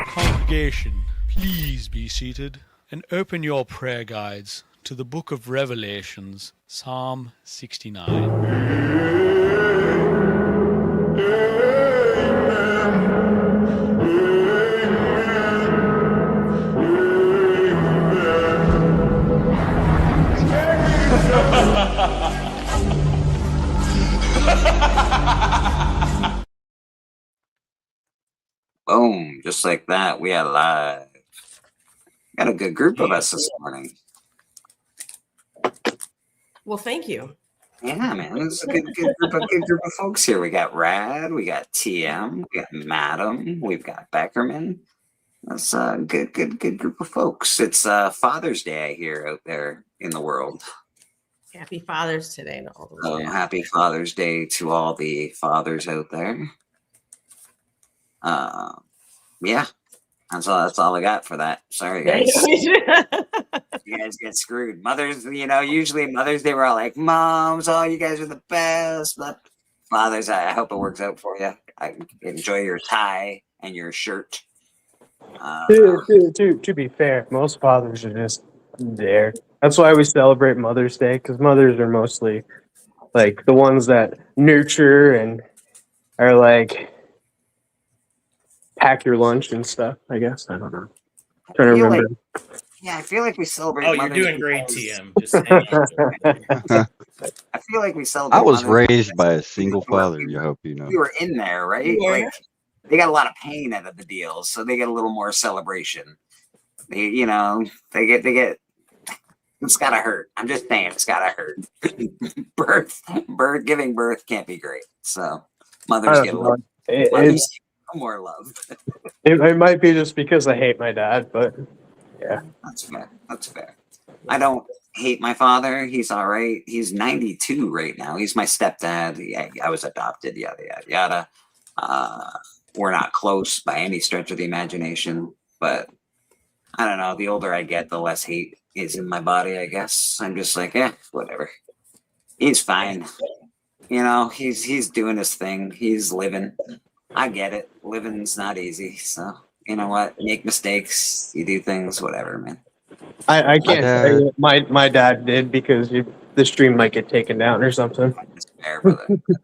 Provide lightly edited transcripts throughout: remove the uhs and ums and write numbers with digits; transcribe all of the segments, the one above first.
Congregation, please be seated and open your prayer guides to the book of Revelations, Psalm 69. Boom, just like that, we are live. Got a good group of us this morning. Well, thank you. Yeah, man, it's a good group of folks here. We got Rad, we got TM, we got Madam, we've got Beckerman. That's a good group of folks. It's Father's Day here out there in the world. Happy Father's Day to all those. So happy Father's Day to all the fathers out there. Yeah, that's all I got for that. Sorry, guys. You guys get screwed. Mothers, usually Mother's Day we're all like, "Moms, oh, you guys are the best." But fathers, I hope it works out for you. I enjoy your tie and your shirt. To be fair, most fathers are just there. That's why we celebrate Mother's Day, because mothers are mostly like the ones that nurture and are like pack your lunch and stuff. I guess I don't know. I'm trying to remember. I feel like we celebrate. Oh, Mother's you're doing Day great, because- TM. Just hang on. I feel like we celebrate. I was Mother's Day raised by a because single father. You hope you know. we were in there, right? Yeah. Like they got a lot of pain out of the deal, so they get a little more celebration. They get. It's gotta hurt. I'm just saying, it's gotta hurt. Giving birth can't be great. So mothers get a little more love. It might be just because I hate my dad, but yeah, That's fair. That's fair. I don't hate my father. He's all right. He's 92 right now. He's my stepdad. Yeah, I was adopted. Yada yada yada. We're not close by any stretch of the imagination, but I don't know. The older I get, the less hate is in my body, I guess. I'm just like, whatever. He's fine. He's doing his thing. He's living. I get it. Living's not easy. So, you know what? Make mistakes. You do things, whatever, man. I can't say that my dad did because the stream might get taken down or something. That's fair, brother. That's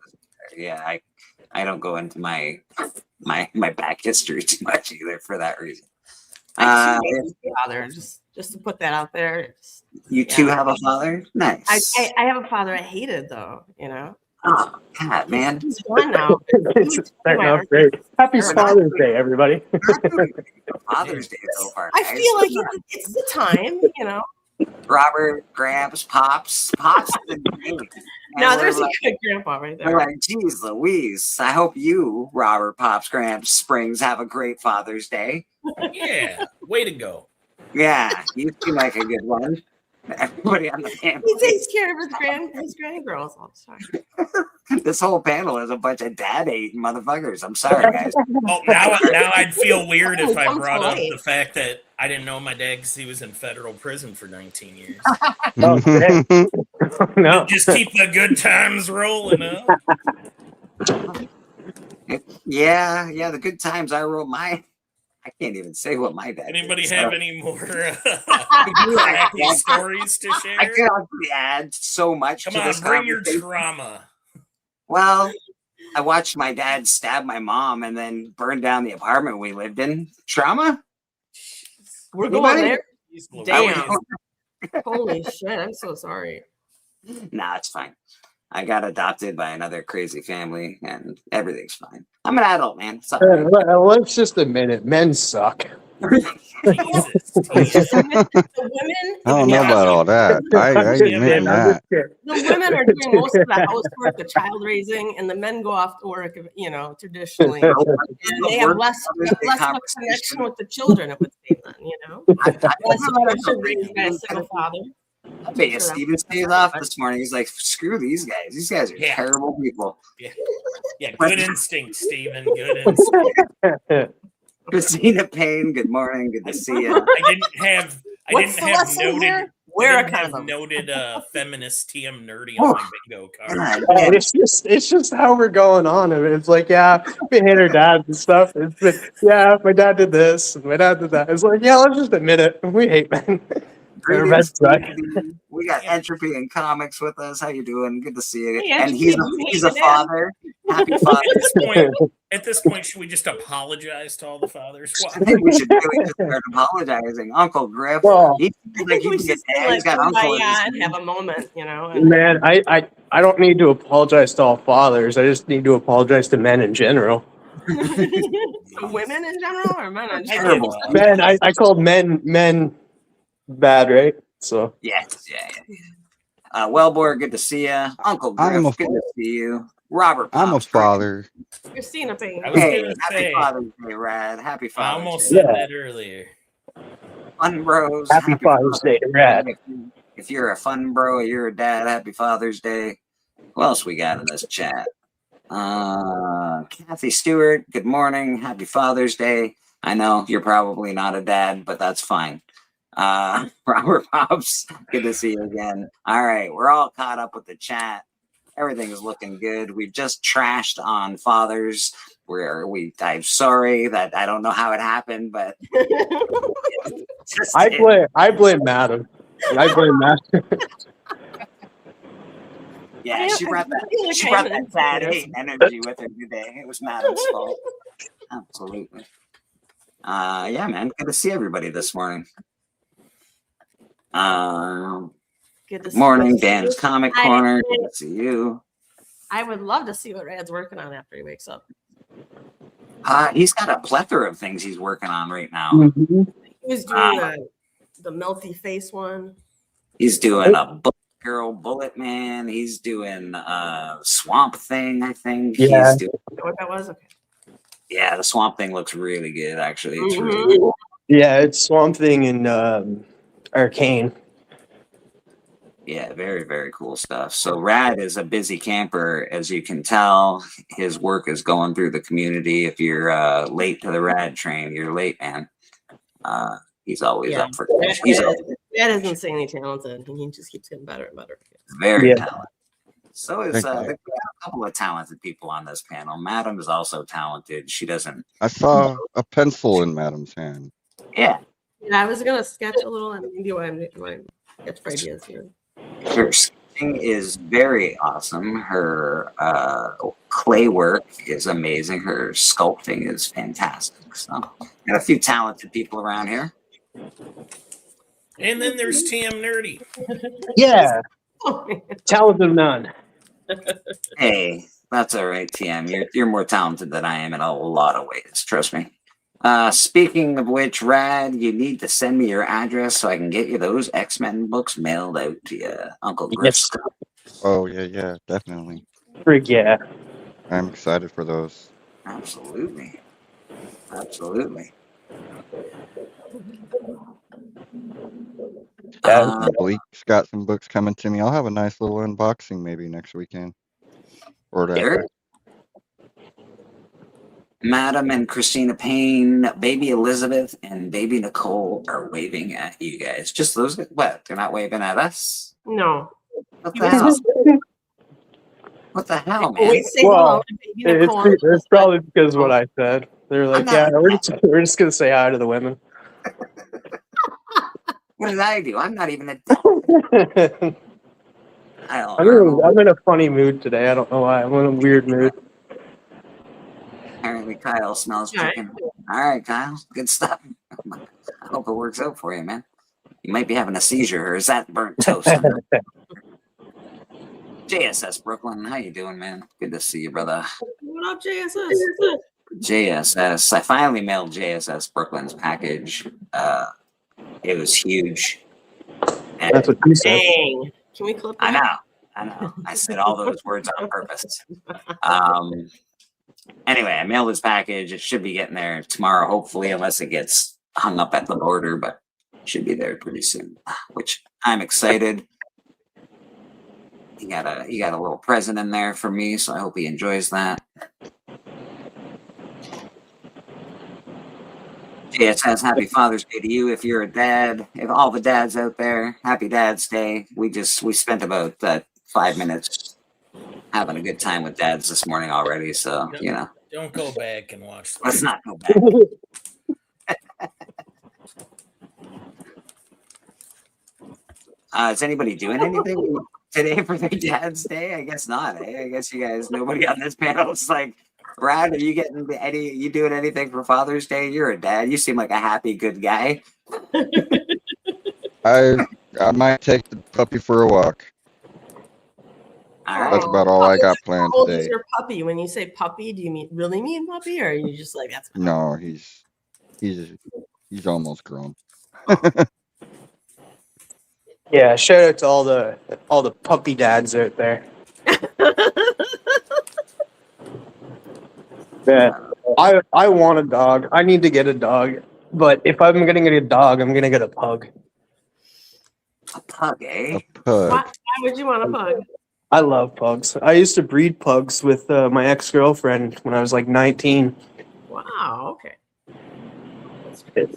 fair. Yeah, I don't go into my back history too much either for that reason. Father, just to put that out there. You too have a father? Nice. I have a father I hated though, Oh, God, man. He's gone now. It's starting off great. Happy Father's Day, everybody. Father's Day so far. I guys. feel like it's the time, Robert, Gramps, Pops. No, there's a good grandpa right there. They're like, geez, Louise. I hope you, Robert, Pops, Gramps, Springs, have a great Father's Day. Yeah, way to go. Yeah, you seem like a good one. Everybody on the panel. He takes care of his grandgirls all the time. This whole panel is a bunch of dad-hating motherfuckers. I'm sorry, guys. Oh, now I'd feel weird if I Come brought up late. the fact that I didn't know my dad because he was in federal prison for 19 years. Oh, dang. No. Just keep the good times rolling up. Yeah, the good times I wrote my. I can't even say what my dad. Anybody did, have so. any more crappy stories to I share? could honestly add so much Come to on, this bring your conversation. trauma. Well, I watched my dad stab my mom and then burn down the apartment we lived in. Trauma? We're going Anybody? there. Damn. Holy shit! I'm so sorry. Nah, it's fine. I got adopted by another crazy family and everything's fine. I'm an adult, man. It's all right. Let's just admit it. Men suck. Jesus. The women. I don't know about all that. I admit that. The women are doing most of the housework, the child raising, and the men go off to work, traditionally. And they have less of a connection with the children, it would seem then, Less should raise by a single father. I bet you Steven stays off this morning. He's like, screw these guys. These guys are terrible people. Yeah, good instinct, Steven. Good instinct. Christina Payne, good morning. Good to see you. I didn't have What's the lesson noted here? Wear a Didn't have condom. noted feminist TM nerdy on my bingo card. God, Oh, yeah. it's just how we're going on. I mean, it's like, yeah, we hate our dads and stuff. It's been, yeah, my dad did this, and my dad did that. It's like, yeah, let's just admit it. We hate men. They're red Greetings, flag. Stevie. We got Entropy and Comics with us. How you doing? Good to see you. Hey, And Entropy, he's you he's a hate it, father. Happy Father's Day. At this point, should we just apologize to all the fathers? I think we should really just start apologizing. Uncle Griff, Well, he I like think he we can should get still dad. He's like got uncle in his and name. have a moment, you know. And man, I don't need to apologize to all fathers. I just need to apologize to men in general. women in general or men in I general? give up. Man, I called men bad, right? So Yes, yeah. Wellbore, good to see you. Uncle I'm Griff, a good fa- to see you. Robert, I'm a Pops, father. Christina Payne. I was Hey, gonna happy say, Father's Day, Rad. Happy I Father's almost Day. said Yeah. that earlier. Fun Bros. happy Father's Day, Rad. If you're a fun bro, you're a dad. Happy Father's Day. Who else we got in this chat? Kathy Stewart. Good morning. Happy Father's Day. I know you're probably not a dad, but that's fine. Robert Pops. Good to see you again. All right, we're all caught up with the chat. Everything is looking good. We've just trashed on fathers. I'm sorry that I don't know how it happened, but just I did. blame Madam. I blame Madam. Yeah, she brought that bad hate energy with her today. It was Madam's fault. Absolutely. Yeah, man. Good to see everybody this morning. Good to see Morning, you. Dan's Comic Hi. Corner. Good to see you. I would love to see what Rad's working on after he wakes up. He's got a plethora of things he's working on right now. He was doing the melty face one. He's doing a Bullet Girl, Bullet Man. He's doing Swamp Thing, I think. Yeah. He's doing, Is that what that was? Okay. yeah, the Swamp Thing looks really good, actually. It's really Mhm. cool. Yeah, it's Swamp Thing and Arcane. Yeah, very, very cool stuff. So Rad is a busy camper, as you can tell. His work is going through the community. If you're late to the Rad train, you're late, man. He's always Yeah. up for he's always That is insanely talented, and he just keeps getting better and better. very Yeah. talented. So is Thank you. we got a couple of talented people on this panel. Madam is also talented. She doesn't. I saw a pencil in Madam's hand. Yeah, Yeah, I was gonna sketch a little and maybe my sketch for ideas here. her sketching is very awesome. Her clay work is amazing. Her sculpting is fantastic. So got a few talented people around here. And then there's TM Nerdy. Yeah, talented none. Hey, that's all right, TM. You're more talented than I am in a lot of ways. Trust me. Speaking of which, Rad, you need to send me your address so I can get you those X-Men books mailed out to you, Uncle Griff. Yes. Oh yeah, definitely. Frig yeah. I'm excited for those. Absolutely. Absolutely. Bleak's got some books coming to me. I'll have a nice little unboxing maybe next weekend. Or Derek? Madam and Christina Payne, Baby Elizabeth, and Baby Nicole are waving at you guys. Just those. What? They're not waving at us? No. What the hell? What the hell, man? Always say Well, hello to baby Nicole. It's probably because of what I said. They're like, I'm yeah, not- we're just gonna say hi to the women. What did I do? I'm not even a. I don't know. I'm in a funny mood today. I don't know why. I'm in a weird mood. Apparently, Kyle smells All right. chicken. All right, Kyle. Good stuff. I hope it works out for you, man. You might be having a seizure, or is that burnt toast? JSS Brooklyn, how you doing, man? Good to see you, brother. What up, JSS? JSS. I finally mailed JSS Brooklyn's package. It was huge. And That's what you said. Dang. Can we clip I that? know. I said all those words on purpose. Anyway, I mailed his package. It should be getting there tomorrow, hopefully, unless it gets hung up at the border, but it should be there pretty soon, which I'm excited. He got a little present in there for me, so I hope he enjoys that. Yeah, it says Happy Father's Day to you if you're a dad. If all the dads out there, Happy Dad's Day. We spent about 5 minutes having a good time with dads this morning already. So Don't go back and watch. let's not go back. Is anybody doing anything today for their Dad's Day? I guess not. Eh? I guess you guys, nobody on this panel is like, Brad, are you you doing anything for Father's Day? You're a dad. You seem like a happy, good guy. I might take the puppy for a walk. All right. That's about all I got planned How old is today. your puppy? When you say puppy, do you really mean puppy, or are you just like that's? No, he's almost grown. Yeah, shout out to all the puppy dads out there. Yeah, I want a dog. I need to get a dog, but if I'm gonna get a dog, I'm gonna get a pug. A pug, eh? A pug. Why would you want a pug? I love pugs. I used to breed pugs with my ex-girlfriend when I was like 19. Wow. Okay.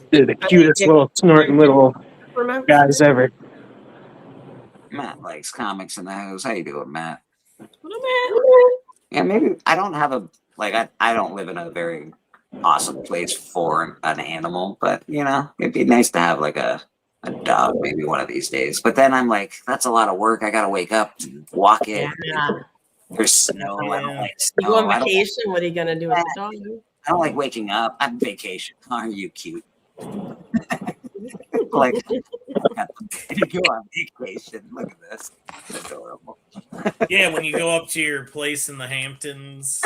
They're the cutest little snorting little Remember? guys ever. Matt likes comics in the house. How you doing, Matt? What a Yeah, maybe I don't have I don't live in a very awesome place for an animal, but it'd be nice to have like a dog maybe one of these days. But then I'm like, that's a lot of work. I gotta wake up and walk it. Yeah. There's snow. I don't like You go snow. on vacation. What are you gonna do with the dog? I don't like waking up. I'm vacation. Are you cute? Like, you go on vacation. Look at this. It's adorable. Yeah, when you go up to your place in the Hamptons,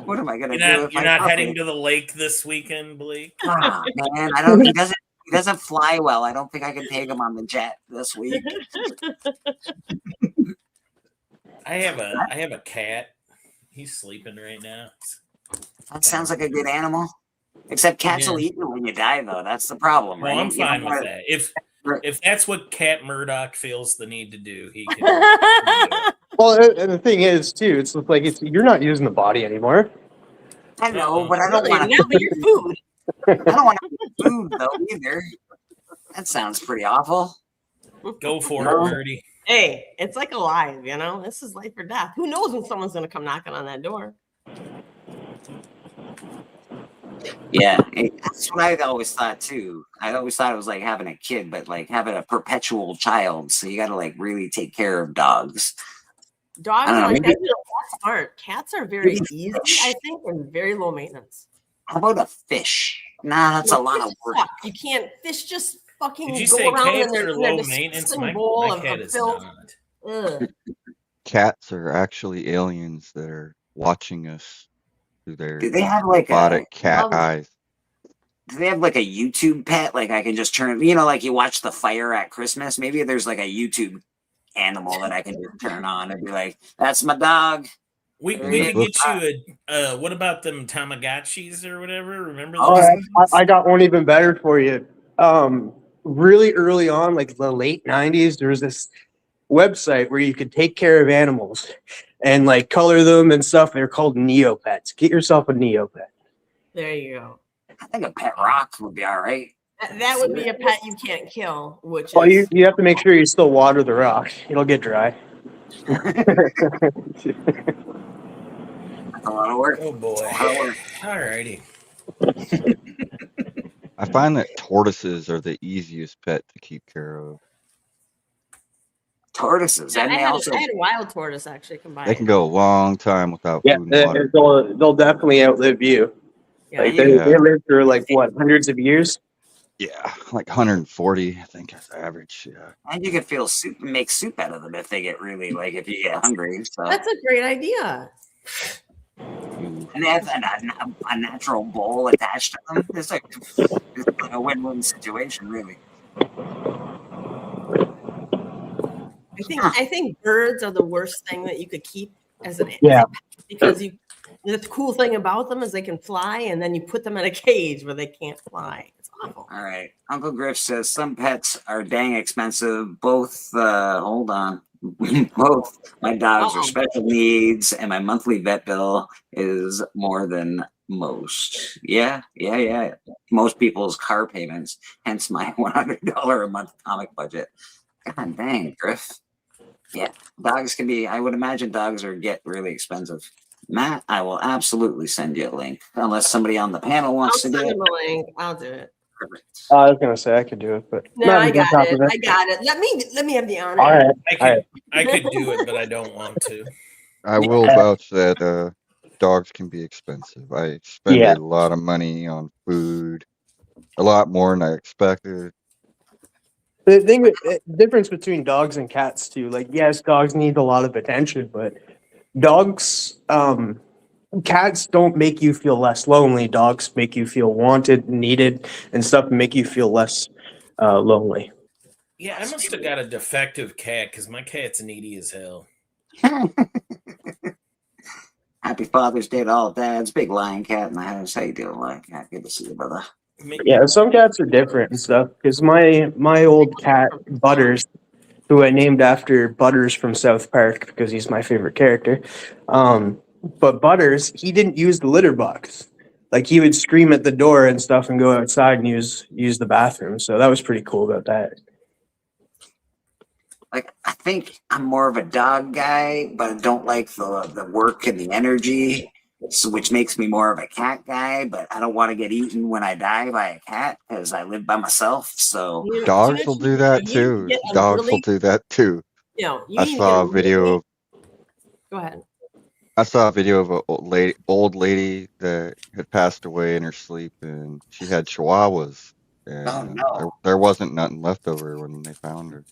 What am I gonna you're do? not, you're not heading to the lake this weekend, Blake. Ah, man, I don't. He doesn't fly well. I don't think I can take him on the jet this week. I have a cat. He's sleeping right now. That sounds like a good animal. Except cats will eat you when you die, though. That's the problem, right? Well, I'm You fine don't with wanna- that. If that's what Cat Murdoch feels the need to do, he can. he can do it. Well, and the thing is, too, it's like you're not using the body anymore. I know, but I don't want Now, but your food. I don't want to eat food though either. That sounds pretty awful. Go for No. it, Birdie. Hey, it's like alive, This is life or death. Who knows when someone's gonna come knocking on that door? Yeah, that's what I always thought too. I always thought it was like having a kid, but like having a perpetual child. So you got to like really take care of dogs. Dogs I don't are know, like maybe- cats aren't. Cats are very Maybe easy, fish. I think, and very low maintenance. How about a fish? Nah, that's a lot of Fish work. suck. You can't fish just fucking Did you go say around in cats their, are in their low maintenance? disgusting My bowl cat of is filth. not. Ugh. Cats are actually aliens that are watching us through their Do they have like robotic cat love- eyes. Do they have like a YouTube pet? Like I can just turn, like you watch The Fire at Christmas. Maybe there's like a YouTube animal that I can just turn on and be like, "That's my dog." We Yeah. can get you a. What about them Tamagotchis or whatever? Remember those? Oh, things? I got one even better for you. Really early on, like the late 90s, there was this website where you could take care of animals and like color them and stuff. They're called Neopets. Get yourself a Neopet. There you go. I think a pet rock would be all right. That would be a pet you can't kill, which Well, is you have to make sure you still water the rock. It'll get dry. That's a lot of work. Oh boy. A lot of work. Alrighty. I find that tortoises are the easiest pet to keep care of. Tortoises, I and they had, also I had a wild tortoise actually come by. They can go a long time without Yeah, food and water. they'll definitely outlive you. Yeah, Like Yeah. they live for like what, hundreds of years? Yeah, like 140, I think is average. Yeah. and you can feel soup, make soup out of them if they get really like if you get hungry. So That's a great idea. and they have a natural bowl attached to them. It's like a win-win situation, really. I think birds are the worst thing that you could keep as an Yeah. because the cool thing about them is they can fly, and then you put them in a cage where they can't fly. It's awful. All right. Uncle Griff says some pets are dang expensive. Both, hold on. Both my dogs are Uh-oh. special needs, and my monthly vet bill is more than Most. Yeah. Most people's car payments, hence my $100 a month comic budget. God dang, Griff. Yeah, dogs can be. I would imagine dogs get really expensive. Matt, I will absolutely send you a link unless somebody on the panel I'll wants to send do it. him a link. I'll do it. Perfect. I was gonna say I could do it, but No, Matt I was on got top it. of I got it. Let me have the honor. All right. I could do it, but I don't want to. I will vouch that dogs can be expensive. I spend Yeah. a lot of money on food, a lot more than I expected. The thing, difference between dogs and cats too. Like, yes, dogs need a lot of attention, but dogs, cats don't make you feel less lonely. Dogs make you feel wanted, needed, and stuff, and make you feel less lonely. Yeah, I must have got a defective cat because my cat's needy as hell. Happy Father's Day to all dads. Big Lion Cat in the house. How you doing, Lion Cat? Good to see you, brother. Yeah, some cats are different and stuff. Because my old cat Butters, who I named after Butters from South Park because he's my favorite character. But Butters, he didn't use the litter box. Like, he would scream at the door and stuff and go outside and use the bathroom. So that was pretty cool about that. Like, I think I'm more of a dog guy, but I don't like the work and the energy, so, which makes me more of a cat guy. But I don't want to get eaten when I die by a cat because I live by myself. So Dogs will do that too. Dogs will do that too. I saw a video. Go ahead. I saw a video of an old lady that had passed away in her sleep, and she had chihuahuas, and there wasn't nothing left of her when they found her.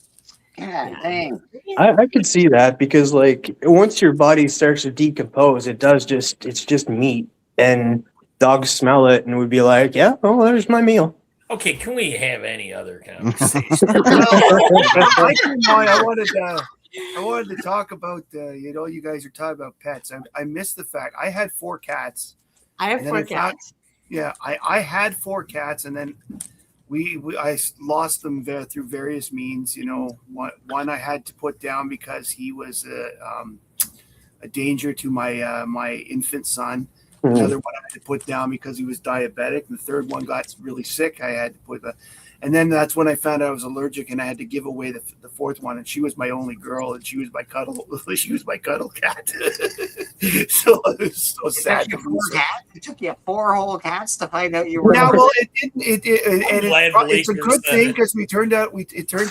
God dang. I could see that because, like, once your body starts to decompose, it's just meat, and dogs smell it and would be like, yeah, oh, there's my meal. Okay, can we have any other conversation? I wanted to talk about, you guys are talking about pets. I missed the fact I had 4 cats. I have 4 cats. I had 4 cats, and then I lost them through various means. One I had to put down because he was a danger to my infant son. Another one I had to put down because he was diabetic. And the third one got really sick. I had to put and then that's when I found out I was allergic, and I had to give away the fourth one. And she was my only girl, and she was my cuddle cat. So it was so sad. It took you 4 whole cats to find out you were. Yeah, well, it didn't. It's a good thing because it turns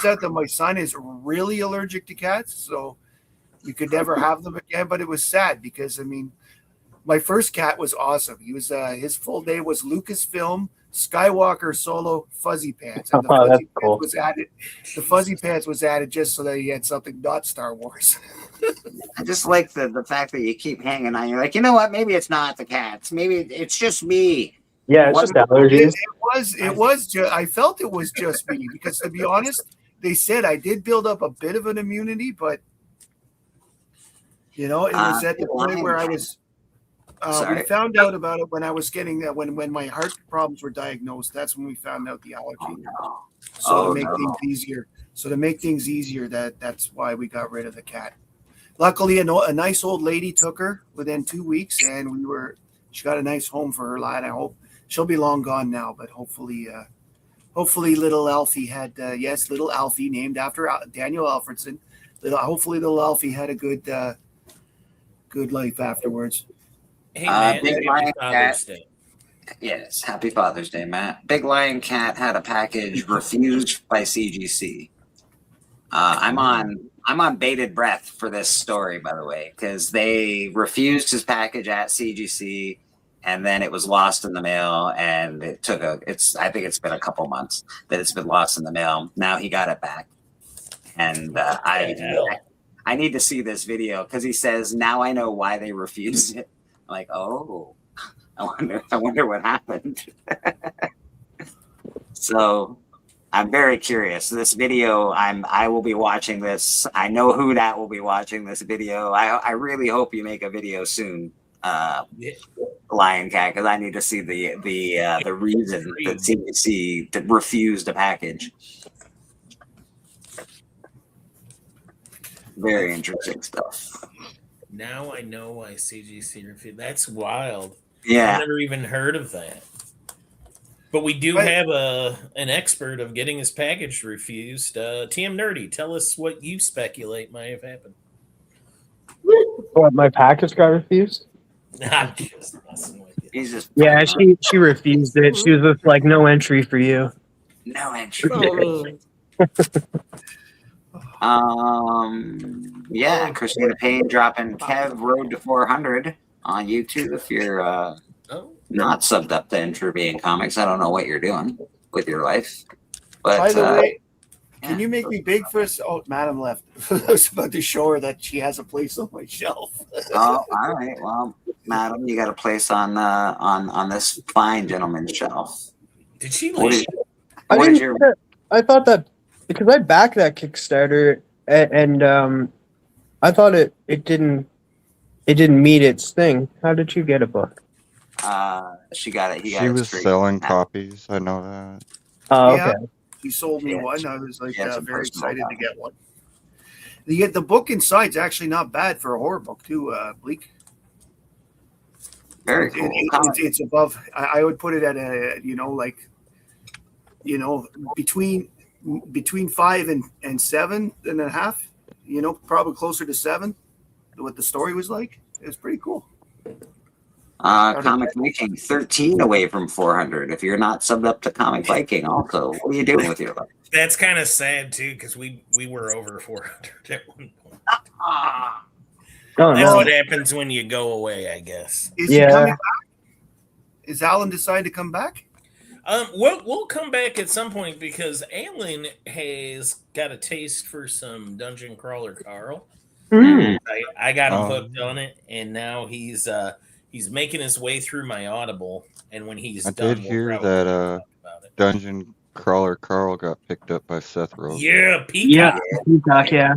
out that my son is really allergic to cats, so we could never have them again. But it was sad because my first cat was awesome. He was his full name was Lucasfilm Skywalker Solo Fuzzy Pants. And the Fuzzy Pants was added just so that he had something not Star Wars. I just like the fact that you keep hanging on. You're like, you know what? Maybe it's not the cats. Maybe it's just me. Yeah, it's just allergies. It was. I felt it was just me because, to be honest, they said I did build up a bit of an immunity, but it was at the point where I was. We found out about it when I was getting that when my heart problems were diagnosed. That's when we found out the allergy. To make things easier, that's why we got rid of the cat. Luckily, a nice old lady took her within 2 weeks, and she got a nice home for her lad. I hope she'll be long gone now, but hopefully little Alfie little Alfie named after Daniel Alfredson. Hopefully little Alfie had a good life afterwards. Hey, man, Big Lion Father's Cat. Day. Yes, happy Father's Day, Matt. Big Lion Cat had a package refused by CGC. I'm on bated breath for this story, by the way, because they refused his package at CGC, and then it was lost in the mail, and I think it's been a couple months that it's been lost in the mail. Now he got it back, and I need to see this video because he says, now I know why they refused it. I'm like, oh, I wonder what happened. So I'm very curious. This video, I will be watching this. I know who that will be watching this video. I really hope you make a video soon, Lion Cat, because I need to see the reason that CBC refused a package. Very interesting stuff. Now I know why CGC refused. That's wild. Yeah. I've never even heard of that. But we do Right. have an expert of getting his package refused. TM Nerdy, tell us what you speculate might have happened. What, my package got refused? I'm just messing with you. He's just Yeah, fucking she refused it. She was just like, no entry for you. no entry. So mean. Yeah, Christina Payne dropping Kev Road to 400 on YouTube. If you're Oh, not subbed up to Intravian Comics, I don't know what you're doing with your life. But By the way, yeah. can you make me big for us? Oh, Madam left. I was about to show her that she has a place on my shelf. Oh, all right. Well, madam, you got a place on this fine gentleman's shelf. did she What leave? is, I what is didn't. your? I thought that because I backed that Kickstarter and I thought it didn't meet its thing. How did you get a book? She got it. He got She it was straight. selling copies. I know that. Oh, Yeah. okay. He sold me Yeah, one. I was like she has a very personal excited to value. get one. The book inside's actually not bad for a horror book too, Bleak. Very cool. It's above. I would put it at a between 5 and 7.5. Probably closer to 7. What the story was like. It was pretty cool. Comic Viking 13 away from 400. If you're not subbed up to Comic Viking, also, what are you doing with your life? That's kind of sad too, because we were over 400 at one point. Ah, Oh, That's no. what happens when you go away, I guess. Is he Yeah. coming back? Is Alan decided to come back? We'll come back at some point because Alan has got a taste for some Dungeon Crawler Carl. Mm. I got him Oh. hooked on it, and now he's making his way through my Audible. And when he's I done, did we'll hear probably that talk about it. Dungeon Crawler Carl got picked up by Seth Rogen. Yeah, Peacock. Yeah, Peacock, yeah.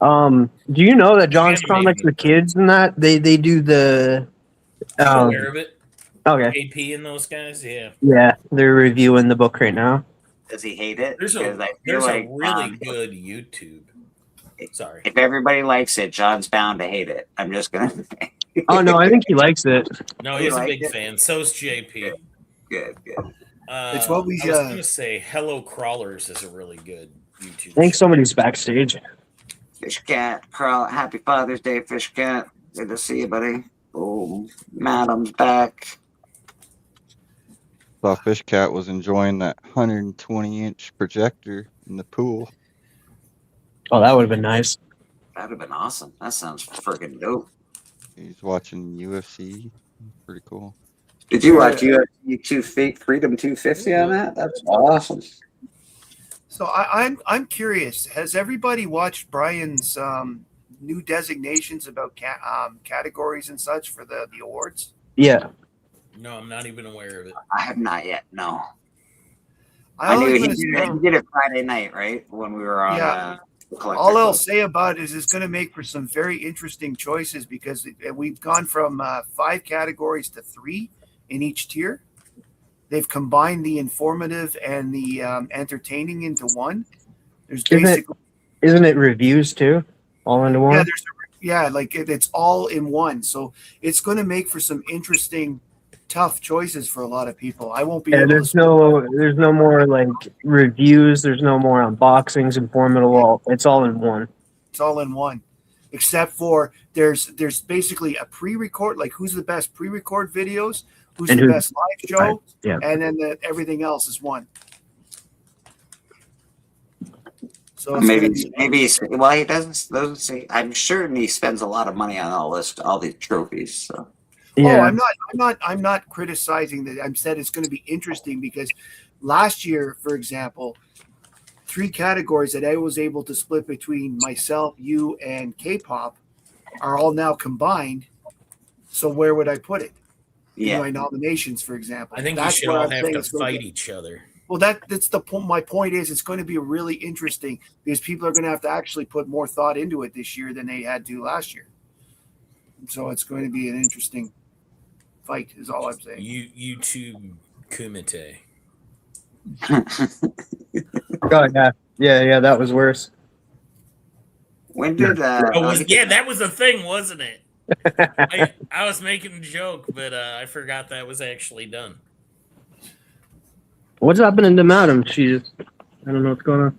Do you know that John's Animated. Comics, the kids and that they do the? I'm aware of it. Okay, AP and those guys, yeah. yeah, they're reviewing the book right now. does he hate it? There's Because a I feel there's like, a really good YouTube. Sorry. if everybody likes it, John's bound to hate it. I'm just gonna say. Oh no, I think he likes it. No, You he's a like big it? fan. So's JP. Good. It's what we, I was gonna say Hello Crawlers is a really good YouTube. I think show. somebody's backstage. Fish Cat, Carl, happy Father's Day, Fish Cat. Good to see you, buddy. Oh, Madam's back. Saw Fish Cat was enjoying that 120-inch projector in the pool. Oh, that would have been nice. That'd have been awesome. That sounds freaking dope. He's watching UFC. Pretty cool. Did you watch UFC Freedom 250 on that? That's awesome. So I'm curious. Has everybody watched Brian's new designations about categories and such for the awards? Yeah. No, I'm not even aware of it. I have not yet. No. I I knew only he gonna say- did it Friday night, right? When we were on. Yeah. Collector all I'll Club. say about it is it's going to make for some very interesting choices because we've gone from 5 categories to 3 in each tier. They've combined the informative and the entertaining into one. There's basically Isn't it reviews too? All into one? it's all in one. So it's going to make for some interesting, tough choices for a lot of people. I won't be Yeah, able there's to. no more like reviews. There's no more unboxings, informative. It's all in one. It's all in one, except for there's basically a pre-record, like who's the best pre-record videos, who's And the who- best live show, yeah. and then everything else is one. So it's Maybe, gonna be- well, he doesn't say. I'm sure he spends a lot of money on all these trophies. So. Yeah. Oh, I'm not criticizing that. I'm said it's going to be interesting because last year, for example, 3 categories that I was able to split between myself, you, and K-pop are all now combined. So where would I put it? In Yeah. my nominations, for example. I think That's we should where all I'm have saying to it's gonna fight be- each other. Well, that's the point. My point is, it's going to be really interesting because people are going to have to actually put more thought into it this year than they had to last year. So it's going to be an interesting fight, is all I'm saying. YouTube Kumite. Oh yeah. Yeah. That was worse. When did That was the thing, wasn't it? I was making a joke, but I forgot that was actually done. What's happening to Madam? I don't know what's going on.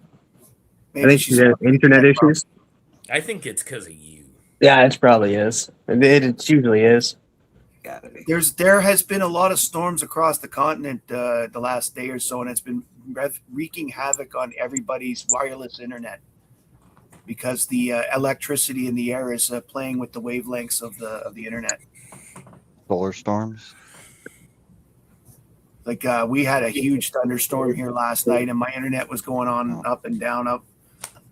Maybe I think she's had having internet issues. I think it's because of you. Yeah, it probably is. It usually is. Gotta be. There has been a lot of storms across the continent the last day or so, and it's been wreaking havoc on everybody's wireless internet because the electricity in the air is playing with the wavelengths of the internet. Solar storms. Like we had a huge thunderstorm here last night, and my internet was going on up and down.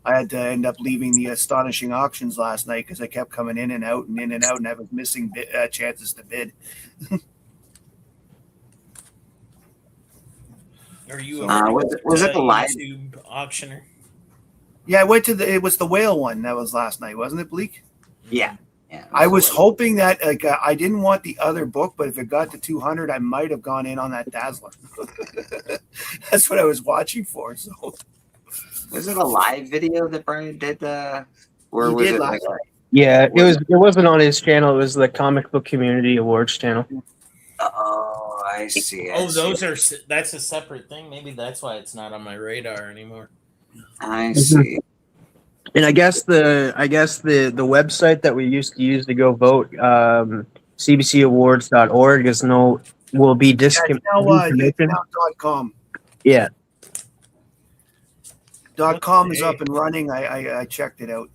I had to end up leaving the astonishing auctions last night because I kept coming in and out, and I was missing chances to bid. Are you was it the live YouTube auctioneer? Yeah, I went to it was the whale one that was last night, wasn't it, Bleak? Yeah. I was hoping that I didn't want the other book, but if it got to 200, I might have gone in on that Dazzler. That's what I was watching for. So, was it a live video that Brian did? Or He was did it last like night. Yeah, it wasn't on his channel. It was the Comic Book Community Awards channel. Oh, I see. That's a separate thing. Maybe that's why it's not on my radar anymore. I see. And I guess the website that we used to use to go vote, cbcawards.org, will be It's disconnected. now .com. Yeah. .com is up and running. I checked it out.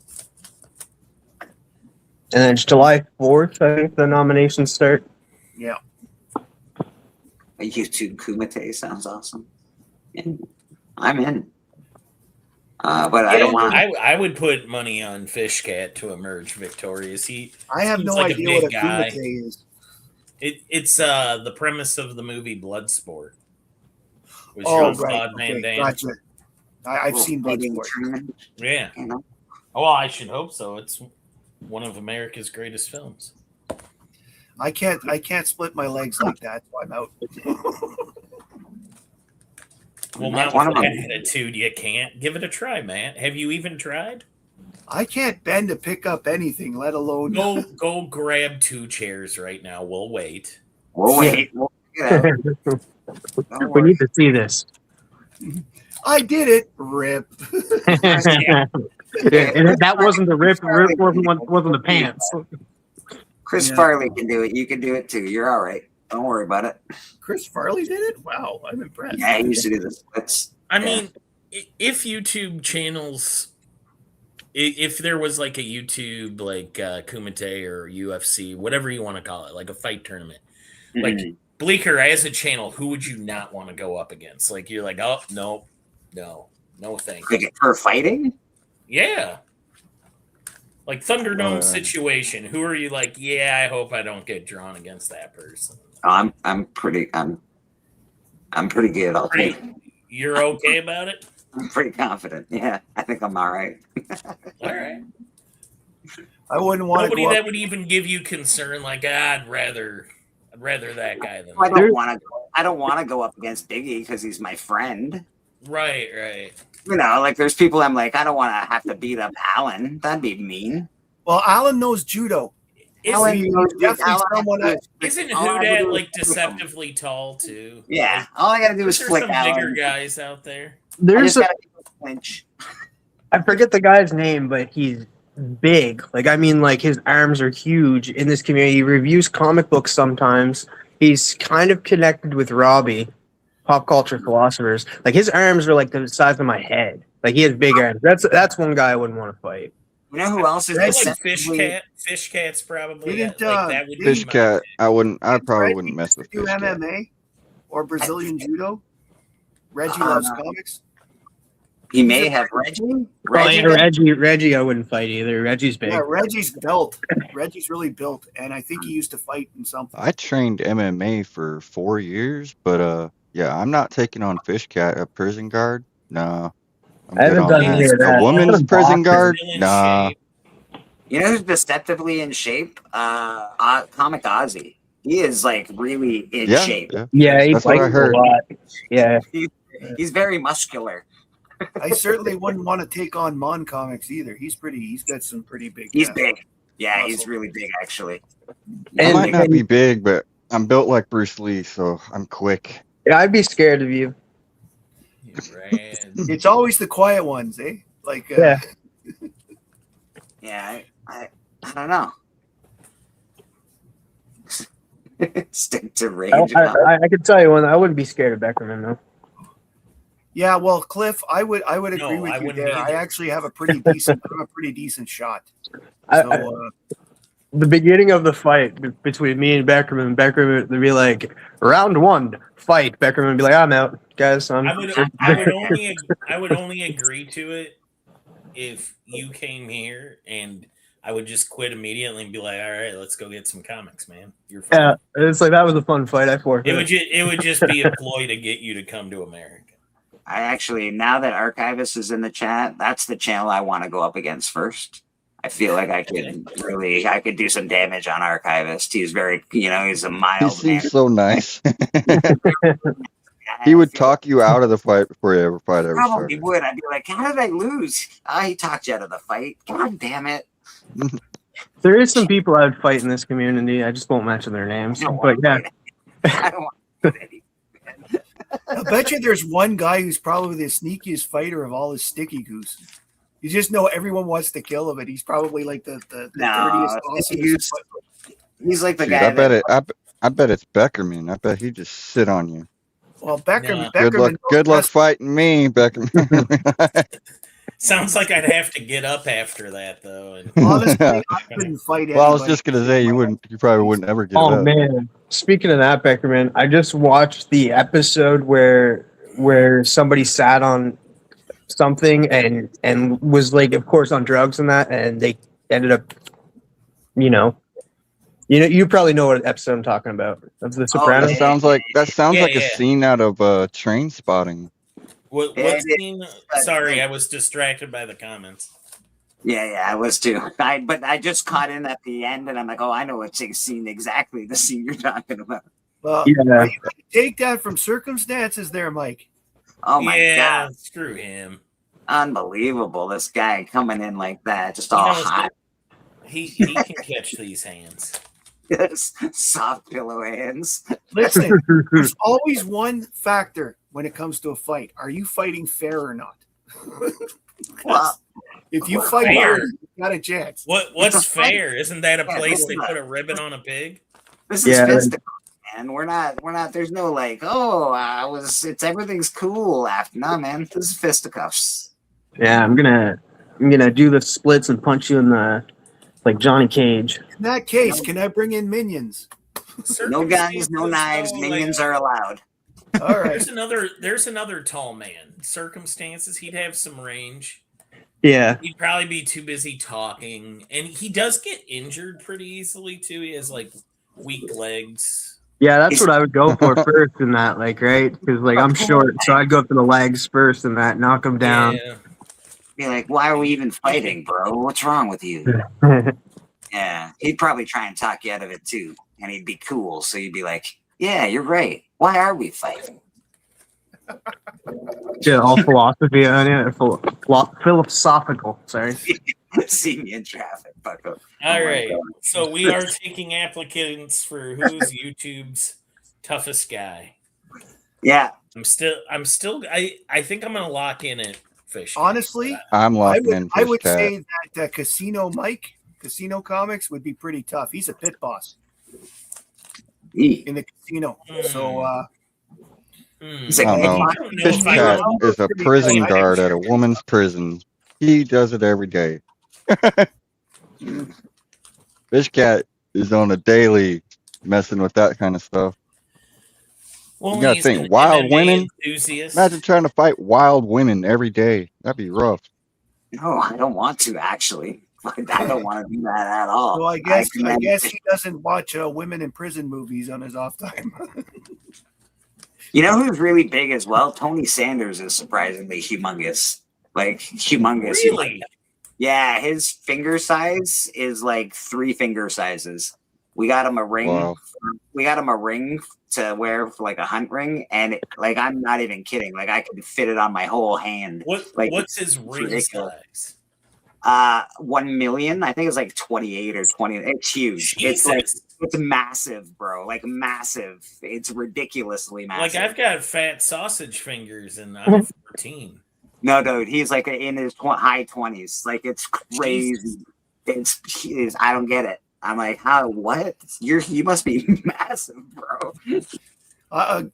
And then it's July 4th, I think the nominations start. Yeah. A YouTube Kumite sounds awesome. I'm in. But I don't want. I would put money on Fishcat to emerge victorious. I have no like idea what a big guy. Kumite is. It's the premise of the movie Bloodsport. With Oh, Jean-Claude right. Van Okay, Damme. gotcha. I've seen Fighting Bloodsport. Truman, Yeah. you know? Oh, well, I should hope so. It's one of America's greatest films. I can't split my legs like that, so I'm out. Well, Not not one with of that them. attitude, you can't. Give it a try, Matt. Have you even tried? I can't bend to pick up anything, let alone. Go grab 2 chairs right now. We'll wait. We'll wait. We'll figure it out. Don't We worry. need to see this. I did it. Rip. Yeah, and that wasn't the rip. Rip wasn't the pants. Chris Yeah. Farley can do it. You can do it too. You're all right. Don't worry about it. Chris Farley did it? Wow, I'm impressed. Yeah, he used to do the splits. I mean, if YouTube channels, if there was like a YouTube like Kumite or UFC, whatever you want to call it, like a fight tournament, like Mhm. Bleaker as a channel, who would you not want to go up against? Like you're like, oh no thank you. Like for fighting. Yeah. Like Thunderdome situation. Who are you like, yeah, I hope I don't get drawn against that person. I'm pretty good. I'll take. You're okay about it? I'm pretty confident. Yeah, I think I'm all right. All right. I wouldn't want to Nobody go that up. would even give you concern, like I'd rather that guy than I don't want to. I don't want to go up against Biggie because he's my friend. right. You know, like there's people I'm like, I don't want to have to beat up Alan. That'd be mean. Well, Alan knows judo. Alan He's knows definitely Alan someone has that- to- Isn't all I have to Hudat do like is flick him. deceptively tall too? Yeah, all I gotta do is There's flick some Alan. bigger guys out there. I There's just gotta do a flinch. I forget the guy's name, but he's big. Like, I mean, like his arms are huge in this community. He reviews comic books sometimes. He's kind of connected with Robbie, Pop Culture Philosophers. Like his arms are like the size of my head. Like he has big arms. That's one guy I wouldn't want to fight. You know who else is I like deceptively- Fishcat's probably Didn't, like that would be Fish my cat. I probably Reggie wouldn't mess with do fish cat. MMA or Brazilian judo. Reggie loves comics. He may have Reggie. Reggie, I wouldn't fight either. Reggie's big. Yeah, Reggie's built. Reggie's really built, and I think he used to fight in something. I trained MMA for 4 years, but yeah, I'm not taking on fish cat at prison guard. No. I'm I haven't good done on any that. of that. A woman's prison guard? Still in Nah. shape. You know who's deceptively in shape? Comic Ozzy. He is like really in Yeah, shape. yeah. Yeah, he That's what I fights a heard. lot. Yeah. He's very muscular. I certainly wouldn't want to take on Mon Comics either. He's got some pretty big. He's big. Yeah, he's muscle. really big, actually. I And- might not be big, but I'm built like Bruce Lee, so I'm quick. Yeah, I'd be scared of you. It's always the quiet ones, eh? Like, Yeah. Yeah, I don't know. Stick to range. I could tell you one. I wouldn't be scared of Beckerman though. yeah. Well, Cliff, I would No, agree with I you wouldn't there. I either. actually have a pretty decent, I'm a pretty decent shot. I- So, The beginning of the fight between me and Beckerman would be like, round 1, fight. Beckerman would be like, I'm out, guys. I would only agree to it if you came here and I would just quit immediately and be like, all right, let's go get some comics, man. You're fine. Yeah, it's like that was a fun fight. I forfeit. It would just be a ploy to get you to come to America. I actually, now that Archivist is in the chat, that's the channel I want to go up against first. I feel like I could do some damage on Archivist. He's very, he's a He mild man. seems so nice. He would talk you out of the fight before you ever fight ever Probably started. would. I'd be like, how did I lose? He talked you out of the fight. God damn it. There is some people I would fight in this community. I just won't mention their names. But yeah, I don't want to fight any. I bet you there's one guy who's probably the sneakiest fighter of all his sticky goose. You just know everyone wants to kill him, and he's probably like the No, dirtiest, Sticky Goose. He's like the Dude, guy. I bet it's Beckerman. I bet he just sit on you. Well, Beckerman. Yeah. Good luck. Beckerman Good luck knows fighting me, Beckerman. Sounds like I'd have to get up after that though. And best. Honestly, I couldn't fight Well, I was anybody. just gonna say you probably wouldn't ever get oh up. man. Speaking of that, Beckerman, I just watched the episode where somebody sat on something and was like, of course, on drugs and that, and they ended up, you probably know what episode I'm talking about of The Sopranos. That sounds like a Yeah. scene out of Train Spotting. what scene? Sorry, I was distracted by the comments. Yeah, I was too. But I just caught in at the end, and I'm like, oh, I know what scene exactly the scene you're talking about. Well, Yeah. are you going to take that from circumstances there, Mike? Oh my yeah, god, screw him. unbelievable! This guy coming in like that, just He all knows hot, He can catch these hands. soft pillow hands. Listen, there's always one factor when it comes to a fight. Are you fighting fair or not? Well, If you fight Fair. fair, you got a chance. What's It's a fight. fair? Isn't that a Yeah, place hold they on. put a ribbon on a pig? this is Yeah. fisticuffs, man. We're not. There's no like, it's everything's cool after. No, man, this is fisticuffs. Yeah, I'm gonna do the splits and punch you in the like Johnny Cage. In that case, can I bring in minions? No guns, no knives. Minions are allowed. All right. There's another tall man. Circumstances, he'd have some range. Yeah, He'd probably be too busy talking, and he does get injured pretty easily too. He has like weak legs. yeah, that's what I would go for first in that, like, right? Because like I'm short, so I'd go for the legs first and that, knock him down. Yeah. Be like, why are we even fighting, bro? What's wrong with you? Yeah, he'd probably try and talk you out of it too, and he'd be cool. So you'd be like, yeah, you're right. Why are we fighting? Yeah, all philosophy on it, philosophical. Sorry. See me in traffic, bucko. All Oh my right. God. So we are taking applicants for who's YouTube's toughest guy. Yeah, I think I'm gonna lock in at Fish. Honestly, I'm I locked would, in I for would Cat. say that Casino Comics would be pretty tough. He's a pit boss in the casino. So, He's I like, don't know. I don't know Fish if I Cat would- is a prison guard at a woman's prison. He does it every day. Fish Cat is on a daily messing with that kind of stuff. Well, You gotta he's think, an wild MMA women? enthusiast. Imagine trying to fight wild women every day. That'd be rough. no, I don't want to actually. I don't want to do that at all. so I guess commend- he doesn't watch women in prison movies on his off time. You know who's really big as well? Tony Sanders is surprisingly humongous. Like humongous. Really? Yeah, his finger size is like 3 finger sizes. We got him a ring. Wow. We got him a ring to wear for like a hunt ring, and like I'm not even kidding. Like I could fit it on my whole hand. What's his ring ridiculous. size? 1 million. I think it's like 28 or 20. It's huge. It's like Jesus. it's massive, bro. Like massive. It's ridiculously massive. Like I've got fat sausage fingers and I'm 14. No, dude, he's like in his high 20s. Like it's crazy. It's I don't get it. I'm like, how? What? You must be massive, bro.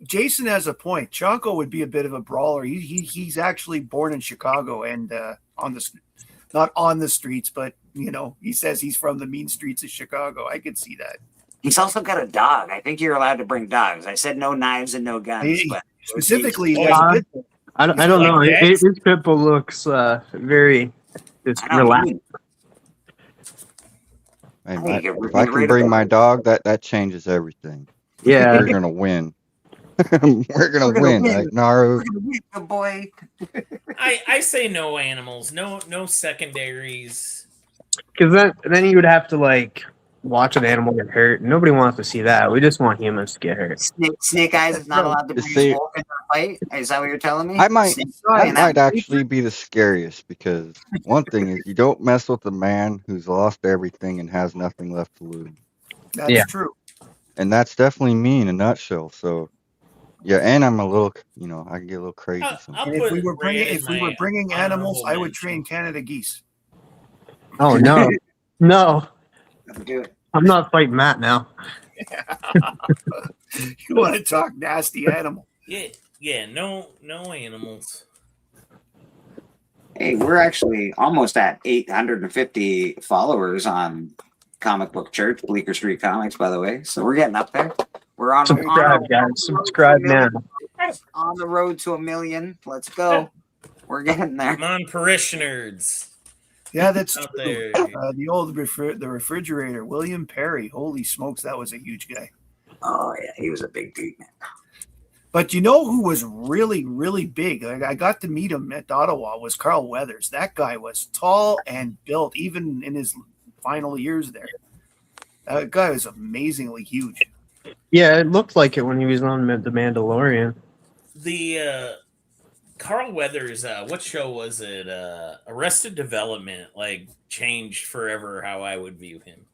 Jason has a point. Chonko would be a bit of a brawler. He's actually born in Chicago and not on the streets, but you know, he says he's from the mean streets of Chicago. I could see that. He's also got a dog. I think you're allowed to bring dogs. I said no knives and no guns, but Specifically, I don't know. His pit bull looks very just relaxed. Hey, if I can bring my dog, that changes everything. Yeah. We're gonna win. We're gonna win, right, Naru? We're gonna win, good boy. I say no animals, no secondaries. Because then you would have to like watch an animal get hurt. Nobody wants to see that. We just want humans to get hurt. Snake Eyes is not allowed to bring his wolf into a fight. Is that what you're telling me? I might actually be the scariest because one thing is you don't mess with a man who's lost everything and has nothing left to lose. That's true. And that's definitely me in a nutshell. So, yeah, and I'm a little, I can get a little crazy. And if we were bringing animals, I would train Canada geese. Oh no, no! Do it. I'm not fighting Matt now. You want to talk nasty animal? Yeah, no animals. Hey, we're actually almost at 850 followers on Comic Book Church, Bleecker Street Comics, by the way. So we're getting up there. We're on Subscribe, guys. Subscribe now. On the road to 1 million. Let's go. We're getting there. Come on, parishioners. Yeah, that's Out true. there. The old refrigerator, William Perry. Holy smokes, that was a huge guy. Oh yeah, he was a big dude, man. But you know who was really, really big? I got to meet him at Ottawa. Was Carl Weathers. That guy was tall and built, even in his final years there. That guy was amazingly huge. Yeah, it looked like it when he was on The Mandalorian. The Carl Weathers, what show was it? Arrested Development, like changed forever how I would view him.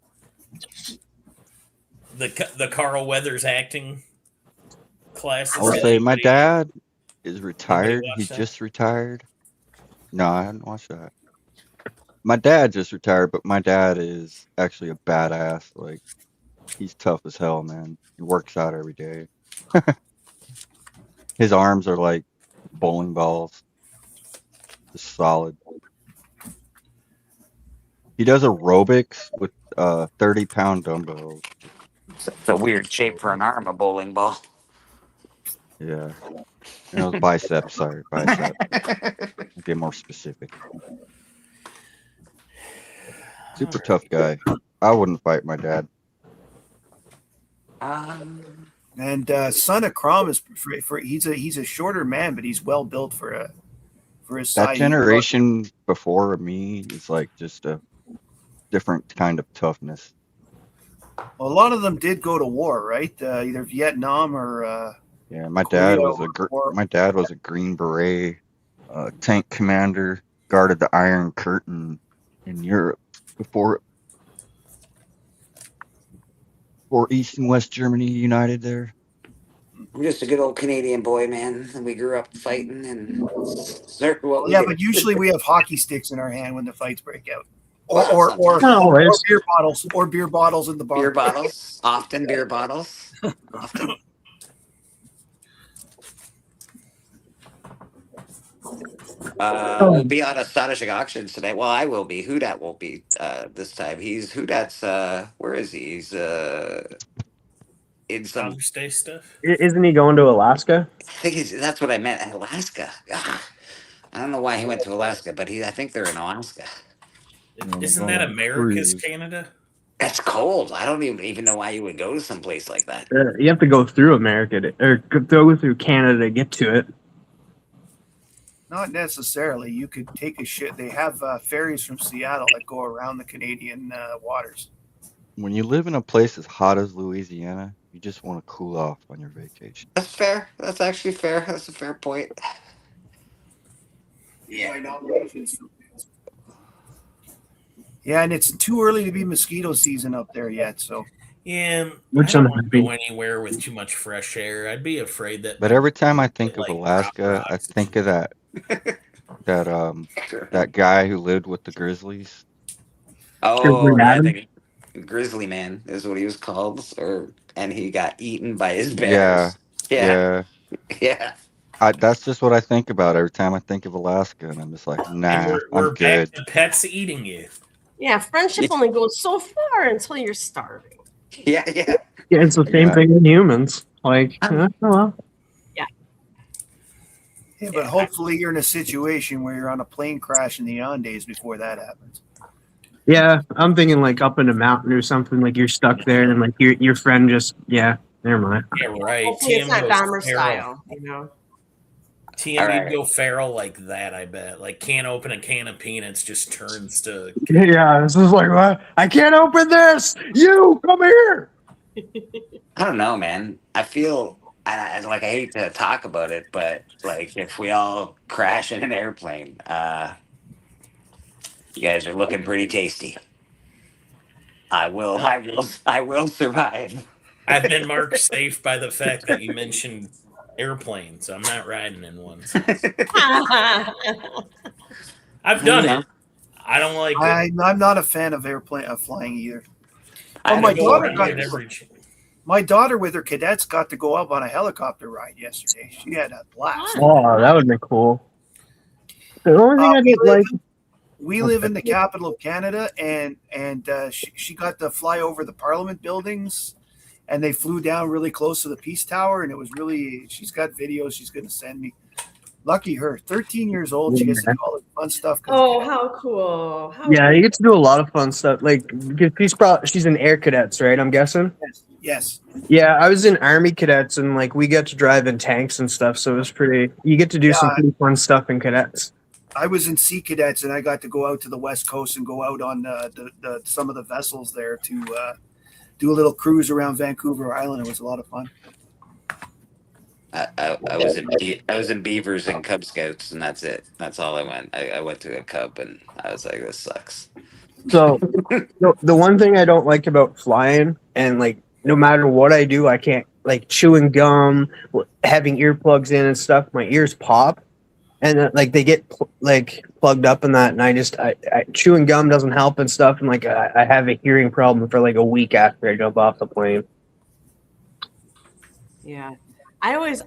The Carl Weathers acting class. I would say my dad is retired. He just retired. No, I haven't watched that. My dad just retired, but my dad is actually a badass. Like, he's tough as hell, man. He works out every day. His arms are like bowling balls. Just solid. He does aerobics with 30-pound dumbbells. It's a weird shape for an arm, a bowling ball. Yeah. And those biceps, sorry. Bicep. Get more specific. Super tough guy. I wouldn't fight my dad. And Son of Crom is he's a shorter man, but he's well built for his size. That generation before me is like just a different kind of toughness. Well, a lot of them did go to war, right? Either Vietnam or yeah. My dad was a Green Beret tank commander, guarded the Iron Curtain in Europe before East and West Germany united there. I'm just a good old Canadian boy, man. And we grew up fighting and but usually we have hockey sticks in our hand when the fights break out. Or beer bottles in the bar. Beer bottles. Often beer bottles. Often. We'll be on Astonishing Auctions today. Well, I will be. Hudat won't be this time. Hudat's where is he? He's in some Father's Day stuff. Isn't he going to Alaska? I think that's what I meant. Alaska. God. I don't know why he went to Alaska, but I think they're in Alaska. Isn't that America's Canada? That's cold. I don't even know why you would go to some place like that. You have to go through America or go through Canada to get to it. Not necessarily. You could take a ship. They have ferries from Seattle that go around the Canadian waters. When you live in a place as hot as Louisiana, you just want to cool off on your vacation. That's fair. That's actually fair. That's a fair point. Yeah. Yeah, and it's too early to be mosquito season up there yet. So Yeah, Which I don't I'm want to happy. go anywhere with too much fresh air. I'd be afraid that. But every time I think of like, Alaska, I rocks. think of that guy who lived with the Grizzlies. Oh, yeah, I Adam? think Grizzly Man is what he was called, and he got eaten by his Yeah, bears. Yeah, yeah. yeah. That's just what I think about every time I think of Alaska, and I'm just like, And nah, we're I'm back good. to pets eating you. Yeah, friendship only goes so far until you're starving. Yeah, yeah. Yeah, it's the same Yeah. thing in humans. Like, oh well. yeah, but hopefully you're in a situation where you're on a plane crash in the Andes before that happens. Yeah, I'm thinking like up in a mountain or something. Like you're stuck there, and like your friend just never mind. Yeah, right. Hopefully it's not goes Dahmer feral. style, you know. TM, All you'd right. go feral like that, I bet. Like, can't open a can of peanuts, just turns to. Yeah, this is like what? I can't open this. You come here. I don't know, man. I feel I hate to talk about it, but like if we all crash in an airplane, you guys are looking pretty tasty. I will survive. I've been marked safe by the fact that you mentioned airplanes. I'm not riding in one. I've done it. I don't like it. I'm not a fan of flying either. I Oh, my don't daughter know. got my daughter with her cadets got to go up on a helicopter ride yesterday. She had a blast. Oh, that would be cool. The only thing I didn't like. We live in the capital of Canada, and she got to fly over the Parliament buildings, and they flew down really close to the Peace Tower, and it was really. She's got videos she's going to send me. Lucky her, 13 years old. She gets to do all the fun stuff. Oh, how cool! Yeah, you get to do a lot of fun stuff. Like she's in Air Cadets, right? I'm guessing. Yes. Yeah, I was in Army Cadets, and like we get to drive in tanks and stuff, so it was pretty. You get to do some pretty fun stuff in cadets. I was in Sea Cadets, and I got to go out to the West Coast and go out on the some of the vessels there to do a little cruise around Vancouver Island. It was a lot of fun. I was in Beavers and Cub Scouts, and that's it. That's all I went. I went to a Cub, and I was like, this sucks. So the one thing I don't like about flying, and like no matter what I do, I can't like chewing gum, having earplugs in and stuff. My ears pop, and like they get like plugged up in that, and I chewing gum doesn't help and stuff, and like I have a hearing problem for like a week after I jump off the plane. Yeah. I always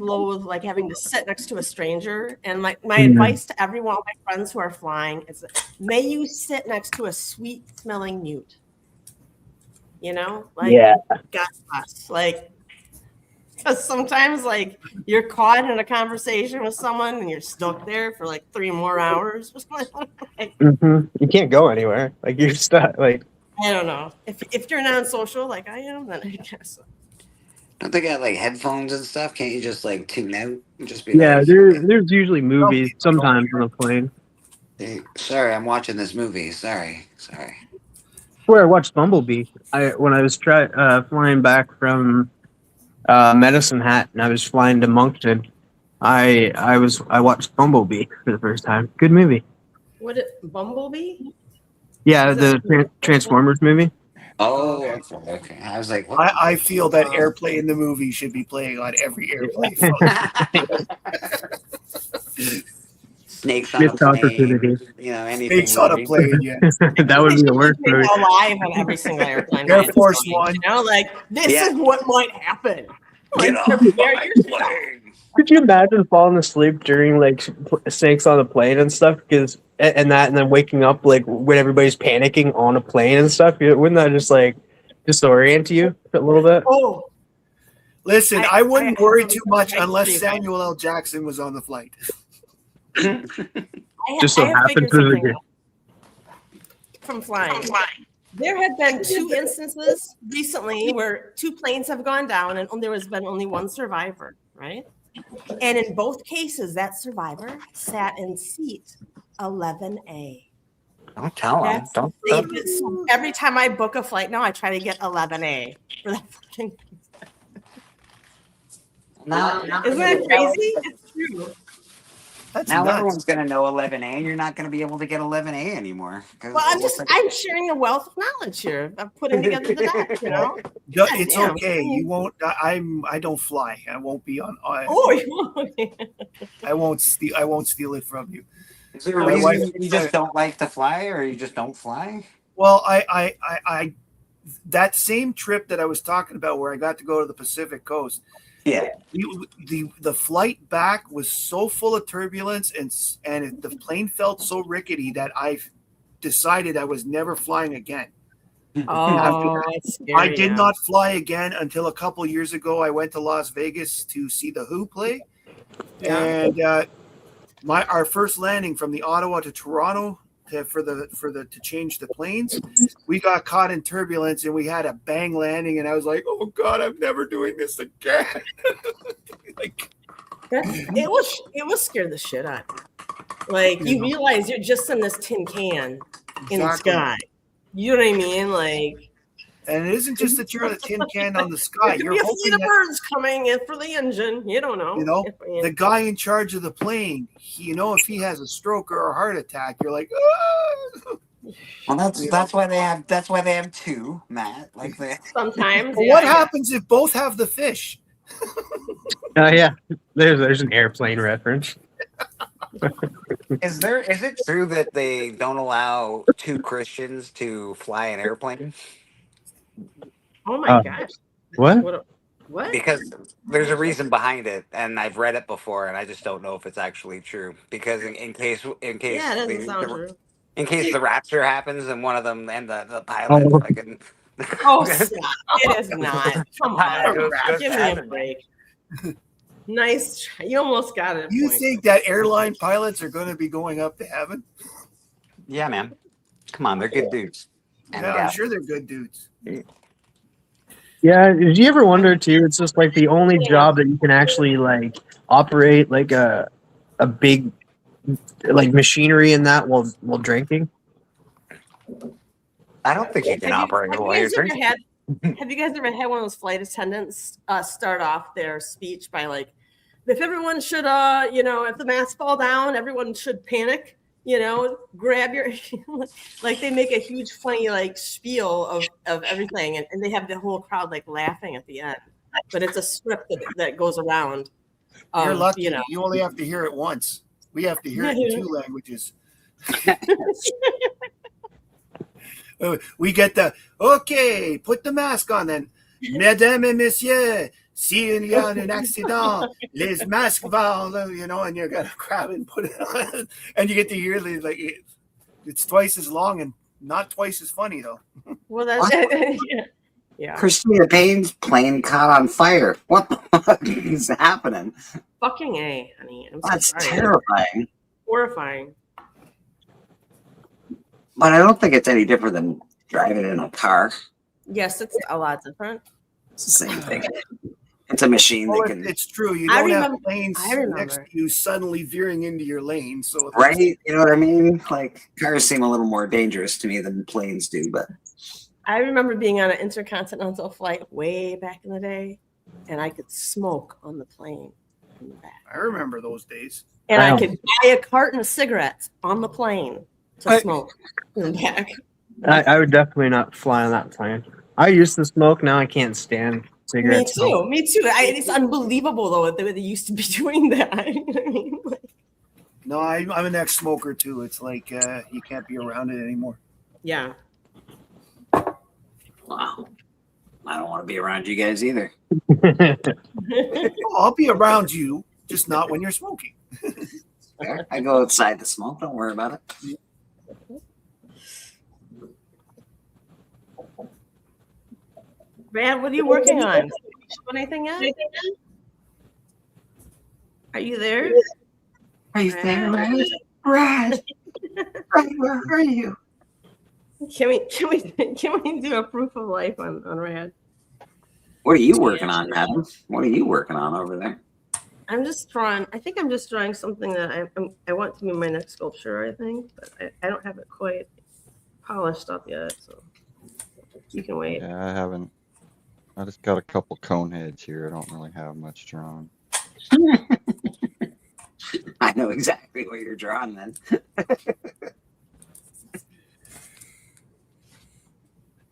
loathe like having to sit next to a stranger, and my advice to every one of my friends who are flying is, may you sit next to a sweet smelling mute. You know, like God bless, like, because sometimes like you're caught in a conversation with someone and you're stuck there for like 3 more hours. You can't go anywhere. Like you're stuck. Like I don't know if you're not social like I am, then I guess. Don't they got like headphones and stuff? Can't you just like tune out and just be yeah, like, there's usually movies sometimes on the plane. hey, sorry, I'm watching this movie. Sorry. Where I watched Bumblebee. When I was flying back from Medicine Hat, and I was flying to Moncton. I watched Bumblebee for the first time. Good movie. What Bumblebee? Yeah, the Transformers movie. Oh, okay. I was like, what? I feel that Airplane the movie should be playing on every airplane. Snakes on a Missed opportunity. plane. You know, anything. Snakes on a plane, yeah. That would be the worst They movie. should be live on every single airplane. Air Force One. You know, like this is what might happen. Get Like, off prepare my yourself. plane. Could you imagine falling asleep during like Snakes on a plane and stuff? Because and then waking up like when everybody's panicking on a plane and stuff. Wouldn't that just like disorient you a little bit? Oh, listen, I wouldn't worry too much I unless agree. Samuel L. Jackson was on the flight. Just so I have happened figured to something the out from flying. There have been 2 instances recently where 2 planes have gone down and there has been only 1 survivor, right? And in both cases, that survivor sat in seat 11A. Don't tell him. That's Don't. the safest. So every time I book a flight now, I try to get 11A for that fucking. No. Isn't that crazy? It's true. That's Now nuts. everyone's going to know 11A, and you're not going to be able to get 11A anymore. 'cause Well, it looks like- I'm sharing a wealth of knowledge here. I'm putting together the deck, you know. No, God it's damn. okay. You won't. I don't fly. I won't be on. Oh, I won't steal. I won't steal it from you. Is there a My reason wife- you just don't like to fly, or you just don't fly? Well, I that same trip that I was talking about, where I got to go to the Pacific Coast. Yeah. The flight back was so full of turbulence, and the plane felt so rickety that I decided I was never flying again. oh, that's scary, I did yeah. not fly again until a couple years ago. I went to Las Vegas to see the Who play, Yeah. and our first landing from the Ottawa to Toronto to change the planes, we got caught in turbulence and we had a bang landing, and I was like, "Oh God, I'm never doing this again." Like, It was scared the shit out of you. Like you realize you're just in this tin can in the Exactly. sky. You know what I mean? Like and it isn't just that you're on a tin can on the sky. there could You're be a hoping fleet of that birds coming in for the engine. You don't know. You know, the guy in charge of the plane, if he has a stroke or a heart attack, you're like, "Ah!" Well, that's why they have two, Matt. Like they. sometimes. But yeah, what yeah. happens if both have the fish? Oh yeah, there's an airplane reference. Is it true that they don't allow two Christians to fly an airplane? Oh my Uh, gosh. What? What? Because there's a reason behind it, and I've read it before, and I just don't know if it's actually true. Because in case Yeah, it doesn't sound true. in case the rapture happens and one of them and the pilot Oh. fucking Oh, stop. It is not. Come on. Goes Give me a heaven. break. Nice try. You almost got it. You think that airline pilots are going to be going up to heaven? Yeah, man. Come on, they're good dudes. And Yeah, I'm sure they're good dudes. Yeah, did you ever wonder too? It's just like the only job that you can actually like operate like a big like machinery in that while drinking. I don't think you can operate Have while you you're guys ever drinking. have you guys ever had one of those flight attendants start off their speech by like, if everyone should, if the masks fall down, everyone should panic, grab your, like they make a huge funny like spiel of everything. And they have the whole crowd like laughing at the end, but it's a script that goes around. You're lucky. You know. You only have to hear it once. We have to hear it in 2 languages. We get okay, put the mask on then. Mesdames et messieurs, s'il y a un accident, les masques vont, and you're going to grab it and put it on. And you get to hear like it's twice as long and not twice as funny, though. Well, that's yeah. Christina Payne's plane caught on fire. What the fuck is happening? Fucking A, honey. I'm so That's sorry. terrifying. Horrifying. But I don't think it's any different than driving in a car. Yes, it's a lot different. It's the same thing. It's a machine Well, that can, it's true. You I don't have remember- planes I remember. next to you suddenly veering into your lane. So right? You know what I mean? Like cars seem a little more dangerous to me than planes do. But I remember being on an intercontinental flight way back in the day, and I could smoke on the plane in the back. I remember those days. And Wow. I could buy a carton of cigarettes on the plane to smoke in the back. I would definitely not fly on that plane. I used to smoke. Now I can't stand Me cigarettes. too. Me too. It's unbelievable though that they used to be doing that. You know what I mean? Like, No, I'm an ex-smoker too. It's like you can't be around it anymore. yeah. wow, I don't want to be around you guys either. I'll be around you, just not when you're smoking. I go outside to smoke. Don't worry about it. Brad, what are you working on? You show anything yet? Are you there? Are you there, Brad? Brad, where are you? Can we do a proof of life on Rad? What are you working on, Adam? What are you working on over there? I'm just drawing. I think I'm just drawing something that I want to be my next sculpture. I think, but I don't have it quite polished up yet. So you can wait. Yeah, I haven't. I just got a couple cone heads here. I don't really have much drawn. I know exactly what you're drawing then.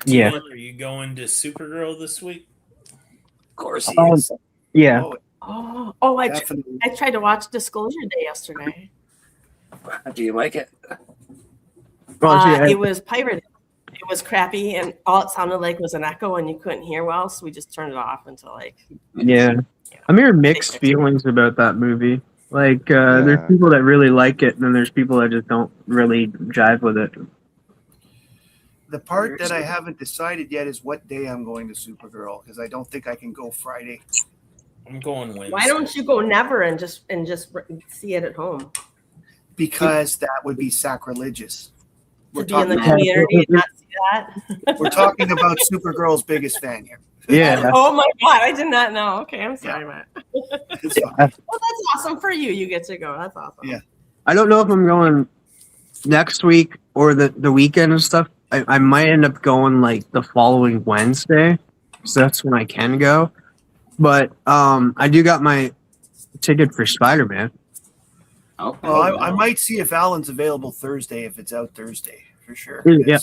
Yeah. Dylan, are you going to Supergirl this week? Of course he Um, is. Yeah. Oh, I definitely. tried to watch Disclosure Day yesterday. Do you like it? Well, yeah. It was pirated. It was crappy, and all it sounded like was an echo, and you couldn't hear well. So we just turned it off until like. Yeah. I'm hearing mixed feelings about that movie. Like, there's people that really like it, and then there's people that just don't really jive with it. The part that I haven't decided yet is what day I'm going to Supergirl, because I don't think I can go Friday. I'm going Wednesday. Why don't you go never and just see it at home? Because that would be sacrilegious. To be in the community and not see that. We're talking about Supergirl's biggest fan here. Yeah. Oh my God, I did not know. Okay, I'm sorry, Matt. It's fine. Well, that's awesome for you. You get to go. That's awesome. Yeah. I don't know if I'm going next week or the weekend and stuff. I might end up going like the following Wednesday, so that's when I can go. But I do got my ticket for Spider-Man. Okay. Well, I might see if Alan's available Thursday, if it's out Thursday, for sure. Yeah.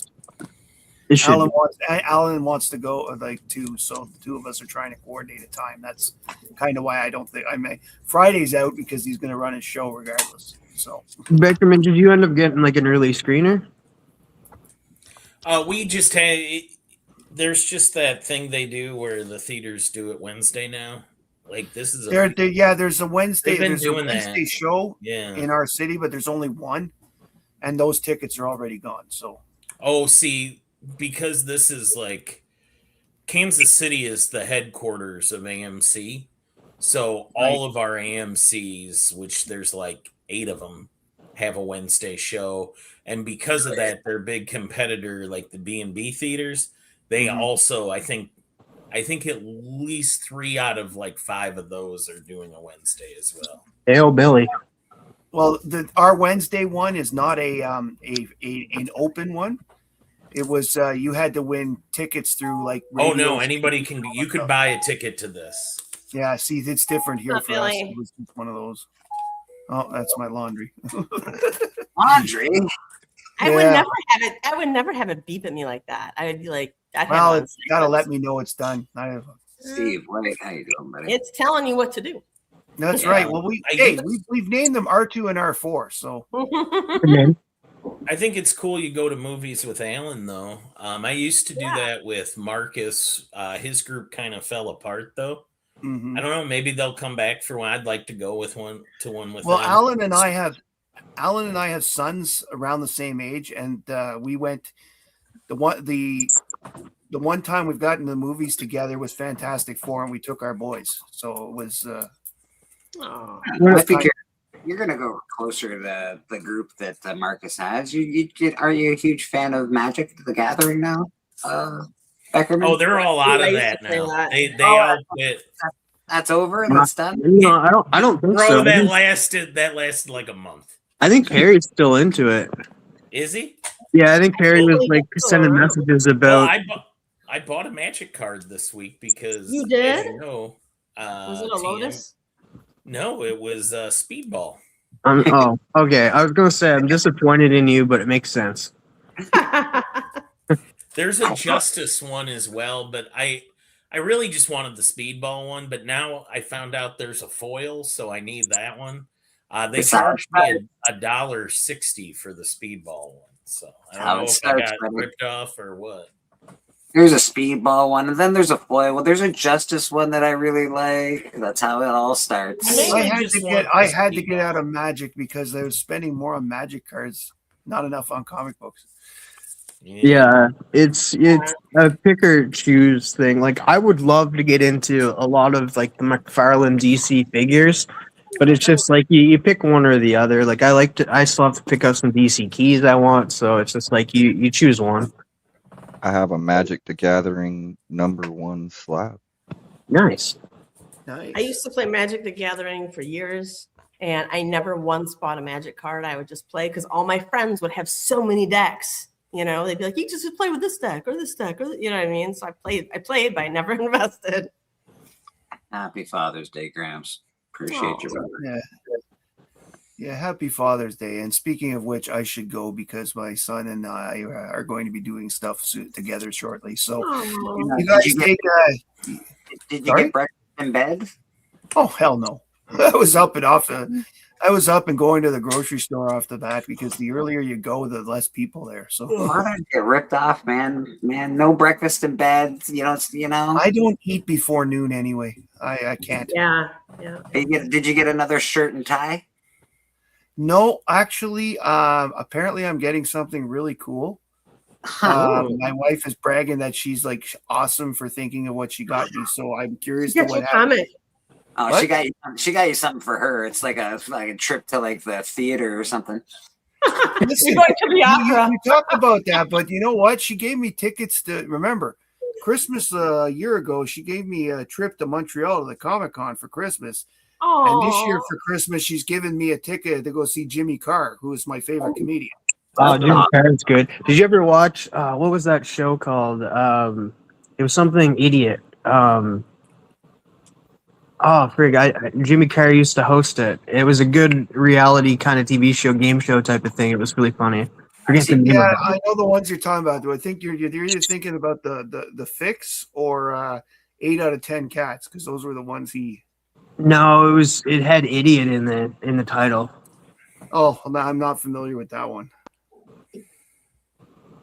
It should. Alan wants to go like too, so the two of us are trying to coordinate a time. That's kind of why I don't think I may. Friday's out because he's going to run his show regardless. So, Beckerman, did you end up getting like an early screener? We just had. There's just that thing they do where the theaters do it Wednesday now. Like this is there's a Wednesday. They've been There's a doing that. Wednesday show yeah. in our city, but there's only one, and those tickets are already gone. So, Oh, see, because this is like Kansas City is the headquarters of AMC. So all of our AMCs, which there's like 8 of them, have a Wednesday show. And because of that, their big competitor, like the B&B theaters, they also, I think at least 3 out of like 5 of those are doing a Wednesday as well. Hail Billy. well, our Wednesday one is not an open one. It was you had to win tickets through like. Oh no, anybody can. You could buy a ticket to this. Yeah, see, it's different here Not for us. really. It was just one of those. Oh, that's my laundry. Laundry. I would Yeah. never have it. I would never have it beep at me like that. I would be like, I'd have Well, it on it's gotta silence. let me know it's done. Steve, how you doing, buddy? It's telling you what to do. That's Yeah. right. Well, I- we've named them R2 and R4. So I think it's cool you go to movies with Alan though. I used to do that with Marcus. His group kind of fell apart though. mhm. I don't know. Maybe they'll come back for one. I'd like to go with one with Well, them. Alan and I have sons around the same age, and we went the one time we've gotten the movies together was Fantastic Four, and we took our boys. So it was. Oh. I think you're going to go closer to the group that Marcus has. Are you a huge fan of Magic the Gathering now, Beckerman? Oh, they're all out I of used that to play now. that. They all quit. That's over. That's done. No, I don't think Bro, so. that lasted like a month. I think Perry's still into it. Is he? Yeah, I think Perry was like sending messages Well, about. I bought a Magic card this week because You did? as you know, Was it a TM Lotus? No, it was Speedball. Oh, okay. I was gonna say I'm disappointed in you, but it makes sense. There's a Justice one as well, but I really just wanted the Speedball one, but now I found out there's a foil, so I need that one. They It's charged me outside. $1.60 for the Speedball one, so I How don't know it if I starts, got buddy. ripped off or what. There's a Speedball one, and then there's a foil. Well, there's a Justice one that I really like. That's how it all starts. I I mainly had just to want get I the had to get Speedball. out of Magic because I was spending more on Magic cards, not enough on comic books. Yeah, it's a pick or choose thing. Like I would love to get into a lot of like the McFarlane DC figures, but it's just like you pick one or the other. Like I still have to pick up some DC keys I want, so it's just like you choose one. I have a Magic the Gathering #1 slab. Nice. Nice. I used to play Magic the Gathering for years, and I never once bought a Magic card. I would just play because all my friends would have so many decks. You know, they'd be like, "You just play with this deck or this deck," or you know what I mean. So I played, but I never invested. Happy Father's Day, Gramps. Appreciate Aw. you, brother. Yeah. Yeah, happy Father's Day. And speaking of which, I should go because my son and I are going to be doing stuff together shortly. So Oh, you guys take. Did you Sorry? get breakfast in bed? Oh hell no! I was up and off. I was up and going to the grocery store off the bat because the earlier you go, the less people there. So Fathers get ripped off, man. Man, no breakfast in bed. You know. I don't eat before noon anyway. I can't. yeah. Did you get another shirt and tie? No, actually, apparently I'm getting something really cool. My wife is bragging that she's like awesome for thinking of what she got me. So I'm curious to Get what your happened. comment. Oh, What? she got you something for her. It's like a trip to like the theater or something. Listen, You're going to the you opera. talk about that, but you know what? She gave me tickets to remember Christmas a year ago. She gave me a trip to Montreal to the Comic-Con for Christmas. And this year for Christmas, she's given me a ticket to go see Jimmy Carr, who is my favorite comedian. Oh, Jim Carrey's good. Did you ever watch what was that show called? It was something idiot. Jimmy Carrey used to host it. It was a good reality kind of TV show, game show type of thing. It was really funny. Forget the name of Yeah, it. I know the ones you're talking about. Do I think you're either thinking about the Fix or 8 out of 10 Cats because those were the ones he. No, it had idiot in the title. Oh, I'm not familiar with that one.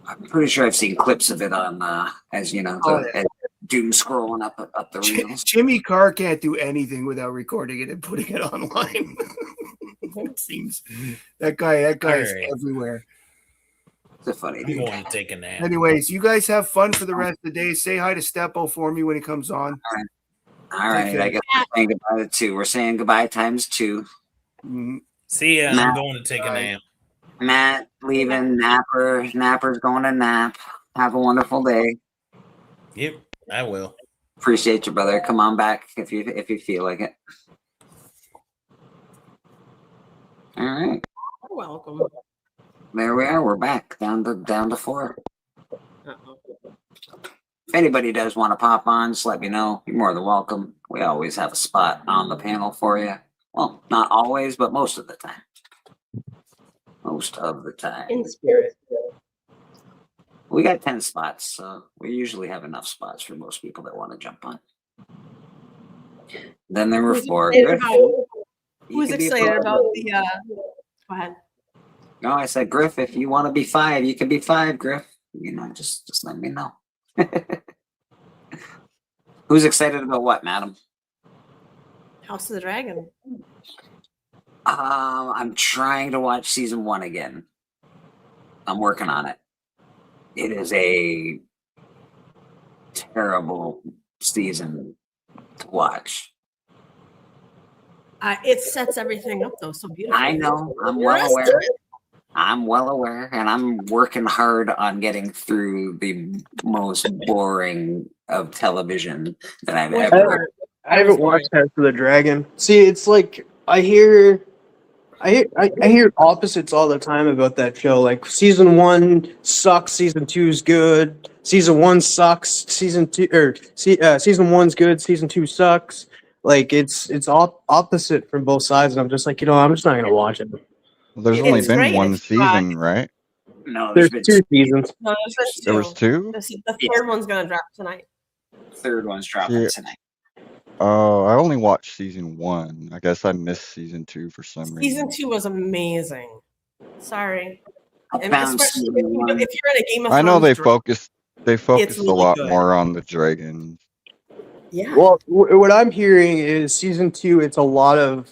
I'm pretty sure I've seen clips of it on as you know, as doom scrolling up the reels. Jimmy Carr can't do anything without recording it and putting it online. It seems that guy is Alright. everywhere. It's a funny I'm dude. going to take a nap. Anyways, you guys have fun for the rest of the day. Say hi to Steppo for me when he comes on. All right, I guess we're saying goodbye to 2. We're saying goodbye times 2. Mhm. See ya. I'm going to take a Bye. nap. Matt leaving. Napper's going to nap. Have a wonderful day. Yep, I will. Appreciate you, brother. Come on back if you feel like it. All right, You're welcome. there we are. We're back down to 4. Uh-oh. If anybody does want to pop on, just let me know. You're more than welcome. We always have a spot on the panel for you. Well, not always, but most of the time. Most of the time. In spirit. We got 10 spots, so we usually have enough spots for most people that want to jump on. Then there were 4. excited Griff, about- you Who's can be a excited part. about the go ahead. No, I said, Griff, if you want to be 5, you can be 5, Griff. You know, just let me know. Who's excited about what, madam? House of the Dragon. I'm trying to watch season 1 again. I'm working on it. It is a terrible season to watch. It sets everything up though so beautifully. I know. I'm The well rest of aware. it, I'm well aware, and I'm working hard on getting through the most boring of television that I've Which ever. part? I haven't watched House of the Dragon. See, it's like I hear opposites all the time about that show. Like season 1 sucks, season 2 is good. Season 1 sucks, season 1's good, season 2 sucks. Like it's all opposite from both sides, and I'm just like, I'm just not gonna watch it. Well, there's It's only been great one if you try. season, right? No, There's been 2 seasons. No, there's There was 2? The third one's gonna drop tonight. third one's dropping Yeah. tonight. Oh, I only watched season 1. I guess I missed season 2 for some reason. Season 2 was amazing. Sorry. I And found especially season if you're 1. in a Game of I know Thrones they drama. focused a really lot good. more on the dragons. Yeah. Well, what I'm hearing is season 2. It's a lot of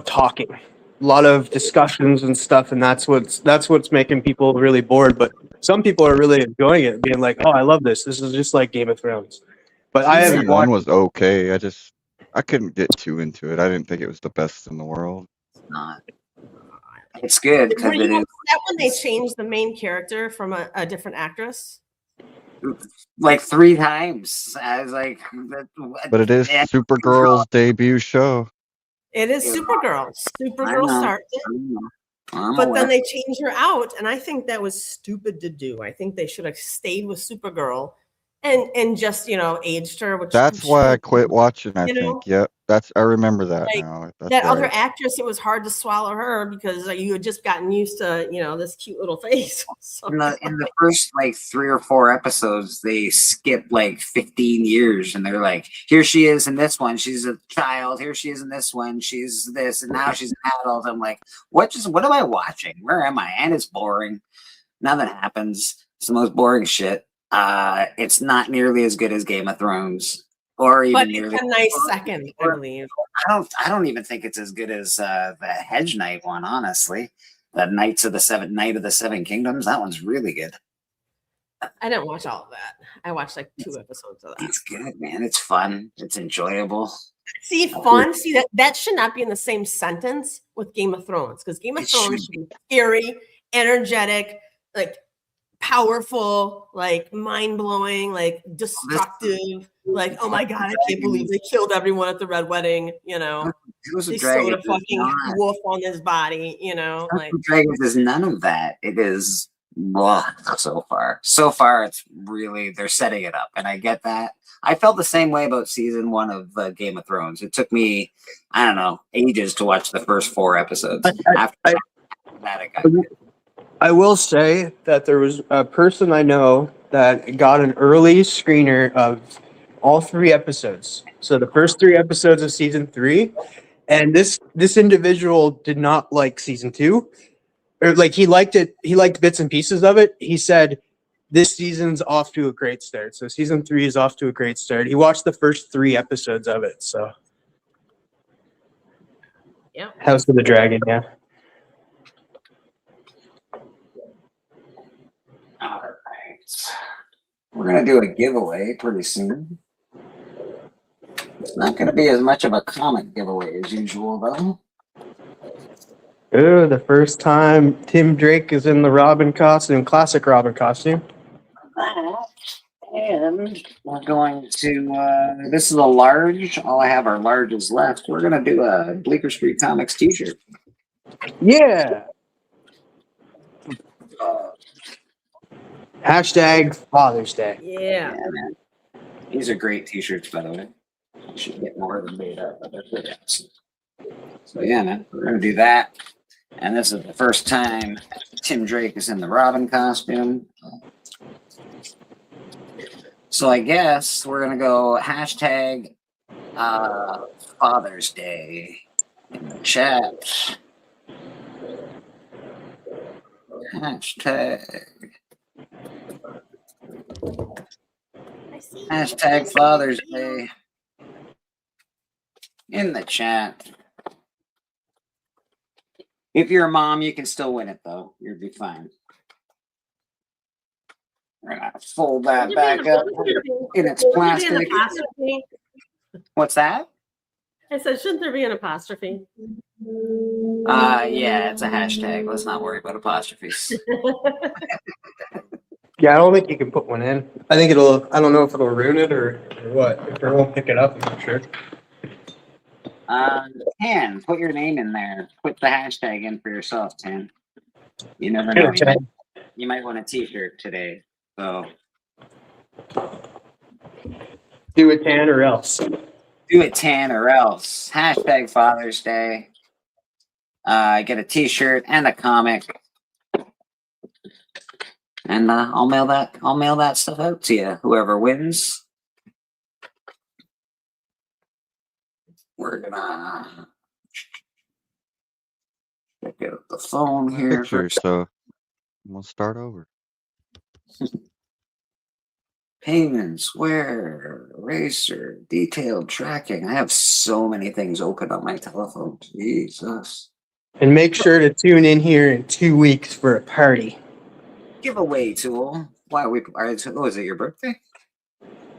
talking, a lot of discussions and stuff, and that's what's making people really bored. But some people are really enjoying it, being like, "Oh, I love this. This is just like Game of Thrones." But I Season haven't 1 watched. was okay. I couldn't get too into it. I didn't think it was the best in the world. Not. It's good because Were you it is upset when they changed the main character from a different actress? like 3 times. I was like, But it is Yeah. Supergirl's debut show. It is Yeah. Supergirl. Supergirl know. starts it, I'm but aware. then they changed her out, and I think that was stupid to do. I think they should have stayed with Supergirl and just aged her. Which That's why I quit watching. I You know? think. Yep. I remember that Like, now. That's that other right. actress, it was hard to swallow her because you had just gotten used to this cute little face. So, In the first like 3 or 4 episodes, they skip like 15 years, and they're like, here she is in this one, she's a child. Here she is in this one, she's this, and now she's an adult. I'm like, what am I watching? Where am I? And it's boring. Nothing happens. It's the most boring shit. It's not nearly as good as Game of Thrones, or even but nearly. it's a nice second, I believe. I don't even think it's as good as the Hedge Knight one, honestly. The Night of the Seven Kingdoms. That one's really good. I didn't watch all of that. I watched like 2 episodes of that. It's good, man. It's fun. It's enjoyable. See, fun. See, that should not be in the same sentence with Game of Thrones, because Game of Thrones should be scary, energetic, like powerful, like mind-blowing, like destructive, like, oh my god, I can't believe they killed everyone at the Red Wedding. House They of sewed a Dragons fucking wolf on his body. Like House of Dragons is none of that. It is so far. So far, it's really, they're setting it up, and I get that. I felt the same way about season 1 of Game of Thrones. It took me, I don't know, ages to watch the first 4 episodes. After that, it got good. I will say that there was a person I know that got an early screener of all 3 episodes. So the first 3 episodes of season 3, and this individual did not like season 2, or like he liked it. He liked bits and pieces of it. He said this season's off to a great start. So season 3 is off to a great start. He watched the first 3 episodes of it. So yeah, House of the Dragon, yeah. All right. We're going to do a giveaway pretty soon. It's not going to be as much of a comic giveaway as usual, though. Ooh, the first time Tim Drake is in the Robin costume, classic Robin costume. And we're going to, this is a large. All I have are larges left. We're going to do a Bleecker Street Comics t-shirt. Yeah. Hashtag Father's Day. yeah. Man. These are great t-shirts, by the way. I should get more of them made up, but they're pretty awesome. So yeah, man, we're going to do that. And this is the first time Tim Drake is in the Robin costume. So I guess we're going to go hashtag Father's Day in the chat. Hashtag Father's Day in the chat. If you're a mom, you can still win it, though. You'll be fine. We're going to fold that back up in its plastic. What's that? I said, shouldn't there be an apostrophe? Yeah, it's a hashtag. Let's not worry about apostrophes. Yeah, I don't think you can put one in. I think it'll, I don't know if it'll ruin it or what. If it won't pick it up, I'm not sure. Tan, put your name in there. Put the hashtag in for yourself, Tan. You never know. You might want a t-shirt today. So Do it, Tan, or else. do it, Tan, or else. Hashtag Father's Day. Get a t-shirt and a comic. And I'll mail that stuff out to you. Whoever wins. We're gonna check out the phone here. Picture, so we'll start over. Payments, where, eraser, detailed tracking. I have so many things open on my telephone. Jesus. And make sure to tune in here in 2 weeks for a party. Giveaway tool. Why is it your birthday?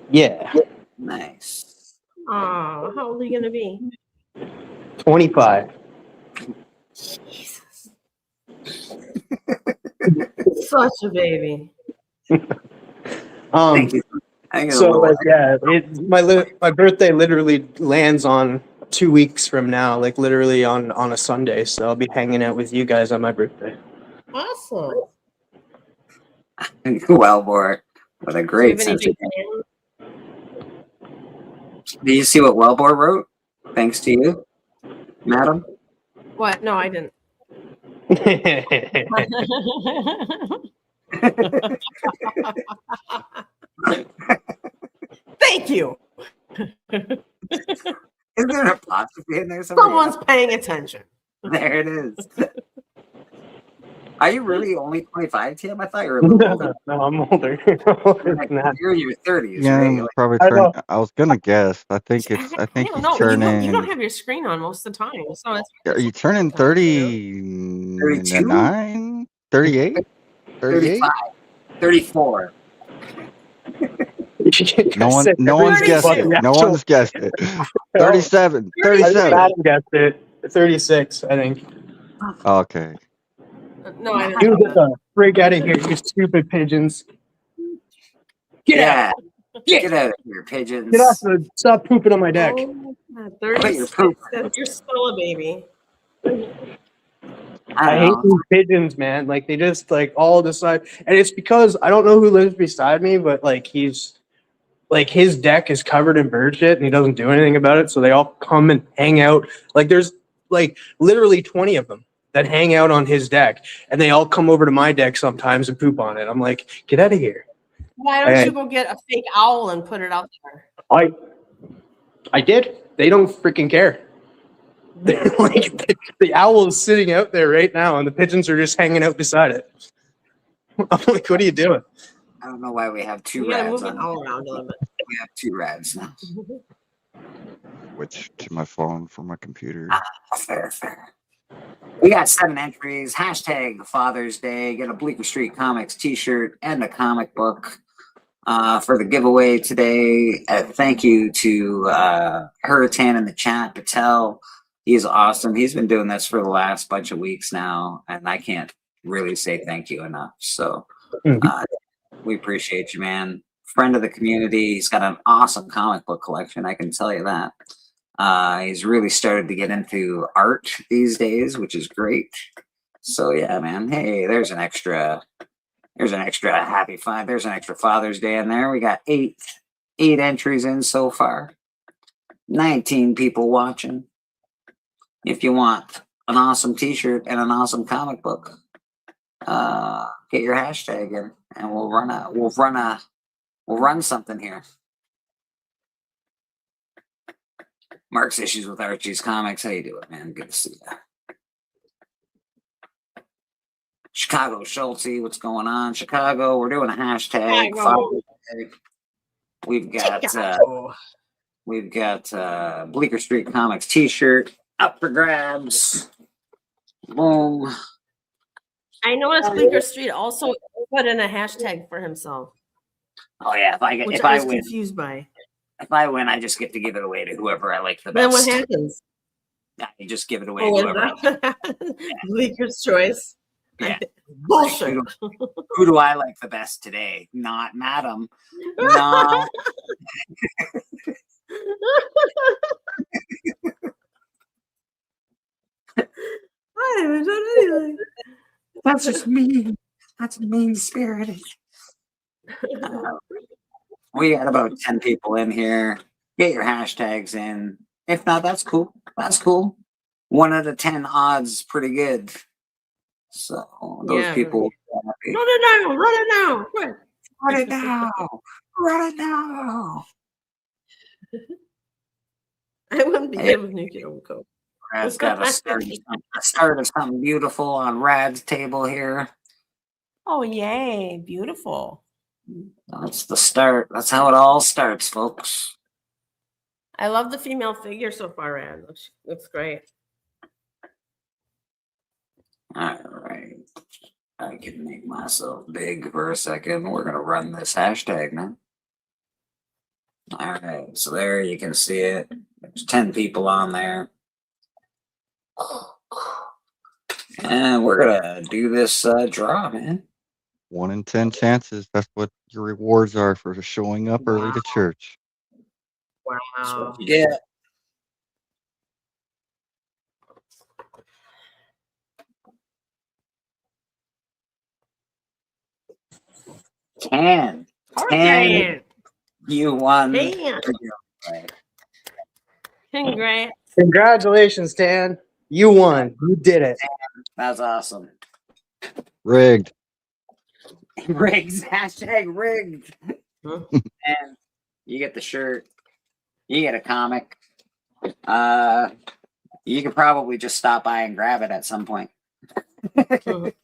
Yeah. Nice. Oh, how old are you gonna be? 25. Jesus. Such a baby. Thank you. I think So it'll- like, yeah, my birthday literally lands on 2 weeks from now, like literally on a Sunday. So I'll be hanging out with you guys on my birthday. Awesome. well, Bort, with a Do great you have any sense of big humor. plans? Did you see what Wellbore wrote? Thanks to you, madam. What? No, I didn't. Thank you. Is there an apostrophe in there somewhere? Someone's paying attention. There it is. Are you really only 25, Tim? I thought you were a little older. No, I'm older. Like, you're in your 30s, Yeah, right? I'm Like, probably I turn. know. I was gonna guess. I think it's. I think don't he's know. You don't turning. have your screen on most of the time, so it's Are you turning sometimes, you know? 32? 39? 38? 35, 34. No one. No one's guessed it. No one's guessed it. 37. I think 37. Adam guessed it. 36, I think. Okay. No, I You didn't. get the freak out of here, you stupid pigeons. Get out. Get out of here, pigeons. Get off the. Stop pooping on my deck. Oh, God, Quit your 36. poop. You're still a baby. I hate these pigeons, man. Like they just like all decide, and it's because I don't know who lives beside me, but like he's like his deck is covered in bird shit, and he doesn't do anything about it. So they all come and hang out. Like there's like literally 20 of them that hang out on his deck, and they all come over to my deck sometimes and poop on it. I'm like, get out of here. Why don't you go get a fake owl and put it out there? I did. They don't freaking care. They're like the owl is sitting out there right now, and the pigeons are just hanging out beside it. I'm like, what are you doing? I don't know why we have two You gotta rads move on. it all around a little bit. We have two rads now. Switch to my phone from my computer. Fair. We got 7 entries. Hashtag Father's Day. Get a Bleecker Street Comics t-shirt and a comic book for the giveaway today. Thank you to Hurricane in the chat, Patel. He's awesome. He's been doing this for the last bunch of weeks now, and I can't really say thank you enough. So we appreciate you, man. Friend of the community. He's got an awesome comic book collection, I can tell you that. He's really started to get into art these days, which is great. So yeah, man. Hey, there's an extra happy five. There's an extra Father's Day in there. We got eight entries in so far. 19 people watching. If you want an awesome t-shirt and an awesome comic book, get your hashtag in and we'll run something here. Mark's Issues with Archie's Comics. How you doing, man? Good to see you. Chicago Schulte, what's going on? Chicago, we're doing a hashtag. We've got Bleecker Street Comics t-shirt up for grabs. Boom. I noticed Bleecker Street also put in a hashtag for himself. Oh yeah, Which I was confused by. If I win, I just get to give it away to whoever I like the best. Then what happens? Yeah, you just give it away to whoever. Bleeker's choice. Yeah. Bullshit. Who do I like the best today? Not Madam. Not. I haven't done anything. That's just mean. That's mean spirited. We got about 10 people in here. Get your hashtags in. If not, that's cool. That's cool. 1 out of 10 odds is pretty good. So those people. Run it now! Run it now! Quick. Run it now! Run it now! I wouldn't be good with nuclear coke. Rad's got a start of something beautiful on Rad's table here. Oh, yay. Beautiful. That's the start. That's how it all starts, folks. I love the female figure so far, Rad. Looks great. All right. I can make myself big for a second. We're going to run this hashtag now. All right. So there you can see it. There's 10 people on there. And we're going to do this draw, man. 1 in 10 chances. That's what your rewards are for showing up early to church. Wow. That's what you get. Hurricane. You won. Damn. Right. Congrats. Congratulations, Dan. You won. You did it. That's awesome. Rigged. Rigged. Hashtag rigged. Huh? And you get the shirt. You get a comic. You could probably just stop by and grab it at some point. But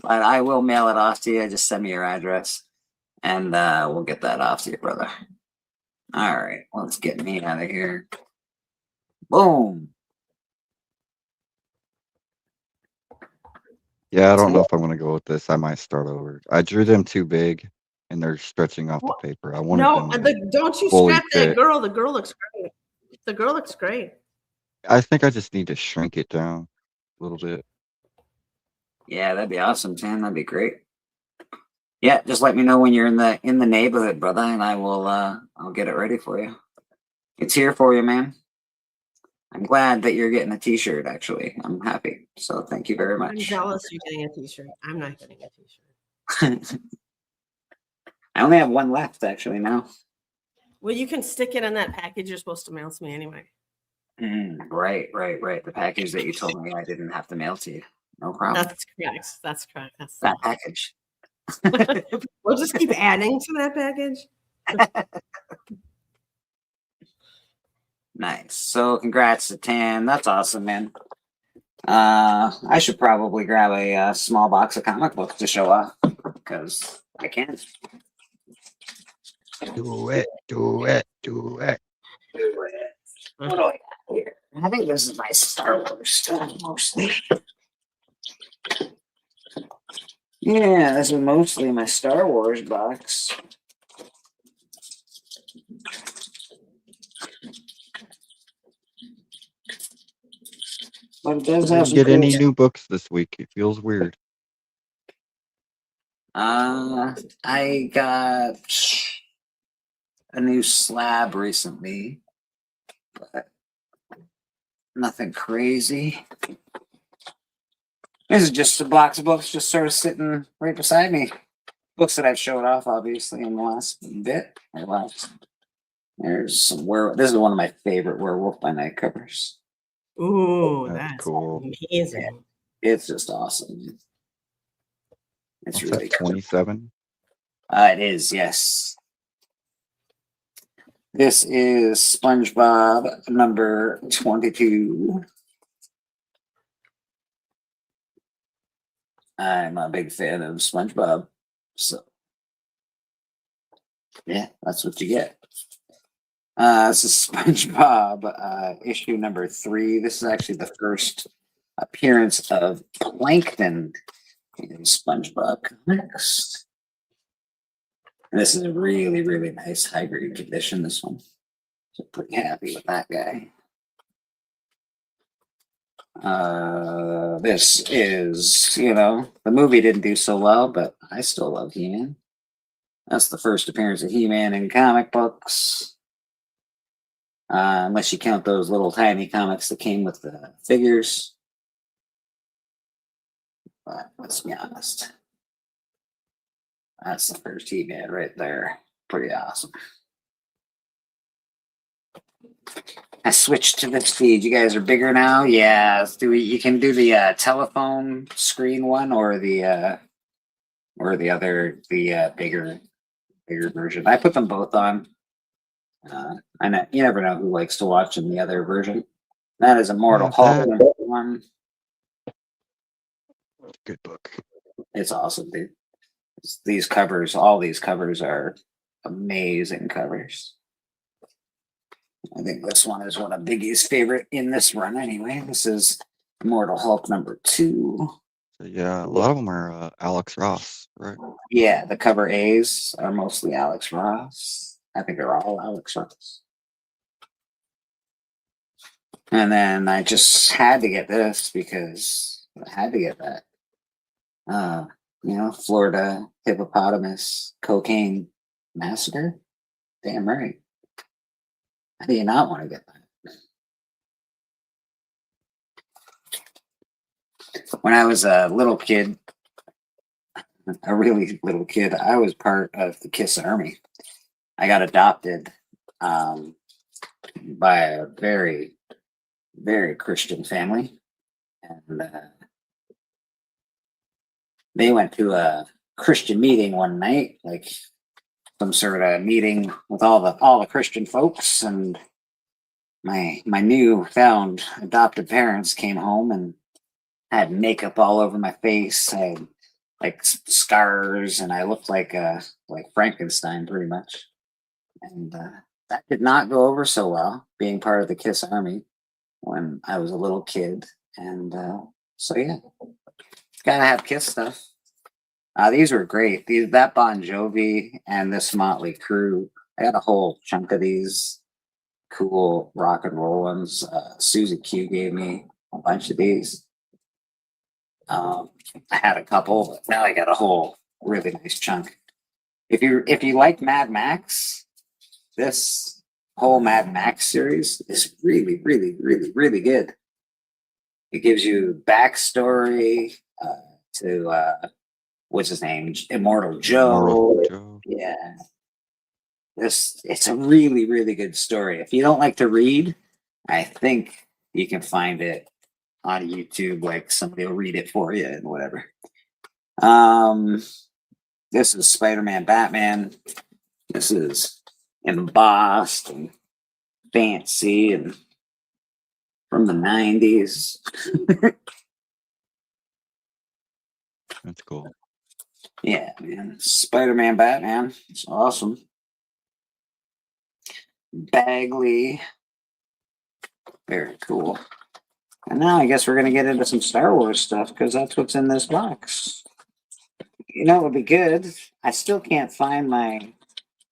I will mail it off to you. Just send me your address, and we'll get that off to you, brother. All right, let's get me out of here. Boom. Yeah, I don't know if I'm gonna go with this. I might start over. I drew them too big, and they're stretching off the paper. I wanted No, them. To don't you fully scrap that fit. girl. The girl looks great. The girl looks great. I think I just need to shrink it down a little bit. Yeah, that'd be awesome, Tan. That'd be great. Yeah, just let me know when you're in the neighborhood, brother, and I will I'll get it ready for you. It's here for you, man. I'm glad that you're getting a t-shirt, actually. I'm happy. So thank you very I'm much. jealous you're getting a t-shirt. I'm not getting a t-shirt. I only have one left, actually, now. Well, you can stick it in that package you're supposed to mail to me anyway. Right. The package that you told me I didn't have to mail to you. No problem. That's correct. That's correct. That's That package. We'll just keep adding to that package. Nice. So congrats to Tan. That's awesome, man. I should probably grab a small box of comic books to show off because I can. Do it. Do it. Do it. What do I got here? I think this is my Star Wars stuff mostly. Yeah, this is mostly my Star Wars box. But it does have Didn't some get cool any stuff. new books this week. It feels weird. I got a new slab recently, but nothing crazy. This is just a box of books just sort of sitting right beside me. Books that I've showed off, obviously, in the last bit. There's some this is one of my favorite Werewolf by Night covers. Ooh, That's that's cool. amazing. It's just awesome. It's What's really that, 27? It is, yes. This is SpongeBob number 22. I'm a big fan of SpongeBob, so yeah, that's what you get. This is SpongeBob issue number 3. This is actually the first appearance of Plankton in SpongeBob comics. And this is a really, really nice high-grade condition, this one. So pretty happy with that guy. This is, the movie didn't do so well, but I still love He-Man. That's the first appearance of He-Man in comic books. Unless you count those little tiny comics that came with the figures. But let's be honest. That's the first He-Man right there. Pretty awesome. I switched to this feed. You guys are bigger now? Yeah. You can do the telephone screen one or the other, bigger version. I put them both on. I know you never know who likes to watch in the other version. That is Immortal Hulk number 1. Good book. It's awesome, dude. These covers, all these covers are amazing covers. I think this one is one of Biggie's favorite in this run anyway. This is Immortal Hulk number 2. So yeah, a lot of them are Alex Ross, right? Yeah, the cover A's are mostly Alex Ross. I think they're all Alex Ross. And then I just had to get this because I had to get that. Florida hippopotamus cocaine massacre. Damn right. How do you not want to get that? When I was a little kid, a really little kid, I was part of the KISS Army. I got adopted by a very, very Christian family, and they went to a Christian meeting one night, like some sort of meeting with all the Christian folks, and my new found adopted parents came home and I had makeup all over my face. I had like scars, and I looked like Frankenstein pretty much. And that did not go over so well, being part of the KISS Army when I was a little kid. And so yeah, gotta have KISS stuff. These were great. That Bon Jovi and this Motley Crue. I got a whole chunk of these cool rock and roll ones. Susie Q gave me a bunch of these. I had a couple, but now I got a whole really nice chunk. If you like Mad Max, this whole Mad Max series is really, really, really, really good. It gives you backstory to what's his name, Immortal Joe. Yeah, it's a really, really good story. If you don't like to read, I think you can find it on YouTube. Like somebody will read it for you and whatever. This is Spider-Man, Batman. This is embossed and fancy and from the 90s. That's cool. Yeah, man. Spider-Man, Batman. It's awesome. Bagley. Very cool. And now I guess we're going to get into some Star Wars stuff because that's what's in this box. You know, it would be good. I still can't find I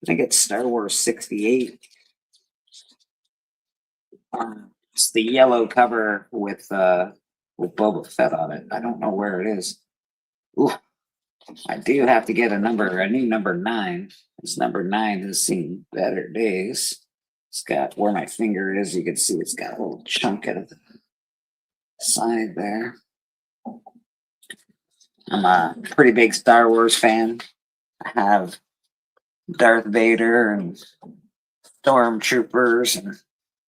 think it's Star Wars 68. It's the yellow cover with Boba Fett on it. I don't know where it is. Ooh, I do have to get a new number 9. This number 9 has seen better days. It's got where my finger is. You can see it's got a little chunk at the side there. I'm a pretty big Star Wars fan. I have Darth Vader and Stormtroopers and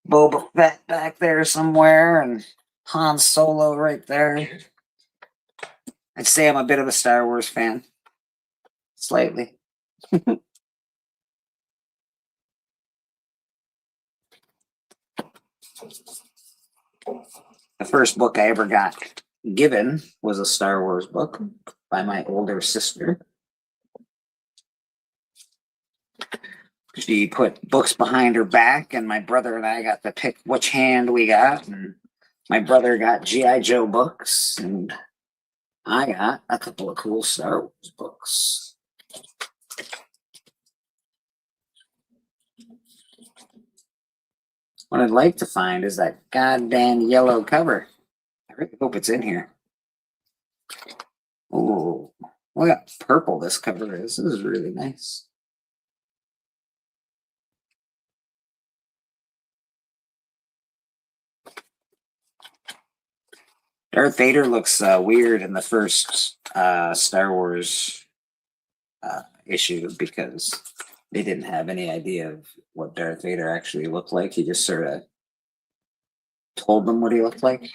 Boba Fett back there somewhere and Han Solo right there. I'd say I'm a bit of a Star Wars fan. Slightly. The first book I ever got given was a Star Wars book by my older sister. She put books behind her back, and my brother and I got to pick which hand we got. And my brother got G.I. Joe books, and I got a couple of cool Star Wars books. What I'd like to find is that goddamn yellow cover. I really hope it's in here. Oh, look how purple this cover is. This is really nice. Darth Vader looks weird in the first Star Wars issue because they didn't have any idea of what Darth Vader actually looked like. He just sort of told them what he looked like.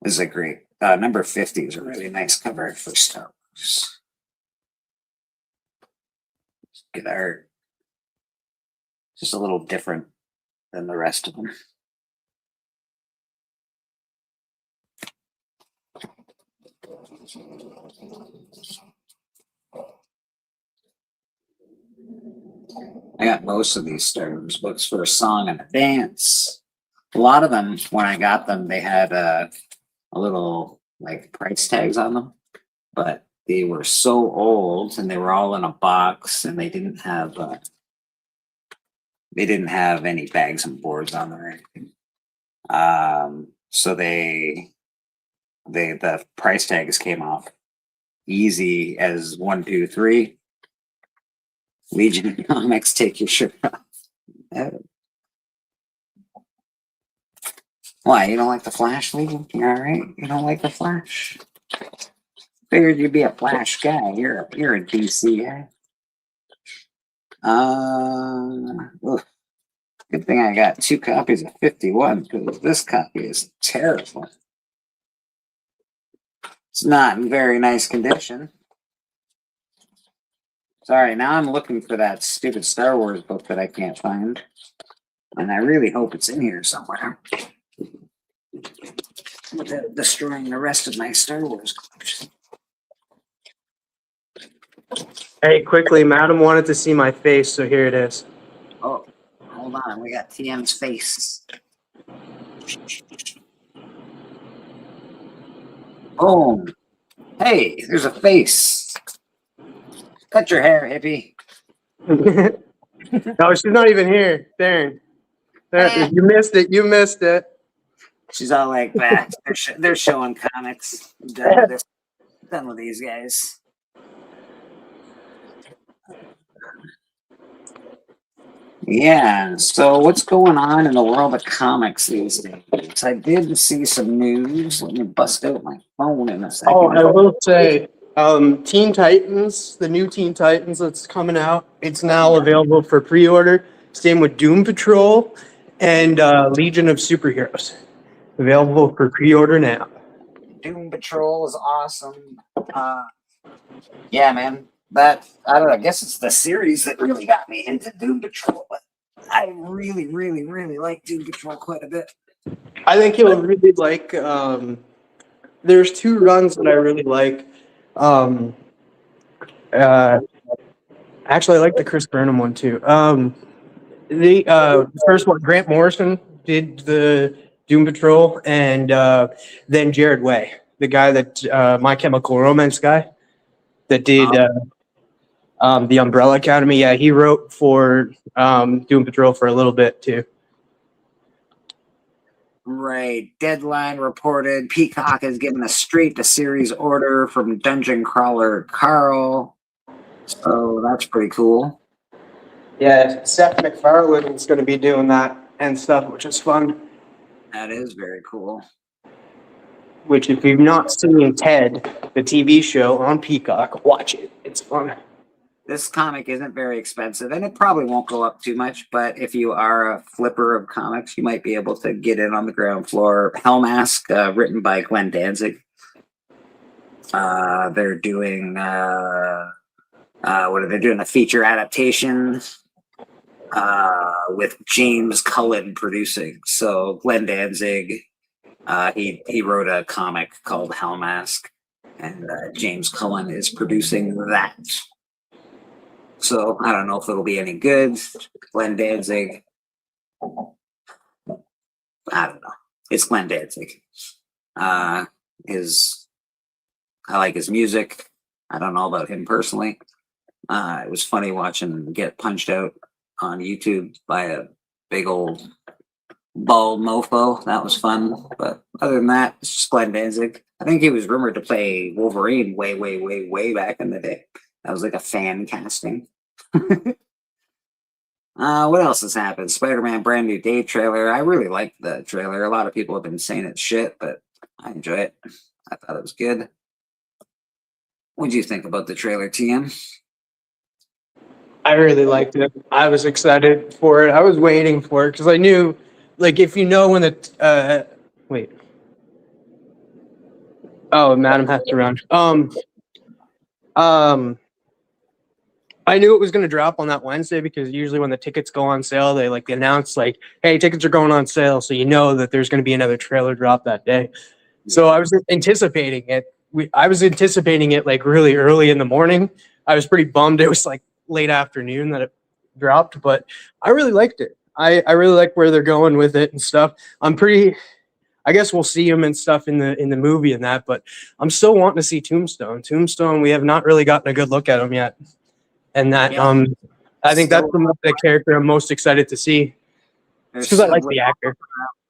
This is a great number 50 is a really nice cover for Star Wars. Good art. Just a little different than the rest of them. I got most of these Star Wars books for a song and a dance. A lot of them, when I got them, they had a little like price tags on them, but they were so old and they were all in a box and they didn't have any bags and boards on them or anything. So the price tags came off easy as 1, 2, 3. Legion Comics, take your shirt off. Why, you don't like the Flash, Legion? You all right? You don't like the Flash? Figured you'd be a Flash guy. You're a DC guy. Oof. Good thing I got 2 copies of 51 because this copy is terrible. It's not in very nice condition. Sorry, now I'm looking for that stupid Star Wars book that I can't find. And I really hope it's in here somewhere. Without destroying the rest of my Star Wars collection. Hey, quickly, Madam wanted to see my face, so here it is. Oh, hold on. We got TM's face. Boom. Hey, there's a face. Cut your hair, hippie. No, she's not even here. Darren. You missed it. You missed it. She's all like that. They're showing comics. Done with this. Done with these guys. Yeah, so what's going on in the world of comics these days? I did see some news. Let me bust out my phone in a second. Oh, I will say, Teen Titans, the new Teen Titans that's coming out, it's now available for pre-order. Same with Doom Patrol and Legion of Superheroes. Available for pre-order now. Doom Patrol is awesome. Yeah, man. I don't know. I guess it's the series that really got me into Doom Patrol. But I really, really, really like Doom Patrol quite a bit. I think you'll really like. There's 2 runs that I really like. Actually, I like the Chris Burnham one too. The first one, Grant Morrison did the Doom Patrol, and then Jared Way, the guy that My Chemical Romance guy that did the Umbrella Academy. Yeah, he wrote for Doom Patrol for a little bit too. Right. Deadline reported Peacock has given a straight-to-series order from Dungeon Crawler Carl. So that's pretty cool. Yeah, Seth MacFarlane is going to be doing that and stuff, which is fun. That is very cool. Which, if you've not seen Ted, the TV show on Peacock, watch it. It's fun. This comic isn't very expensive, and it probably won't go up too much, but if you are a flipper of comics, you might be able to get in on the ground floor. Hellmask, written by Glenn Danzig. They're doing, what are they doing? A feature adaptation with James Cullen producing. So Glenn Danzig, he wrote a comic called Hellmask, and James Cullen is producing that. So I don't know if it'll be any good. Glenn Danzig. I don't know. It's Glenn Danzig. I like his music. I don't know about him personally. It was funny watching him get punched out on YouTube by a big old bald mofo. That was fun. But other than that, it's just Glenn Danzig. I think he was rumored to play Wolverine way, way, way, way back in the day. That was like a fan casting. What else has happened? Spider-Man Brand New Day trailer. I really liked the trailer. A lot of people have been saying it's shit, but I enjoy it. I thought it was good. What did you think about the trailer, TM? I really liked it. I was excited for it. I was waiting for it because I knew, like, if you know when the wait. Oh, Madam has to run. I knew it was going to drop on that Wednesday because usually when the tickets go on sale, they announce like, "Hey, tickets are going on sale," so you know that there's going to be another trailer drop that day. So I was anticipating it. I was anticipating it like really early in the morning. I was pretty bummed it was like late afternoon that it dropped, but I really liked it. I really like where they're going with it and stuff. I guess we'll see him and stuff in the movie and that, but I'm still wanting to see Tombstone. Tombstone, we have not really gotten a good look at him yet. And that, Yeah. I think that's the character I'm most excited to see. Because I like the actor.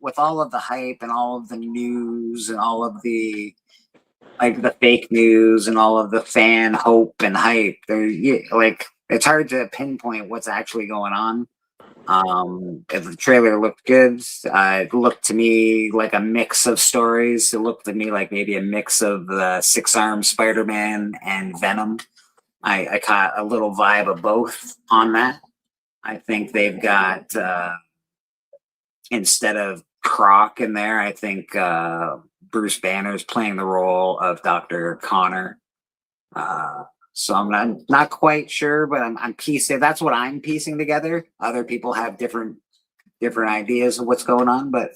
With all of the hype and all of the news and all of the fake news and all of the fan hope and hype, it's hard to pinpoint what's actually going on. The trailer looked good. It looked to me like a mix of stories. It looked to me like maybe a mix of the Six-Armed Spider-Man and Venom. I caught a little vibe of both on that. I think they've got instead of Croc in there, I think Bruce Banner's playing the role of Dr. Connor. So I'm not quite sure, but I'm piecing. That's what I'm piecing together. Other people have different ideas of what's going on, but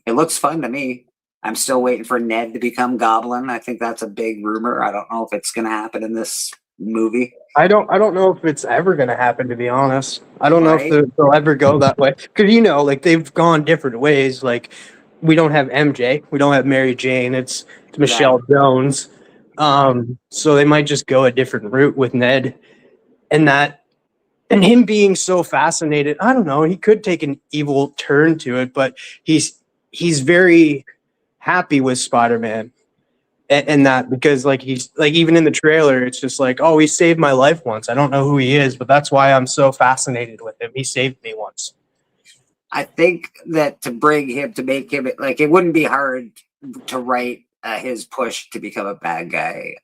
it looks fun to me. I'm still waiting for Ned to become Goblin. I think that's a big rumor. I don't know if it's going to happen in this movie. I don't know if it's ever going to happen, to be honest. I don't know Right. if they'll ever go that way. Because, you know, like, they've gone different ways. Like, we don't have MJ. We don't have Mary Jane. It's Michelle Jones. So they might just go a different route with Ned. And him being so fascinated, I don't know, he could take an evil turn to it, but he's very happy with Spider-Man. And that, because like he's like, even in the trailer, it's just like, oh, he saved my life once. I don't know who he is, but that's why I'm so fascinated with him. He saved me once. I think that to bring him, to make him, like, it wouldn't be hard to write his push to become a bad guy.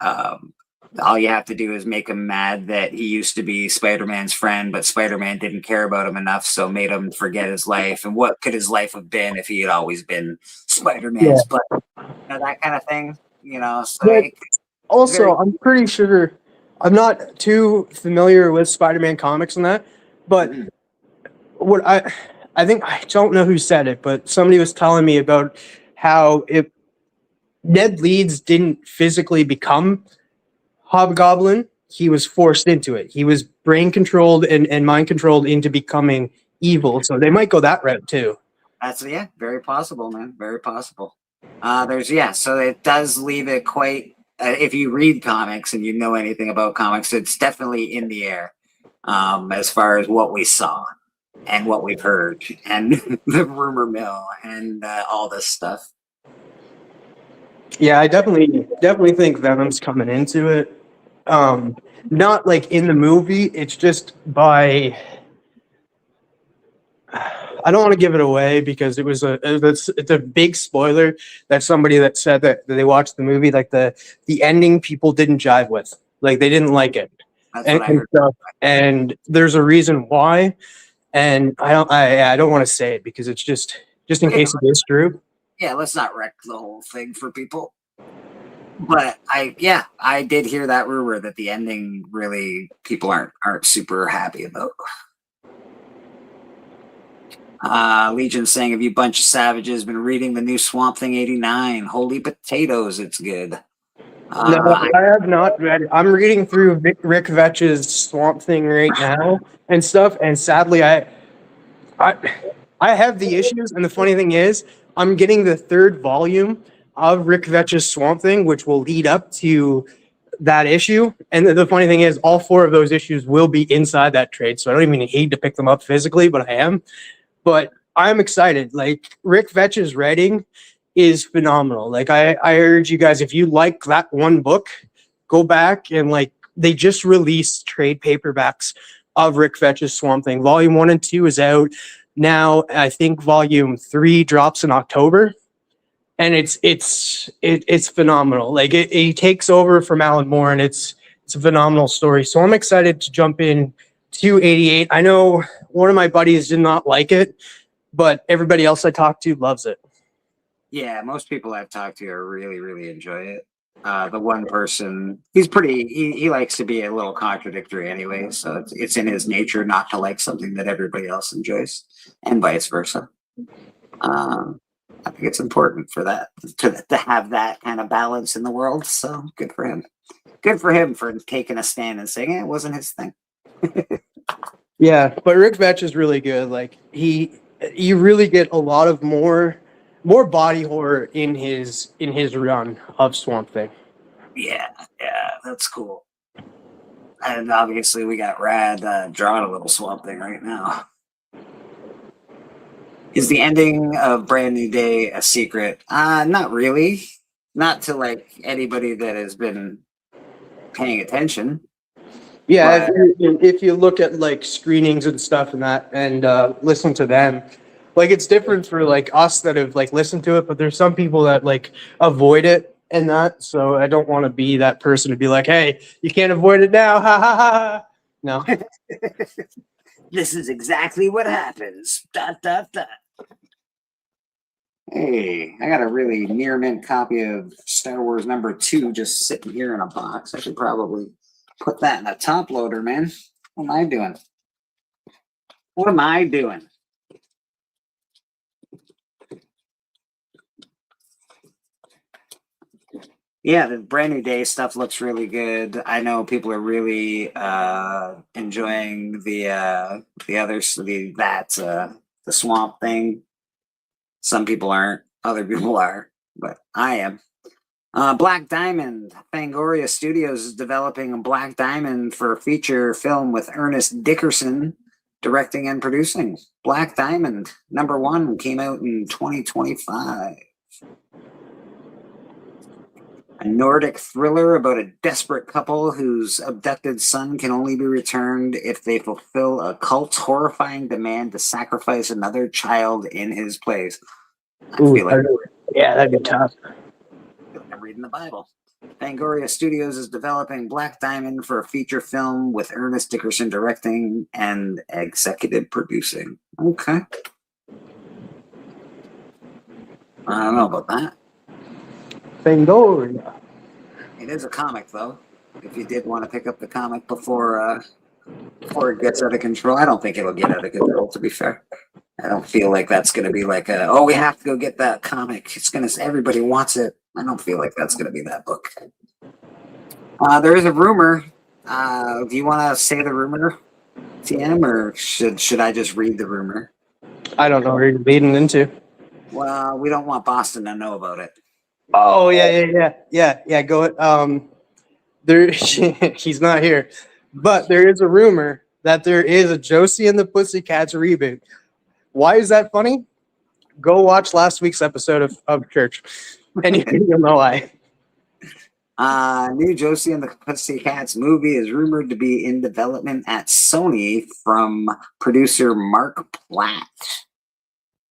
All you have to do is make him mad that he used to be Spider-Man's friend, but Spider-Man didn't care about him enough, so made him forget his life. And what could his life have been if he had always been Spider-Man's buddy? You know, that kind of thing. You know, so But also, I'm pretty sure, I'm not too familiar with Spider-Man comics and that, but what I think, I don't know who said it, but somebody was telling me about how if Ned Leeds didn't physically become Hobgoblin, he was forced into it. He was brain controlled and mind controlled into becoming evil. So they might go that route too. That's very possible, man. Very possible. So it does leave it quite. If you read comics and you know anything about comics, it's definitely in the air as far as what we saw and what we've heard and the rumor mill and all this stuff. Yeah, I definitely think Venom's coming into it. Not like in the movie. It's just by. I don't want to give it away because it's a big spoiler that somebody that said that they watched the movie, like the ending people didn't jive with, like they didn't like it. That's what I heard. Stuff. And there's a reason why, and I don't want to say it because it's just in case it is true. Yeah, let's not wreck the whole thing for people. But I did hear that rumor that the ending really people aren't super happy about. Legion saying, "Have you bunch of savages been reading the new Swamp Thing 89? Holy potatoes, it's good." No, I have not read. I'm reading through Rick Vetch's Swamp Thing right now and stuff, and sadly, I have the issues. And the funny thing is, I'm getting the 3rd volume of Rick Vetch's Swamp Thing, which will lead up to that issue. And the funny thing is, all 4 of those issues will be inside that trade, so I don't even need to pick them up physically, but I am. But I'm excited. Like, Rick Vetch's writing is phenomenal. Like, I urge you guys, if you like that one book, go back and, like, they just released trade paperbacks of Rick Vetch's Swamp Thing. Volume 1 and 2 is out now. I think Volume 3 drops in October. And it's phenomenal. Like, he takes over from Alan Moore, and it's a phenomenal story. So I'm excited to jump in to 88. I know one of my buddies did not like it, but everybody else I talked to loves it. Yeah, most people I've talked to really, really enjoy it. The one person, he likes to be a little contradictory anyway, so it's in his nature not to like something that everybody else enjoys, and vice versa. I think it's important for that to have that kind of balance in the world. So good for him. Good for him for taking a stand and saying it wasn't his thing. Yeah, but Rick Vetch is really good. Like, you really get a lot of more body horror in his run of Swamp Thing. Yeah, that's cool. And obviously we got Rad drawing a little Swamp Thing right now. Is the ending of Brand New Day a secret? Not really. Not to like anybody that has been paying attention. Yeah, if you look at like screenings and stuff and that, and listen to them, like it's different for like us that have like listened to it, but there's some people that like avoid it and that. So I don't want to be that person to be like, hey, you can't avoid it now, ha ha ha. Ha. No. This is exactly what happens. Dot dot dot. Hey, I got a really near mint copy of Star Wars #2 just sitting here in a box. I should probably put that in a top loader, man. What am I doing? What am I doing? Yeah, the Brand New Day stuff looks really good. I know people are really enjoying the Swamp Thing. Some people aren't, other people are, but I am. Black Diamond. Fangoria Studios is developing a Black Diamond for a feature film with Ernest Dickerson directing and producing. Black Diamond #1 came out in 2025. A Nordic thriller about a desperate couple whose abducted son can only be returned if they fulfill a cult's horrifying demand to sacrifice another child in his place. Yeah, that'd be tough. I'm reading the Bible. Fangoria Studios is developing Black Diamond for a feature film with Ernest Dickerson directing and executive producing. Okay. I don't know about that. Fangoria. It is a comic, though. If you did want to pick up the comic before it gets out of control, I don't think it'll get out of control. To be fair, I don't feel like that's going to be like we have to go get that comic. It's gonna everybody wants it. I don't feel like that's going to be that book. There is a rumor. Do you want to say the rumor, TM, or should I just read the rumor? I don't know where you're leading into. Well, we don't want Boston to know about it. Oh yeah. Go ahead. There, he's not here, but there is a rumor that there is a Josie and the Pussycats reboot. Why is that funny? Go watch last week's episode of Church, and you'll know why. New Josie and the Pussycats movie is rumored to be in development at Sony from producer Mark Platt,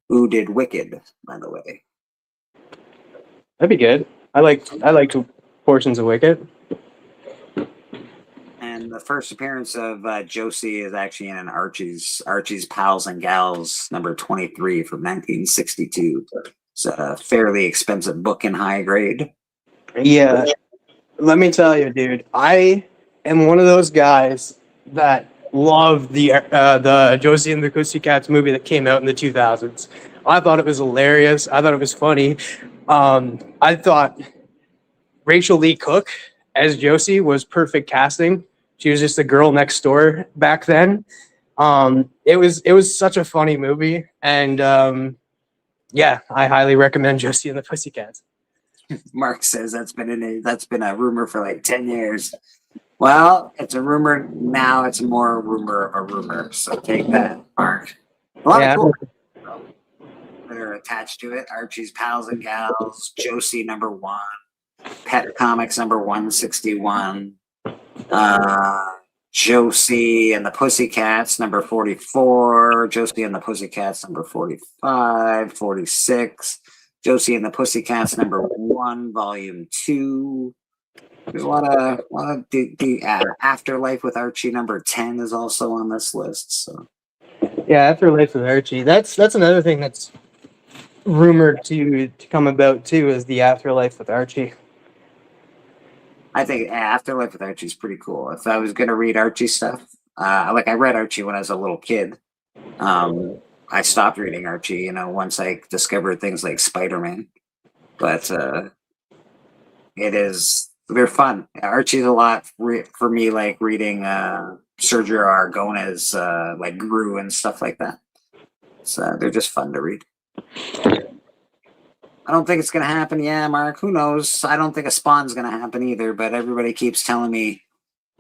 who did Wicked, by the way. That'd be good. I liked portions of Wicked. And the first appearance of Josie is actually in an Archie's Pals and Gals #23 from 1962. It's a fairly expensive book in high grade. Yeah. Let me tell you, dude. I am one of those guys that love the Josie and the Pussycats movie that came out in the 2000s. I thought it was hilarious. I thought it was funny. I thought Rachel Lee Cook as Josie was perfect casting. She was just the girl next door back then. It was such a funny movie, and yeah, I highly recommend Josie and the Pussycats. Mark says that's been a rumor for like 10 years. Well, it's a rumor now. It's more a rumor of a rumor. So take that, Mark. A lot of cool that are attached to it. Archie's Pals and Gals, Josie #1, Pet Comics #161, Josie and the Pussycats #44, Josie and the Pussycats #45, 46, Josie and the Pussycats #1, Volume 2. There's a lot of the Afterlife with Archie #10 is also on this list. So yeah, Afterlife with Archie. That's another thing that's rumored to come about too, is the Afterlife with Archie. I think Afterlife with Archie is pretty cool. If I was going to read Archie stuff, like I read Archie when I was a little kid. I stopped reading Archie, once I discovered things like Spider-Man. But they're fun. Archie's a lot for me, like reading Sergio Aragonés, like Gru and stuff like that. So they're just fun to read. I don't think it's going to happen. Yeah, Mark, who knows? I don't think a Spawn's going to happen either, but everybody keeps telling me,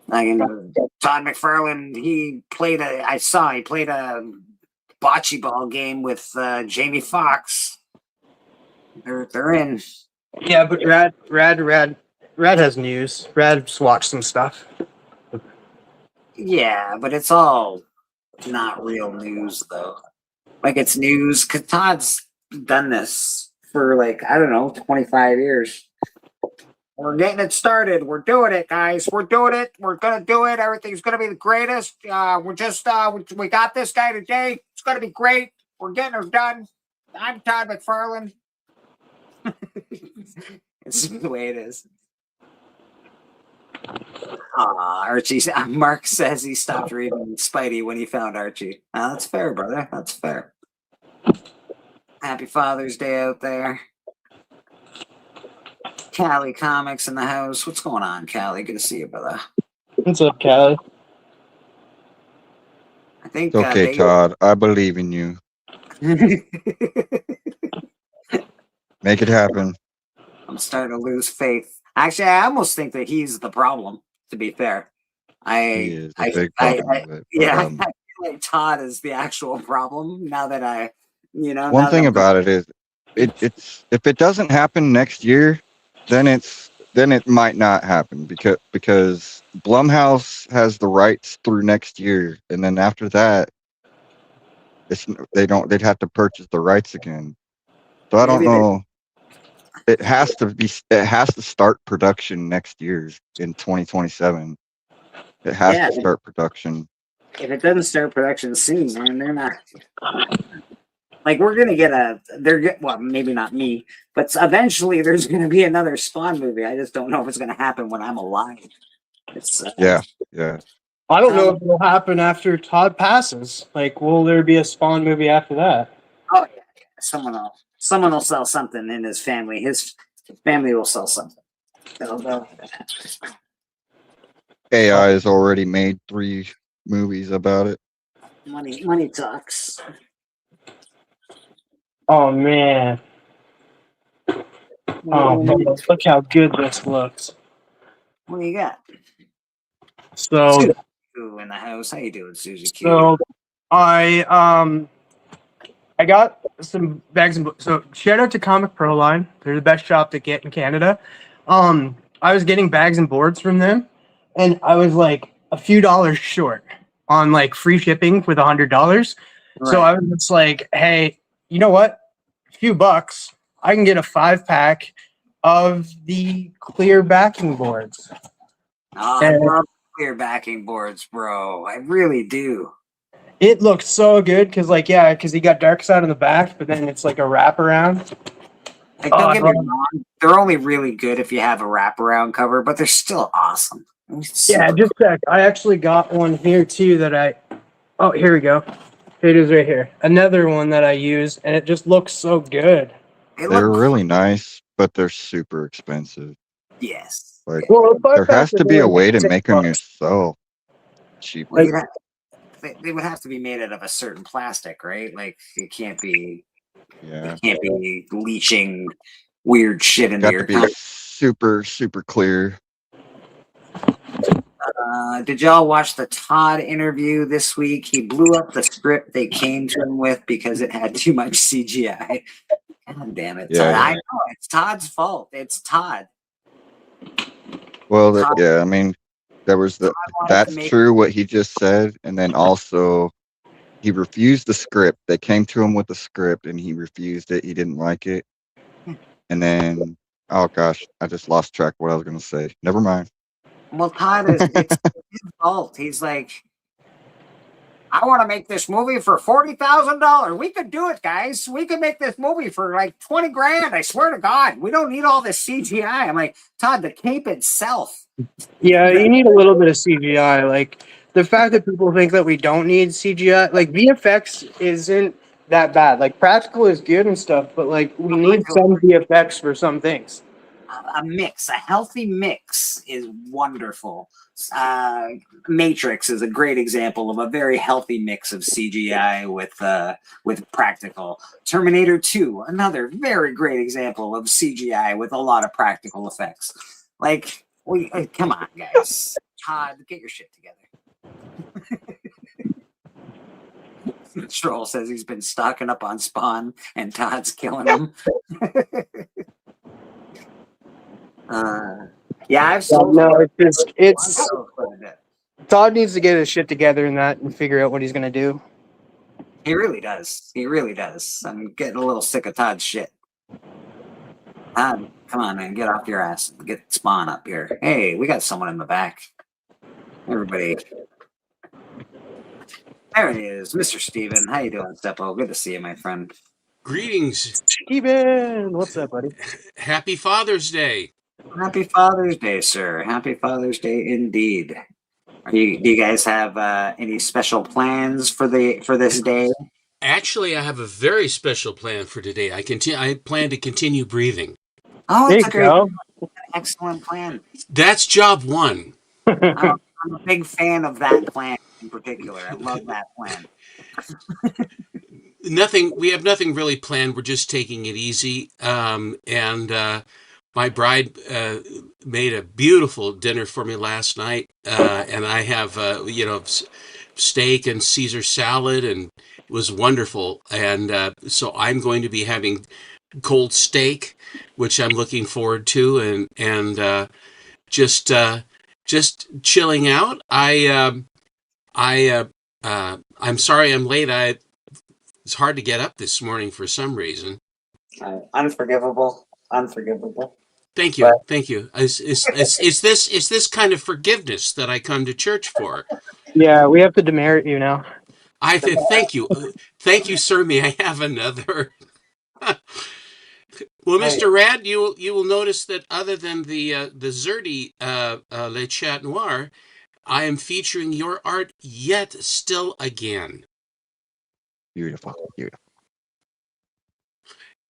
like, Todd McFarlane, he played a bocce ball game with Jamie Foxx. They're in. Yeah, but Rad has news. Rad's watched some stuff. Yeah, but it's all not real news though. Like it's news because Todd's done this for like, I don't know, 25 years. We're getting it started. We're doing it, guys. We're doing it. We're gonna do it. Everything's gonna be the greatest. We're just we got this guy today. It's gonna be great. We're getting it done. I'm Todd McFarlane. It's the way it is. Archie. Mark says he stopped reading Spidey when he found Archie. That's fair, brother. That's fair. Happy Father's Day out there. Callie Comics in the house. What's going on, Callie? Good to see you, brother. What's up, Callie? I think It's okay, Todd. I believe in you. Make it happen. I'm starting to lose faith. Actually, I almost think that he's the problem. To be fair, He is a big problem with it. Yeah, But, I feel like Todd is the actual problem. Now that I, one thing about it is, it's if it doesn't happen next year, then it might not happen because Blumhouse has the rights through next year, and then after that, they'd have to purchase the rights again. So I don't know. It has to start production next year in 2027. It has to start production. If it doesn't start production soon, man, they're not. Like we're gonna get well, maybe not me, but eventually there's gonna be another Spawn movie. I just don't know if it's gonna happen when I'm alive. It's Yeah. I don't know if it'll happen after Todd passes. Like, will there be a Spawn movie after that? Oh yeah, someone will sell something in his family. His family will sell something. AI has already made 3 movies about it. Money talks. Oh man. Oh man, look how good this looks. What do you got? So Ooh, in the house. How you doing, Susie Q? So I got some bags and so shout out to Comic Pro Line. They're the best shop to get in Canada. I was getting bags and boards from them, and I was like a few dollars short on like free shipping with $100. So I was just like, hey, you know what? A few bucks, I can get a 5-pack of the clear backing boards. Oh, I love clear backing boards, bro. I really do. It looks so good because, like, yeah, because he got Dark Side on the back, but then it's like a wraparound. Like, don't get me wrong, they're only really good if you have a wraparound cover, but they're still awesome. Yeah, just check. I actually got one here too that oh, here we go. Here it is right here. Another one that I use, and it just looks so good. They're really nice, but they're super expensive. Yes. Like, there has to be a way to make them yourself cheap. Well, they would have to be made out of a certain plastic, right? Like it can't be. Yeah. It can't be leaching weird shit into your. Got to be super clear. Did y'all watch the Todd interview this week? He blew up the script they came to him with because it had too much CGI. God damn it! Yeah, I know it's Todd's fault. It's Todd. Well, yeah, I mean, there was that's true what he just said, and then also he refused the script. They came to him with the script, and he refused it. He didn't like it, and then oh gosh, I just lost track of what I was gonna say. Never mind. Well, Todd it's his fault. He's like, I want to make this movie for $40,000. We could do it, guys. We could make this movie for like 20 grand. I swear to God, we don't need all this CGI. I'm like, Todd, the cape itself. Yeah, you need a little bit of CGI. Like the fact that people think that we don't need CGI, like VFX isn't that bad. Like practical is good and stuff, but like we need some VFX for some things. A healthy mix is wonderful. Matrix is a great example of a very healthy mix of CGI with practical. Terminator 2, another very great example of CGI with a lot of practical effects. Like, come on, guys. Todd, get your shit together. Stroll says he's been stocking up on Spawn and Todd's killing him. Yeah, I've sold. No, it's Todd needs to get his shit together and figure out what he's gonna do. He really does. He really does. I'm getting a little sick of Todd's shit. Todd, come on, man. Get off your ass. Get Spawn up here. Hey, we got someone in the back. Everybody. There he is, Mr. Steven. How you doing, Steppo? Good to see you, my friend. Greetings. Steven, what's up, buddy? Happy Father's Day. Happy Father's Day, sir. Happy Father's Day indeed. Do you guys have any special plans for this day? Actually, I have a very special plan for today. I plan to continue breathing. Oh, There it's you a go. excellent plan. That's job one. I'm a big fan of that plan in particular. I love that plan. We have nothing really planned. We're just taking it easy. My bride made a beautiful dinner for me last night, and I have steak and Caesar salad, and it was wonderful. And so I'm going to be having cold steak, which I'm looking forward to, and just chilling out. I'm sorry I'm late. It's hard to get up this morning for some reason. Unforgivable. Thank you. Thank you. It's this kind of forgiveness that I come to church for. Yeah, we have to demerit you now. Thank you. Thank you, sir. May I have another? Well, Mr. Rad, you will notice that other than the Zerdy Le Chat Noir, I am featuring your art yet still again. Beautiful.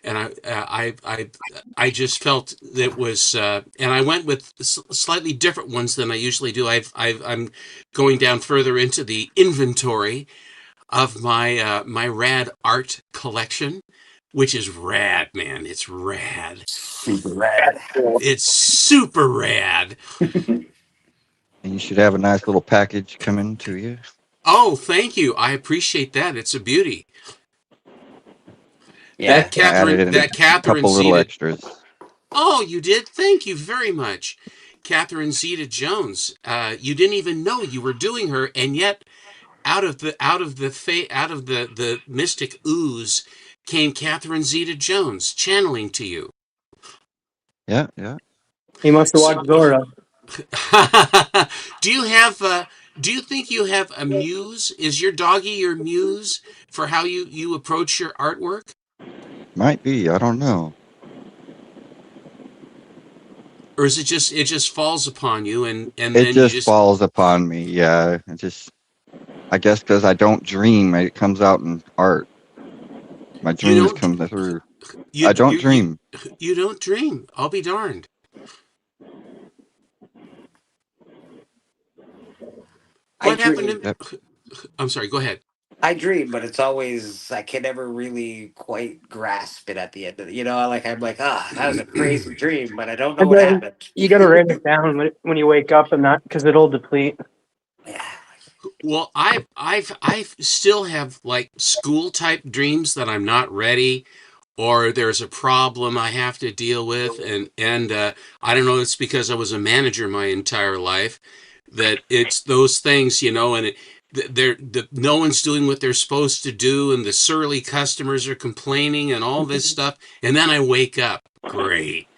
And I just felt that was, and I went with slightly different ones than I usually do. I'm going down further into the inventory of my my rad art collection, which is rad, man. It's rad. Super rad. It's super rad. And you should have a nice little package coming to you. Oh, thank you. I appreciate that. It's a beauty. Yeah. That Catherine A couple little Zeta. extras. Oh, you did? Thank you very much. Catherine Zeta Jones. You didn't even know you were doing her, and yet out of the mystic ooze came Catherine Zeta Jones channeling to you. Yeah. He must have watched Zora. Do you think you have a muse? Is your doggy your muse for how you approach your artwork? Might be. I don't know. Or is it just falls upon you and It then just falls upon me. Yeah. I guess because I don't dream, it comes out in art. My dreams come through. I don't dream. You don't dream. I'll be darned. What happened to... I'm sorry, go ahead. I dream, but it's always, I can never really quite grasp it at the end of the, I'm like, that was a crazy dream, but I don't know what happened. You got to write it down when you wake up, and that because it'll deplete. Yeah. Well, I still have like school type dreams that I'm not ready, or there's a problem I have to deal with, and I don't know. It's because I was a manager my entire life that it's those things, and no one's doing what they're supposed to do, and the surly customers are complaining and all this stuff, and then I wake up. Great.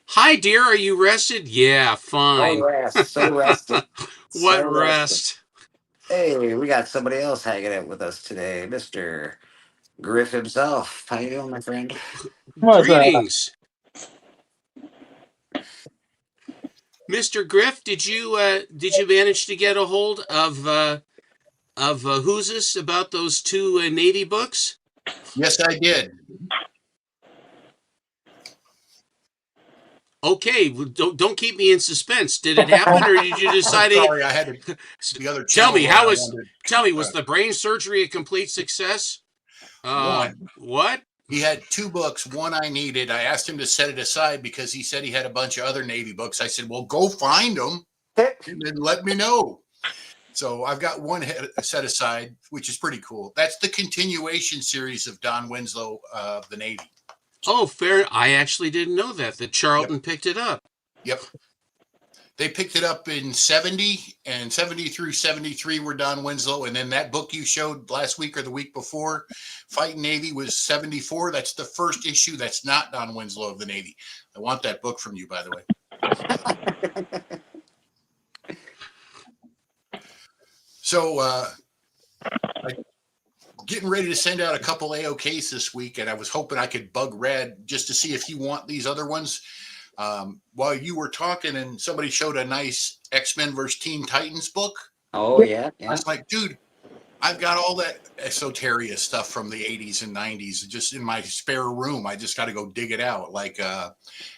Hi, dear. Are you rested? Yeah, fine. So rested. What rest? Hey, we got somebody else hanging out with us today, Mr. Griff himself. How you doing, my friend? Greetings. Mr. Griff, did you manage to get a hold of who's this about those two Navy books? Yes, I did. Okay, well, don't keep me in suspense. Did it happen, or did you decide? Sorry, I had the other. Tell me, was the brain surgery a complete success? What? He had two books. One I needed. I asked him to set it aside because he said he had a bunch of other Navy books. I said, "Well, go find them and then let me know." So I've got one set aside, which is pretty cool. That's the continuation series of Don Winslow of the Navy. Oh, fair. I actually didn't know that Charlton picked it up. Yep. They picked it up in 70, and 70 through 73 were Don Winslow. And then that book you showed last week or the week before, Fighting Navy, was 74. That's the first issue that's not Don Winslow of the Navy. I want that book from you, by the way. So, getting ready to send out a couple AOKs this week, and I was hoping I could bug Red just to see if you want these other ones. While you were talking, and somebody showed a nice X-Men versus Teen Titans book. Oh yeah, I was like, dude, I've got all that esoteria stuff from the 80s and 90s just in my spare room. I just got to go dig it out. Like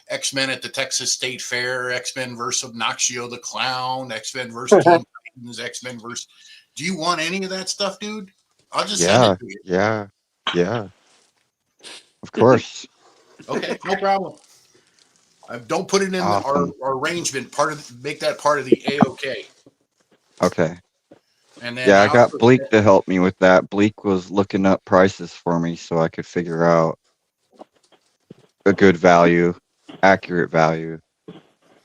X-Men at the Texas State Fair, X-Men versus Obnoxio the Clown, X-Men versus Teen Titans, X-Men versus... Do you want any of that stuff, dude? I'll just send it to you. Yeah. Of course. Okay, no problem. Don't put it in Awesome. our arrangement. Make that part of the AOK. Okay. And then Yeah, I got Bleak to help me with that. Bleak was looking up prices for me so I could figure out a good value, accurate value.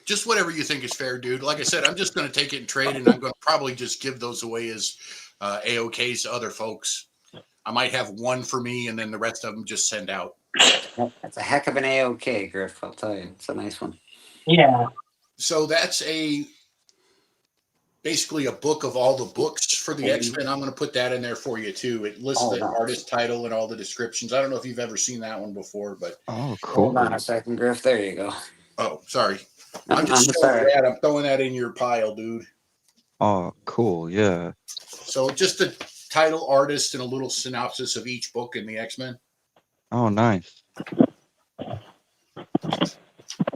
Just whatever you think is fair, dude. Like I said, I'm just going to take it and trade, and I'm going to probably just give those away as AOKs to other folks. I might have one for me, and then the rest of them just send out. That's a heck of an AOK, Griff. I'll tell you, it's a nice one. Yeah. So that's basically a book of all the books for the X-Men. I'm going to put that in there for you too. It lists the artist title and all the descriptions. I don't know if you've ever seen that one before, but cool. Hold on a second, Griff. There you go. Oh, sorry. I'm just sorry. I'm throwing that in your pile, dude. Oh, cool. Yeah. So just the title, artist, and a little synopsis of each book in the X-Men. Oh, nice.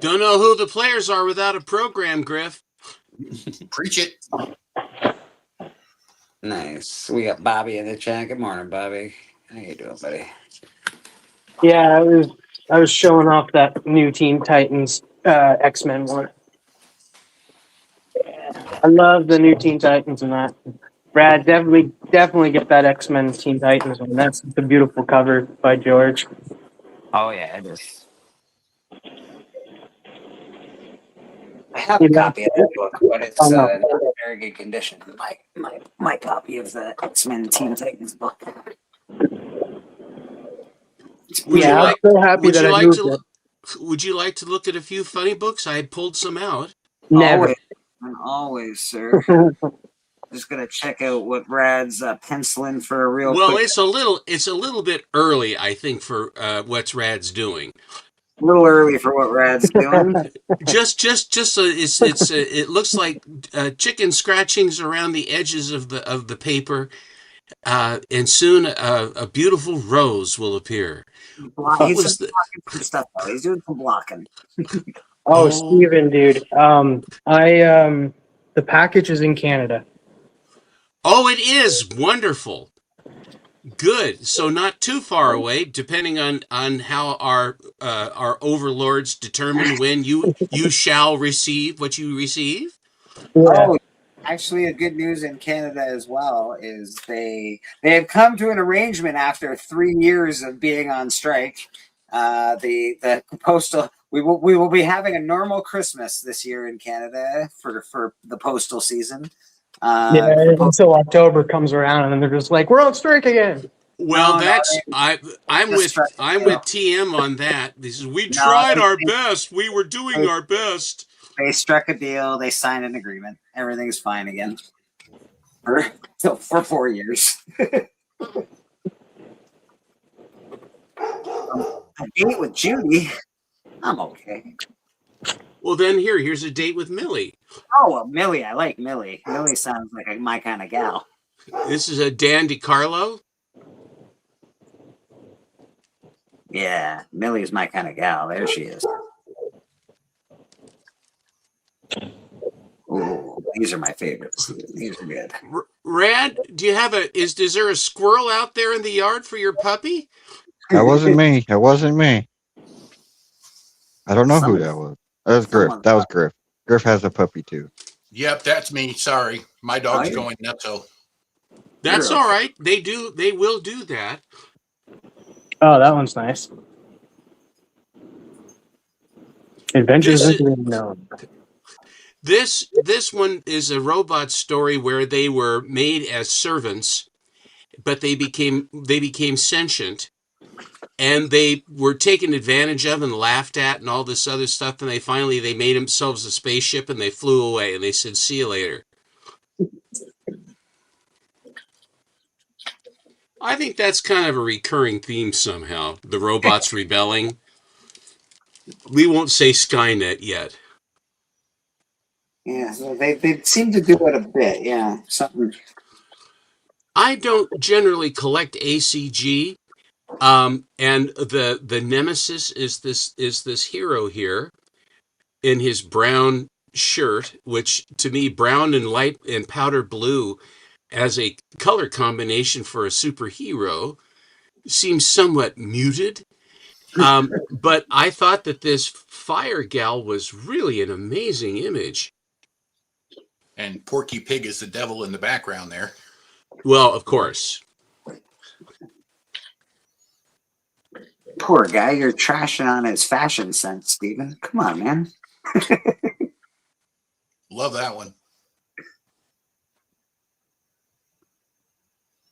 Don't know who the players are without a program, Griff. Preach it. Nice. We got Bobby in the chat. Good morning, Bobby. How you doing, buddy? Yeah, I was showing off that new Teen Titans X-Men one. Yeah, I love the new Teen Titans and that. Brad, definitely get that X-Men Teen Titans one. That's the beautiful cover by George. Oh yeah, it is. I have a copy of that book, but it's not in very good condition. My copy of the X-Men Teen Titans book. I'm so happy that I moved it. Would you like to look at a few funny books? I pulled some out. Never. Always, sir. Just gonna check out what Brad's penciling for a real. Well, quick. it's a little bit early, I think, for what Rad's doing. A little early for what Rad's doing. It looks like chicken scratchings around the edges of the paper, and soon a beautiful rose will appear. He's just blocking some stuff out. He's doing some blocking. Oh, Steven, dude. The package is in Canada. Oh, it is wonderful. Good. So not too far away, depending on how our overlords determine when you shall receive what you receive. Yeah. Oh, actually, a good news in Canada as well is they have come to an arrangement after 3 years of being on strike. The postal we will be having a normal Christmas this year in Canada for the postal season. Until October comes around and they're just like, we're on strike again. Well, I'm with TM on that. We tried our best. We were doing our best. They struck a deal. They signed an agreement. Everything's fine again for 4 years. A date with Judy. I'm okay. Well, then here's a date with Millie. Oh, well, Millie. I like Millie. Millie sounds like my kind of gal. This is a Dan DiCarlo. Yeah, Millie's my kind of gal. There she is. Ooh, these are my favorites. These are good. Rad, do you have is there a squirrel out there in the yard for your puppy? That wasn't me. I don't know who that was. That was Griff. That was Griff. Griff has a puppy too. Yep, that's me. Sorry. My dog's going nutso. That's all right. They will do that. Oh, that one's nice. Adventures into the Unknown. This one is a robot story where they were made as servants, but they became sentient, and they were taken advantage of and laughed at and all this other stuff, and they made themselves a spaceship and they flew away and they said, "See you later." I think that's kind of a recurring theme somehow. The robots rebelling. We won't say Skynet yet. Yeah, so they seem to do it a bit. Yeah, something. I don't generally collect ACG, and the nemesis is this hero here in his brown shirt, which to me, brown and light and powder blue as a color combination for a superhero seems somewhat muted. But I thought that this fire gal was really an amazing image. And Porky Pig is the devil in the background there. Well, of course. Poor guy, you're trashing on his fashion sense, Steven. Come on, man. Love that one.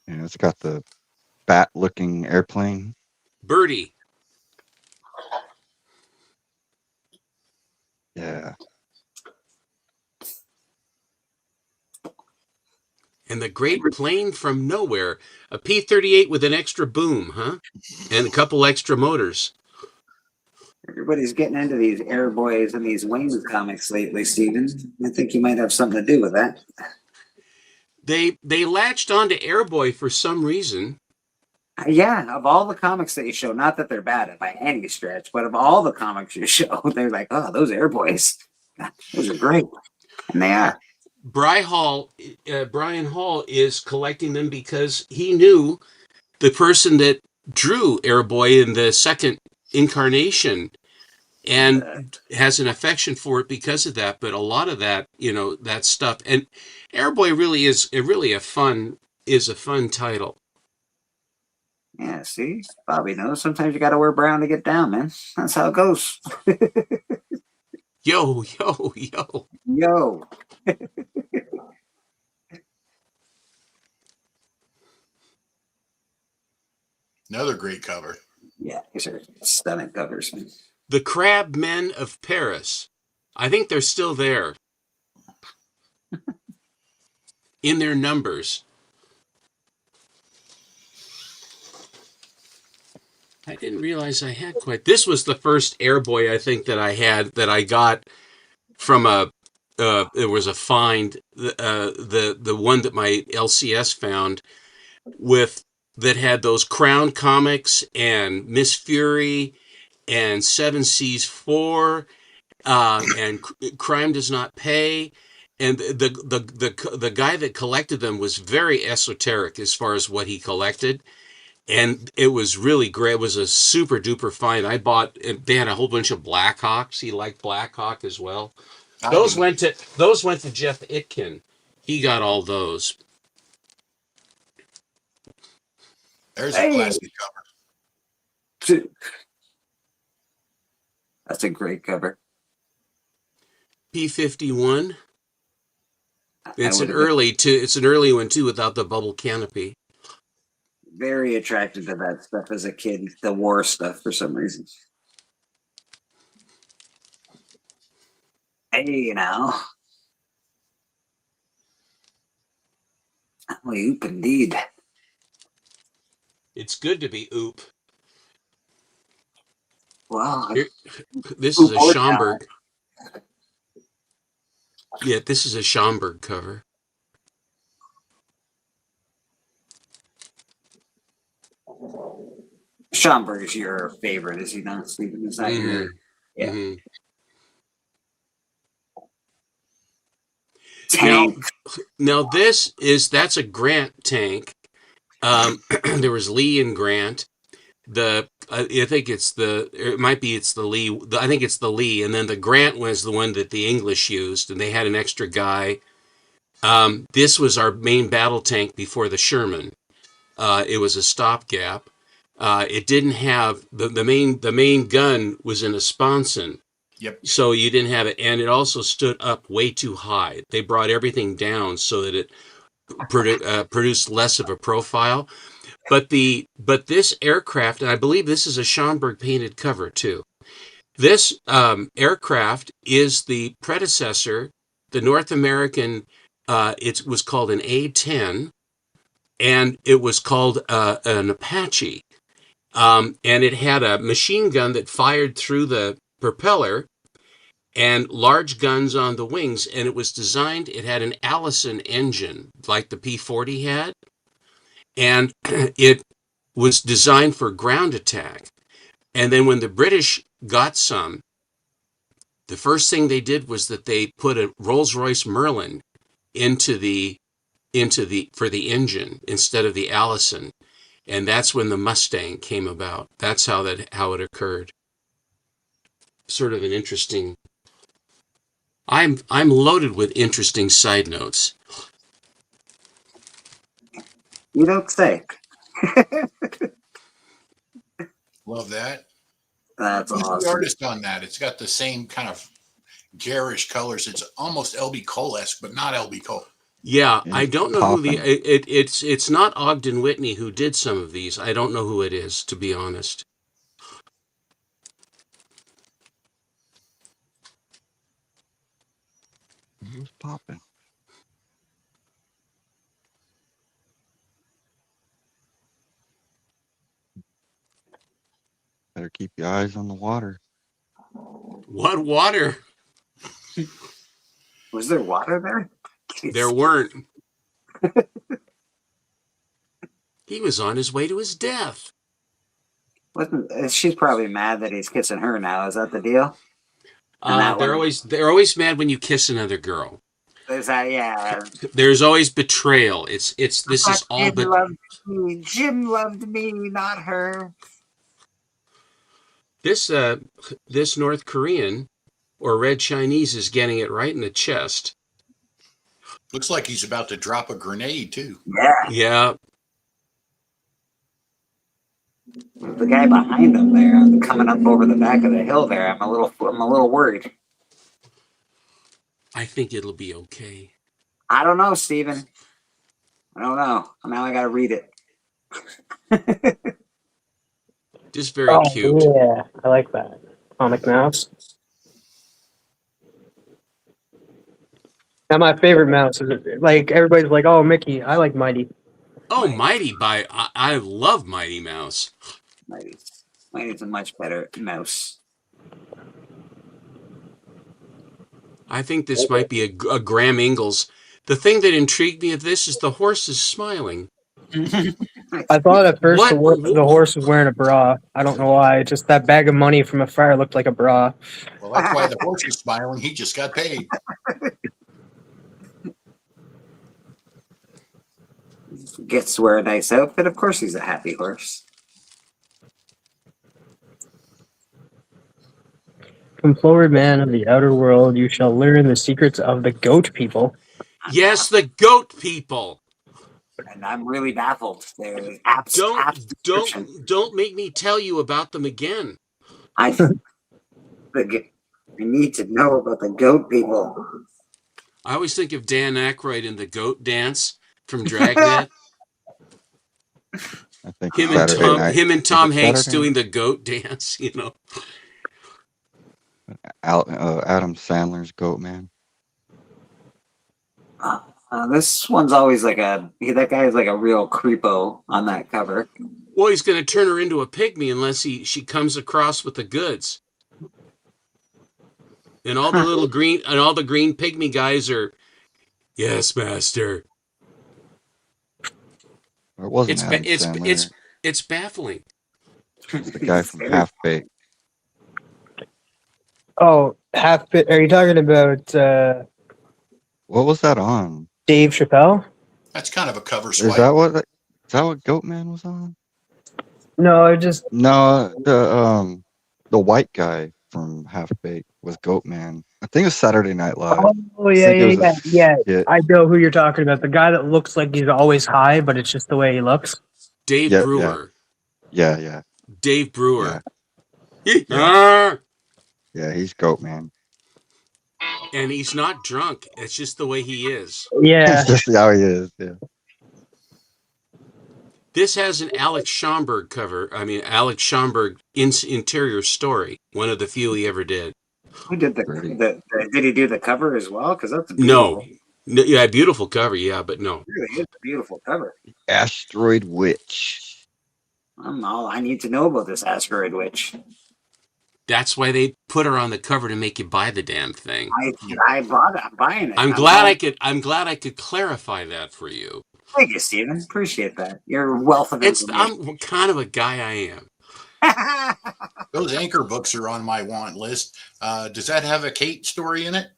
Yeah, it's got the bat-looking airplane. Birdie. Yeah. And the great plane from nowhere. A P-38 with an extra boom, huh? And a couple extra motors. Everybody's getting into these Airboys and these Wayne comics lately, Steven. I think you might have something to do with that. They latched onto Airboy for some reason. Yeah, of all the comics that you show, not that they're bad by any stretch, but of all the comics you show, they're like, oh, those Airboys, those are great. And they are. Brian Hall is collecting them because he knew the person that drew Airboy in the second incarnation and has an affection for it because of that. But a lot of that, that stuff, and Airboy really is a fun title. Yeah, see, Bobby knows sometimes you got to wear brown to get down, man. That's how it goes. Yo. Another great cover. Yeah, these are stunning covers, man. The Crab Men of Paris. I think they're still there in their numbers. I didn't realize I had quite. This was the first Airboy I think that I got from it was a find, the one that my LCS found that had those Crown Comics and Miss Fury and Seven Seas 4 and Crime Does Not Pay. And the guy that collected them was very esoteric as far as what he collected. And it was really great. It was a super duper find. They had a whole bunch of Blackhawks. He liked Blackhawk as well. Those went to Jeff Itkin. He got all those. There's a classic cover. That's a great cover. P-51. It's an early one too, without the bubble canopy. Very attracted to that stuff as a kid, the war stuff for some reason. Hey, now. Oop, indeed. It's good to be oop. Wow. This is a Schomburg. Yeah, this is a Schomburg cover. Schomburg is your favorite, is he not, Stephen? Is that your... Yeah. Mm-hmm. Tank. Now that's a Grant tank. There was Lee and Grant. I think it's the Lee. I think it's the Lee, and then the Grant was the one that the English used, and they had an extra guy. This was our main battle tank before the Sherman. It was a stopgap. It didn't have the main gun was in a sponson. Yep. So you didn't have it, and it also stood up way too high. They brought everything down so that it produced less of a profile. But this aircraft, and I believe this is a Schomburg painted cover too. This aircraft is the predecessor, the North American. It was called an A-10, and it was called an Apache, and it had a machine gun that fired through the propeller and large guns on the wings, and it was designed. It had an Allison engine like the P-40 had, and it was designed for ground attack. And then when the British got some, the first thing they did was that they put a Rolls-Royce Merlin into the for the engine instead of the Allison, and that's when the Mustang came about. That's how it occurred. Sort of an interesting. I'm loaded with interesting side notes. You don't say. Love that. That's Who's the awesome. artist on that? It's got the same kind of garish colors. It's almost LB Cole-esque, but not LB Cole. Yeah, Yeah, I don't know popping. who it's not Ogden Whitney who did some of these. I don't know who it is, to be honest. Who's popping? Better keep your eyes on the water. What water? Was there water there? There weren't. He was on his way to his death. She's probably mad that he's kissing her now. Is that the deal? And that They're one- always mad when you kiss another girl. Is that, yeah. There's always betrayal. This is all Jim but loved me. Jim loved me, not her. this North Korean or Red Chinese is getting it right in the chest. Looks like he's about to drop a grenade too. Yeah. Yeah, The guy behind him there, coming up over the back of the hill there. I'm a little worried. I think it'll be okay. I don't know, Steven. I don't know. Now I got to read it. Just very cute. Yeah, I like that. Comic Mouse. Now my favorite mouse is like everybody's like, oh Mickey, I like Mighty. Oh, I love Mighty Mouse. Mighty's a much better mouse. I think this might be a Graham Ingalls. The thing that intrigued me of this is the horse is smiling. I thought at first the horse was wearing a bra. I don't know why. Just that bag of money from afar looked like a bra. Well, that's why the horse is smiling. He just got paid. Gets to wear a nice outfit. Of course, he's a happy horse. Come forward, man of the outer world. You shall learn the secrets of the goat people. Yes, the goat people. And I'm really baffled. They're Don't make me tell you about them again. I need to know about the goat people. I always think of Dan Aykroyd in the Goat Dance from Dragnet. I think him and Tom Hanks doing the Goat Dance. You know. Adam Sandler's Goat Man. This one's always like that guy is like a real creepo on that cover. Well, he's going to turn her into a pygmy unless she comes across with the goods. And all the green pygmy guys are, yes, master. It wasn't Adam Sandler. It's baffling. It's the guy from Half Baked. Oh, are you talking about What was that on? Dave Chappelle? That's kind of a cover swipe. Is that what Goat Man was on? No, the white guy from Half Baked was Goat Man. I think it was Saturday Night Live. Oh yeah. I know who you're talking about. The guy that looks like he's always high, but it's just the way he looks. Dave Brewer. Yeah. Dave Brewer. Yeah. Yeah, he's goat, man. And he's not drunk. It's just the way he is. Yeah. That's just how he is. Yeah. This has an Alex Schomburg cover. I mean, Alex Schomburg interior story. One of the few he ever did. Who did Pretty. did he do the cover as well? Because that's No. beautiful. No, yeah, beautiful cover. Yeah, but no. It really is a beautiful cover. Asteroid Witch. I'm all I need to know about this asteroid witch. That's why they put her on the cover to make you buy the damn thing. I bought it. I'm buying it. I'm glad I could clarify that for you. Thank you, Stephen. Appreciate that. You're a wealth of information. I'm kind of a guy I am. Those Anchor books are on my want list. Does that have a Kate story in it?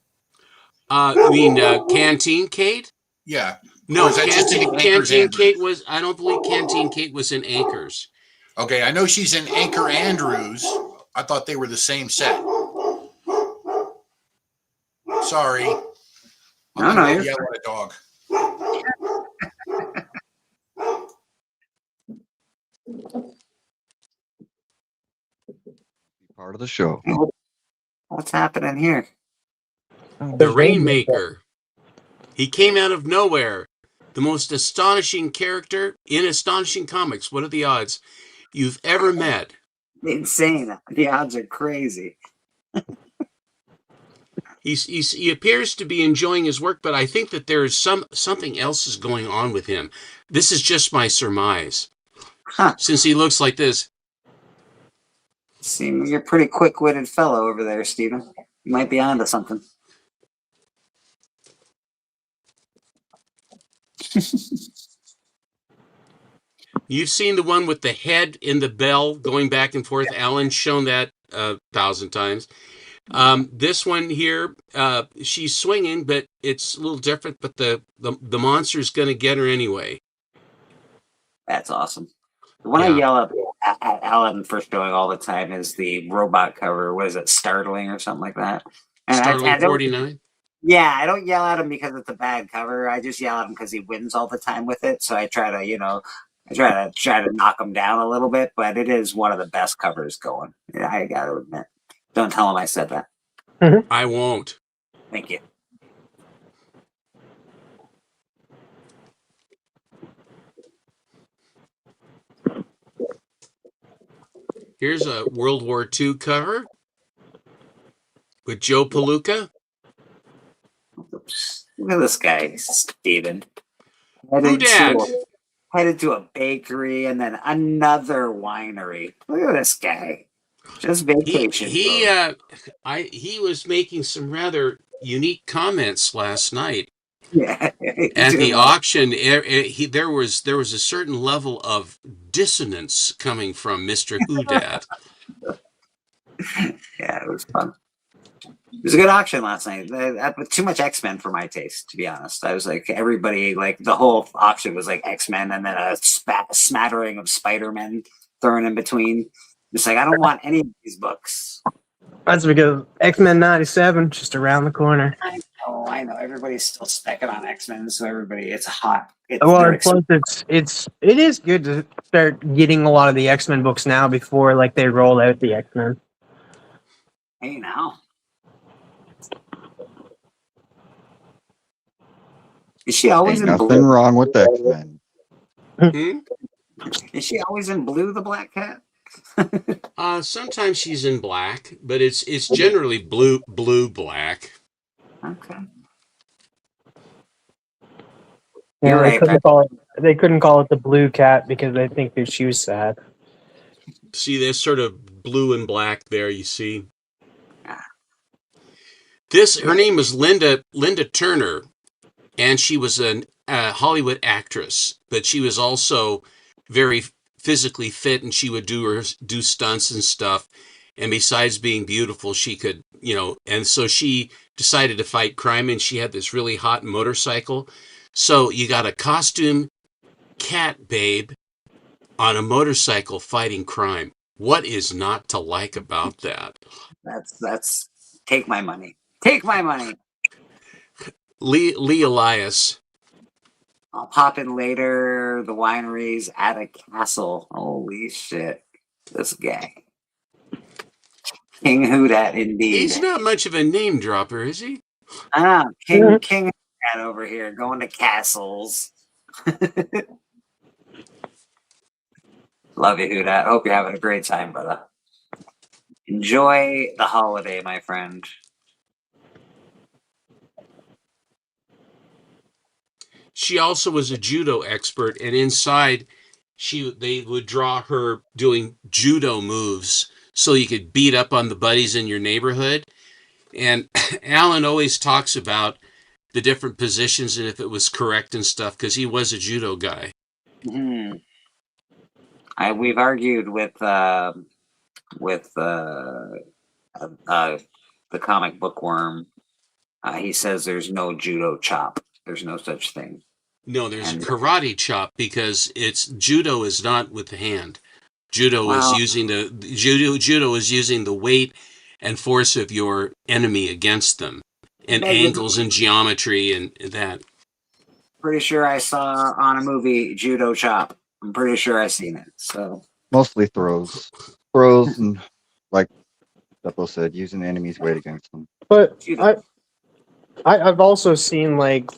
You mean Canteen Kate? Yeah. No, Or is that just in Anchor's Canteen Andrews? Kate was. I don't believe Canteen Kate was in Anchors. Okay, I know she's in Anchor Andrews. I thought they were the same set. Sorry. No, no, I'm you're yell at a dog. Part of the show. What's happening here? The Rainmaker. He came out of nowhere. The most astonishing character in Astonishing Comics. What are the odds you've ever met? Insane. The odds are crazy. He appears to be enjoying his work, but I think that there is something else is going on with him. This is just my surmise. Huh. Since he looks like this. Seem you're a pretty quick-witted fellow over there, Stephen. You might be onto something. You've seen the one with the head in the bell going back and forth. Alan's shown that 1,000 times. This one here, she's swinging, but it's a little different. But the monster's going to get her anyway. That's awesome. The one Yeah. I yell at Alan for showing all the time is the robot cover. What is it? Startling or something like that. And Startling I don't- 49. Yeah, I don't yell at him because it's a bad cover. I just yell at him because he wins all the time with it. So I try to knock him down a little bit. But it is one of the best covers going. Yeah, I got to admit. Don't tell him I said that. I won't. Thank you. Here's a World War II cover with Joe Palooka. Oops. Look at this guy, Steven. Who dat? Headed to a bakery and then another winery. Look at this guy. Just vacation. He was making some rather unique comments last night Yeah. at the auction. There was a certain level of dissonance coming from Mr. Houdat. Yeah, it was fun. It was a good auction last night. Too much X-Men for my taste, to be honest. I was like, everybody, like the whole auction was like X-Men and then a smattering of Spider-Man thrown in between. Just like, I don't want any of these books. That's because X-Men 97 just around the corner. I know. Everybody's still specking on X-Men, so it's hot. It is good to start getting a lot of the X-Men books now before like they roll out the X-Men. Hey, now. Is she always Ain't in nothing blue? wrong with X-Men. Is she always in blue, the Black Cat? Sometimes she's in black, but it's generally blue black. Okay. Yeah, You're right, they couldn't call it the Blue Cat because they think that she was sad. See, there's sort of blue and black there, you see. Her name was Linda Turner, and she was a Hollywood actress, but she was also very physically fit, and she would do stunts and stuff. And besides being beautiful, she could, and so she decided to fight crime, and she had this really hot motorcycle. So you got a costume cat babe on a motorcycle fighting crime. What is not to like about that? That's take my money. Take my money. Lee Elias. I'll pop in later. The wineries at a castle. Holy shit. This guy. King Houdat indeed. He's not much of a name dropper, is he? King Houdat over here going to castles. Love you, Houdat. Hope you're having a great time, brother. Enjoy the holiday, my friend. She also was a judo expert, and inside they would draw her doing judo moves so you could beat up on the buddies in your neighborhood. And Alan always talks about the different positions and if it was correct and stuff, because he was a judo guy. Mm-hmm. We've argued with the comic bookworm. He says there's no judo chop. There's no such thing. No, there's a karate chop, because judo is not with the hand. Judo is using the weight and force of your enemy against them, and angles and geometry and that. Pretty sure I saw on a movie judo chop. I'm pretty sure I've seen it. So mostly throws, and like Beppo said, using the enemy's weight against them. But I've also seen like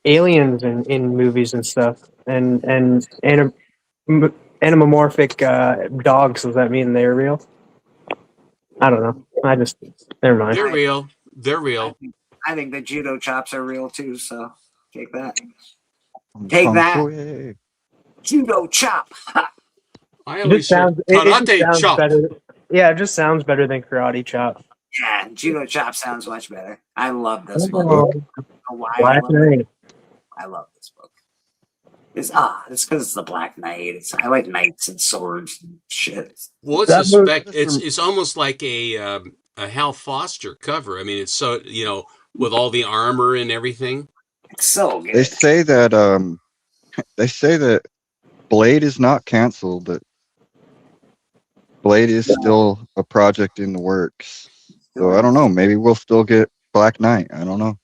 aliens in movies and stuff, and anamorphic dogs. Does that mean they're real? I don't know. Never mind. They're real. They're real. I think the judo chops are real too. So take that. Take that. Judo chop. I always said karate chop. Better. Yeah, it just sounds better than karate chop. Yeah, judo chop sounds much better. I love this book. Black Knight. I love this book. It's because it's the Black Knight. I like knights and swords and shit. Well, it's almost like a Hal Foster cover. I mean, it's so, with all the armor and everything. It's so good. They say that Blade is not canceled, but Blade is still a project in the works. So I don't know. Maybe we'll still get Black Knight. I don't know.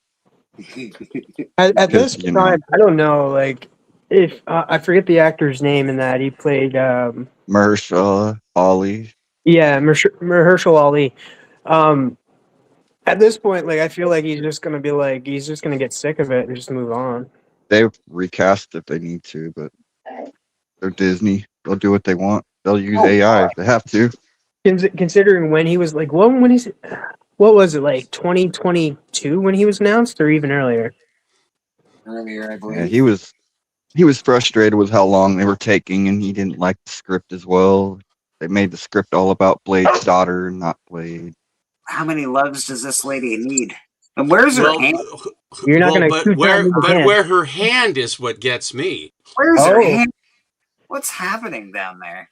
At this time, I don't know. Like, if I forget the actor's name in that, he played Mahershala Ali. Yeah, Mahershala Ali. At this point, like, I feel like he's just gonna get sick of it and just move on. They've recast if they need to, but they're Disney. They'll do what they want. They'll use AI if they have to. Considering when he was like, what was it, like 2022 when he was announced, or even earlier? Earlier, I believe. Yeah, he was frustrated with how long they were taking, and he didn't like the script as well. They made the script all about Blade's daughter, not Blade. How many loves does this lady need? And where's her hand? You're not going to. Where her hand is what gets me. Where's her hand? What's happening down there?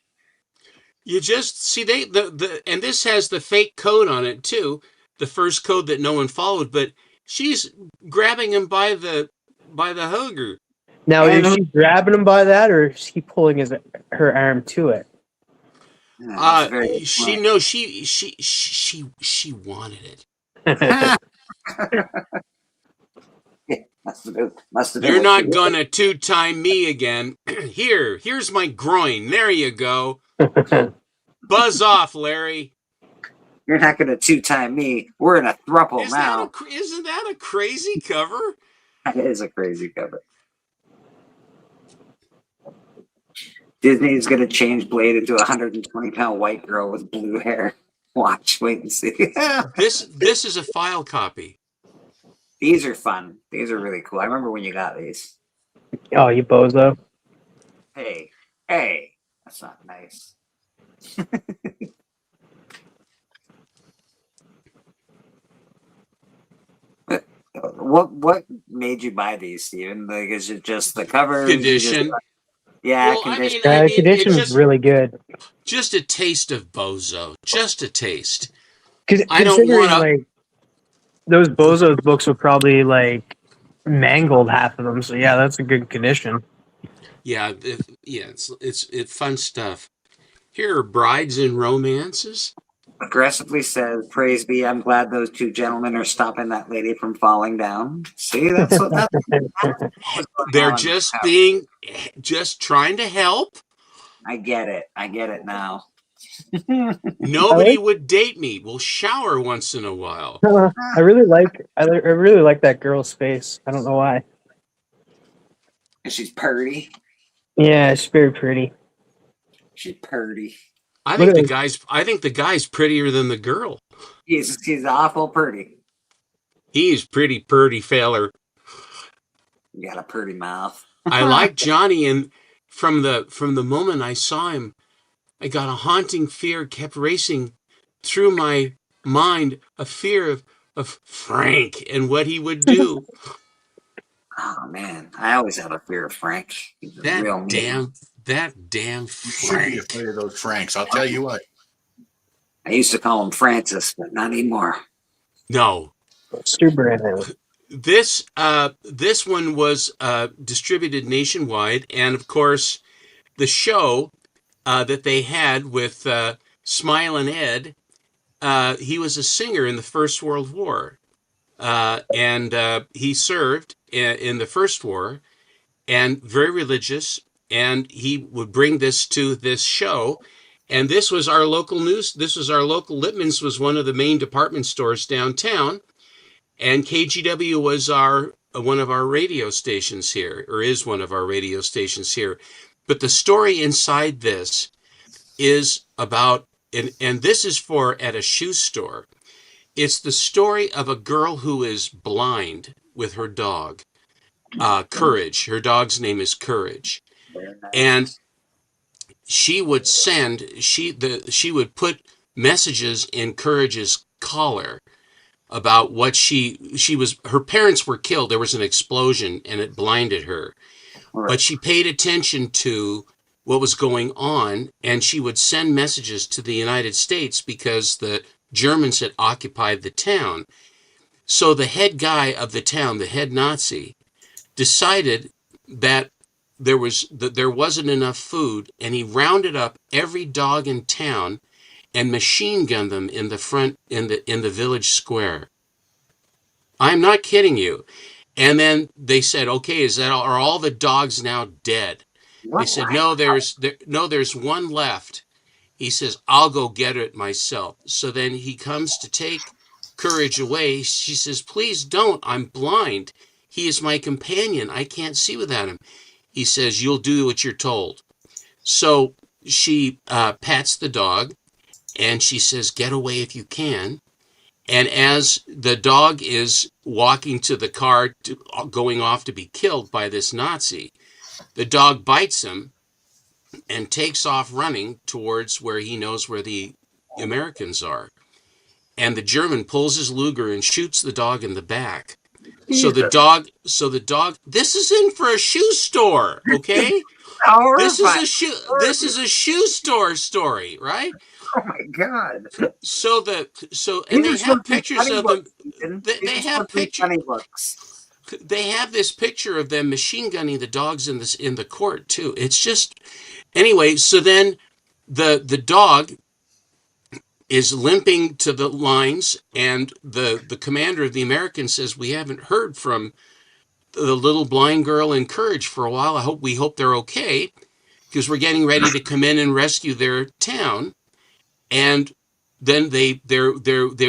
You just see and this has the fake code on it too, the first code that no one followed. But she's grabbing him by the hugger. Now, is she grabbing him by that, or is he pulling her arm to it? She wanted it. Must have been. You're not gonna two-time me again. Here's my groin. There you go. Buzz off, Larry. You're not gonna two-time me. We're in a throuple now. Isn't that a crazy cover? That is a crazy cover. Disney's gonna change Blade into a 120-pound white girl with blue hair. Watch, wait and see. This is a file copy. These are fun. These are really cool. I remember when you got these. Oh, you bozo. Hey, that's not nice. What made you buy these, Steven? Like, is it just the cover? Condition. Condition. Condition is really good. Just a taste of bozo. Just a taste. Because I don't want like those Bozo's books were probably like mangled, half of them. So yeah, that's a good condition. Yeah, it's fun stuff. Here are Brides and Romances. Aggressively says, "Praise be, I'm glad those two gentlemen are stopping that lady from falling down." See, that's what they're just trying to help. I get it now. Nobody would date me. We'll shower once in a while. I really like that girl's face. I don't know why. She's purty. Yeah, she's very pretty. She's purty. I think the guy's prettier than the girl. He's awful pretty. He's pretty feller. You got a pretty mouth. I like Johnny, and from the moment I saw him, I got a haunting fear kept racing through my mind, a fear of Frank and what he would do. Oh man, I always had a fear of Frank. He's That real mean. damn You should be Frank. afraid of those Franks. I'll tell you what. I used to call him Francis, but not anymore. No. Stu Brandon. This one was distributed nationwide, and of course, the show that they had with Smilin' Ed, he was a singer in the First World War, and he served in the First War, and very religious, and he would bring this to this show. And this was our local news. This was our local. Lippman's was one of the main department stores downtown. And KGW was one of our radio stations here, or is one of our radio stations here. But the story inside this is about, and this is at a shoe store. It's the story of a girl who is blind with her dog, Courage. Her dog's name is Courage. And she would put messages in Courage's collar about what her parents were killed. There was an explosion and it blinded her. Right. But she paid attention to what was going on, and she would send messages to the United States because the Germans had occupied the town. So the head guy of the town, the head Nazi, decided that there wasn't enough food, and he rounded up every dog in town and machine gunned them in the front in the village square. I'm not kidding you. And then they said, "Okay, are all the dogs now dead?" They said, "No, there's one left." He says, "I'll go get it myself." So then he comes to take Courage away. She says, "Please don't. I'm blind. He is my companion. I can't see without him." He says, "You'll do what you're told." So she pats the dog, and she says, "Get away if you can." And as the dog is walking to the car, going off to be killed by this Nazi, the dog bites him and takes off running towards where he knows where the Americans are. And the German pulls his Luger and shoots the dog in the back. So the dog, this is in for a shoe store, okay? This is a shoe store story, right? Oh my God. And they have pictures of them. They have pictures. They have this picture of them machine gunning the dogs in the court too. It's just, anyway. So then the dog is limping to the lines, and the commander of the Americans says, "We haven't heard from the little blind girl and Courage for a while. We hope they're okay, because we're getting ready to come in and rescue their town." And then they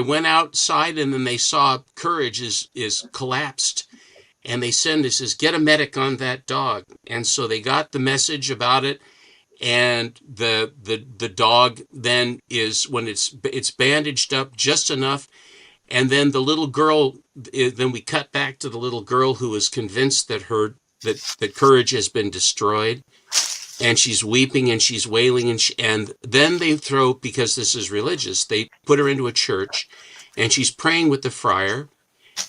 went outside, and then they saw Courage is collapsed, and they says, "Get a medic on that dog." And so they got the message about it, and the dog then is, when it's bandaged up just enough, and then the little girl, then we cut back to the little girl who is convinced that that Courage has been destroyed. And she's weeping and she's wailing, and then they throw, because this is religious, they put her into a church, and she's praying with the friar,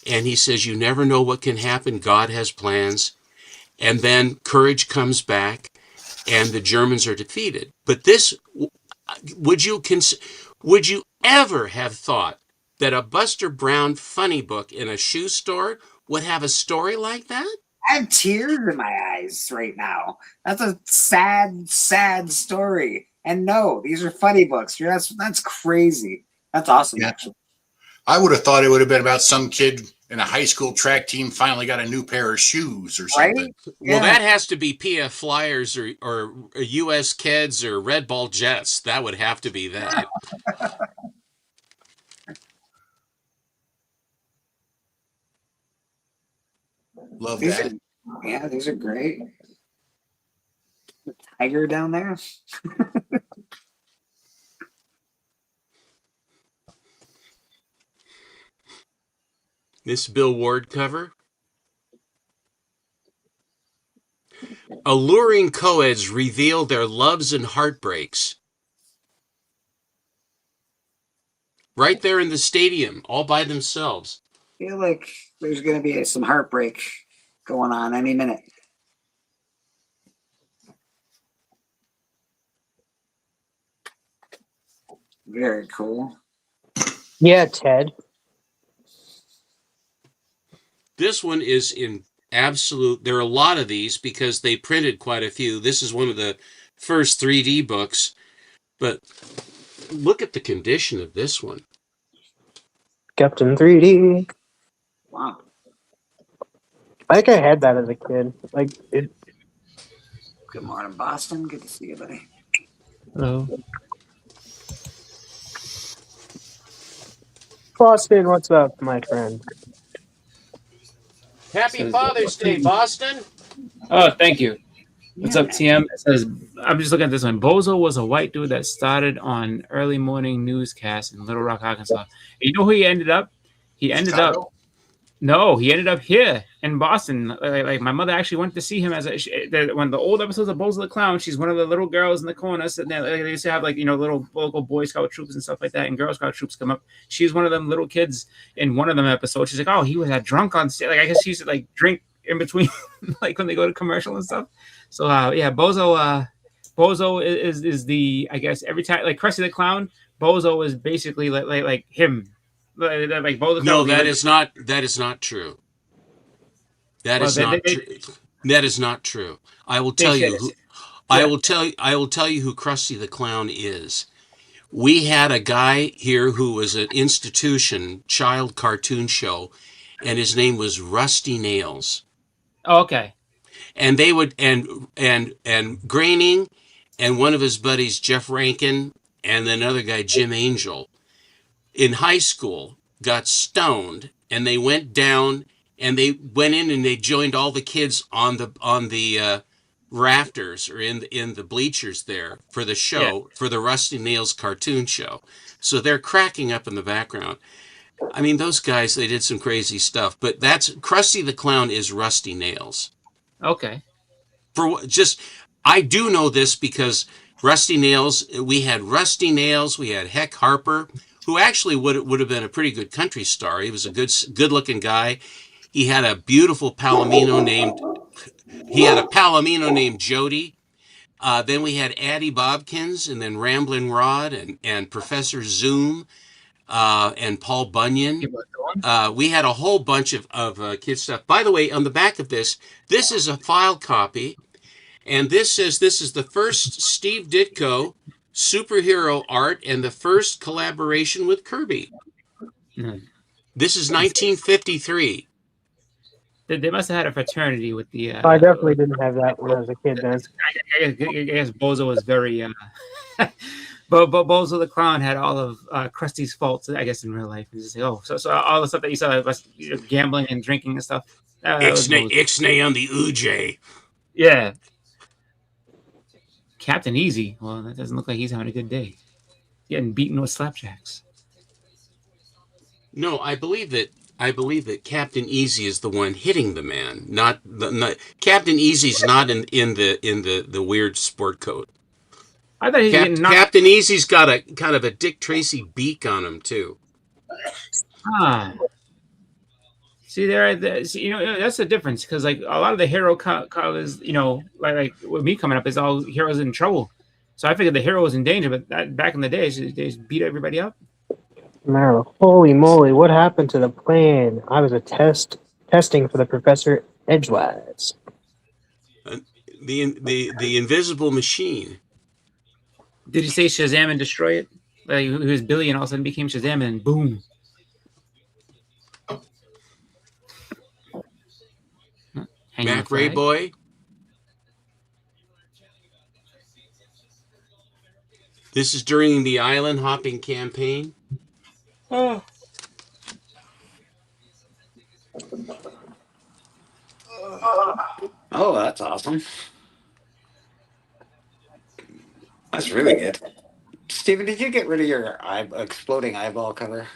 and he says, "You never know what can happen. God has plans." And then Courage comes back, and the Germans are defeated. But this, would you ever have thought that a Buster Brown funny book in a shoe store would have a story like that? I have tears in my eyes right now. That's a sad, sad story. And no, these are funny books. That's crazy. That's awesome, Yeah. actually. I would have thought it would have been about some kid and a high school track team finally got a new pair of shoes or Right? something. Well, that has to be PF Flyers or US Kids or Red Ball Jets. That would have to be that. Love These that. yeah, these are great. The tiger down there. This Bill Ward cover. Alluring co-eds reveal their loves and heartbreaks. Right there in the stadium, all by themselves. I feel like there's going to be some heartbreak going on any minute. Very cool. Yeah, Ted. This one is in absolute. There are a lot of these because they printed quite a few. This is one of the first 3D books, but look at the condition of this one. Captain 3D. Wow. I think I had that as a kid. Like it. Good morning, Boston. Good to see you, buddy. Hello. Boston, what's up, my friend? Happy Father's Day, Boston. Oh, thank you. What's up, TM? It says, I'm just looking at this one. Bozo was a white dude that started on early morning newscast in Little Rock, Arkansas. You know who he ended up? He ended up here in Boston. Like my mother actually went to see him as when the old episodes of Bozo the Clown. She's one of the little girls in the corner sitting there. They used to have little local Boy Scout troops and stuff like that, and Girl Scout troops come up. She's one of them little kids in one of them episodes. She's like, oh, he was a drunk on stage. Like I guess she used to drink in between, like when they go to commercial and stuff. So Bozo is the, I guess, every time like Krusty the Clown, Bozo is basically like him. Like Bozo. No, that is not true. That is not true. I will tell you who I will tell you who Krusty the Clown is. We had a guy here who was an institution child cartoon show, and his name was Rusty Nails. Oh, okay. And they would and Groening and one of his buddies Jeff Rankin and another guy Jim Angel in high school got stoned, and they went down and they went in and they joined all the kids on the rafters or in the bleachers there for the show, for the Rusty Nails cartoon show. So they're cracking up in the background. I mean, those guys, they did some crazy stuff, but that's Krusty the Clown is Rusty Nails. Okay. I do know this because Rusty Nails, we had Rusty Nails, we had Heck Harper, who actually would have been a pretty good country star. He was a good looking guy. He had a beautiful Palomino named Jody. Then we had Addie Bobkins, and then Ramblin' Rod and Professor Zoom, and Paul Bunyan. We had a whole bunch of kid stuff. By the way, on the back of this is a file copy, and this says this is the first Steve Ditko superhero art and the first collaboration with Kirby. This is 1953. They must have had a fraternity with the. I definitely didn't have that when I was a kid. Then I guess Bozo was very. But Bozo the Clown had all of Krusty's faults, I guess, in real life. Just say, so all the stuff that you saw was gambling and drinking and stuff. Ixnay on the Uj. Yeah. Captain Easy. Well, that doesn't look like he's having a good day. Getting beaten with slapjacks. No, I believe that Captain Easy is the one hitting the man, not Captain Easy's not in the weird sport coat. I thought he was Captain Easy's got a kind of a Dick Tracy beak on him too. See that's the difference, because like a lot of the hero colors, like with me coming up, is all heroes in trouble. So I figured the hero was in danger, but back in the day, they just beat everybody up. Marrow, holy moly! What happened to the plan? I was testing for the Professor Edgewise. The invisible machine. Did he say Shazam and destroy it? Like he was Billy and all of a sudden became Shazam and boom. Hanging Mac the Ray flag. Boy. This is during the island hopping campaign. Oh. Oh, that's awesome. That's really good. Steven, did you get rid of your exploding eyeball cover?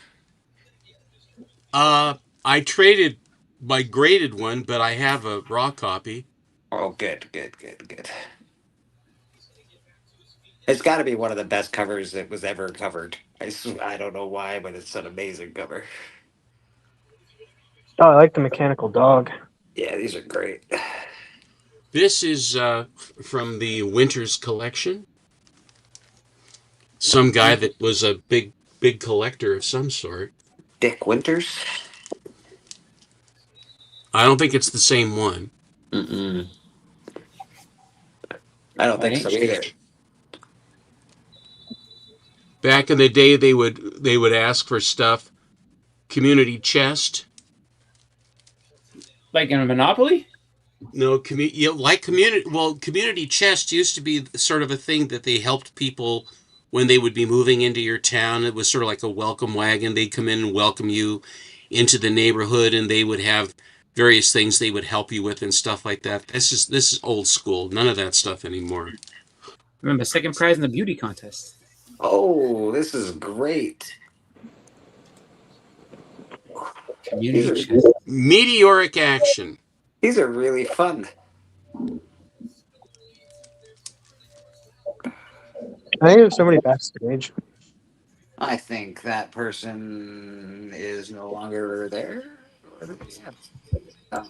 I traded my graded one, but I have a raw copy. Oh, good. It's got to be one of the best covers that was ever covered. I don't know why, but it's an amazing cover. Oh, I like the mechanical dog. Yeah, these are great. This is from the Winters collection. Some guy that was a big collector of some sort. Dick Winters? I don't think it's the same one. Mm-mm. I don't think so either. Back in the day, they would ask for stuff. Community chest. Like in a Monopoly? No, community. Well, community chest used to be sort of a thing that they helped people when they would be moving into your town. It was sort of like a welcome wagon. They'd come in and welcome you into the neighborhood, and they would have various things they would help you with and stuff like that. This is old school. None of that stuff anymore. Remember, second prize in the beauty contest. Oh, this is great. Community chest. Meteoric action. These are really fun. I think there's somebody backstage. I think that person is no longer there. Oh,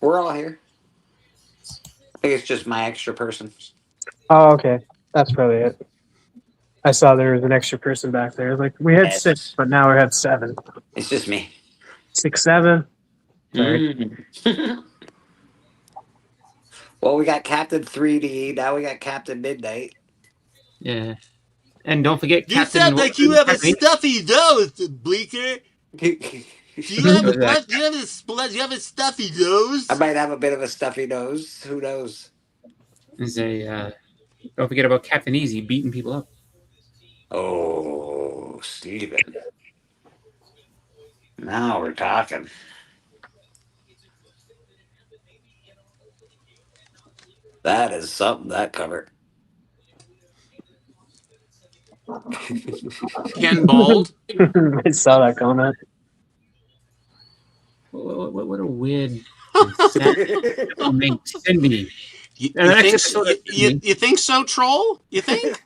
we're all here. I think it's just my extra person. Oh, okay. That's probably it. I saw there was an extra person back there. Like we had Yes. 6, but now we have 7. It's just me. 6, 7. Sorry. Well, we got Captain 3D. Now we got Captain Midnight. Yeah. And don't forget You Captain. sound like you have a stuffy nose, Bleaker. Do you have a stuffy nose? I might have a bit of a stuffy nose. Who knows? Is a don't forget about Captain Easy beating people up. Oh, Steven. Now we're talking. That is something, that cover. Ken Bald. I saw that comment. What a weird name, Cindy. You think so, Troll? You think?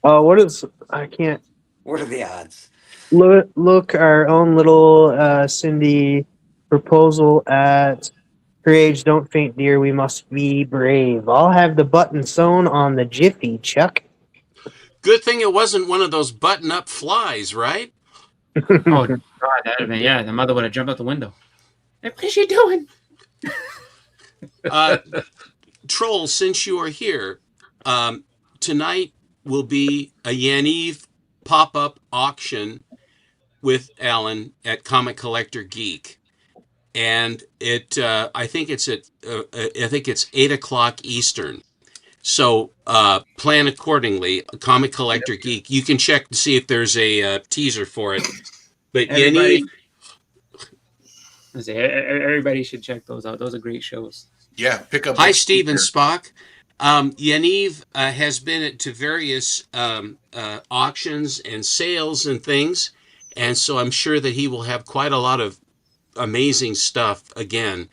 Oh, what is? I can't What are the odds? look. Our own little Cindy proposal at her age. Don't faint, dear. We must be brave. I'll have the button sewn on the jiffy, Chuck. Good thing it wasn't one of those button-up flies, right? Oh God, that'd have been, yeah. The mother would have jumped out the window. Hey, what is she doing? Troll, since you are here, tonight will be a Yaniv pop-up auction with Alan at Comic Collector Geek, and I think it's 8:00 Eastern. So plan accordingly. Comic Collector Geek. You can check to see if there's a teaser for it. But Yaniv, everybody should check those out. Those are great shows. Yeah, pick up. hi, Steve and Spock. Yaniv has been to various auctions and sales and things, and so I'm sure that he will have quite a lot of amazing stuff again.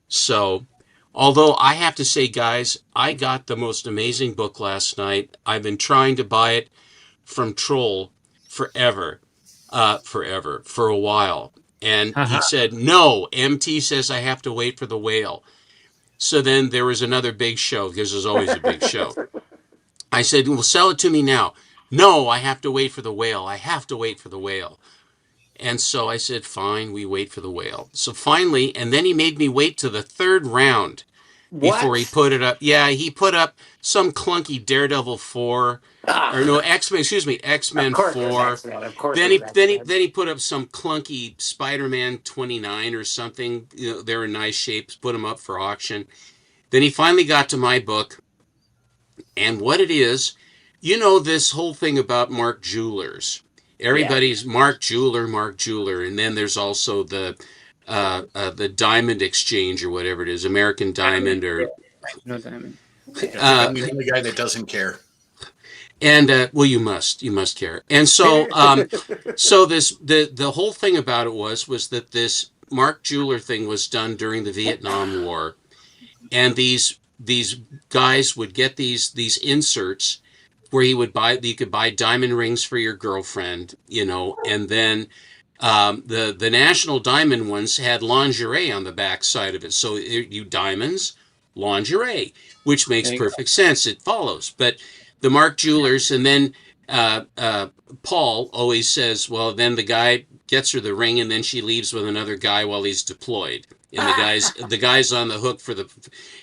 So, although I have to say, guys, I got the most amazing book last night. I've been trying to buy it from Troll for a while. And he said, no, MT says I have to wait for the whale. So then there was another big show, because there's always a big show. I said, well, sell it to me now. No, I have to wait for the whale. I have to wait for the whale. And so I said, fine, we wait for the whale. So finally, and then he made me wait to the third round before he What? put it up. Yeah, he put up some clunky Daredevil 4 or no, Ah, X-Men, excuse me, of X-Men course it was 4. X-Men. Of course it Then was then X-Men. he put up some clunky Spider-Man 29 or something. You know, they're in nice shapes, put them up for auction. Then he finally got to my book, and what it is, you know, this whole thing about Mark Jewelers. Yeah. Everybody's Mark Jeweler, and then there's also the Diamond Exchange or whatever it is, American Diamond or No diamond. uh, I'm the only guy that doesn't care. and well, you must care. And so so the whole thing about it was that this Mark Jeweler thing was done during the Vietnam War, and these guys would get these inserts where you could buy diamond rings for your girlfriend, you know, and then the National Diamond ones had lingerie on the back side of it. So you diamonds, lingerie, which makes There you go. perfect sense. It follows. But the Mark Jewelers, and then Paul always says, well, then the guy gets her the ring, and then she leaves with another guy while he's deployed, and the guy's on the hook for the.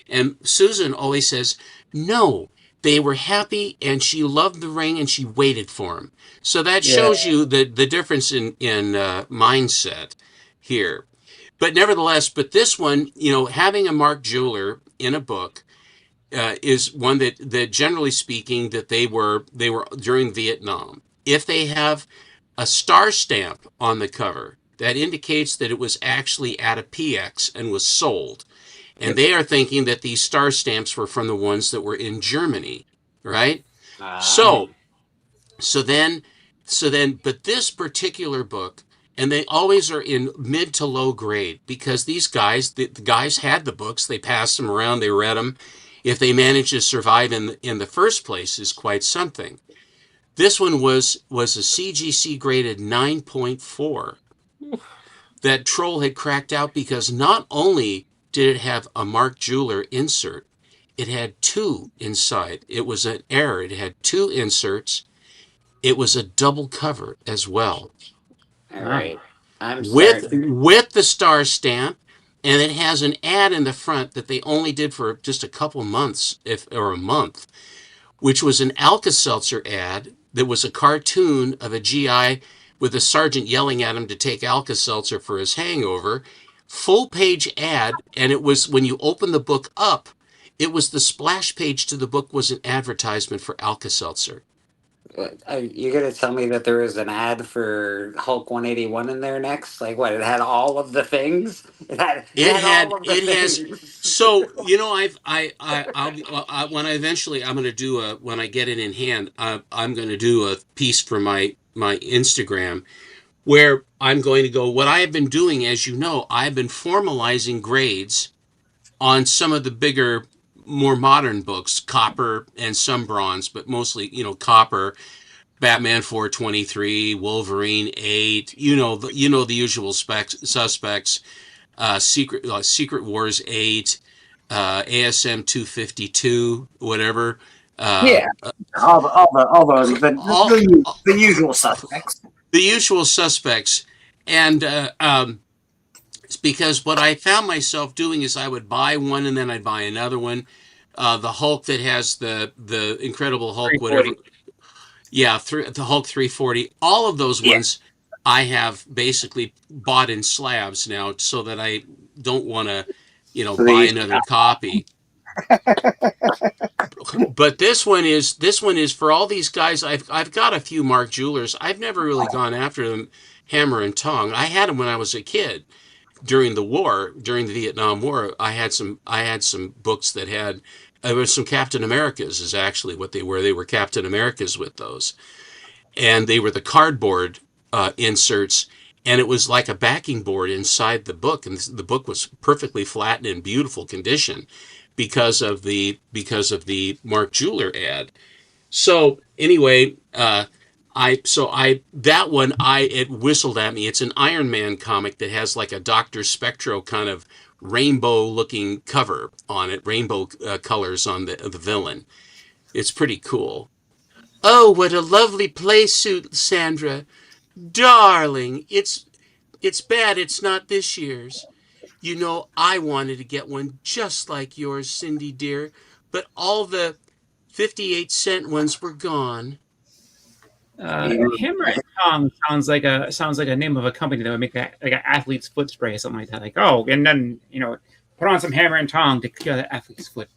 And Susan always says, no. They were happy, and she loved the ring, and she waited for him. So that shows you the difference in mindset here. But nevertheless, but this one, you know, having a Mark Jeweler in a book is one that generally speaking that they were during Vietnam. If they have a star stamp on the cover, that indicates that it was actually at a PX and was sold. And they are thinking that these star stamps were from the ones that were in Germany, right? So then, but this particular book, and they always are in mid to low grade because these guys, the guys had the books, they passed them around, they read them. If they managed to survive in the first place is quite something. This one was a CGC graded 9.4 that Troll had cracked out because not only did it have a Mark Jeweler insert, it had two inside. It was an error. It had two inserts. It was a double cover as well. All right. I'm with the star stamp, and it has an ad in the front that they only did for just a couple months, or a month, which was an Alka-Seltzer ad that was a cartoon of a GI with a sergeant yelling at him to take Alka-Seltzer for his hangover. Full page ad, and it was when you open the book up, it was the splash page to the book was an advertisement for Alka-Seltzer. You're gonna tell me that there was an ad for Hulk 181 in there next? Like what? It had all of the things. It had all of the things. So you know, I'll when I eventually I'm gonna do when I get it in hand, I'm gonna do a piece for my Instagram where I'm going to go. What I have been doing, as you know, I've been formalizing grades on some of the bigger, more modern books, copper and some bronze, but mostly, you know, copper, Batman 423, Wolverine 8, you know the usual suspects, Secret Wars 8, ASM 252, whatever. All those, the usual suspects. The usual suspects, and it's because what I found myself doing is I would buy one and then I'd buy another one. The Hulk that has the Incredible Hulk, whatever. Yeah, the Hulk 340. All of those ones I have basically bought in slabs now, so that I don't want to, you know, buy another copy. But this one is for all these guys. I've got a few Mark Jewelers. I've never really gone after them hammer and tong. I had them when I was a kid during the Vietnam War. I had some books that had there was some Captain Americas is actually what they were. They were Captain Americas with those, and they were the cardboard inserts. And it was like a backing board inside the book, and the book was perfectly flat and in beautiful condition because of the Mark Jeweler ad. So anyway, it whistled at me. It's an Iron Man comic that has like a Dr. Spectro kind of rainbow looking cover on it, rainbow colors on the villain. It's pretty cool. Oh, what a lovely play suit, Sandra. Darling, it's bad it's not this year's. You know, I wanted to get one just like yours, Cindy dear, but all the 58-cent ones were gone. Hammer and Tong sounds like a name of a company that would make that like an athlete's foot spray or something like that. Like, oh, and then put on some Hammer and Tong to cure the athlete's foot.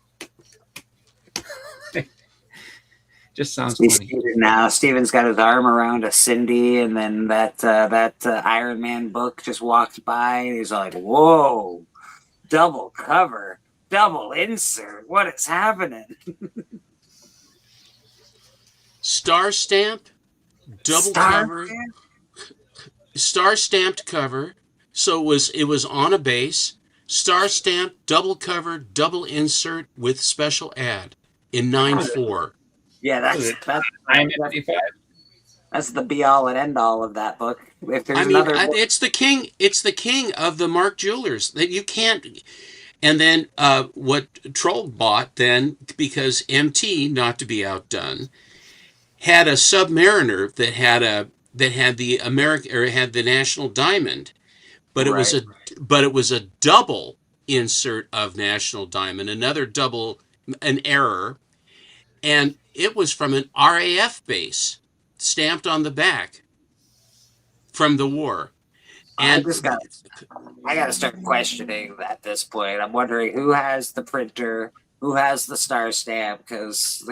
Just sounds funny. Now Steven's got his arm around a Cindy, and then that Iron Man book just walked by, and he's like, "Whoa, double cover, double insert. What is happening?" Star stamp, double cover, star stamped cover. So it was on a base. Star stamp, double cover, double insert with special ad in 9/4. Yeah, that's the be all and end all of that book. If there's another book, it's the king. It's the king of the Mark Jewelers that you can't. And then what Troll bought then, because MT, not to be outdone, had a Submariner that had the American, or had the National Diamond, but it was a double insert of National Diamond, another double, an error, and it was from an RAF base stamped on the back from the war. And I got to start questioning at this point. I'm wondering who has the printer, who has the star stamp, because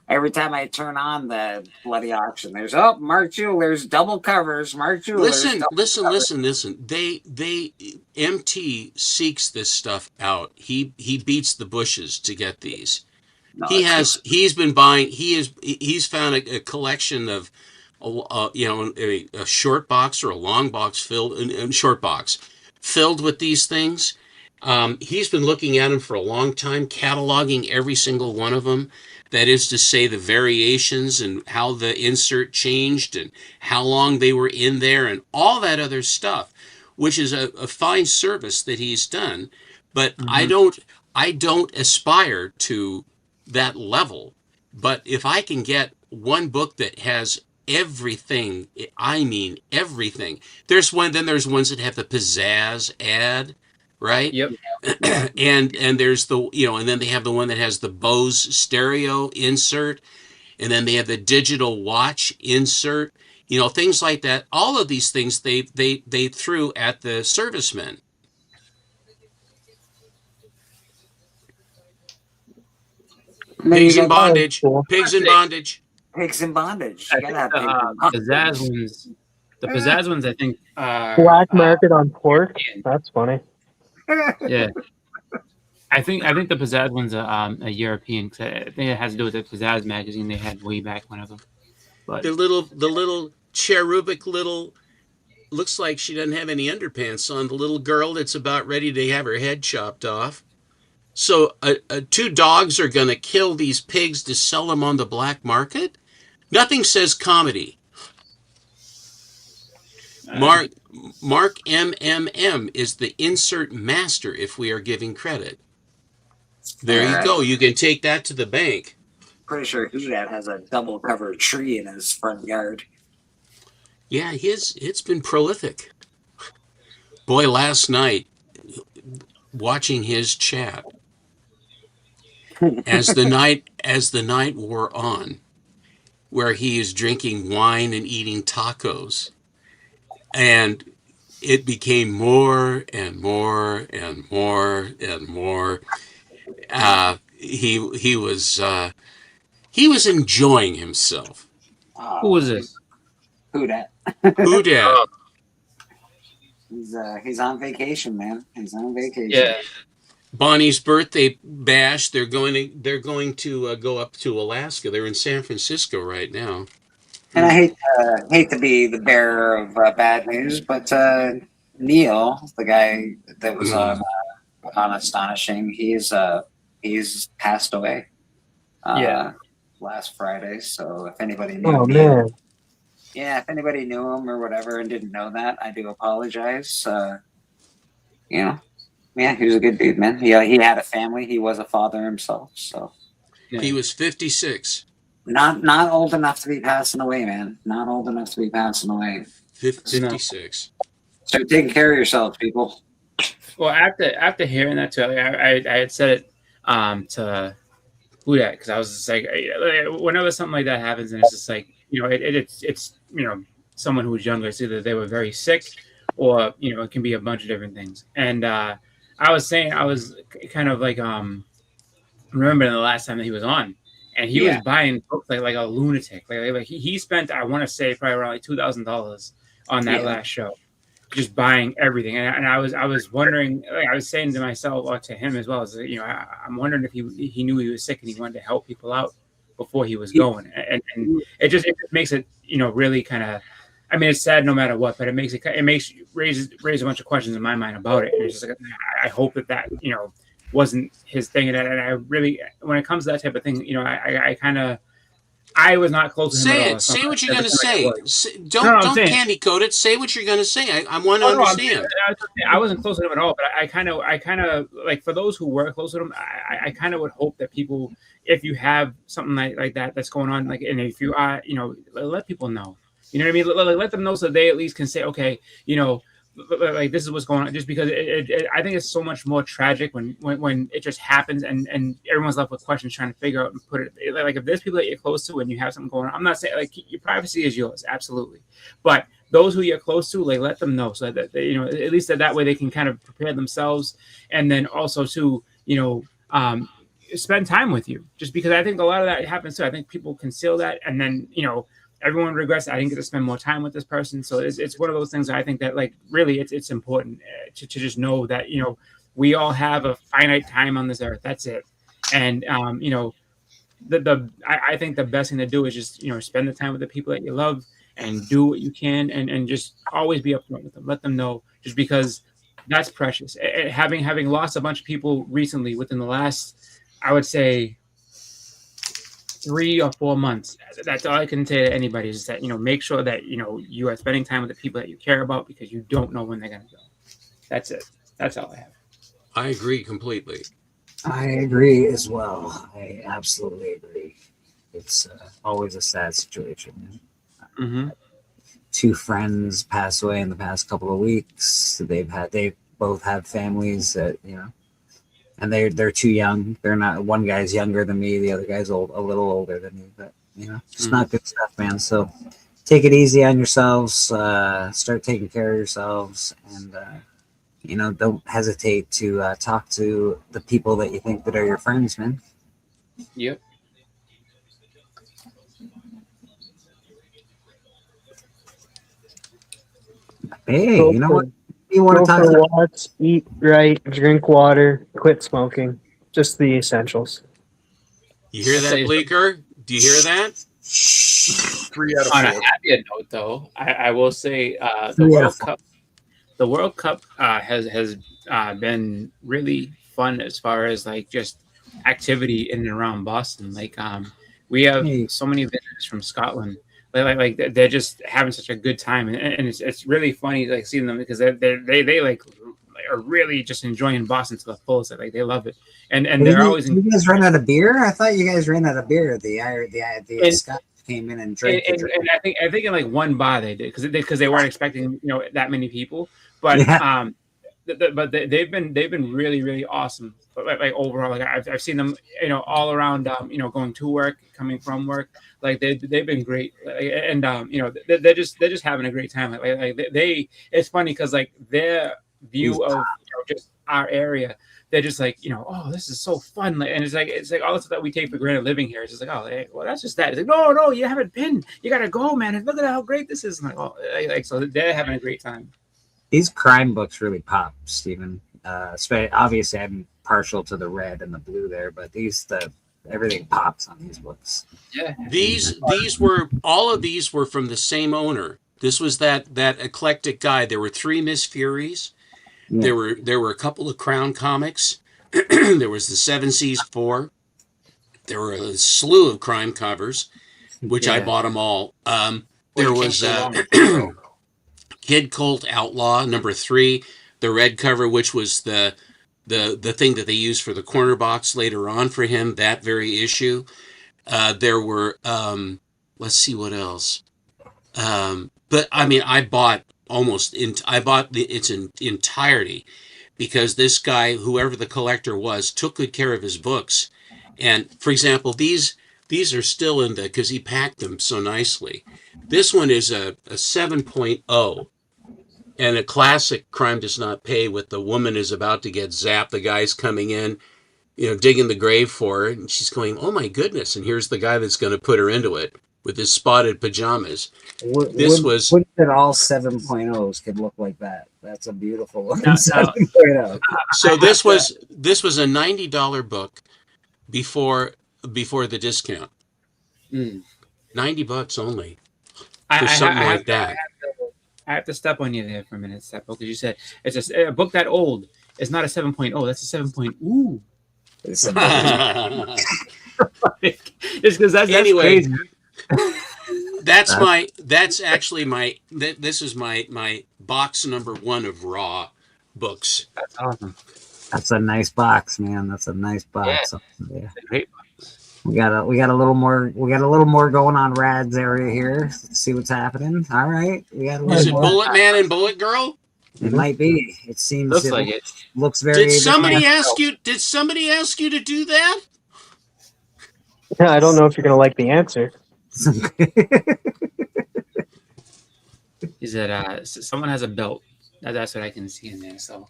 every time I turn on the bloody auction, there's Mark Jewelers double covers, Mark Jewelers. Listen. They MT seeks this stuff out. He beats the bushes to get these. No, he's found a collection of a short box or a long box filled with these things. He's been looking at them for a long time, cataloging every single one of them. That is to say, the variations and how the insert changed and how long they were in there and all that other stuff, which is a fine service that he's done. But I don't aspire to that level. But if I can get one book that has everything, I mean everything. There's ones that have the pizzazz ad, right? Yep. and there's and then they have the one that has the Bose stereo insert, and then they have the digital watch insert, things like that. All of these things they threw at the servicemen. Pigs in bondage. Pigs in bondage. Pigs in bondage. I think the pizzazz ones, I think, black market on pork. That's funny. Yeah, I think the pizzazz one's a European. Cause I think it has to do with the pizzazz magazine they had way back one of them. But the little cherubic little, looks like she doesn't have any underpants on. The little girl that's about ready to have her head chopped off. So two dogs are going to kill these pigs to sell them on the black market? Nothing says comedy. Mark MMM is the insert master, if we are giving credit. There you go. You can take that to the bank. Pretty sure Houdat has a double covered tree in his front yard. Yeah, it's been prolific. Boy, last night, watching his chat, as the night wore on, where he is drinking wine and eating tacos, and it became more and more and more and more. He was enjoying himself. Who was this? Houdat. Houdat. He's on vacation, man. He's on vacation. Yeah. Bonnie's birthday bash. They're going to go up to Alaska. They're in San Francisco right now. And I hate to be the bearer of bad news, but Neil, the guy that was on Astonishing, he's passed away. Last Friday. So if anybody knew him, if anybody knew him or whatever and didn't know that, I do apologize. Yeah, he was a good dude, man. He had a family. He was a father himself. So he was 56. Not old enough to be passing away, man. Not old enough to be passing away. 56. So taking care of yourselves, people. Well, after hearing that too, I had said it to who that, because I was just like, whenever something like that happens, and it's just like, it's someone who's younger, it's either they were very sick, or it can be a bunch of different things. And I was saying, I was kind of like remembering the last time that he was on, and he was buying books like a lunatic. Like he spent, I want to say, probably around like $2,000 on that last show, just buying everything. And I was wondering, like, I was saying to myself, or to him as well, is I'm wondering if he knew he was sick and he wanted to help people out before he was going. And it just makes it really kind of, I mean, it's sad no matter what, but it makes raise a bunch of questions in my mind about it. And it's just like, I hope that wasn't his thing. And I really, when it comes to that type of thing, I was not close to him at all. Say what you're going to say. Don't candy coat it. Say what you're going to say. I want to understand. I wasn't close to him at all, but I kind of like, for those who were close to him, I kind of would hope that people, if you have something like that that's going on, like, and if you are, let people know. You know what I mean? Let them know so they at least can say, okay, like, this is what's going on. Just because I think it's so much more tragic when it just happens and everyone's left with questions trying to figure out and put it. Like, if there's people that you're close to and you have something going on, I'm not saying, like, your privacy is yours, absolutely, but those who you're close to, like, let them know so that they, at least that way they can kind of prepare themselves, and then also to spend time with you. Just because I think a lot of that happens too. I think people conceal that, and then everyone regrets, I didn't get to spend more time with this person. So it's one of those things that I think that, like, really it's important to just know that, we all have a finite time on this earth. That's it. And, I think the best thing to do is just, spend the time with the people that you love and do what you can, and just always be upfront with them. Let them know, just because that's precious. Having lost a bunch of people recently within the last, I would say, 3 or 4 months. That's all I can say to anybody, is that, make sure that, you are spending time with the people that you care about, because you don't know when they're going to go. That's it. That's all I have. I agree completely. I agree as well. I absolutely agree. It's always a sad situation. Mm-hmm. 2 friends passed away in the past couple of weeks. They both have families that, and they're too young. They're not. One guy's younger than me. The other guy's a little older than me. But just not good stuff, man. So take it easy on yourselves. Start taking care of yourselves, and don't hesitate to talk to the people that you think that are your friends, man. Yep. Hey, you know what? You want to talk for walks, eat right, drink water, quit smoking. Just the essentials. You hear that, Bleeker? Do you hear that? 3 out of 4. On a happier note, though, I will say the World Cup has been really fun as far as, like, just activity in and around Boston. Like, we have so many visitors from Scotland. Like they're just having such a good time, and it's really funny, like, seeing them, because they like are really just enjoying Boston to the fullest. Like, they love it, and they're always. You guys ran out of beer? I thought you guys ran out of beer. The Scots came in and drank. And I think in, like, one bar they did, because they weren't expecting that many people, but but they've been really, really awesome. But like overall, like, I've seen them all around, going to work, coming from work. Like, they've been great, and they're just having a great time. Like it's funny because, like, their view of just our area, they're just like, oh, this is so fun. Like, and it's like all the stuff that we take for granted living here. It's just like, oh, hey, well, that's just that. It's like, no, you haven't been. You gotta go, man. And look at how great this is. And like, oh, like, so they're having a great time. These crime books really pop, Stephen. Obviously, I'm partial to the red and the blue there, but everything pops on these books. Yeah. All of these were from the same owner. This was that eclectic guy. There were 3 Miss Furies. Yeah. There were a couple of Crown comics. There was the 7 Seas 4. There were a slew of crime covers, which I bought them all. There was Kid Colt Outlaw #3, the red cover, which was the thing that they used for the corner box later on for him, that very issue. There were, let's see what else. But I mean, I bought its entirety. because this guy, whoever the collector was, took good care of his books. And for example, these are still in because he packed them so nicely. This one is a 7.0 and a classic Crime Does Not Pay with the woman is about to get zapped. The guy's coming in, digging the grave for her. And she's going, oh my goodness. And here's the guy that's going to put her into it with his spotted pajamas. Wouldn't it all 7.0s could look like that? That's a beautiful looking No, no. 7.0. So this was a $90 book before the discount. $90 only for something like that. I have to step on you there for a minute, Step, because you said it's a book that old. It's not a 7.0. That's a 7. Ooh. Just because that's Anyway, crazy. That's actually this is my box number 1 of Raw books. That's awesome. That's a nice box, man. That's a nice box. Yeah. Great. We got a little more going on Rad's area here. Let's see what's happening. All right. We got a Is it little more. Bullet Man and Bullet Girl? It might be. It seems Looks like it. looks very Did somebody ask you to do that? Yeah, I don't know if you're gonna like the answer. Is that someone has a belt? That's what I can see in there. So,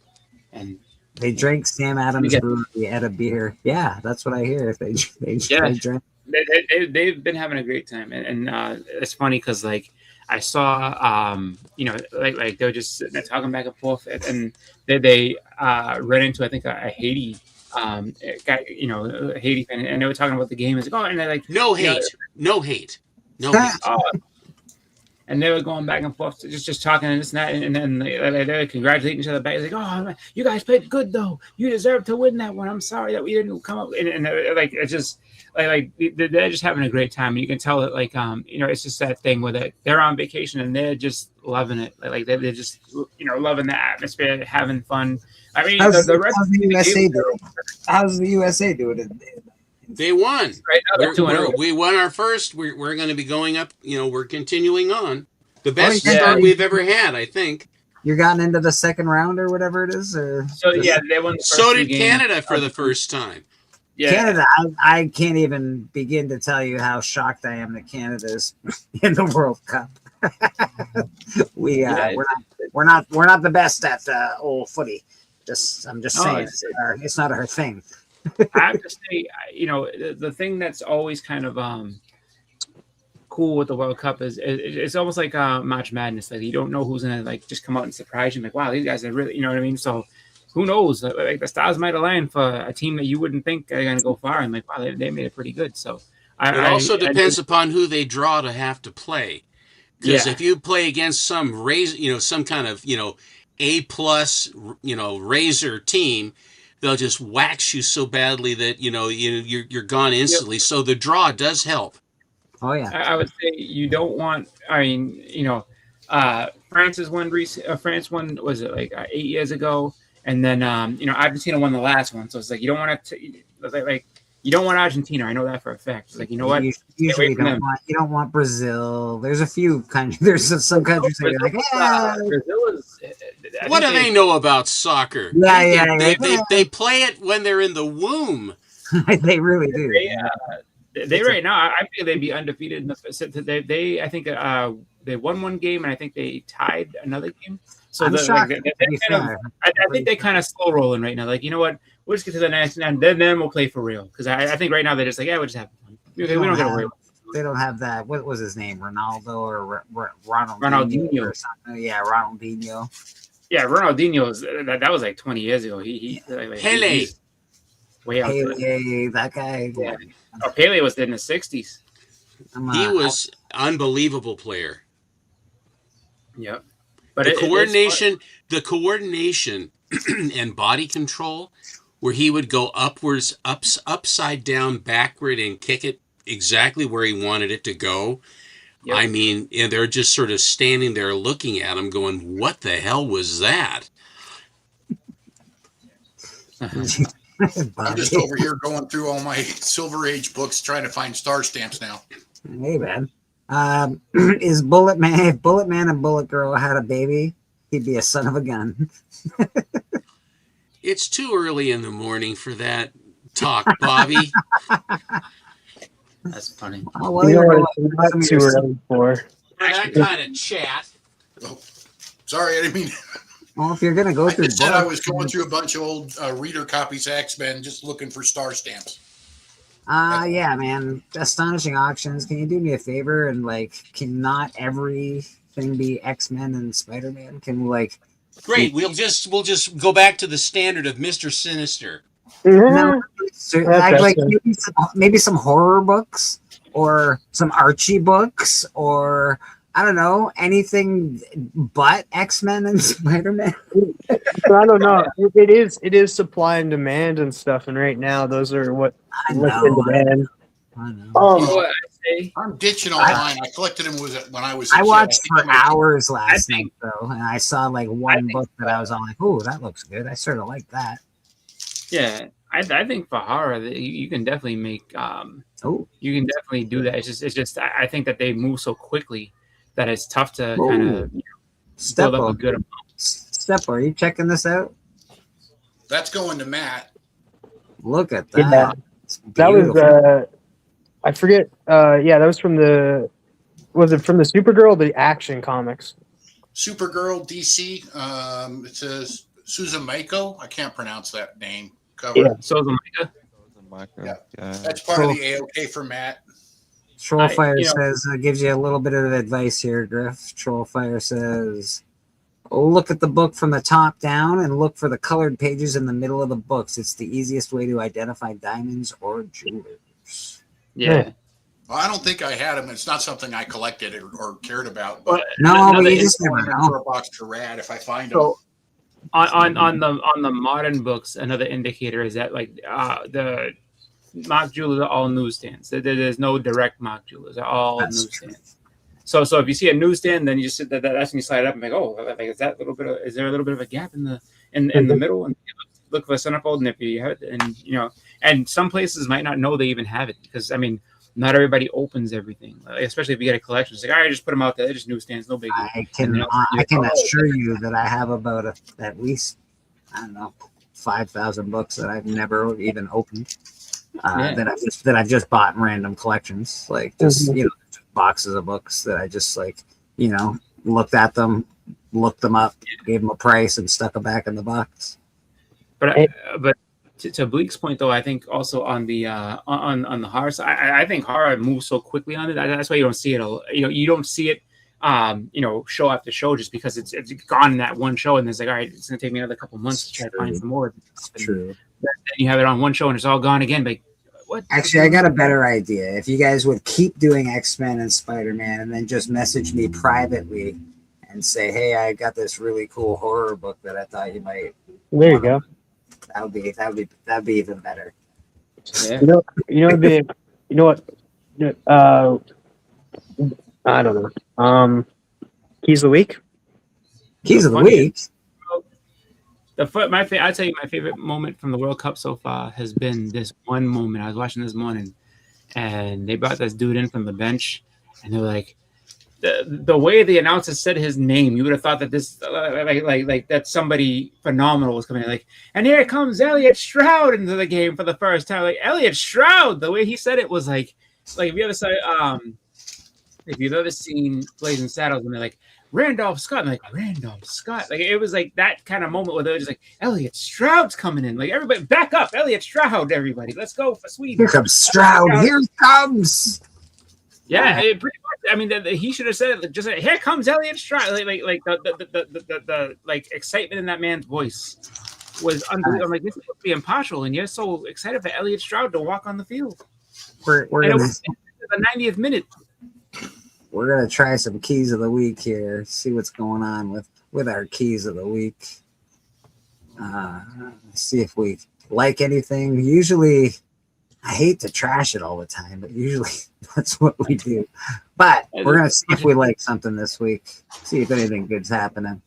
and They drank Sam Adams brewery at a beer. Yeah, that's what I hear. They drank. They've been having a great time, and it's funny because like I saw like they were just sitting there talking back and forth, and they ran into I think a Haiti guy, a Haiti fan, and they were talking about the game. It's like, oh, and they're like, no hate. And they were going back and forth, just talking and this and that, and then they congratulating each other back. It's like, oh, you guys played good though. You deserve to win that one. I'm sorry that we didn't come up. And like it's just like they're just having a great time, and you can tell that like it's just that thing where they're on vacation and they're just loving it. Like they're just loving the atmosphere, having fun. I mean, How's the rest the USA doing? How's the USA doing? They won. Right now, they're 2-0. We won our first. We're going to be going up. We're continuing on. The best yeah. start we've ever had, I think. You're gotten into the second round or whatever it is, or So yeah, they won. The first So two did games. Canada for the first time. Yeah. Canada. I can't even begin to tell you how shocked I am that Canada's in the World Cup. We're not the best at old footy. I'm just saying it's not our thing. I have to say, the thing that's always kind of cool with the World Cup is it's almost like March Madness. Like you don't know who's gonna like just come out and surprise you. Like, wow, these guys are really, you know what I mean? So who knows? Like the stars might align for a team that you wouldn't think are gonna go far. And like, wow, they made it pretty good. So It also depends upon who they draw to have to play. Because if you play against some some kind of A+, razor team, they'll just wax you so badly that you're gone instantly. Yep. So the draw does help. Oh yeah, I would say you don't want. I mean, France won. France won. Was it like 8 years ago? And then Argentina won the last one. So it's like you don't want to. You don't want Argentina. I know that for a fact. It's like, you know what? Usually you don't want Brazil. There's a few countries. There's some countries that are like, Brazil is. What do they know about soccer? They play it when they're in the womb. They really do. They right now, I think they'd be undefeated. I think they won one game, and I think they tied another game. So I think they kind of slow rolling right now. Like, you know what? We'll just get to the next, and then we'll play for real. Because I think right now they're just like, we'll just have fun. We don't got to worry. They don't have that. What was his name? Ronaldo or Ronaldinho or something? Yeah, Ronaldinho. Yeah, Ronaldinho. That was like 20 years ago. Pele. Way out Pele, that guy. Yeah. Oh, Pele was in the 60s. He was unbelievable player. Yep. But the coordination and body control, where he would go upside down, backward, and kick it exactly where he wanted it to go. Yep. I mean, and they're just sort of standing there looking at him going, what the hell was that? I'm just over here going through all my Silver Age books trying to find star stamps now. Hey, man. Is Bullet Man, if Bullet Man and Bullet Girl had a baby, he'd be a son of a gun. It's too early in the morning for that talk, Bobby. That's funny. Oh, well, You know you're what it's not some of too your- early for. For that kind of chat. Oh, sorry, I didn't mean. Well, if you're gonna go I through just said I books, was going through a bunch of old reader copies of X-Men, just looking for star stamps. yeah, man. Astonishing Auctions. Can you do me a favor and like, can not everything be X-Men and Spider-Man? Can we like? Great. We'll just go back to the standard of Mr. Sinister. No, so, That's like excellent. maybe some horror books or some Archie books or I don't know anything but X-Men and Spider-Man. I don't know. It is supply and demand and stuff, and right now those are what's in demand. I know. You know what I say? I'm ditching online. I collected them when I was. I watched think for I was- hours last night though, and I saw like one book that I was on like, oh, that looks good. I sort of like that. Yeah, I think for horror, you can definitely make. You can definitely do that. It's just I think that they move so quickly that it's tough to kind of build up a good amount. Step, are you checking this out? That's going to Matt. Look at that. Yeah. It's That was beautiful. I forget. Yeah, that was from the. Was it from the Supergirl or the Action Comics? Supergirl DC. It says Susan Mako. I can't pronounce that name. Cover. Yeah. So the Yeah. That's part of the AOK for Matt. Trollfire says gives you a little bit of advice here, Griff. Trollfire says, look at the book from the top down and look for the colored pages in the middle of the books. It's the easiest way to identify diamonds or jewelers. Yeah. Well, I don't think I had them. It's not something I collected or cared about. But No, but another you just info- never know. For a box to rad if I find them. So on the modern books, another indicator is that like the mock jewelers are all newsstands. There's no direct mock jewelers. They're all That's newsstands. So if you see a newsstand, then you just that's when you slide it up and like, oh, like is there a little bit of a gap in the middle? And you look for a centerfold, and if you have it, and and some places might not know they even have it because I mean, not everybody opens everything, especially if you get a collection. It's like, all right, just put them out there. They're just newsstands, no big. I can assure you that I have about at least, I don't know, 5,000 books that I've never even opened. That I've just bought in random collections, like just boxes of books that I just like looked at them, looked them up, gave them a price, and stuck them back in the box. But to Bleak's point, though, I think also on the on the horror side, I think horror moves so quickly on it. That's why you don't see it. You don't see it. Show after show just because it's gone in that one show, and it's like, all right, it's gonna take me another couple months to try to find some more. True. Then you have it on one show and it's all gone again. Like, what? Actually, I got a better idea. If you guys would keep doing X-Men and Spider-Man, and then just message me privately and say, "Hey, I got this really cool horror book that I thought you might." There you go. That'd be even better. Yeah. You know what? I don't know. Keys of the week. Keys of the week. I'll tell you my favorite moment from the World Cup so far has been this one moment. I was watching this morning, and they brought this dude in from the bench, and they're like, the way the announcer said his name, you would have thought that this like that somebody phenomenal was coming in. Like, and here comes Elliot Stroud into the game for the first time. Like Elliot Stroud, the way he said it was like if you've ever seen Blazing Saddles and they're like Randolph Scott, and like Randolph Scott, like it was like that kind of moment where they're just like Elliot Stroud's coming in. Like everybody back up, Elliot Stroud, everybody, let's go for Sweden. Here comes Stroud. Here he comes. Yeah, pretty much. I mean, he should have said it. Just like, here comes Elliot Stroud. Like the like excitement in that man's voice was unbelievable. I'm like, this is supposed to be impartial, and you're so excited for Elliot Stroud to walk on the field. We're And it gonna was the 90th minute. we're gonna try some keys of the week here. See what's going on with our keys of the week. See if we like anything. Usually, I hate to trash it all the time, but usually that's what we do. But we're gonna see if we like something this week. See if anything good's happening.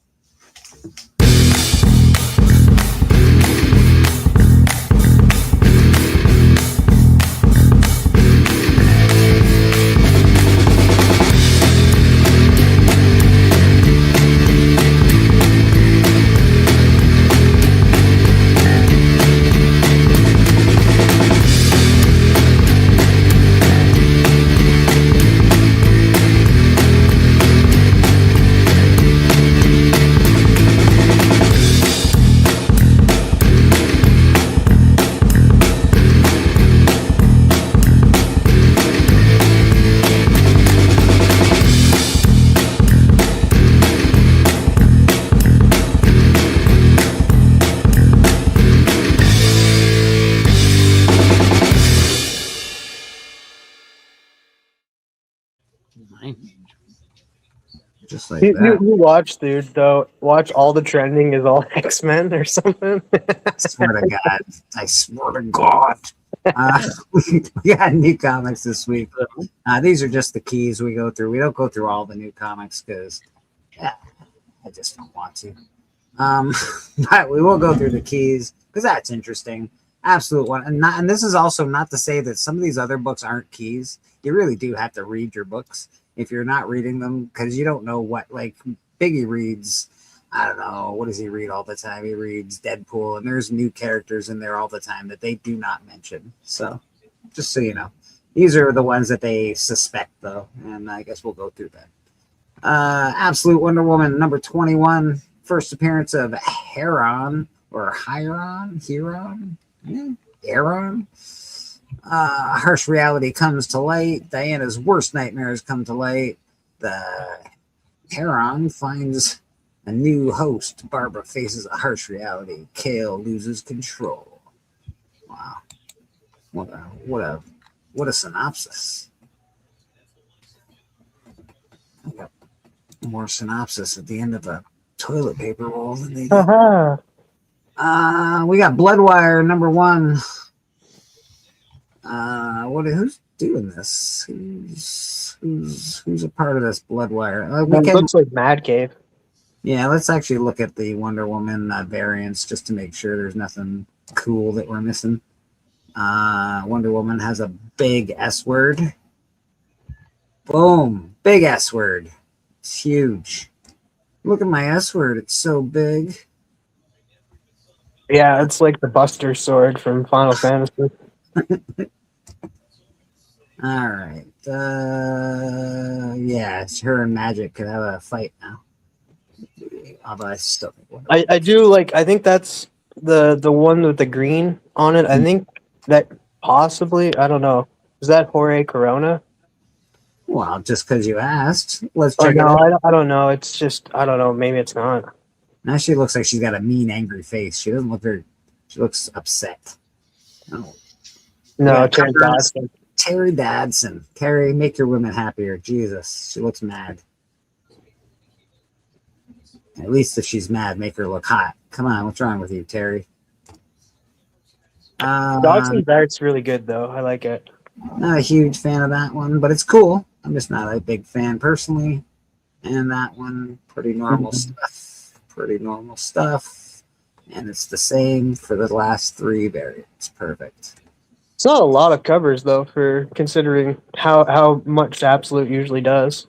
just like You that. watch, dude, though. Watch all the trending is all X-Men or something. I swear to God. I swear to God. We got new comics this week. These are just the keys we go through. We don't go through all the new comics because I just don't want to. But we will go through the keys because that's interesting. Absolute one. And this is also not to say that some of these other books aren't keys. You really do have to read your books if you're not reading them because you don't know what, like Biggie reads. I don't know. What does he read all the time? He reads Deadpool, and there's new characters in there all the time that they do not mention. So, just so you know, these are the ones that they suspect, though, and I guess we'll go through that. Absolute Wonder Woman number 21, first appearance of Heron or Heron. Harsh reality comes to light. Diana's worst nightmares come to light. The Heron finds a new host. Barbara faces a harsh reality. Kale loses control. Wow. What a synopsis. I got more synopsis at the end of a toilet paper roll than they did. We got Bloodwire number 1. Who's doing this? Who's a part of this Bloodwire? It looks like Mad Cave. Yeah, let's actually look at the Wonder Woman variants just to make sure there's nothing cool that we're missing. Wonder Woman has a big S word. Boom. Big S word. It's huge. Look at my S word. It's so big. Yeah, it's like the Buster Sword from Final Fantasy. All right. Yeah, it's her and Magic could have a fight now. Although I still think I do like. I think that's the one with the green on it. I think that possibly. I don't know. Is that Jorge Corona? Well, just because you asked, let's check it no, out. I don't know. It's just I don't know. Maybe it's not. Now she looks like she's got a mean, angry face. She doesn't look very. She looks upset. Oh. No, Terry Dadson. Terry Dadson. Terry, make your women happier. Jesus, she looks mad. At least if she's mad, make her look hot. Come on, what's wrong with you, Terry? Dadson's art's really good, though. I like it. Not a huge fan of that one, but it's cool. I'm just not a big fan personally. And that one, pretty normal stuff. Pretty normal stuff. And it's the same for the last 3 variants. Perfect. It's not a lot of covers, though, for considering how much Absolute usually does.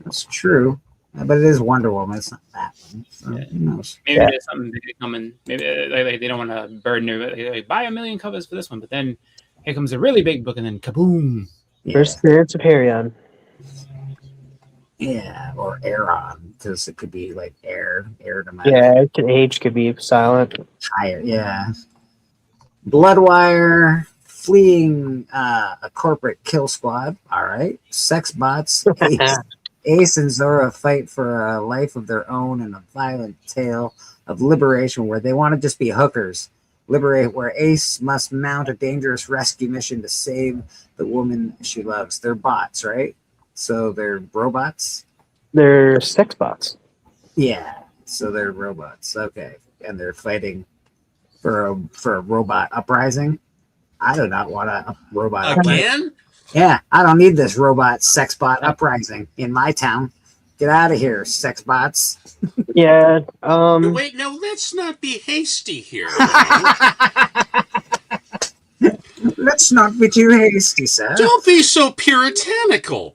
That's true. But it is Wonder Woman. It's not that one. So Yeah. who knows? Maybe there's something they come in. Maybe like they don't want to burden her. Like, buy 1 million covers for this one, but then here comes a really big book, and then kaboom! First appearance of Harion. Yeah, or Aaron, because it could be like air to my Yeah, H could be silent. higher. Yeah. Bloodwire, fleeing a corporate kill squad. All right. Sex bots. Ace and Zora fight for a life of their own in a violent tale of liberation where they want to just be hookers. Liberate where Ace must mount a dangerous rescue mission to save the woman she loves. They're bots, right? So they're robots? They're sex bots. Yeah. So they're robots. Okay. And they're fighting for a robot uprising. I do not want a robot uprising. Again? Yeah, I don't need this robot sex bot uprising in my town. Get out of here, sex bots. Yeah. Wait, no, let's not be hasty here. Let's not be too hasty, sir. Don't be so puritanical.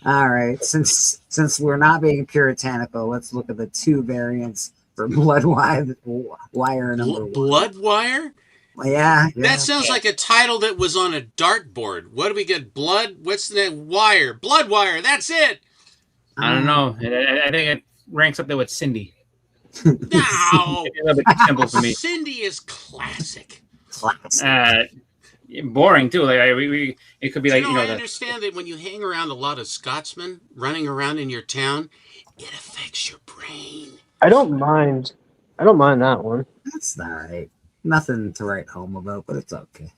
All right, since we're not being puritanical, let's look at the 2 variants for Bloodwire number 1. Bloodwire? Yeah. That sounds like a title that was on a dartboard. What do we get? Blood? What's the name? Wire. Bloodwire. That's it. I don't know. I think it ranks up there with Cindy. No. It's a little bit simple for me. Cindy is classic. Boring too. Like it could be like I understand that when you hang around a lot of Scotsmen running around in your town, it affects your brain. I don't mind that one. That's all right. Nothing to write home about, but it's okay.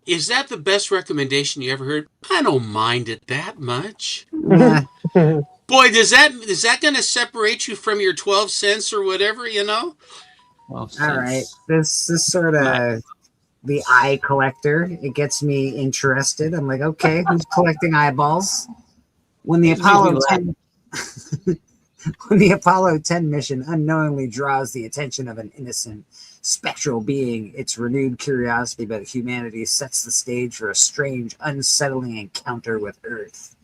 is that the best recommendation you ever heard? I don't mind it that much. Nah. Boy, is that going to separate you from your 12 cents or whatever, you know? All right, this is sort of the eye collector. It gets me interested. I'm like, okay, who's collecting eyeballs? When the Apollo 10 when the Apollo 10 mission unknowingly draws the attention of an innocent spectral being, its renewed curiosity about humanity sets the stage for a strange, unsettling encounter with Earth.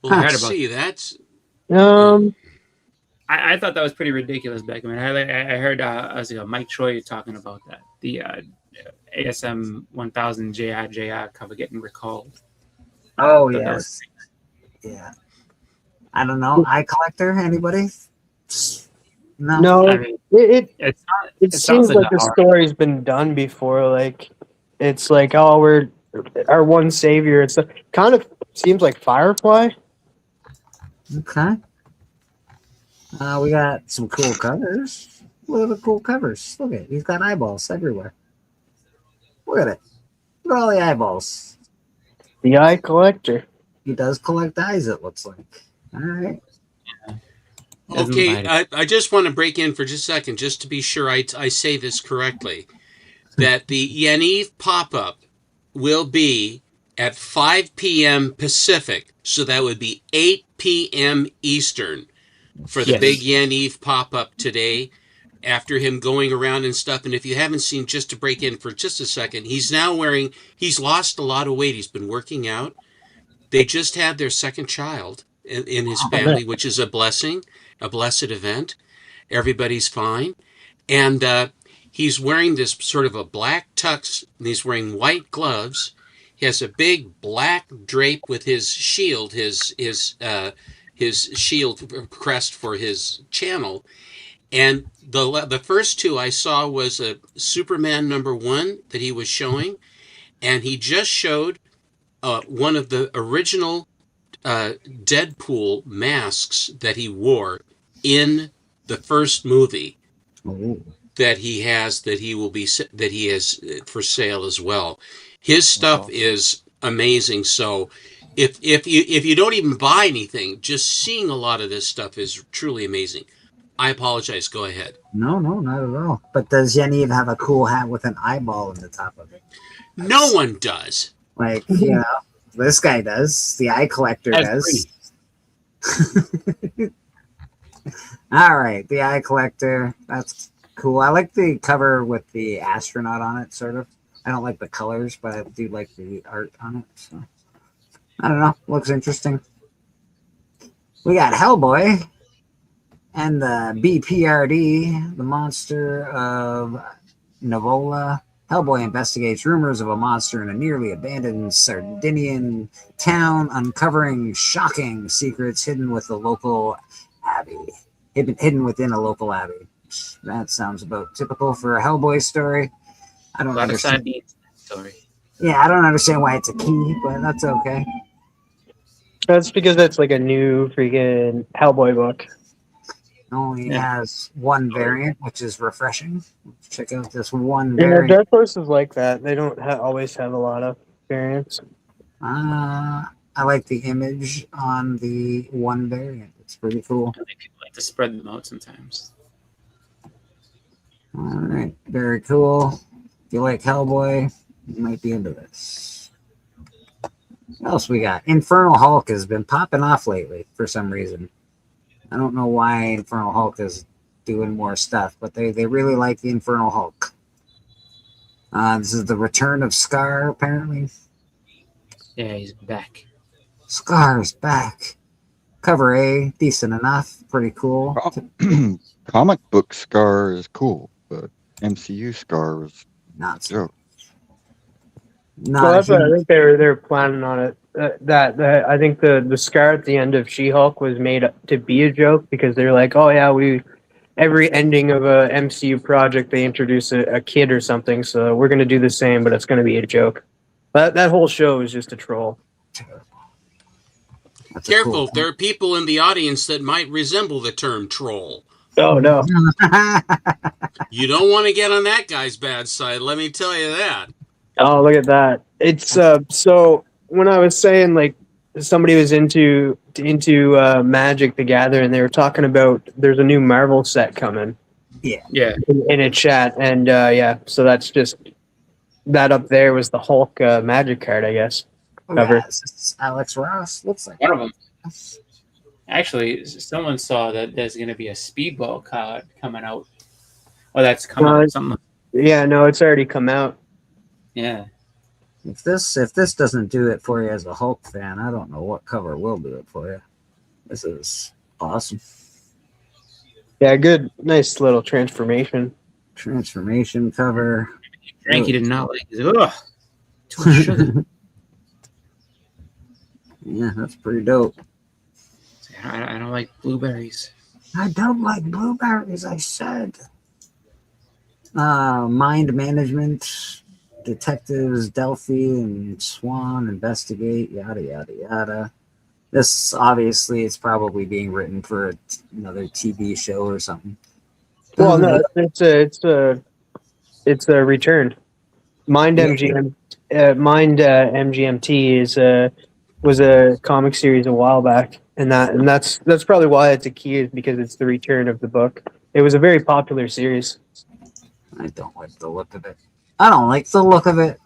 Well, let's see. That's I thought that was pretty ridiculous back then. I heard Mike Troy talking about that. The ASM 1000 JR cover getting recalled. Oh, yes. Yeah. I don't know. Eye collector? Anybody? No, I mean, it sounds seems like the art. story's been done before. Like, it's like, oh, we're our one savior. It's kind of seems like Firefly. Okay. We got some cool covers. Look at the cool covers. Look at it. He's got eyeballs everywhere. Look at it. Look at all the eyeballs. The eye collector. He does collect eyes, it looks like. All right. Okay, I just want to break in for just a second, just to be sure I say this correctly. That the Yaniv pop-up will be at 5 p.m. Pacific, so that would be 8 p.m. Eastern for the Yes. big Yaniv pop-up today, after him going around and stuff. And if you haven't seen, just to break in for just a second, he's lost a lot of weight. He's been working out. They just had their second child in his family, which is a blessing, a blessed event. Everybody's fine. And he's wearing this sort of a black tux, and he's wearing white gloves. He has a big black drape with his shield, his shield crest for his channel. And the first two I saw was a Superman #1 that he was showing, and he just showed one of the original Deadpool masks that he wore in the first movie. Ooh. That he has for sale as well. His stuff is amazing. So if you don't even buy anything, just seeing a lot of this stuff is truly amazing. I apologize. Go ahead. No, not at all. But does Yaniv have a cool hat with an eyeball in the top of it? No one does. Like, you know, this guy does. The eye collector does. All right, the eye collector. That's cool. I like the cover with the astronaut on it, sort of. I don't like the colors, but I do like the art on it. So I don't know. Looks interesting. We got Hellboy and the BPRD, the monster of Novola. Hellboy investigates rumors of a monster in a nearly abandoned Sardinian town, uncovering shocking secrets hidden with the local abbey. Hidden within a local abbey. That sounds about typical for a Hellboy story. I don't understand. Story. Yeah, I don't understand why it's a key, but that's okay. That's because that's like a new freaking Hellboy book. Only has one variant, which is refreshing. Check out this one Yeah, variant. Dark Horse is like that. They don't always have a lot of variants. I like the image on the one variant. It's pretty cool. I think people like to spread them out sometimes. All right, very cool. If you like Hellboy, you might be into this. What else we got? Infernal Hulk has been popping off lately for some reason. I don't know why Infernal Hulk is doing more stuff, but they really like the Infernal Hulk. This is the return of Scar, apparently. Yeah, he's back. Scar's back. Cover A, decent enough. Pretty cool. Comic book Scar is cool, but MCU Scar is not so. Well, that's what I think they're planning on it. That I think the scar at the end of She-Hulk was made to be a joke because they're like, oh yeah, every ending of a MCU project they introduce a kid or something, so we're gonna do the same, but it's gonna be a joke. But that whole show is just a troll. Careful, there are people in the audience that might resemble the term troll. Oh no! You don't want to get on that guy's bad side. Let me tell you that. Oh, look at that! It's so when I was saying like somebody was into Magic the Gathering, they were talking about there's a new Marvel set coming. Yeah. In a chat, and yeah, so that's just that up there was the Hulk Magic card, I guess. Cover. Yeah, it's Alex Ross. Looks like One of them. Actually, someone saw that there's going to be a Speedball card coming out. Oh, that's coming out. Something. Yeah, no, it's already come out. Yeah. If this doesn't do it for you as a Hulk fan, I don't know what cover will do it for you. This is awesome. Yeah, good, nice little transformation. Transformation cover. Frankie did not like it. Ugh, too much sugar. Yeah, that's pretty dope. I don't like blueberries. I don't like blueberries, I said. Mind management, detectives, Delphi and Swan investigate, yada, yada, yada. This, obviously, it's probably being written for another TV show or something. Well, no, it's a return. Mind MGMT was a comic series a while back, and that's probably why it's a key, is because it's the return of the book. It was a very popular series. I don't like the look of it. I don't like the look of it,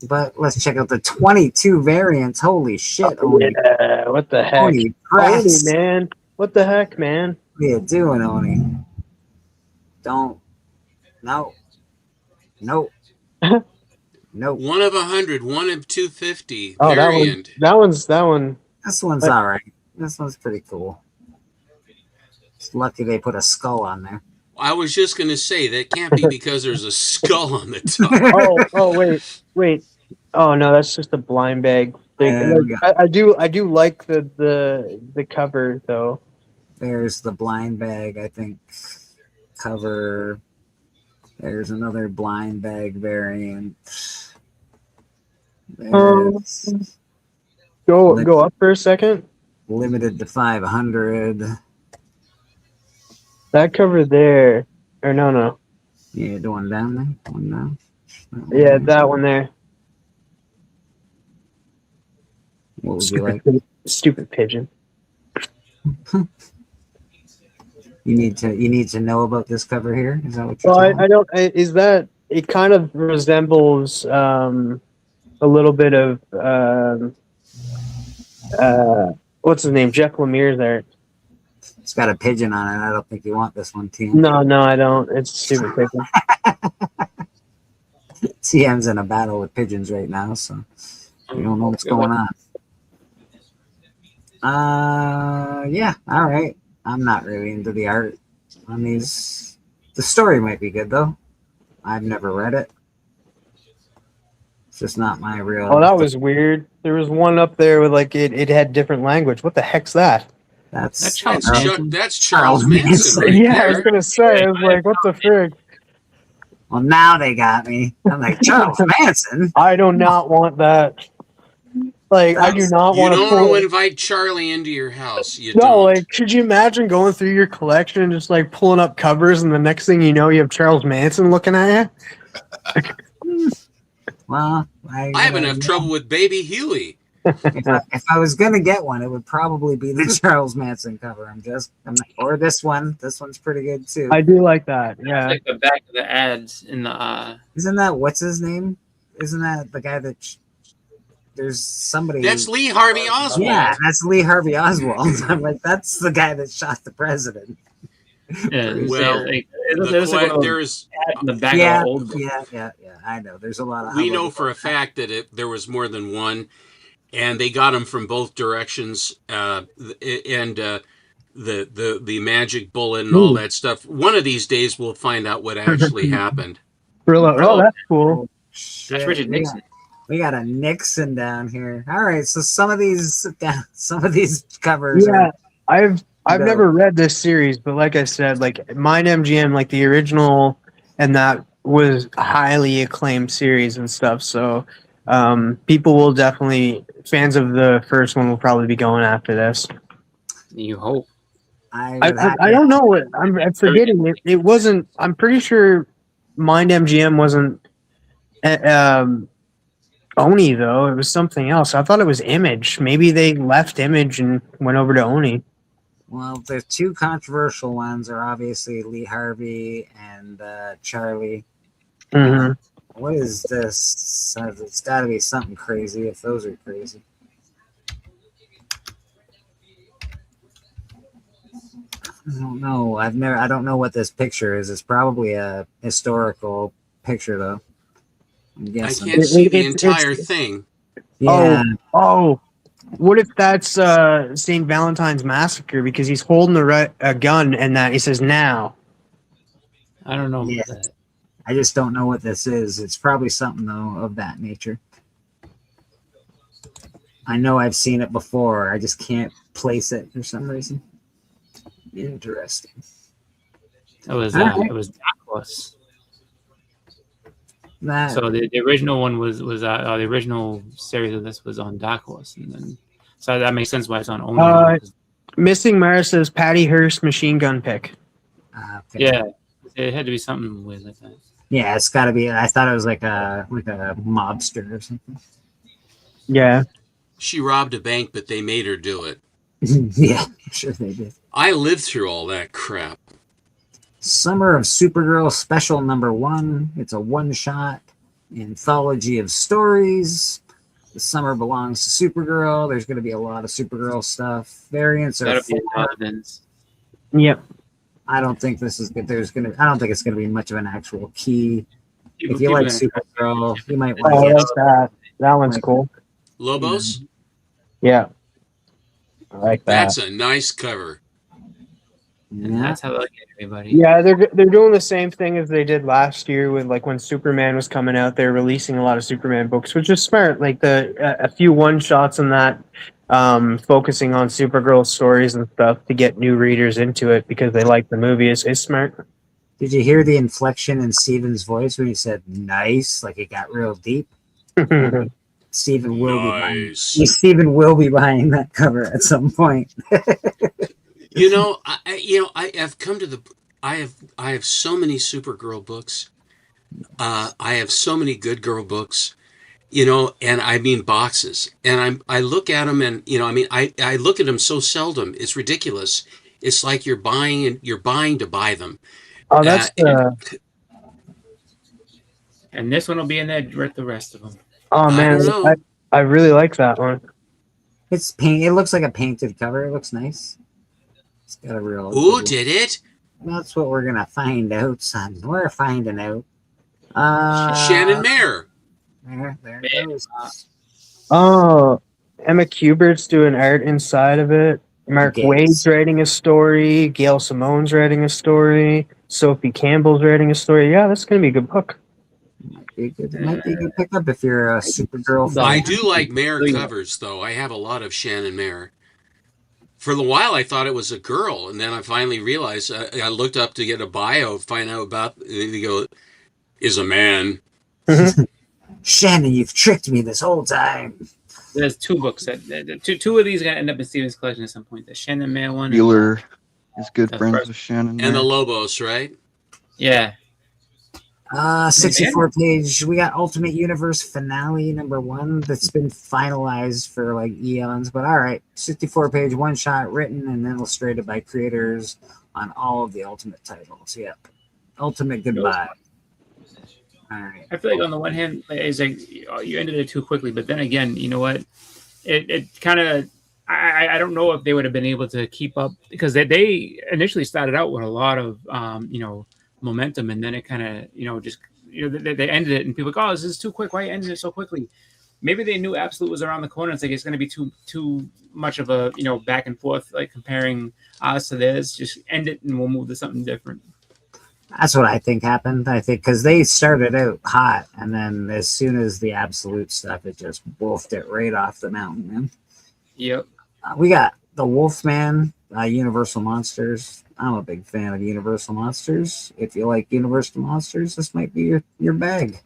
but let's check out the 22 variants. Holy shit! Yeah, what the heck? Oni, man! What the heck, man? What are you doing, Oni? Don't. No. Nope. Nope. 1 of 100, 1 of 250 Oh, variant. that one. This one's all right. This one's pretty cool. It's lucky they put a skull on there. I was just going to say that can't be because there's a skull on the top. oh, wait. Oh no, that's just a blind bag thing. I do like the cover though. There's the blind bag, I think, cover. There's another blind bag variant. Go up for a second. Limited to 500. That cover there, or no. Yeah, the one down there. One down. Yeah, that one there. What would you like? Stupid pigeon. You need to know about this cover here. Is that what you're Well, saying? I don't. Is that it? Kind of resembles a little bit of what's his name? Jeff Lemire's art. It's got a pigeon on it. I don't think you want this one, TM. No, I don't. It's a stupid pigeon. TM's in a battle with pigeons right now, so we don't know what's going on. Yeah, all right. I'm not really into the art on these. The story might be good though. I've never read it. It's just not my real. Oh, that was weird. There was one up there with like it had different language. What the heck's that? That's Charles Manson. Right yeah, there. I was gonna say. I was like, what the frig? Well, now they got me. I'm like, Charles Manson. I do not want that. Like, I do not You want to. don't want to invite Charlie into your house. You No, don't. like, could you imagine going through your collection and just like pulling up covers, and the next thing you know, you have Charles Manson looking at you? Well, I have enough trouble with Baby Huey. If I was gonna get one, it would probably be the Charles Manson cover. Or this one. This one's pretty good too. I do like that. Yeah. Like the back of the ads in the. Isn't that what's his name? Isn't that the guy that? There's somebody. That's Lee Harvey Oswald. Yeah, that's Lee Harvey Oswald. I'm like, that's the guy that shot the president. Yeah, Well, there's in the back Yeah, of the old. yeah. I know. There's a lot of. we know for a fact that there was more than one, and they got them from both directions. And the magic bullet and all that stuff. One of these days, we'll find out what actually happened. Brillo. Oh, that's cool. That's Richard Nixon. We got a Nixon down here. All right, so some of these covers. Yeah, are, I've never read this series, but like I said, like Mind MGM, like the original, and that was a highly acclaimed series and stuff. So people will definitely, fans of the first one will probably be going after this. You hope. I don't know what I'm forgetting. It wasn't. I'm pretty sure Mind MGM wasn't Oni though. It was something else. I thought it was Image. Maybe they left Image and went over to Oni. Well, the two controversial ones are obviously Lee Harvey and Charlie. Mhm. What is this? It's got to be something crazy if those are crazy. I don't know. I don't know what this picture is. It's probably a historical picture, though. I'm I guessing. can't see the It's- entire thing. Yeah. Oh, what if that's St. Valentine's Massacre because he's holding a gun and that he says now. I don't know. Yeah. About that. I just don't know what this is. It's probably something though of that nature. I know I've seen it before. I just can't place it for some reason. Interesting. It was Dark Horse. That So the original one was the original series of this was on Dark Horse, and then so that makes sense why it's on Oni. Missing Mara says Patty Hearst machine gun pick. okay. Yeah, it had to be something weird like that. Yeah, it's got to be. I thought it was like a mobster or something. Yeah. She robbed a bank, but they made her do it. Yeah, I'm sure they did. I lived through all that crap. Summer of Supergirl Special #1. It's a one-shot anthology of stories. The summer belongs to Supergirl. There's going to be a lot of Supergirl stuff. Variants are. That'll be four. evidence. Yep. I don't think this is good. I don't think it's going to be much of an actual key. People- If you people like are gonna- Supergirl, you might Oh, want I to like that. That one's cool. Lobos? Yeah. I like that. That's a nice cover. And that's how I like everybody. Yeah, they're doing the same thing as they did last year with like when Superman was coming out. They're releasing a lot of Superman books, which is smart. Like a few one shots in that, focusing on Supergirl stories and stuff to get new readers into it because they like the movie is smart. Did you hear the inflection in Steven's voice when he said "nice"? Like it got real deep. Steven will be buying. Steven will be buying that cover at some point. I have come to the. I have so many Supergirl books. I have so many Good Girl books. And I mean boxes. And I look at them, and I look at them so seldom. It's ridiculous. It's like you're buying to buy them. Oh, that's And this one will be in there with the rest of them. oh man, I really like that one. It's paint. It looks like a painted cover. It looks nice. It's got a real. Who did it? That's what we're gonna find out, son. We're finding out. Shannon Mayer. There it goes. Oh, Emma Kubert's doing art inside of it. Mark Yes. Wade's writing a story. Gail Simone's writing a story. Sophie Campbell's writing a story. Yeah, that's gonna be a good book. It might be a good pickup if you're a Supergirl fan. I do like Mayer covers, though. I have a lot of Shannon Mayer. For a while, I thought it was a girl, and then I finally realized. I looked up to get a bio, find out about. And they go, is a man. Shannon, you've tricked me this whole time. There's two books two of these are gonna end up in Steven's collection at some point. The Shannon Mayer one. Wheeler is good The friends first- with Shannon. And the Mayer. Lobos, right? Yeah. 64 page. We got Ultimate Universe finale #1 that's been finalized for like eons, but all right, 64 page one shot written and illustrated by creators on all of the Ultimate titles. Yep, Ultimate goodbye. All right. I feel like on the one hand, it's like you ended it too quickly, but then again, you know what? It kind of I don't know if they would have been able to keep up because they initially started out with a lot of momentum, and then it kind of just they ended it, and people go, "Oh, this is too quick. Why are you ending it so quickly?" Maybe they knew Absolute was around the corner. It's like it's going to be too much of a back and forth, like comparing us to theirs. Just end it, and we'll move to something different. That's what I think happened. I think because they started out hot, and then as soon as the Absolute stuff, it just wolfed it right off the mountain, man. Yep. We got the Wolfman, Universal Monsters. I'm a big fan of Universal Monsters. If you like Universal Monsters, this might be your bag.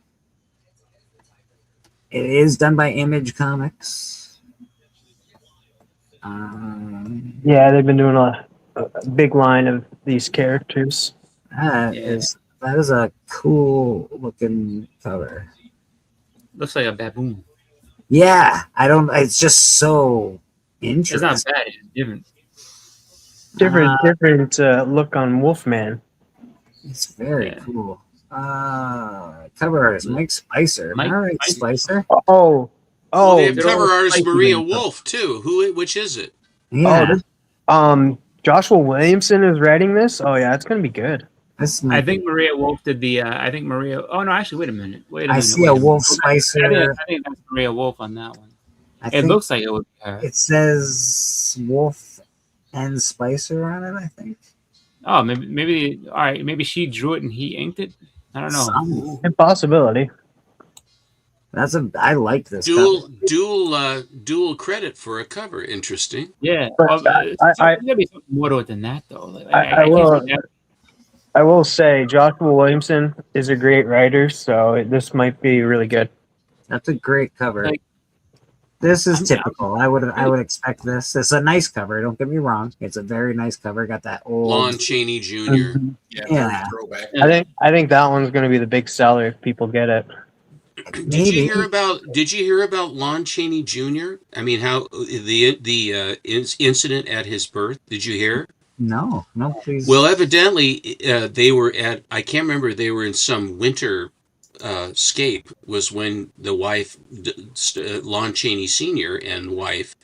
It is done by Image Comics. Yeah, they've been doing a big line of these characters. That is a cool looking cover. Looks like a baboon. Yeah, I don't. It's just so It's interesting. not bad. It's different. Different look on Wolfman. It's very Yeah. cool. Cover artist Mike Spicer. Mike All right, Spicer. Spicer. Oh, Well, they have they're cover all artist spicy Maria and stuff. Wolf too. Which is it? Yeah, Joshua Williamson is writing this. Oh yeah, it's gonna be good. this I might think be- Maria Wolf did the. I think Maria. Oh no, actually, wait a minute. I see a Wolf Spicer. I think that's Maria Wolf on that one. I It think looks like it would be her. it says Wolf and Spicer on it. I think. Oh, maybe. All right, maybe she drew it and he inked it. I don't know. Some- Impossibility. I like this. Dual credit for a cover. Interesting. Yeah, But there's gotta be something more to it than that, though. Like, I can't will- see that. I will say Joshua Williamson is a great writer, so this might be really good. That's a great cover. Like- This is typical. I would expect this. It's a nice cover. Don't get me wrong. It's a very nice cover. Got that old. Lon Chaney Jr. Mhm. Yeah, Yeah. very throwback. I think that one's going to be the big seller if people get it. Did you hear about Lon Chaney Jr.? I mean, how the incident at his birth? Did you hear? No, please. Well, evidently, they were at, I can't remember, they were in some winter scape, was when the wife, Lon Chaney Sr. and wife,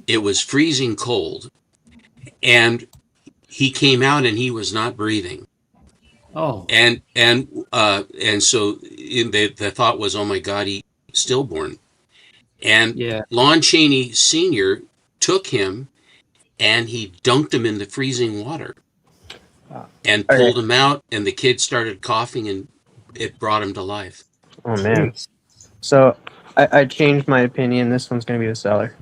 it was freezing cold, and he came out and he was not breathing. Oh, And so the thought was, oh my God, he's stillborn. And yeah. Lon Chaney Sr. took him and he dunked him in the freezing water and pulled him out, and the kid started coughing and it brought him to life. Oh man! So I changed my opinion. This one's going to be the seller.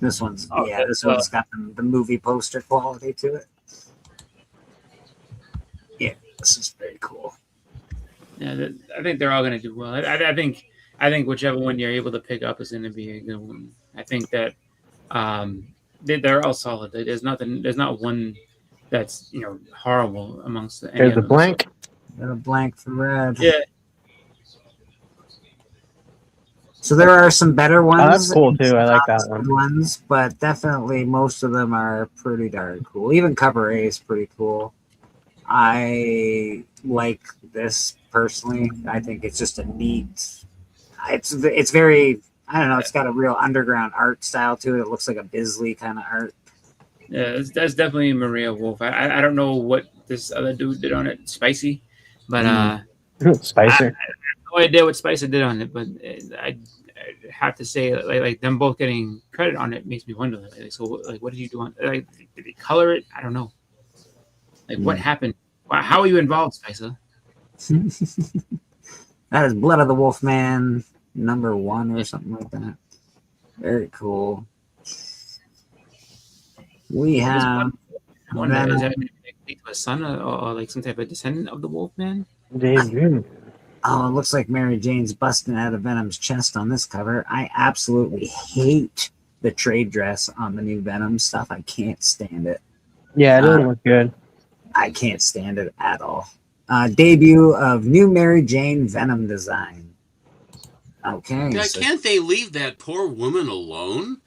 This one's Oh, this one's got the movie poster quality to it. Yeah, this is very cool. Yeah, I think they're all going to do well. I think whichever one you're able to pick up is going to be a good one. I think that they're all solid. There's not one that's horrible amongst any There's of a them. blank. Got a blank for red. Yeah, So there are some better ones. Oh, that's cool too. I like Not that some one. ones, but definitely most of them are pretty darn cool. Even cover A is pretty cool. I like this personally. I think it's just a neat. It's very. I don't know. It's got a real underground art style to it. It looks like a Bisley kind of art. yeah, that's definitely Maria Wolf. I don't know what this other dude did on it, Spicy, but Spicer. no idea what Spicer did on it. But I have to say, like them both getting credit on it makes me wonder. What did you do on? Like, did he color it? I don't know. Like, what happened? How are you involved, Spicer? That is Blood of the Wolfman #1 or something like that. Very cool. We have. One is that to a son or like some type of descendant of the Wolfman? Oh, it looks like Mary Jane's busting out of Venom's chest on this cover. I absolutely hate the trade dress on the new Venom stuff. I can't stand it. Yeah, it doesn't look good. I can't stand it at all. Debut of new Mary Jane Venom design. Okay. God, so- can't they leave that poor woman alone?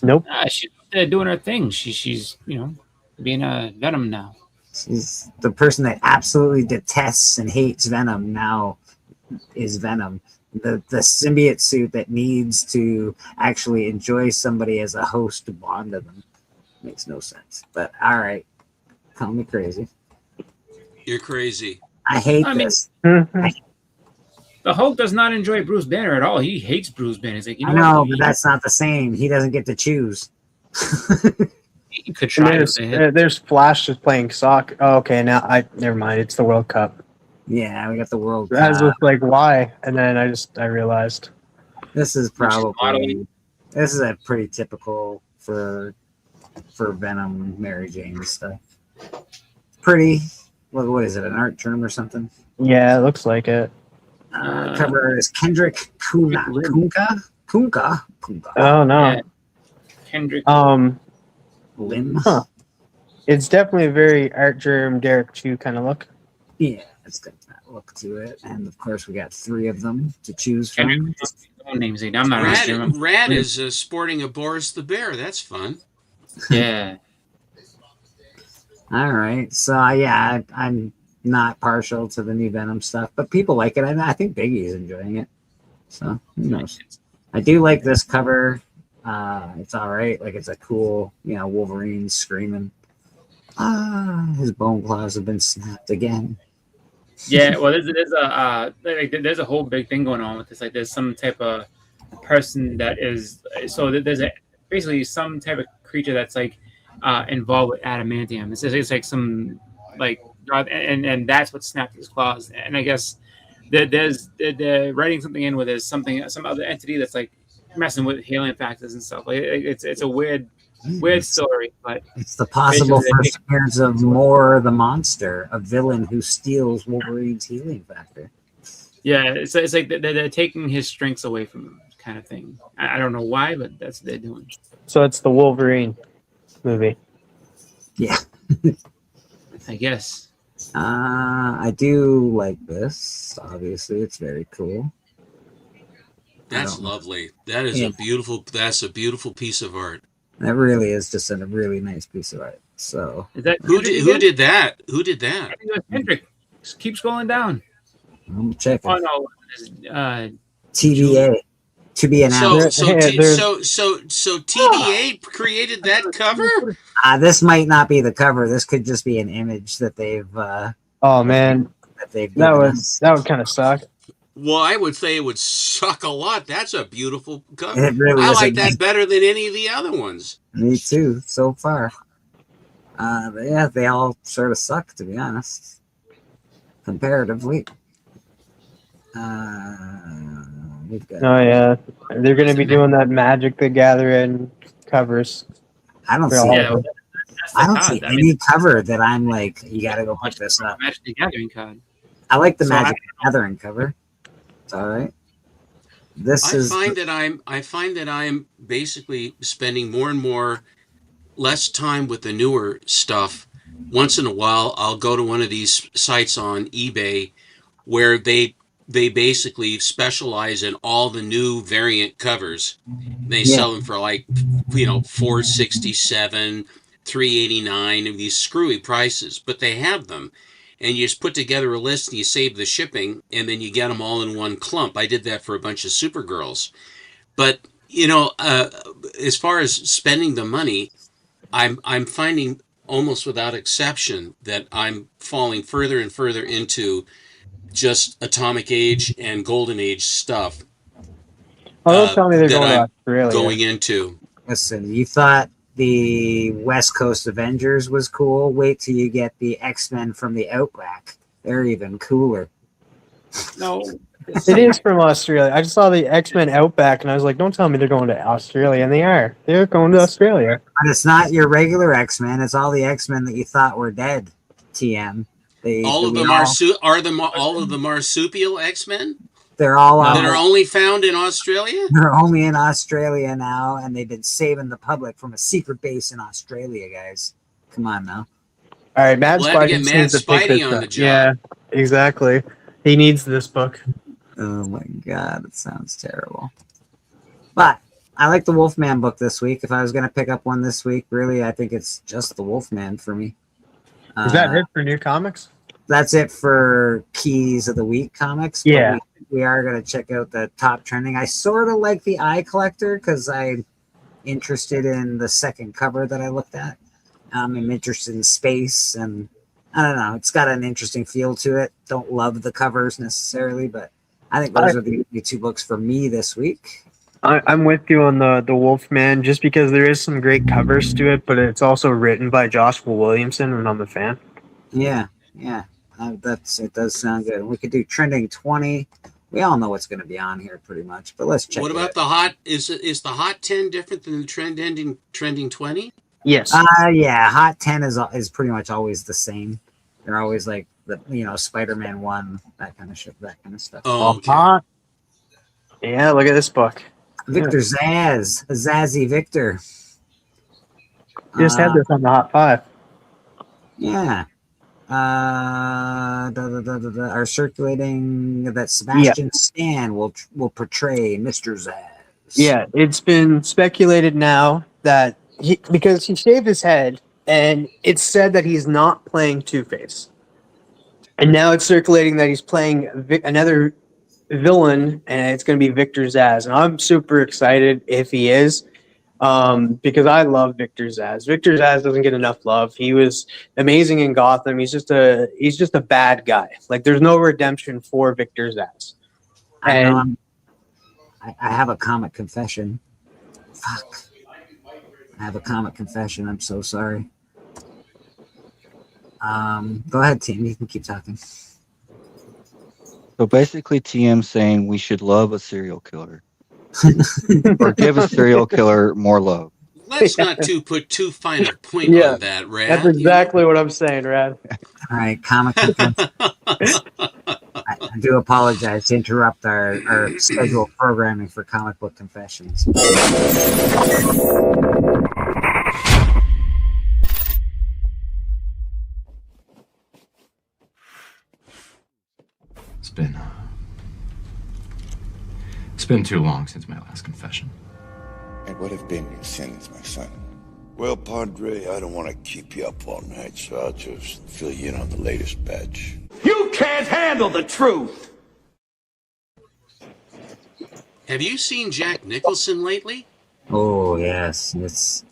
Nope. She's doing her thing. She's being a Venom now. She's the person that absolutely detests and hates Venom now is Venom. The symbiote suit that needs to actually enjoy somebody as a host to bond to them. Makes no sense. But all right. Call me crazy. You're crazy. I hate I mean, this. The Hulk does not enjoy Bruce Banner at all. He hates Bruce Banner. He's like, I know, but that's not the same. He doesn't get to choose. He could try There's Flash just playing soccer. Oh, okay, now never mind. It's the World Cup. Yeah, we got the World I was Cup. just like, why? And then I realized. This is probably modeling. this is a pretty typical for Venom, Mary Jane stuff. Pretty. What is it? An art term or something? Yeah, it looks like it. Cover art is Kendrick Kunka. Oh no. Yeah. Kendrick. Lim. Huh. It's definitely a very Art Germ Derek Chu kind of look. Yeah, it's good. look to it. And of course, we got 3 of them to choose from. Names. I'm not Rad is sporting a Boris the Bear. That's fun. Yeah. All right. So yeah, I'm not partial to the new Venom stuff, but people like it. I think Biggie's enjoying it. So who knows? I do like this cover. It's all right. Like it's a cool, Wolverine screaming. His bone claws have been snapped again. Yeah, well, there's a whole big thing going on with this. Like, there's some type of person that is there's basically some type of creature that's like involved with adamantium. It's like some like and that's what snapped his claws. And I guess they're writing something in where there's some other entity that's like messing with healing factors and stuff. Like it's a weird story, but it's the possible first appearance of Moore the Monster, a villain who steals Wolverine's healing factor. Yeah, it's like they're taking his strengths away from him, kind of thing. I don't know why, but that's what they're doing. So it's the Wolverine movie. Yeah, I guess. I do like this. Obviously, it's very cool. That's lovely. That is a beautiful. That's a beautiful piece of art. That really is just a really nice piece of art. So is that who did that? Who did that? I think it was Hendrick. Just keep scrolling down. I'm checking. Oh no, TBA to be announced. So TBA created that cover. This might not be the cover. This could just be an image that they've. Oh man, that would kind of suck. Well, I would say it would suck a lot. That's a beautiful cover. It really I is like that better than any of the other ones. Me too, so far. But yeah, they all sort of suck, to be honest. Comparatively. We've got, oh yeah, they're going to be doing that Magic the Gathering covers. I don't see any cover that I'm like, you got to go pick this up. Magic the Gathering card. I like the Magic the Gathering cover. It's all right. I find that I'm basically spending more and more less time with the newer stuff. Once in a while, I'll go to one of these sites on eBay where they basically specialize in all the new variant covers. They sell them for like $467, $389 of these screwy prices, but they have them. And you just put together a list and you save the shipping and then you get them all in one clump. I did that for a bunch of Supergirls. But, as far as spending the money, I'm finding almost without exception that I'm falling further and further into just Atomic Age and Golden Age stuff. Oh, don't tell me they're going to Australia. Going into. Listen, you thought the West Coast Avengers was cool. Wait till you get the X-Men from the Outback. They're even cooler. No, it is from Australia. I just saw the X-Men Outback, and I was like, "Don't tell me they're going to Australia." And they are. They're going to Australia. But it's not your regular X-Men. It's all the X-Men that you thought were dead. TM. All of the marsupial X-Men. They're all that are only found in Australia. They're only in Australia now, and they've been saving the public from a secret base in Australia, guys. Come on now. All right, Matt Spidey needs to pick this up. Yeah, exactly. He needs this book. Oh my god, it sounds terrible. But I like the Wolfman book this week. If I was going to pick up one this week, really, I think it's just the Wolfman for me. Is that it for new comics? That's it for Keys of the Week comics. Yeah. We are going to check out the top trending. I sort of like the Eye Collector because I'm interested in the second cover that I looked at. I'm interested in space, and I don't know. It's got an interesting feel to it. Don't love the covers necessarily, but I think those are the 2 books for me this week. I'm with you on the Wolfman just because there is some great covers to it, but it's also written by Joshua Williamson, and I'm a fan. Yeah. It does sound good. We could do trending 20. We all know what's going to be on here pretty much, but let's check. What about the hot? Is the hot 10 different than the trending 20? Yes. Yeah. Hot 10 is pretty much always the same. They're always like the Spider-Man 1, that kind of shit, that kind of stuff. Oh, okay. Yeah. Look at this book. Victor Zazzy Victor. You just had this on the Hot 5. Yeah. are circulating that Sebastian Stan will portray Mr. Zaz. Yeah, it's been speculated now that because he shaved his head, and it's said that he's not playing Two-Face. And now it's circulating that he's playing another villain, and it's going to be Victor Zsasz. And I'm super excited if he is, because I love Victor Zsasz. Victor Zsasz doesn't get enough love. He was amazing in Gotham. He's just a bad guy. Like, there's no redemption for Victor Zsasz. And I have a comic confession. Fuck. I have a comic confession. I'm so sorry. Go ahead, Tim. You can keep talking. So basically, TM saying we should love a serial killer, or give a serial killer more love. Let's not put too fine a point on that, Rad. That's exactly what I'm saying, Rad. All right, comic confession. I do apologize to interrupt our scheduled programming for comic book confessions. It's been too long since my last confession. And what have been your sins, my son? Well, Padre, I don't want to keep you up all night, so I'll just fill you in on the latest batch. You can't handle the truth! Have you seen Jack Nicholson lately? Oh yes, it's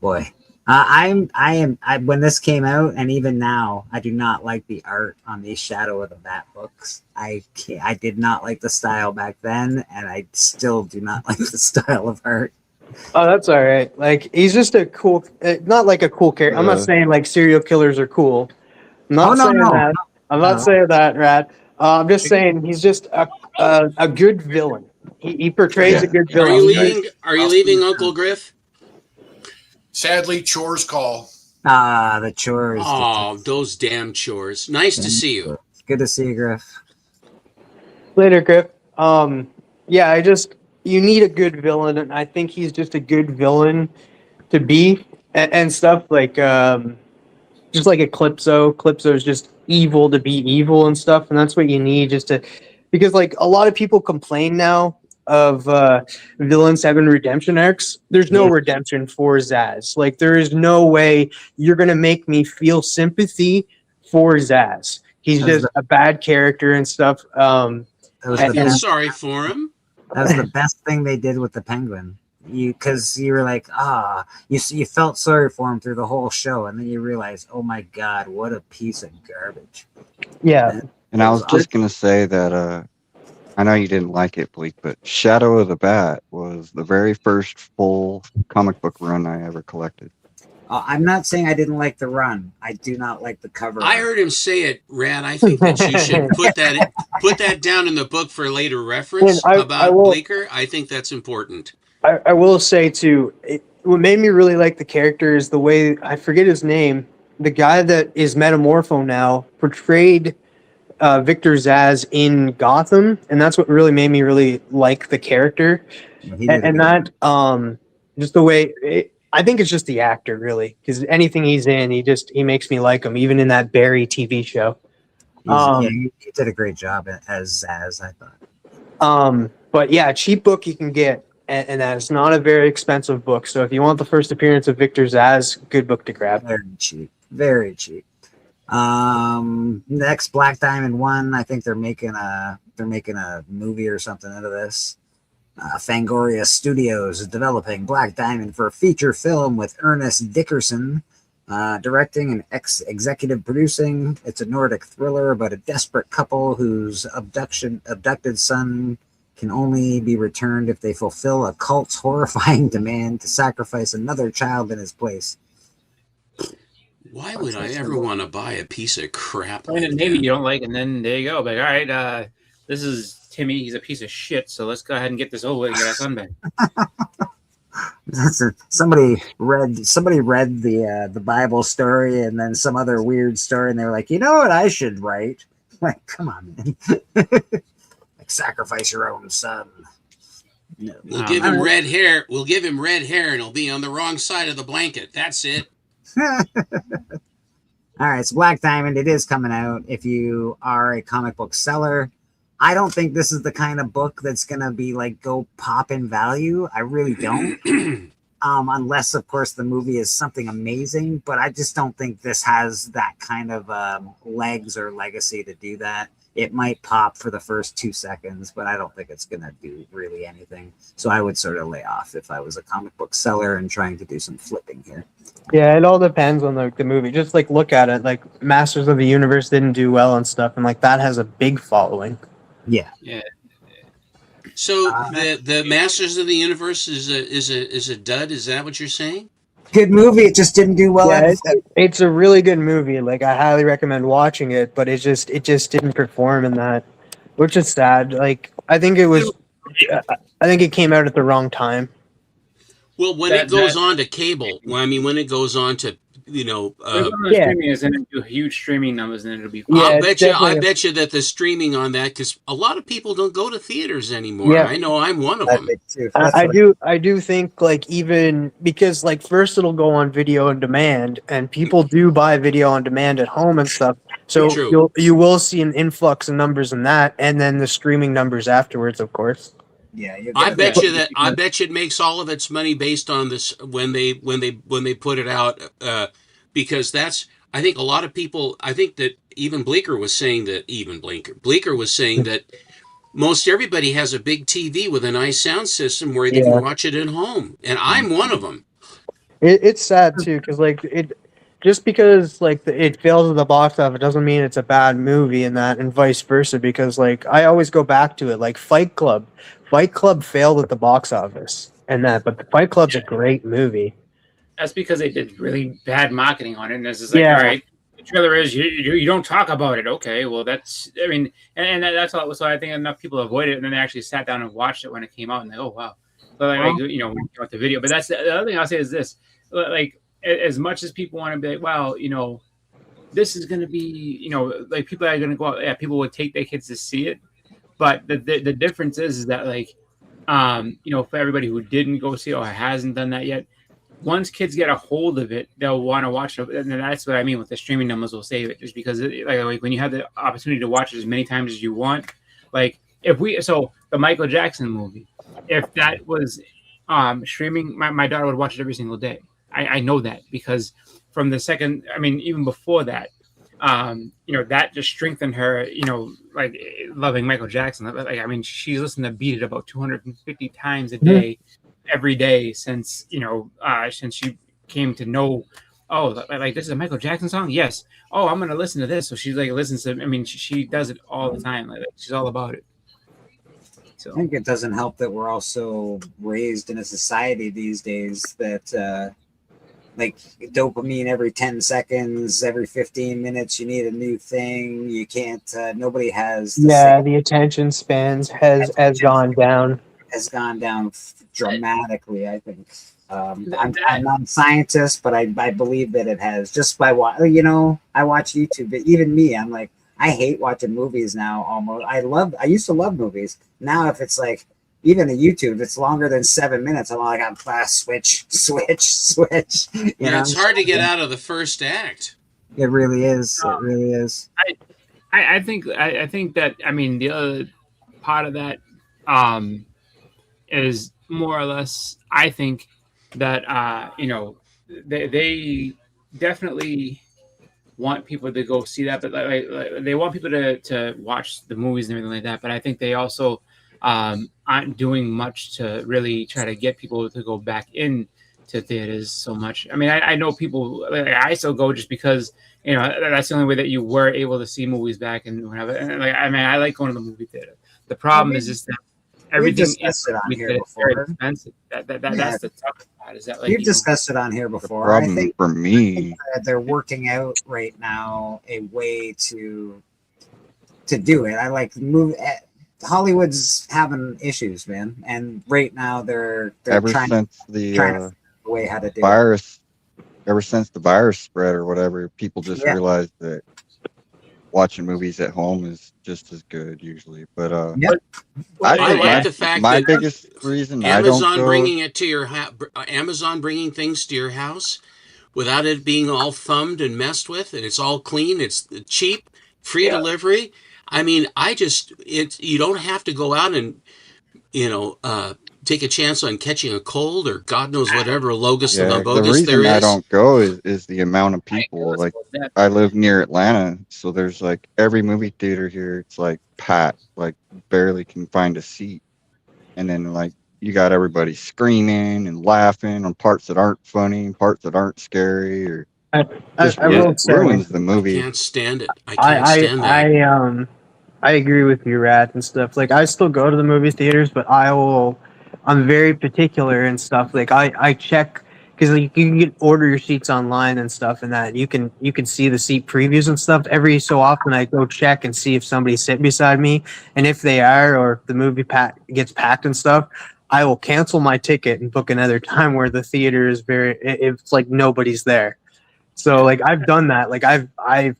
boy. When this came out, and even now, I do not like the art on these Shadow of the Bat books. I did not like the style back then, and I still do not like the style of art. Oh, that's all right. Like, he's just a cool, not like a cool character. I'm not saying like serial killers are cool. I'm not saying that. I'm not saying that, Rad. I'm just saying he's just a good villain. He portrays a good villain. Are you leaving Uncle Griff? Sadly, chores call. The chores. Oh, those damn chores. Nice to see you. Good to see you, Griff. Later, Griff. Yeah, you need a good villain, and I think he's just a good villain to be, and stuff like, just like Eclipso. Eclipso's just evil to be evil and stuff, and that's what you need because like a lot of people complain now of villains having redemption arcs. There's no redemption for Zsasz. Like, there is no way you're gonna make me feel sympathy for Zsasz. He's just a bad character and stuff. I feel sorry for him. That was the best thing they did with the Penguin. Because you were like, you felt sorry for him through the whole show, and then you realize, oh my god, what a piece of garbage. Yeah. And I was just gonna say that I know you didn't like it, Bleak, but Shadow of the Bat was the very first full comic book run I ever collected. I'm not saying I didn't like the run. I do not like the cover. I heard him say it, Rad. I think that you should put that down in the book for later reference about Bleaker. I think that's important. I will say too, what made me really like the character is the way, I forget his name, the guy that is Metamorpho now portrayed Victor Zsasz in Gotham, and that's what really made me really like the character. And that just the way I think it's just the actor, really, because anything he's in, he makes me like him, even in that Barry TV show. He did a great job as Zsasz, I thought. But yeah, cheap book you can get, and that's not a very expensive book. So if you want the first appearance of Victor Zsasz, good book to grab. Very cheap, very cheap. Next, Black Diamond 1. I think they're making a movie or something out of this. Fangoria Studios is developing Black Diamond for a feature film with Ernest Dickerson directing and executive producing. It's a Nordic thriller about a desperate couple whose abducted son can only be returned if they fulfill a cult's horrifying demand to sacrifice another child in his place. Why would I ever want to buy a piece of crap? And maybe you don't like, and then there you go. But all right, this is Timmy. He's a piece of shit. So let's go ahead and get this over with and get our son back. Somebody read the Bible story and then some other weird story, and they were like, you know what I should write? Like, come on, man. Like, sacrifice your own son. No. We'll give him red hair. We'll give him red hair, and he'll be on the wrong side of the blanket. That's it. All right, so Black Diamond, it is coming out. If you are a comic book seller, I don't think this is the kind of book that's gonna be like go pop in value. I really don't. Unless of course the movie is something amazing, but I just don't think this has that kind of legs or legacy to do that. It might pop for the first 2 seconds, but I don't think it's gonna do really anything. So I would sort of lay off if I was a comic book seller and trying to do some flipping here. Yeah, it all depends on the movie. Just like look at it, like Masters of the Universe didn't do well and stuff, and like that has a big following. Yeah. Yeah. So the Masters of the Universe is a dud. Is that what you're saying? Good movie. It just didn't do well. Yeah, it's a really good movie. Like I highly recommend watching it, but it just didn't perform in that, which is sad. Like I think it came out at the wrong time. Well, when it goes on to cable, when it goes on to streaming is going to do huge streaming numbers, and it'll be. I bet you that the streaming on that, because a lot of people don't go to theaters anymore. Yeah. I know I'm one of them. I do think like even because like first it'll go on video on demand, and people do buy video on demand at home and stuff. So you will see an influx in numbers in that, and then the streaming numbers afterwards, of course. Yeah, I bet you it makes all of its money based on this when they put it out, because I think a lot of people, I think that Bleecker was saying that most everybody has a big TV with a nice sound system where they can watch it at home, and I'm one of them. It's sad too, because like just because like it fails at the box office doesn't mean it's a bad movie, and vice versa. Because like I always go back to it, like Fight Club failed at the box office, but Fight Club's a great movie. That's because they did really bad marketing on it, and it's just like, all right, the trailer is you don't talk about it. Okay, well that's that's all. So I think enough people avoided it, and then they actually sat down and watched it when it came out, and they oh wow, so when you got the video. But that's the other thing I'll say is this: like as much as people want to be like, well, this is going to be, like people are going to go out. Yeah, people would take their kids to see it. But the difference is that like, for everybody who didn't go see it or hasn't done that yet, once kids get a hold of it, they'll want to watch it. And that's what I mean with the streaming numbers will save it, just because like when you have the opportunity to watch it as many times as you want, like the Michael Jackson movie, if that was streaming, my daughter would watch it every single day. I know that because from the second, even before that, that just strengthened her, like loving Michael Jackson. Like, she's listened to Beat It about 250 times a day, every day since she came to know, oh, like this is a Michael Jackson song. Yes. Oh, I'm going to listen to this. So she like listens to, she does it all the time. Like she's all about it. So I think it doesn't help that we're also raised in a society these days that, like dopamine every 10 seconds, every 15 minutes, you need a new thing. You can't, nobody has. The attention spans has gone down. Has gone down dramatically, I think. I'm not a scientist, but I believe that it has just by I watch YouTube, but even me, I'm like, I hate watching movies now almost. I used to love movies. Now if it's like, even a YouTube, it's longer than 7 minutes. I'm like, I'm switch. It's hard to get out of the first act. It really is. It really is. I think that the other part of that is more or less. I think that they definitely want people to go see that, but like they want people to watch the movies and everything like that. But I think they also aren't doing much to really try to get people to go back in to theaters so much. I know people, like, I still go just because that's the only way that you were able to see movies back and whatever. And I like going to the movie theater. The problem is just that everything is very expensive. That's the tough part. Is that we've discussed it on here before. I think for me, they're working out right now a way to do it. I like move. Hollywood's having issues, man, and right now they're ever trying since the way how to do virus, ever since the virus spread or whatever, people just realized that watching movies at home is just as good usually. But I like the fact my that biggest reason Amazon I don't go, bringing it to your Amazon bringing things to your house without it being all thumbed and messed with, and it's all clean. It's cheap, free delivery. I mean, you don't have to go out and, take a chance on catching a cold or God knows whatever locust and the bogus there reason I is. don't go is the amount of people. Like, I live near Atlanta, so there's like every movie theater here, it's like packed, like barely can find a seat. And then like you got everybody screaming and laughing on parts that aren't funny, parts that aren't scary, or just ruins the movie. I can't stand it. I can't stand that. I agree with you, Rat, and stuff. Like, I still go to the movie theaters, but I'm very particular and stuff. Like, I check, because like, you can order your seats online and stuff, and that you can see the seat previews and stuff. Every so often, I go check and see if somebody's sitting beside me, and if they are, or if the movie gets packed and stuff, I will cancel my ticket and book another time where the theater is it's like nobody's there. So like I've done that. Like I've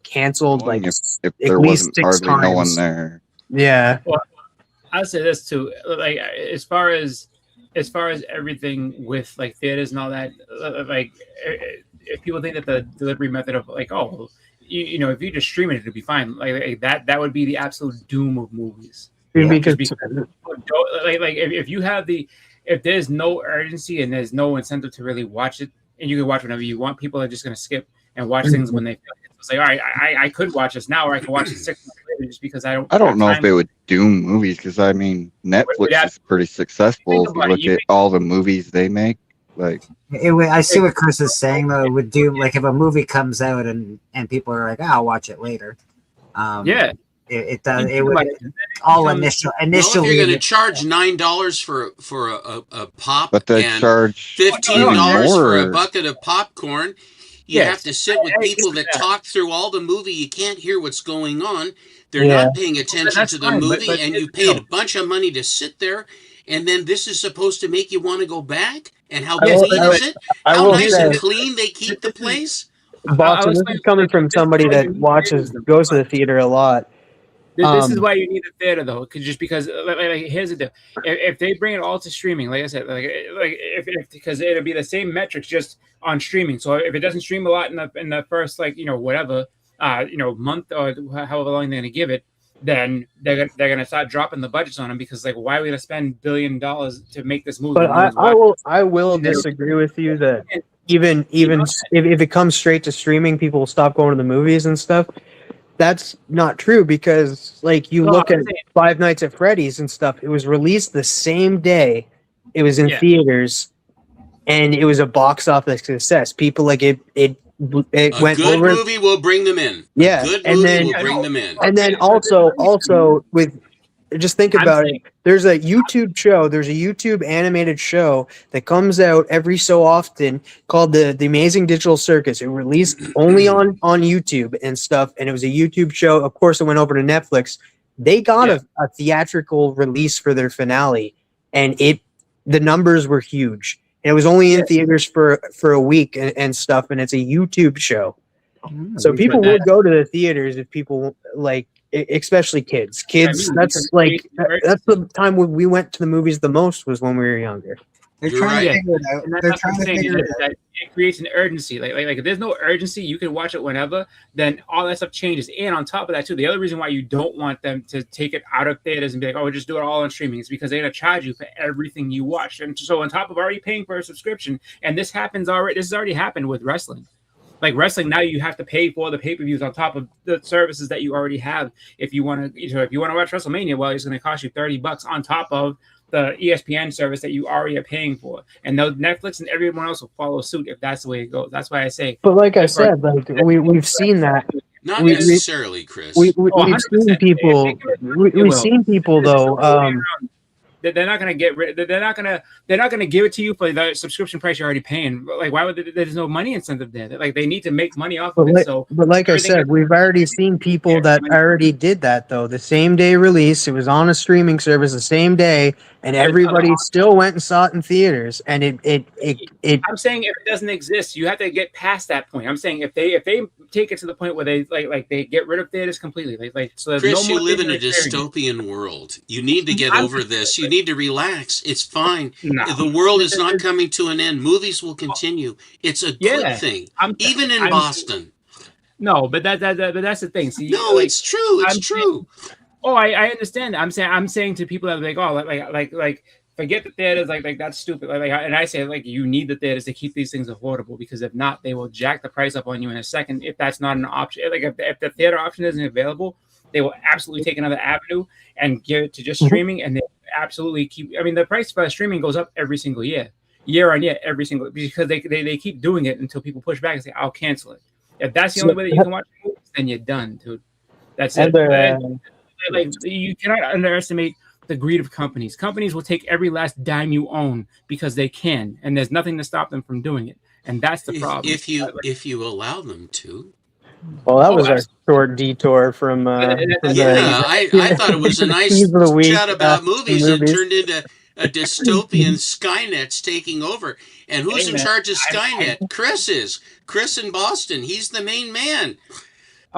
canceled like if at there least wasn't 6 hardly no one times. there. Yeah. Well, I'll say this too. Like as far as everything with like theaters and all that, like if people think that the delivery method of like, oh, if you just stream it, it'd be fine. Like that would be the absolute doom of movies. Because if there's no urgency and there's no incentive to really watch it, and you can watch whenever you want, people are just going to skip and watch things when they feel like it. It's like, all right, I could watch this now, or I can watch it 6 months later, just because I don't know if it would doom movies, because I mean Netflix is pretty successful. If you look at all the movies they make, like I see what Chris is saying though. It would do, like, if a movie comes out and people are like, I'll watch it later. It does. It would all initially. If you're going to charge $9 for a pop, but they and charge $15 for a more. bucket of popcorn, you have to sit with people that talk through all the movie. You can't hear what's going on. They're not paying attention to the movie, and you paid a bunch of money to sit there. And then this is supposed to make you want to go back. And how clean is it? How nice and clean they keep the place. Boston, this is coming from somebody that goes to the theater a lot. This is why you need a theater, though, because like here's the deal: if they bring it all to streaming, like I said, because it'll be the same metrics just on streaming. So if it doesn't stream a lot in the first month or however long they're gonna give it, then they're gonna start dropping the budgets on them, because like, why are we gonna spend $1 billion to make this movie? But I will disagree with you that even if it comes straight to streaming, people will stop going to the movies and stuff. That's not true, because like you look at Five Nights at Freddy's and stuff, it was released the same day it was in theaters, and it was a box office success. People like it went over. A good movie will bring them in. Yeah, a good movie will bring them in. And then also with, just think about it. There's a YouTube animated show that comes out every so often called the Amazing Digital Circus. It released only on YouTube and stuff, and it was a YouTube show. Of course, it went over to Netflix. They got a theatrical release for their finale, and the numbers were huge. And it was only in theaters for a week and stuff, and it's a YouTube show. So people would go to the theaters if people like, especially kids. That's the time when we went to the movies the most, was when we were younger. They're trying to figure it out. They're trying to figure it out. It creates an urgency. Like if there's no urgency, you can watch it whenever. Then all that stuff changes. And on top of that, too, the other reason why you don't want them to take it out of theaters and be like, "Oh, we'll just do it all on streaming," is because they're gonna charge you for everything you watch. And so on top of already paying for a subscription, and this has already happened with wrestling. Like wrestling, now you have to pay for the pay-per-views on top of the services that you already have. If you want to watch WrestleMania, well, it's going to cost you $30 on top of the ESPN service that you already are paying for. And Netflix and everyone else will follow suit if that's the way it goes. That's why I say. But like I said, like we've seen that. Not necessarily, Chris. We've seen people. We've seen people though. They're not going to get rid. They're not going to give it to you for the subscription price you're already paying. Like, why would there's no money incentive there? Like, they need to make money off of it. But like I said, we've already seen people that already did that though. The same day release, it was on a streaming service the same day, and everybody still went and saw it in theaters. And it. I'm saying if it doesn't exist, you have to get past that point. I'm saying if they take it to the point where they like they get rid of theaters completely, so Chris, you live in a dystopian world. You need to get over this. you need to relax. It's fine. No. The world is not coming to an end. Movies will continue. It's a good thing, even in Boston. No, but that's the thing. See, no, like, it's true. It's true. I understand. I'm saying to people that are like, oh, like forget the theaters, like that's stupid. Like, and I say, like, you need the theaters to keep these things affordable, because if not, they will jack the price up on you in a second. If that's not an option, like if the theater option isn't available, they will absolutely take another avenue and give it to just streaming, and they absolutely keep. I mean, the price for streaming goes up every single year on year, every single, because they keep doing it until people push back and say, I'll cancel it. If that's the only way that you can watch movies, then you're done, dude. That's it. Like, you cannot underestimate the greed of companies. Companies will take every last dime you own because they can, and there's nothing to stop them from doing it. And that's the problem. If you allow them to. Well, that was our short detour from. I thought it was a nice chat about movies and turned into a dystopian Skynet's taking over. And who's in charge of Skynet? Chris is. Chris in Boston. He's the main man.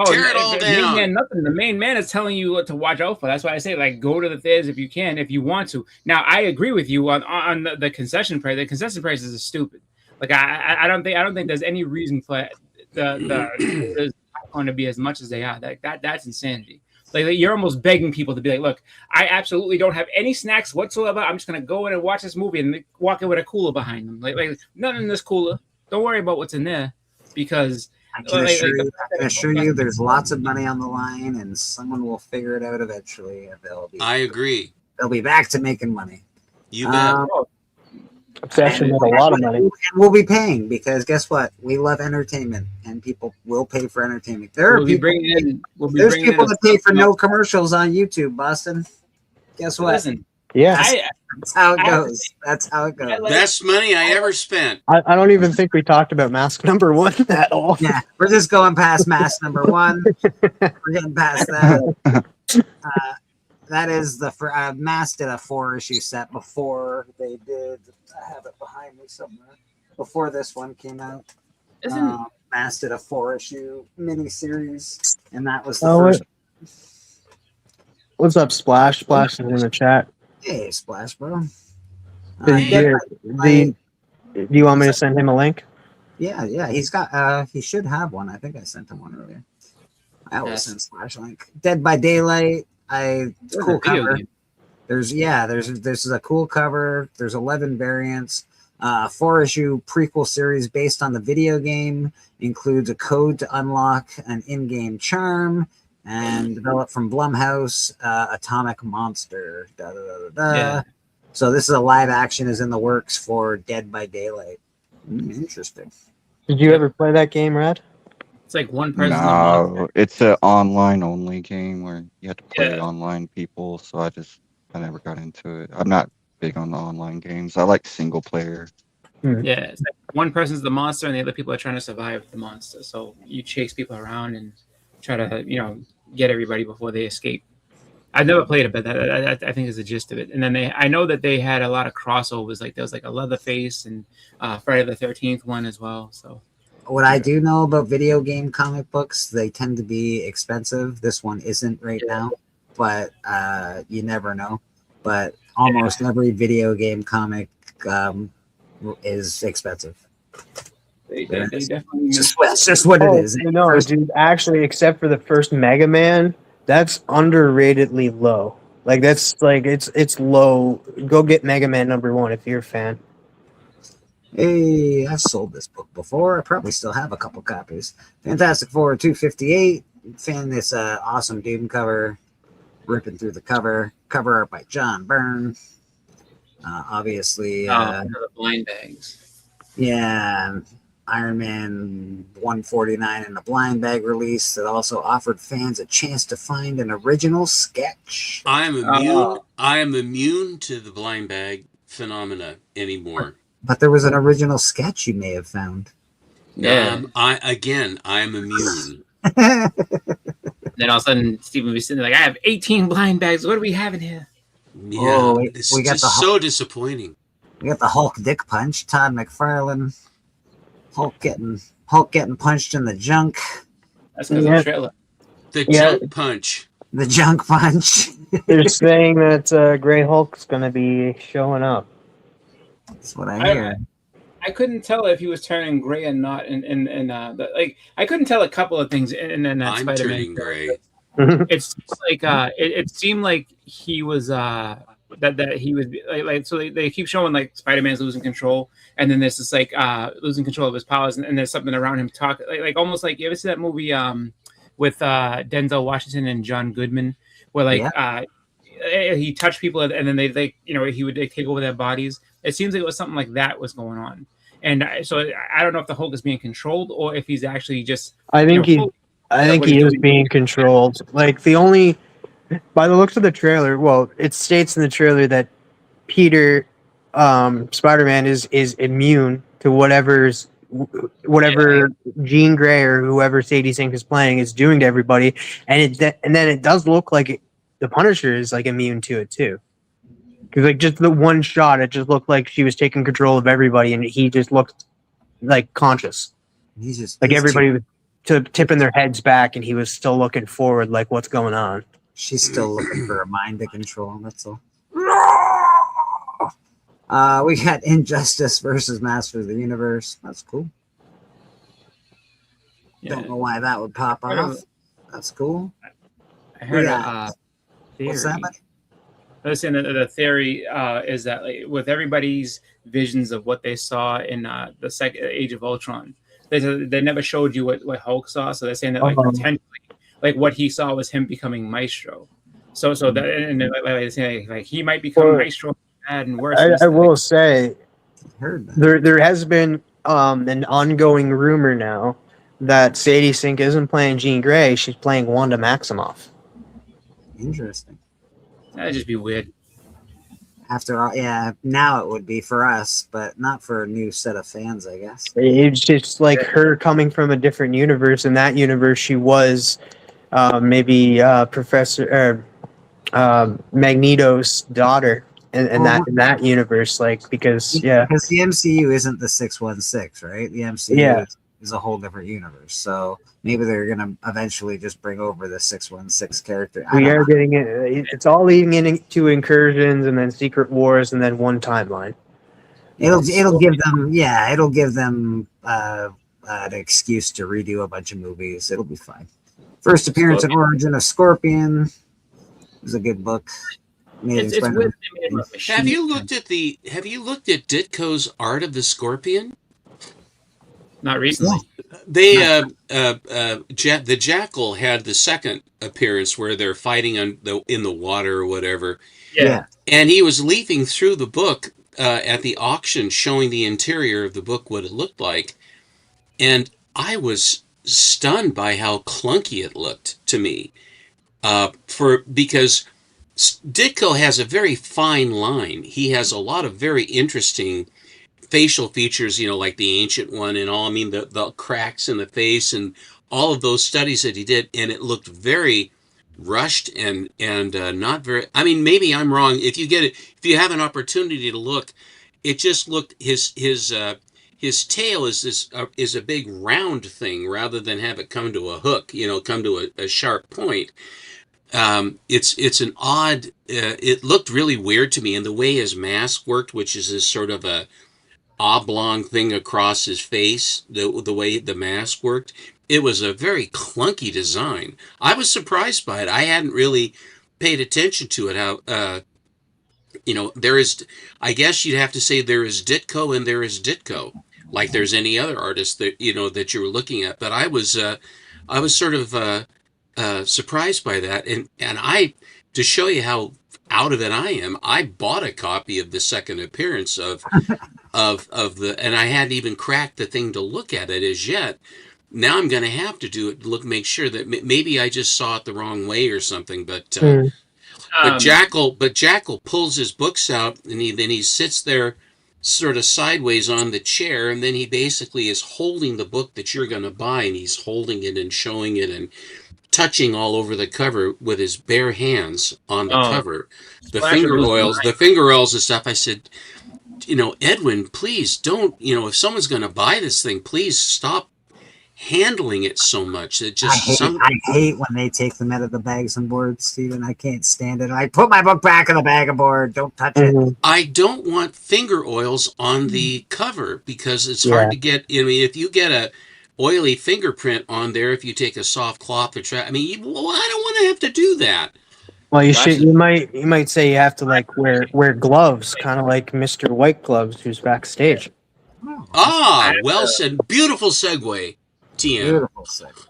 Tear it all down. Main man, nothing. The main man is telling you what to watch out for. That's why I say, like, go to the theaters if you can, if you want to. Now, I agree with you on the concession price. The concession prices are stupid. Like, I don't think there's any reason for the going to be as much as they are. That's insanity. Like, you're almost begging people to be like, look, I absolutely don't have any snacks whatsoever. I'm just gonna go in and watch this movie and walk in with a cooler behind them. Like nothing in this cooler. Don't worry about what's in there, because I can assure you there's lots of money on the line, and someone will figure it out eventually. I agree. They'll be back to making money. You bet. It's actually made a lot of money. And we'll be paying, because guess what? We love entertainment, and people will pay for entertainment. There's people that pay for no commercials on YouTube, Boston. Guess what? Listen, that's how it goes. That's how it goes. Best money I ever spent. I don't even think we talked about mask number 1 at all. Yeah, we're just going past mask number 1. We're getting past that. That is the Mask did a 4-issue set before they did. I have it behind me somewhere. Before this one came out, Mask did a 4-issue miniseries, and that was the first. What's up, Splash? Splash is in the chat. Hey, Splash, bro. Do you want me to send him a link? Yeah. He's got. He should have one. I think I sent him one earlier. I always send Splash a link. Dead by Daylight. Cool cover. This is a cool cover. There's 11 variants. 4-issue prequel series based on the video game, includes a code to unlock an in-game charm, and developed from Blumhouse, Atomic Monster. Yeah. So this is a live action is in the works for Dead by Daylight. Interesting. Did you ever play that game, Rad? It's like one person. No, it's an online only game where you have to play online people. So I never got into it. I'm not big on the online games. I like single player. Yeah, it's like one person's the monster and the other people are trying to survive the monster. So you chase people around and try to, get everybody before they escape. I've never played it, but that I think is the gist of it. And then I know that they had a lot of crossovers. Like there was like a Leatherface and Friday the 13th one as well. So what I do know about video game comic books, they tend to be expensive. This one isn't right now, but you never know. But almost every video game comic is expensive. They definitely it's just what it is. No, dude, actually, except for the first Mega Man, that's underratedly low. Like that's like it's low. Go get Mega Man number 1 if you're a fan. Hey, I've sold this book before. I probably still have a couple copies. Fantastic Four 258. Fan this awesome Doom cover. Ripping through the cover art by John Byrne. Obviously, the blind bags. Yeah, Iron Man 149 in a blind bag release that also offered fans a chance to find an original sketch. I am immune to the blind bag phenomena anymore. But there was an original sketch you may have found. Yeah. I am immune. Then all of a sudden, Stephen would be sitting there like, I have 18 blind bags. What do we have in here? Yeah, it's just so disappointing. We got the Hulk dick punch, Todd McFarlane. Hulk getting punched in the junk. That's because of the trailer. The junk punch. The junk punch. They're saying that Grey Hulk's going to be showing up. That's what I hear. I couldn't tell if he was turning gray or not, like I couldn't tell a couple of things in that I'm Spider-Man. turning gray. It's like it seemed like he was that he was like so they keep showing like Spider-Man's losing control, and then there's this like losing control of his powers, and there's something around him talk like almost like you ever see that movie with Denzel Washington and John Goodman where like he touched people and then they he would take over their bodies. It seems like it was something like that was going on, and so I don't know if the Hulk is being controlled or if he's actually just. I think he is being controlled. Like by the looks of the trailer, well, it states in the trailer that Peter, Spider-Man is immune to whatever Jean Grey or whoever Sadie Sink is playing is doing to everybody, and then it does look like the Punisher is like immune to it too. Because like just the one shot, it just looked like she was taking control of everybody, and he just looked like conscious. He's everybody was tipping their heads back, and he was still looking forward, like what's going on. She's still looking for a mind to control. That's all. We got Injustice versus Master of the Universe. That's cool. Yeah. Don't know why that would pop off. That's cool. I heard what's that? I was saying that the theory is that like, with everybody's visions of what they saw in the second Age of Ultron, they never showed you what Hulk saw. So they're saying that like potentially, like what he saw was him becoming Maestro. So that and they're saying like he might become Maestro bad and worse. I will say, there has been an ongoing rumor now that Sadie Sink isn't playing Jean Grey; she's playing Wanda Maximoff. Interesting. That'd just be weird. After all, yeah, now it would be for us, but not for a new set of fans, I guess. It's just like her coming from a different universe. In that universe, she was maybe Professor Magneto's daughter. In that universe, like because the MCU isn't the 616, right? The MCU is a whole different universe, so maybe they're gonna eventually just bring over the 616 character. We are getting it. It's all leading into Incursions and then Secret Wars and then one timeline. It'll give them an excuse to redo a bunch of movies. It'll be fine. First appearance and origin of Scorpion is a good book. Have you looked at Ditko's Art of the Scorpion? Not recently. They the Jackal had the second appearance where they're fighting in the water or whatever. Yeah. And he was leafing through the book at the auction, showing the interior of the book, what it looked like, and I was stunned by how clunky it looked to me. Because Ditko has a very fine line. He has a lot of very interesting facial features, like the Ancient One and all. I mean, the cracks in the face and all of those studies that he did, and it looked very rushed and not very. I mean, maybe I'm wrong. If you have an opportunity to look, it just looked his tail is a big round thing rather than have it come to a hook. Come to a sharp point. It's an odd. It looked really weird to me, and the way his mask worked, which is this sort of a oblong thing across his face, the way the mask worked, it was a very clunky design. I was surprised by it. I hadn't really paid attention to it. How there is. I guess you'd have to say there is Ditko and there is Ditko, like there's any other artist that that you were looking at. But I was sort of. Surprised by that, and I, to show you how out of it I am, I bought a copy of the second appearance of and I hadn't even cracked the thing to look at it as yet. Now I'm going to have to do it, make sure that maybe I just saw it the wrong way or something. But Jackal pulls his books out, and then he sits there sort of sideways on the chair, and then he basically is holding the book that you're going to buy, and he's holding it and showing it and touching all over the cover with his bare hands on the cover. The finger oils and stuff. I said, Edwin, please don't, if someone's going to buy this thing, please stop handling it so much. It just I hate when they take them out of the bags and boards, Stephen. I can't stand it. I put my book back in the bag and board. Don't touch it. I don't want finger oils on the cover because it's hard to get. I mean, if you get a oily fingerprint on there, if you take a soft cloth or I mean, I don't want to have to do that. Well, you might say you have to like wear gloves, kind of like Mr. White Gloves, who's backstage. Ah, well said. Beautiful segue, TM. Beautiful segue.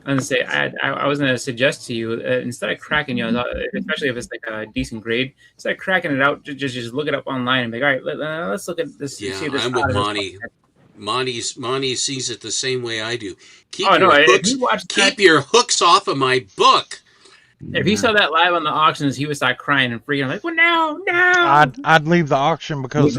I was gonna say, I was gonna suggest to you instead of cracking, especially if it's like a decent grade, instead of cracking it out, just look it up online and be like, all right, let's look at this. Yeah, see this I'm with Monty. Monty sees it the same way I do. Keep your hooks off of my book. If he saw that live on the auctions, he would start crying and freaking like, "Well, no!" I'd leave the auction because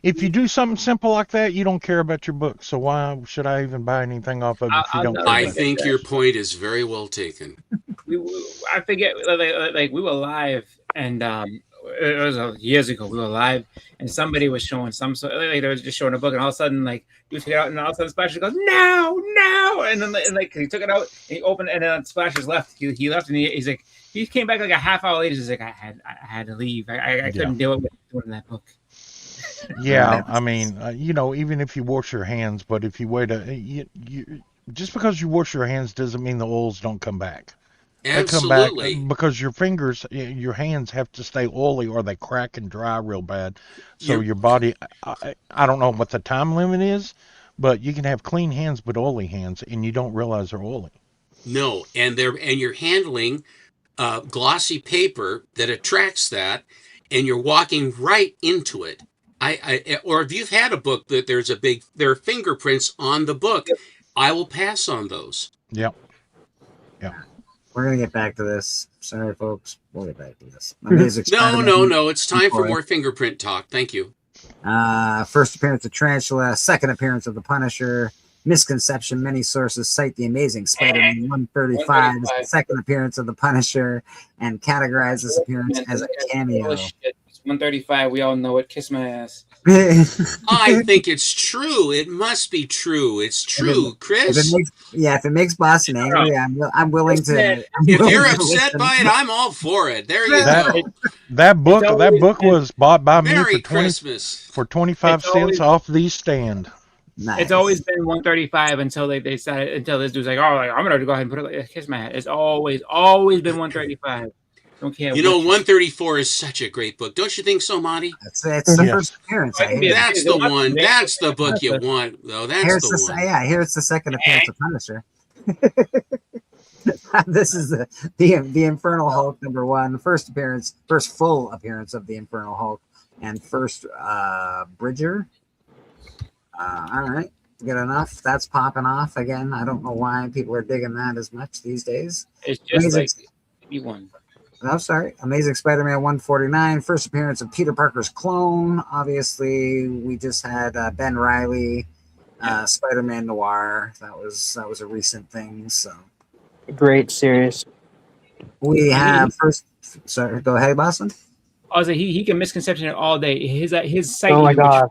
if you do something simple like that, you don't care about your book. So why should I even buy anything off of it if you don't? I think your point is very well taken. I forget, like we were live, and it was years ago. We were live, and somebody was showing they were just showing a book, and all of a sudden, like you took it out, and all of a sudden, Splash goes, "No!" And then like he took it out, and he opened, and then Splash was left. He left, and he's like, he came back like a half hour later. He's like, I had to leave. I couldn't deal with doing that book. Yeah, I mean, even if you wash your hands, but if you wait just because you wash your hands doesn't mean the oils don't come back. Absolutely. They come back because your fingers, your hands have to stay oily or they crack and dry real bad. So your body, I don't know what the time limit is, but you can have clean hands but oily hands, and you don't realize they're oily. No, and you're handling glossy paper that attracts that, and you're walking right into it. Or if you've had a book that there are fingerprints on the book, I will pass on those. Yep. We're gonna get back to this. Sorry, folks. We'll get back to this. No. It's time for more fingerprint talk. Thank you. First appearance of Tarantula. Second appearance of the Punisher. Misconception. Many sources cite the Amazing Spider-Man 135 as the second appearance of the Punisher and categorize this appearance as a cameo. 135. We all know it. Kiss my ass. I think it's true. It must be true. It's true, Chris. If it makes Boston angry, I'm willing to. If you're upset by it, I'm all for it. There you go. That book was bought by me for 25 cents off the stand. Nice. It's always been 135 until they decided, until this dude's like, I'm gonna go ahead and put it like Kiss my ass. It's always been 135. Don't care. 134 is such a great book. Don't you think so, Monty? It's the first appearance. That's the one. That's the book you want, though. That's the one. Yeah, here's the second appearance of Punisher. This is the Infernal Hulk #1. First full appearance of the Infernal Hulk, and first Bridger. All right, good enough. That's popping off again. I don't know why people are digging that as much these days. It's just like one. I'm sorry. Amazing Spider-Man 149. First appearance of Peter Parker's clone. Obviously, we just had Ben Reilly, Spider-Man Noir. That was a recent thing. So great series. We have first. Sorry, go ahead, Boston. Also, he can misconception it all day. His site. Oh my God.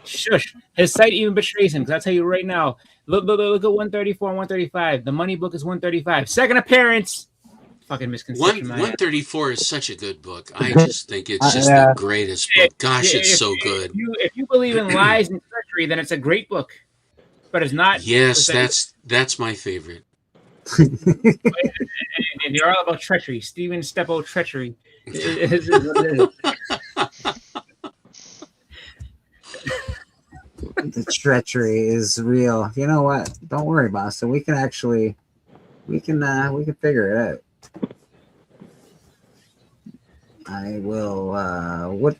Shush. His site even betrays him. Because I'll tell you right now. Look at 134 and 135. The money book is 135. Second appearance. Fucking misconception. 134 is such a good book. I just think it's just the greatest book. Gosh, it's so good. If you believe in lies and treachery, then it's a great book. But it's not. Yes, that's my favorite. And you're all about treachery. Steven Steppo treachery. The treachery is real. You know what? Don't worry, Boston. We can figure it out. I will. What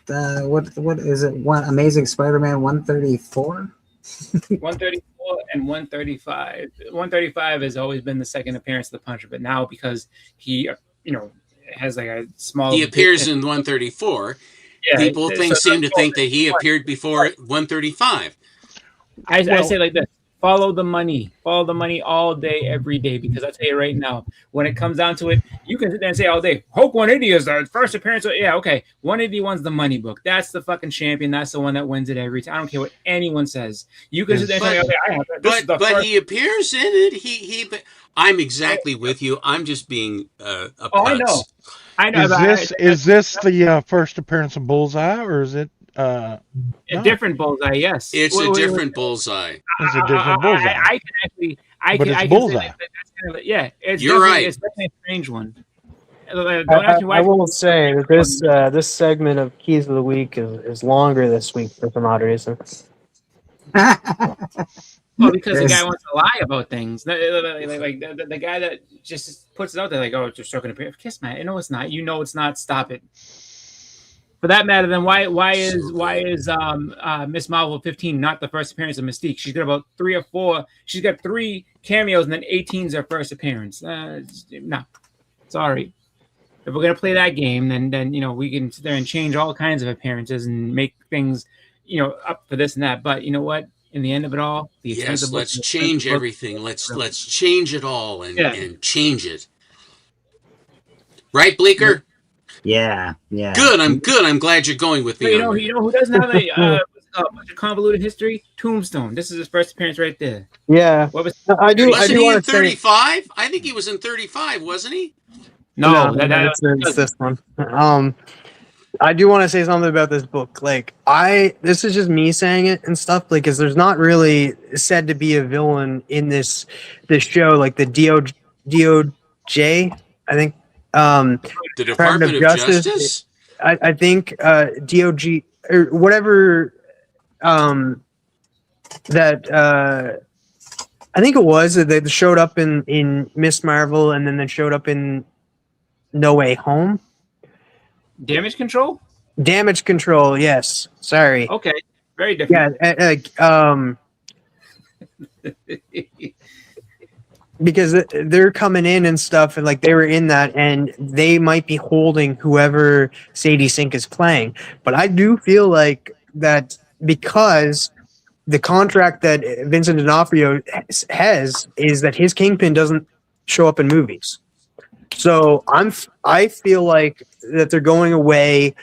is it? Amazing Spider-Man 134. 134 and 135. 135 has always been the second appearance of the Punisher, but now because he, has like a small. He appears in 134. Yeah, people seem to think that he appeared before 135. I say like this: Follow the money. Follow the money all day, every day. Because I tell you right now, when it comes down to it, you can sit there and say all day, Hulk 180 is the first appearance. Yeah, okay. 181's the money book. That's the fucking champion. That's the one that wins it every time. I don't care what anyone says. You can sit there and say, I have that. This is the But first. he appears in it. I'm exactly with you. I'm just being a I know. putz. I know. Is this the first appearance of Bullseye, or is it a different Bullseye? Yes, It's a different Bullseye. It's a different Bullseye. I can actually, But it's I can Bullseye. say that's kind of, yeah. It's You're definitely- right. It's definitely a strange one. I will say that this segment of Keys of the Week is longer this week for some odd reason. Well, because the guy wants to lie about things. Like the guy that just puts it out there, like, oh, it's just talking to Kiss, man. No, it's not. You know, it's not. Stop it. For that matter, then why is Miss Marvel 15 not the first appearance of Mystique? She's got about 3 or 4. She's got 3 cameos, and then 18's her first appearance. No, sorry. If we're gonna play that game, then we can sit there and change all kinds of appearances and make things up for this and that. But you know what? In the end of it all, Yes, let's change everything. Let's change it all and change it. Right, Bleeker? Yeah. Good. I'm glad you're going with me. You know who doesn't have a convoluted history? Tombstone. This is his first appearance right there. Yeah, What was? I do. Wasn't I do he in want to say 35? I think he was in 35, wasn't he? No, it's this one. I do want to say something about this book. Like, this is just me saying it and stuff. Like, because there's not really said to be a villain in this show. Like the DOJ, I think. The Department of Justice? I think DOG or whatever. That I think it was that they showed up in Miss Marvel, and then they showed up in No Way Home. Damage control. Damage control. Yes. Sorry. Okay. Very different. Yeah. Because they're coming in and stuff, and like they were in that, and they might be holding whoever Sadie Sink is playing. But I do feel like that because the contract that Vincent D'Onofrio has is that his Kingpin doesn't show up in movies. So I feel like that they're going away.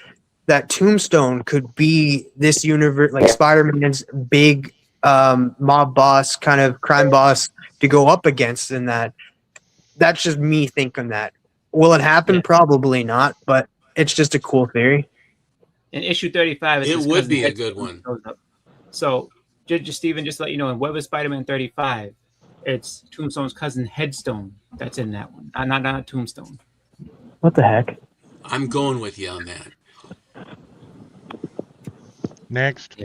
That Tombstone could be this universe, like Spider-Man's big mob boss, kind of crime boss to go up against. In that's just me thinking that. Will it happen? Probably not, but it's just a cool theory. In issue 35, It would be a good one. So, just Steven, just to let you know, in Web of Spider-Man 35, it's Tombstone's cousin Headstone that's in that one, not Tombstone. What the heck? I'm going with you on that. Next.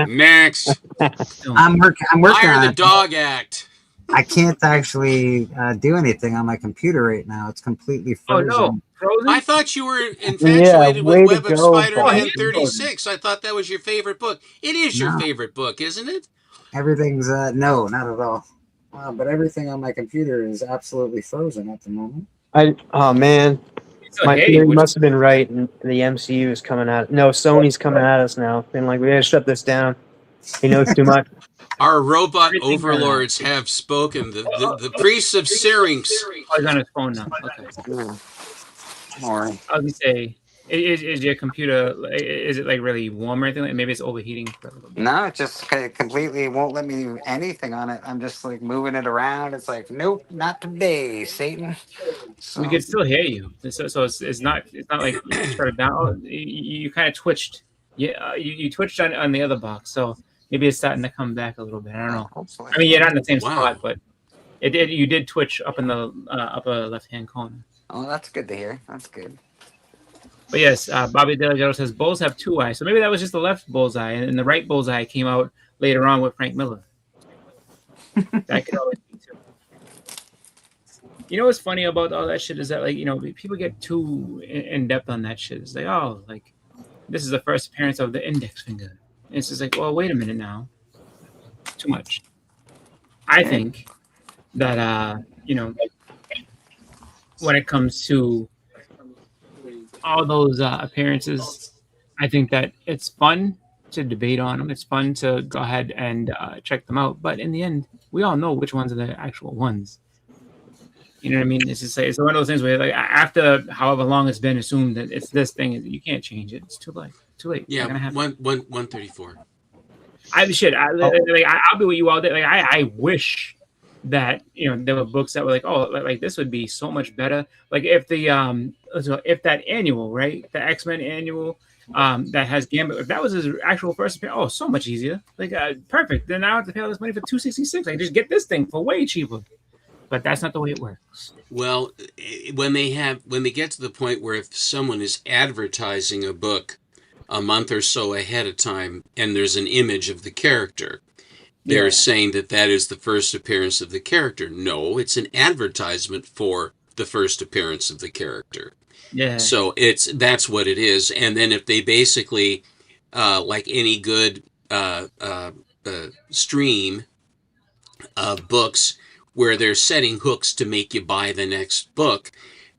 Next. I'm working Hire on the it. dog act. I can't actually do anything on my computer right now. It's completely Oh frozen. no, Frozen? I thought you were infatuated way with to Web of go, Spider-Man Bob. 36. I thought that was your favorite book. It is your No. favorite book, isn't it? Everything's no, not at all. But everything on my computer is absolutely frozen at the moment. Oh man, So, my hey, theory which- must have been right, and the MCU is coming at. No, Sony's coming at us now. Been like, we gotta shut this down. He knows too much. Our robot Everything overlords have spoken. The priests of Syrinx. Oh, he's on his phone now. Okay. Or I was gonna say, is your computer? Is it like really warm or anything? Like maybe it's overheating. For a little bit. no, it just completely won't let me do anything on it. I'm just like moving it around. It's like, nope, not today, Satan. So, We can still hear you. So it's not like you shut it down. You kind of twitched. Yeah, you twitched on the other box. So maybe it's starting to come back a little bit. I don't know. hopefully. I mean, you're not in the same Wow. spot, but you did twitch up in the upper left hand corner. Oh, that's good to hear. That's good. But yes, Bobby Delgado says bulls have 2 eyes. So maybe that was just the left bullseye, and the right bullseye came out later on with Frank Miller. That could always be too. You know what's funny about all that shit is that, like, people get too in depth on that shit. It's like, oh, like, this is the first appearance of the index finger. And it's just like, well, wait a minute now. Too much. I think that, when it comes to all those appearances, I think that it's fun to debate on them. It's fun to go ahead and check them out. But in the end, we all know which ones are the actual ones. You know what I mean? It's just like, it's one of those things where, like, after however long it's been assumed that it's this thing, you can't change it. It's too late. Too late. Yeah, Not gonna happen. 134. I'll be with you all day. Like, I wish that, you know, there were books that were like, oh, like this would be so much better. Like if if that annual, right, the X-Men annual, that has Gambit, if that was his actual first appearance, oh, so much easier. Like, perfect. Then I have to pay all this money for $266. I just get this thing for way cheaper. But that's not the way it works. Well, when they get to the point where if someone is advertising a book a month or so ahead of time and there's an image of the character, they're saying that is the first appearance of the character. No, it's an advertisement for the first appearance of the character. Yeah. So that's what it is. And then if they basically, like any good stream of books, where they're setting hooks to make you buy the next book,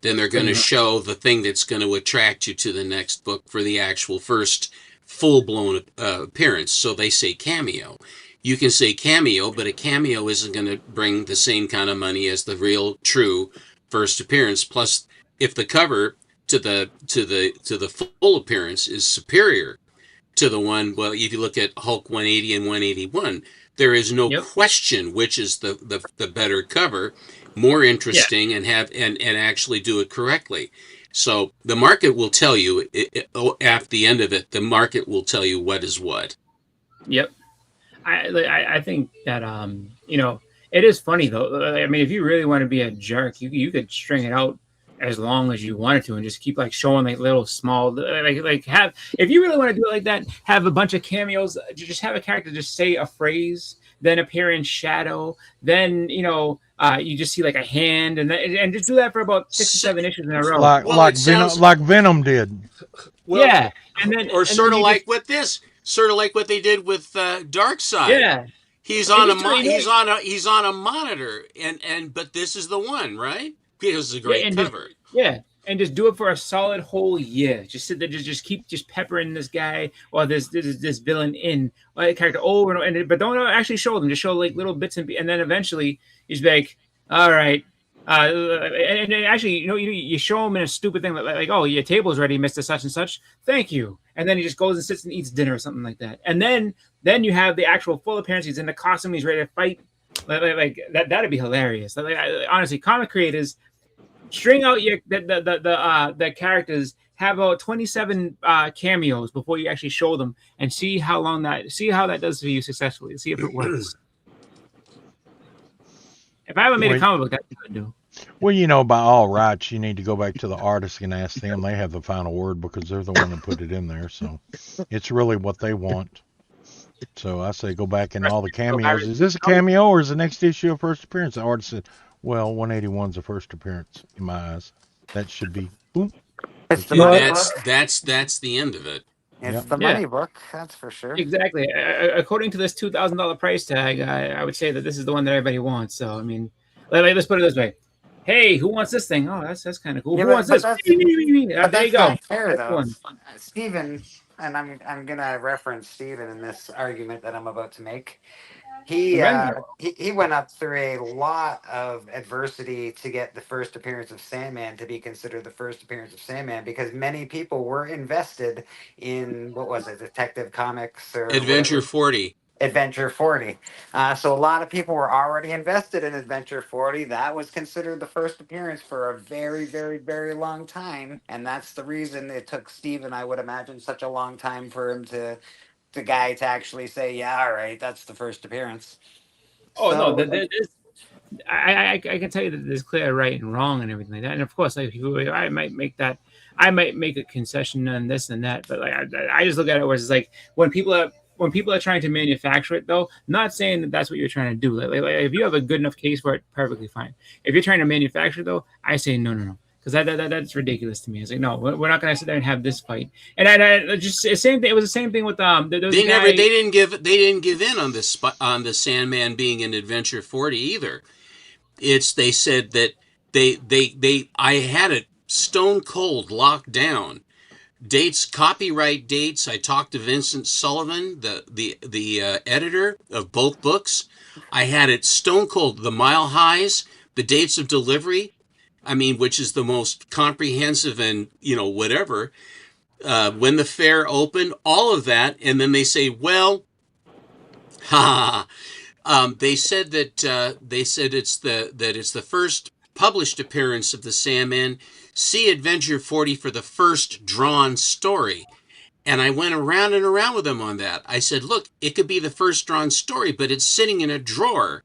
then they're going to show the thing that's going to attract you to the next book for the actual first full-blown appearance. So they say cameo. You can say cameo, but a cameo isn't going to bring the same kind of money as the real, true first appearance. Plus, if the cover to the full appearance is superior to the one, well, if you look at Hulk 180 and 181, there is no question which is the better cover, more interesting, and actually do it correctly. So the market will tell you at the end of it. The market will tell you what is what. Yep. I think that you know, it is funny though. I mean, if you really want to be a jerk, you could string it out as long as you wanted to and just keep like showing like little small like have, if you really want to do it like that, have a bunch of cameos, just have a character just say a phrase, then appear in shadow, then, you know, you just see like a hand, and just do that for about 6 or 7 issues in a row. Like Venom did. Well, yeah, and then sort of like what they did with Darkseid. Yeah, he's on a monitor, and but this is the one, right? Because it's a great cover. And just do it for a solid whole year. Just sit there, just keep peppering this guy or this villain in character over and over, but don't actually show them. Just show like little bits and then eventually he's like, all right. And actually, you know, you show him in a stupid thing like, oh, your table's ready, Mr. Such and Such. Thank you. And then he just goes and sits and eats dinner or something like that. And then you have the actual full appearance. He's in the costume. He's ready to fight. Like that. That'd be hilarious. Honestly, comic creators, string out the characters, have about 27 cameos before you actually show them, and see how that does for you successfully. See if it works. If I ever made a comic book, that's what I'd do. Well, you know, by all rights, you need to go back to the artist and ask them. They have the final word because they're the one that put it in there. So it's really what they want. So I say go back in all the cameos. Is this a cameo or is the next issue a first appearance? The artist said, well, 181's a first appearance in my eyes. That should be boom. It's the money book. That's the end of it. It's the money book, that's for sure. Exactly. According to this $2,000 price tag, I would say that this is the one that everybody wants. So I mean, let's put it this way. Hey, who wants this thing? Oh, that's kind of cool. Who wants this? There you go. Fair though. Steven, and I'm gonna reference Steven in this argument that I'm about to make. He went up through a lot of adversity to get the first appearance of Sandman to be considered the first appearance of Sandman, because many people were invested in, what was it, Detective Comics or Adventure 40. Adventure 40. So a lot of people were already invested in Adventure 40. That was considered the first appearance for a very, very, very long time. And that's the reason it took Steven, I would imagine, such a long time for him to actually say, yeah, all right, that's the first appearance. Oh, so, no, I can tell you that there's clear right and wrong and everything like that. And of course, like, I might make a concession on this and that, but like I just look at it where it's like when people are trying to manufacture it, though, not saying that that's what you're trying to do. Like if you have a good enough case for it, perfectly fine. If you're trying to manufacture, though, I say no. Because that's ridiculous to me. It's like, no, we're not going to sit there and have this fight. And I just same thing. It was the same thing with they didn't give in on the Sandman being in Adventure 40 either. They said that I had it stone cold locked down dates, copyright dates. I talked to Vincent Sullivan, the editor of both books. I had it stone cold, the mile highs, the dates of delivery. I mean, which is the most comprehensive and, whatever. When the fair opened, all of that. And then they say, well, they said that it's the first published appearance of the Sandman. See Adventure 40 for the first drawn story. And I went around and around with them on that. I said, look, it could be the first drawn story, but it's sitting in a drawer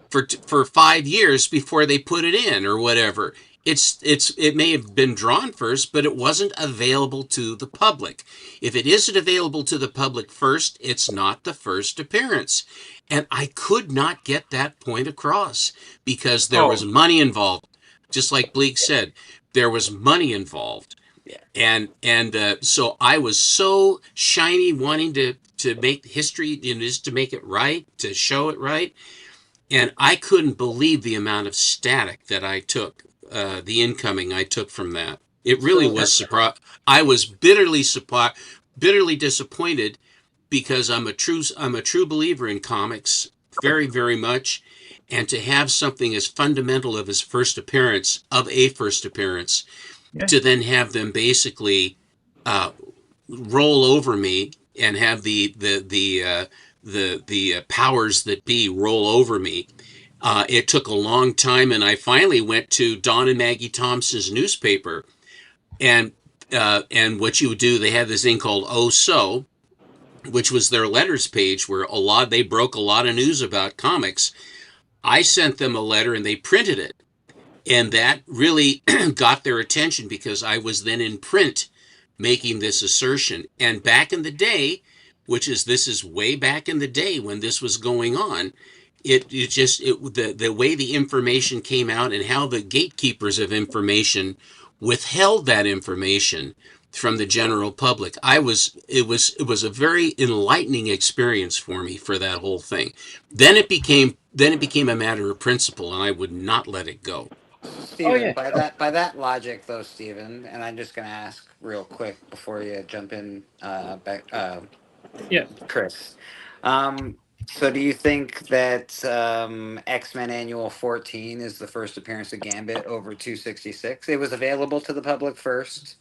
for 5 years before they put it in or whatever. It may have been drawn first, but it wasn't available to the public. If it isn't available to the public first, it's not the first appearance. And I could not get that point across because there was money involved. Just like Bleak said, there was money involved. And so I was so shiny wanting to make history, just to make it right, to show it right. And I couldn't believe the amount of static that I took, the incoming I took from that. It really was surprised. I was bitterly disappointed because I'm a true believer in comics, very, very much. And to have something as fundamental of a first appearance, to then have them basically roll over me and have the powers that be roll over me. It took a long time, and I finally went to Don and Maggie Thompson's newspaper, and what you would do, they had this thing called Oh So, which was their letters page where they broke a lot of news about comics. I sent them a letter and they printed it. And that really got their attention because I was then in print making this assertion. And back in the day, this is way back in the day when this was going on, the way the information came out and how the gatekeepers of information withheld that information from the general public. It was a very enlightening experience for me for that whole thing. Then it became a matter of principle, and I would not let it go. Stephen, by that logic, though, Stephen, and I'm just going to ask real quick before you jump in, Chris. So do you think that X-Men Annual 14 is the first appearance of Gambit over 266? It was available to the public first,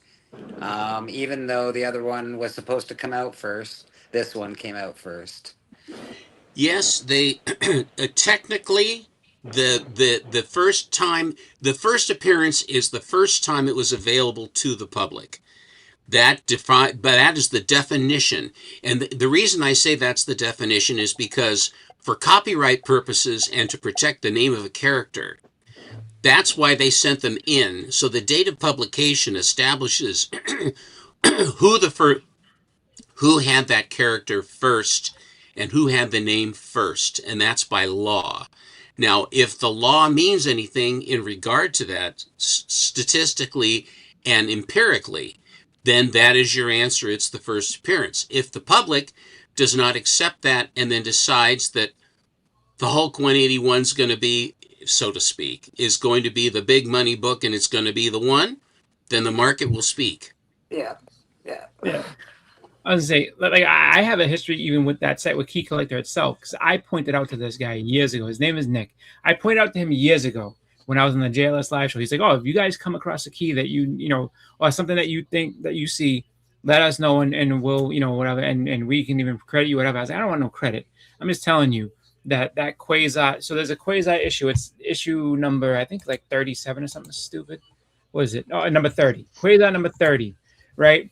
even though the other one was supposed to come out first. This one came out first. Yes, they technically the first appearance is the first time it was available to the public. But that is the definition. And the reason I say that's the definition is because for copyright purposes and to protect the name of a character, that's why they sent them in. So the date of publication establishes who had that character first and who had the name first, and that's by law. Now, if the law means anything in regard to that, statistically and empirically, then that is your answer. It's the first appearance. If the public does not accept that and then decides that the Hulk 181 is going to be, so to speak, is going to be the big money book and it's going to be the one, then the market will speak. Yeah. I was gonna say, like, I have a history even with that site with Key Collector itself, because I pointed out to this guy years ago. His name is Nick. I pointed out to him years ago when I was on the JLS live show. He's like, "Oh, if you guys come across a key that you know, or something that you think that you see, let us know and we'll, whatever, and we can even credit you, whatever." I was like, "I don't want no credit. I'm just telling you that Quasar." So there's a Quasar issue. It's issue number, I think, like 37 or something stupid. What is it? Oh, number 30. Quasar number 30, right?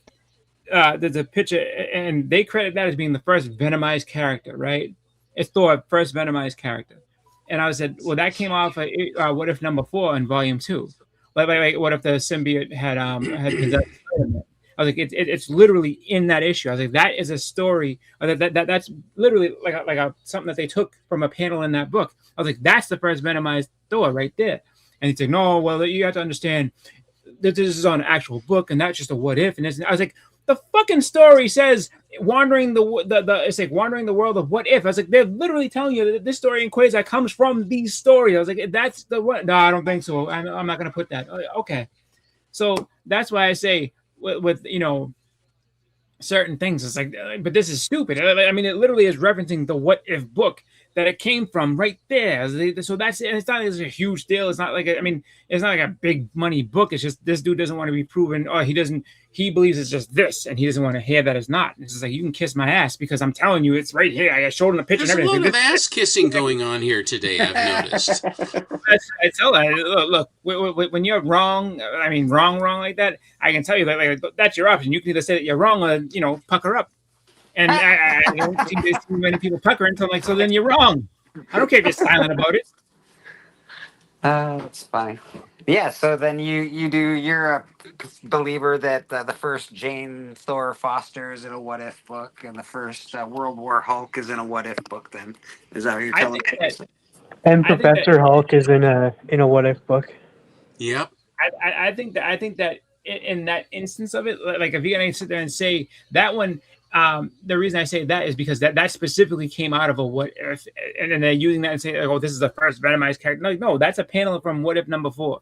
There's a picture, and they credit that as being the first Venomized character, right? It's Thor, first Venomized character. And I said, well, that came off of What If number 4 in volume 2. Like, what if the symbiote had possessed Spider-Man? I was like, it's literally in that issue. I was like, that is a story that's literally like something that they took from a panel in that book. I was like, that's the first Venomized Thor right there. And he's like, no, well, you have to understand that this is on an actual book, and that's just a what if. And I was like, the fucking story says wandering it's like wandering the world of what if. I was like, they're literally telling you that this story in Quasar comes from these stories. I was like, that's the what? No, I don't think so. I'm not going to put that. Okay. So that's why I say with certain things. It's like, but this is stupid. I mean, it literally is referencing the What If book that it came from right there. So that's it. It's not like it's a huge deal. It's not like it's not like a big money book. It's just this dude doesn't want to be proven. Or he believes it's just this, and he doesn't want to hear that it's not. It's just like, you can kiss my ass because I'm telling you it's right here. I showed him the picture. There's and a everything. lot of ass kissing going on here today, I've noticed. I tell that. Look, when you're wrong, wrong like that, I can tell you that like, that's your option. You can either say that you're wrong or pucker up. And I don't see too many people pucker until like, so then you're wrong. I don't care if you're silent about it. That's funny. Yeah, so then you're a believer that the first Jane Thor Foster is in a What If book, and the first World War Hulk is in a What If book. Then is that what you're telling me? And Professor Hulk is in a What If book. Yep. I think that in that instance of it, like if you're gonna sit there and say that one. The reason I say that is because that specifically came out of a What If, and then they're using that and saying, "Oh, this is the first Venomized character." No, that's a panel from What If number 4.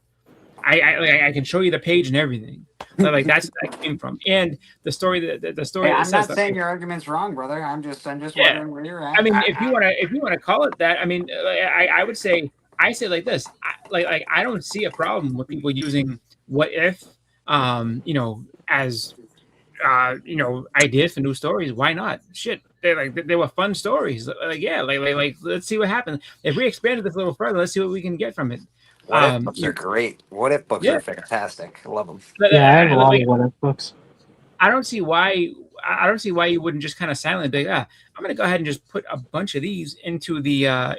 I can show you the page and everything. So, like that's where that came from, and the story the story. Hey, that I'm says not saying your argument's wrong, brother. I'm just Yeah. wondering where you're at. I mean, if you want to call it that, I would say like this. I don't see a problem with people using What If, as ideas for new stories. Why not? Shit, they were fun stories. Like let's see what happens if we expanded this a little further. Let's see what we can get from it. What If books are great. What If books Yeah. are fantastic. I love them. Yeah, I have a lot of What If books. I don't see why you wouldn't just kind of silently be like, I'm gonna go ahead and just put a bunch of these into the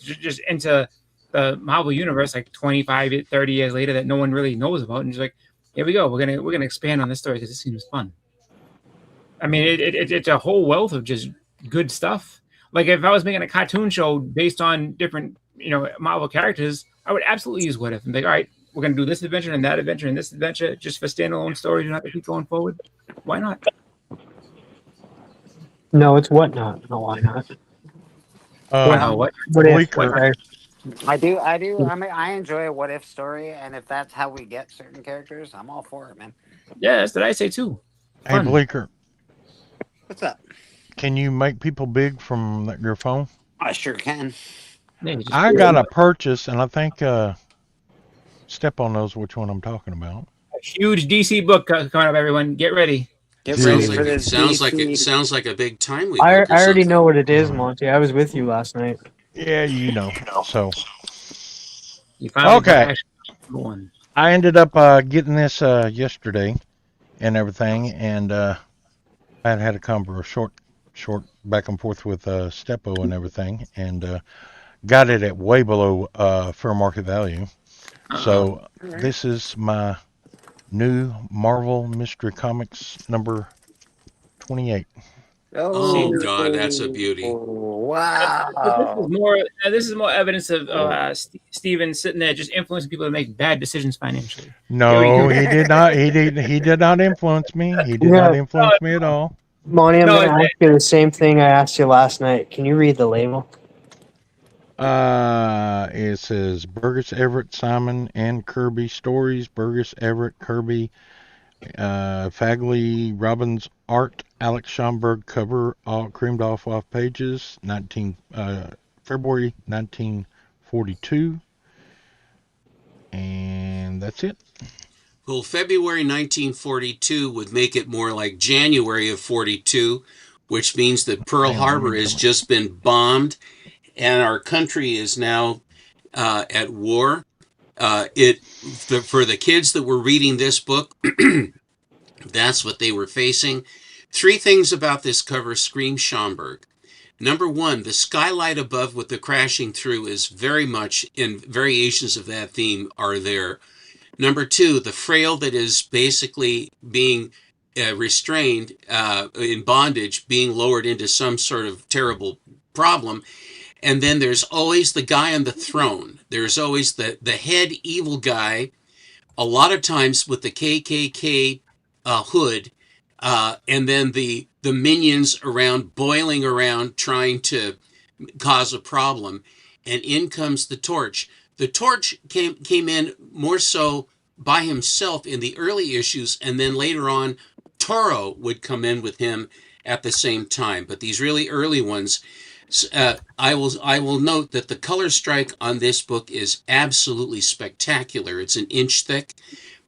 just into the Marvel universe like 25, 30 years later that no one really knows about, and just like, here we go. We're gonna expand on this story because it seems fun. I mean, it's a whole wealth of just good stuff. Like if I was making a cartoon show based on different, Marvel characters, I would absolutely use What If and be like, all right, we're gonna do this adventure and that adventure and this adventure just for standalone stories and not to keep going forward. Why not? No, it's what not. No, why not? What if? I do. I mean, I enjoy a What If story, and if that's how we get certain characters, I'm all for it, man. Yeah, that's what I say too. Hey, Bleeker. What's up? Can you make people big from your phone? I sure can. I got a purchase, and I think Stepo knows which one I'm talking about. A huge DC book coming up, everyone. Get ready. Sounds like a big timely. I already know what it is, Monty. I was with you last night. Yeah, you know. So. You finally Okay. got one. I ended up getting this yesterday and everything, and I had a short back and forth with Stepo and everything, and got it at way below fair market value. So this is my new Marvel Mystery Comics number 28. Oh God, that's a beauty! Wow. This is more evidence of Steven sitting there just influencing people to make bad decisions financially. No, he did not. He did not influence me. He did not influence me at all. Monty, I'm going to ask you the same thing I asked you last night. Can you read the label? It says Burgess Everett, Simon and Kirby stories. Burgess Everett, Kirby, Fagley, Robbins art, Alex Schomburg cover, all creamed off pages. February 1942, and that's it. Well, February 1942 would make it more like January of 42, which means that Pearl Harbor has just been bombed and our country is now at war. For the kids that were reading this book, that's what they were facing. 3 things about this cover scream Schomburg. Number 1, the skylight above with the crashing through is very much, in variations of that theme are there. Number 2, the frail that is basically being restrained in bondage, being lowered into some sort of terrible problem. And then there's always the guy on the throne. There's always the head evil guy, a lot of times with the KKK hood, and then the minions around, boiling around, trying to cause a problem. And in comes the Torch. The Torch came in more so by himself in the early issues, and then later on, Toro would come in with him at the same time. But these really early ones, I will note that the color strike on this book is absolutely spectacular. It's an inch thick.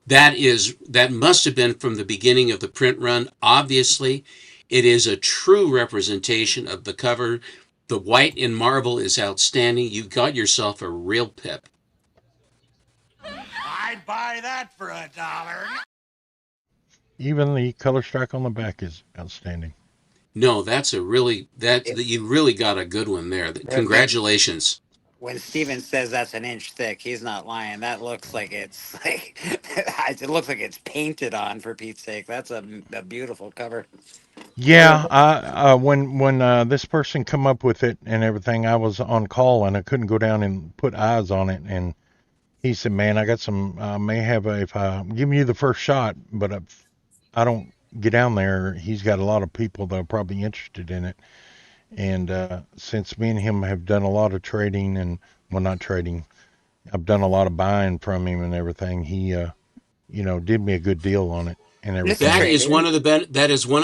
That must have been from the beginning of the print run. Obviously, it is a true representation of the cover. The white in marble is outstanding. You got yourself a real pip. I'd buy that for $1. Even the color strike on the back is outstanding. No, you really got a good one there. Congratulations. When Steven says that's an inch thick, he's not lying. That looks like it's like it looks like it's painted on, for Pete's sake. That's a beautiful cover. Yeah, when this person come up with it and everything, I was on call and I couldn't go down and put eyes on it, and he said, "Man, I got some. May have if I give you the first shot, but if I don't get down there, he's got a lot of people that are probably interested in it." And since me and him have done a lot of trading, and well, not trading, I've done a lot of buying from him and everything. He, did me a good deal on it and everything. That is one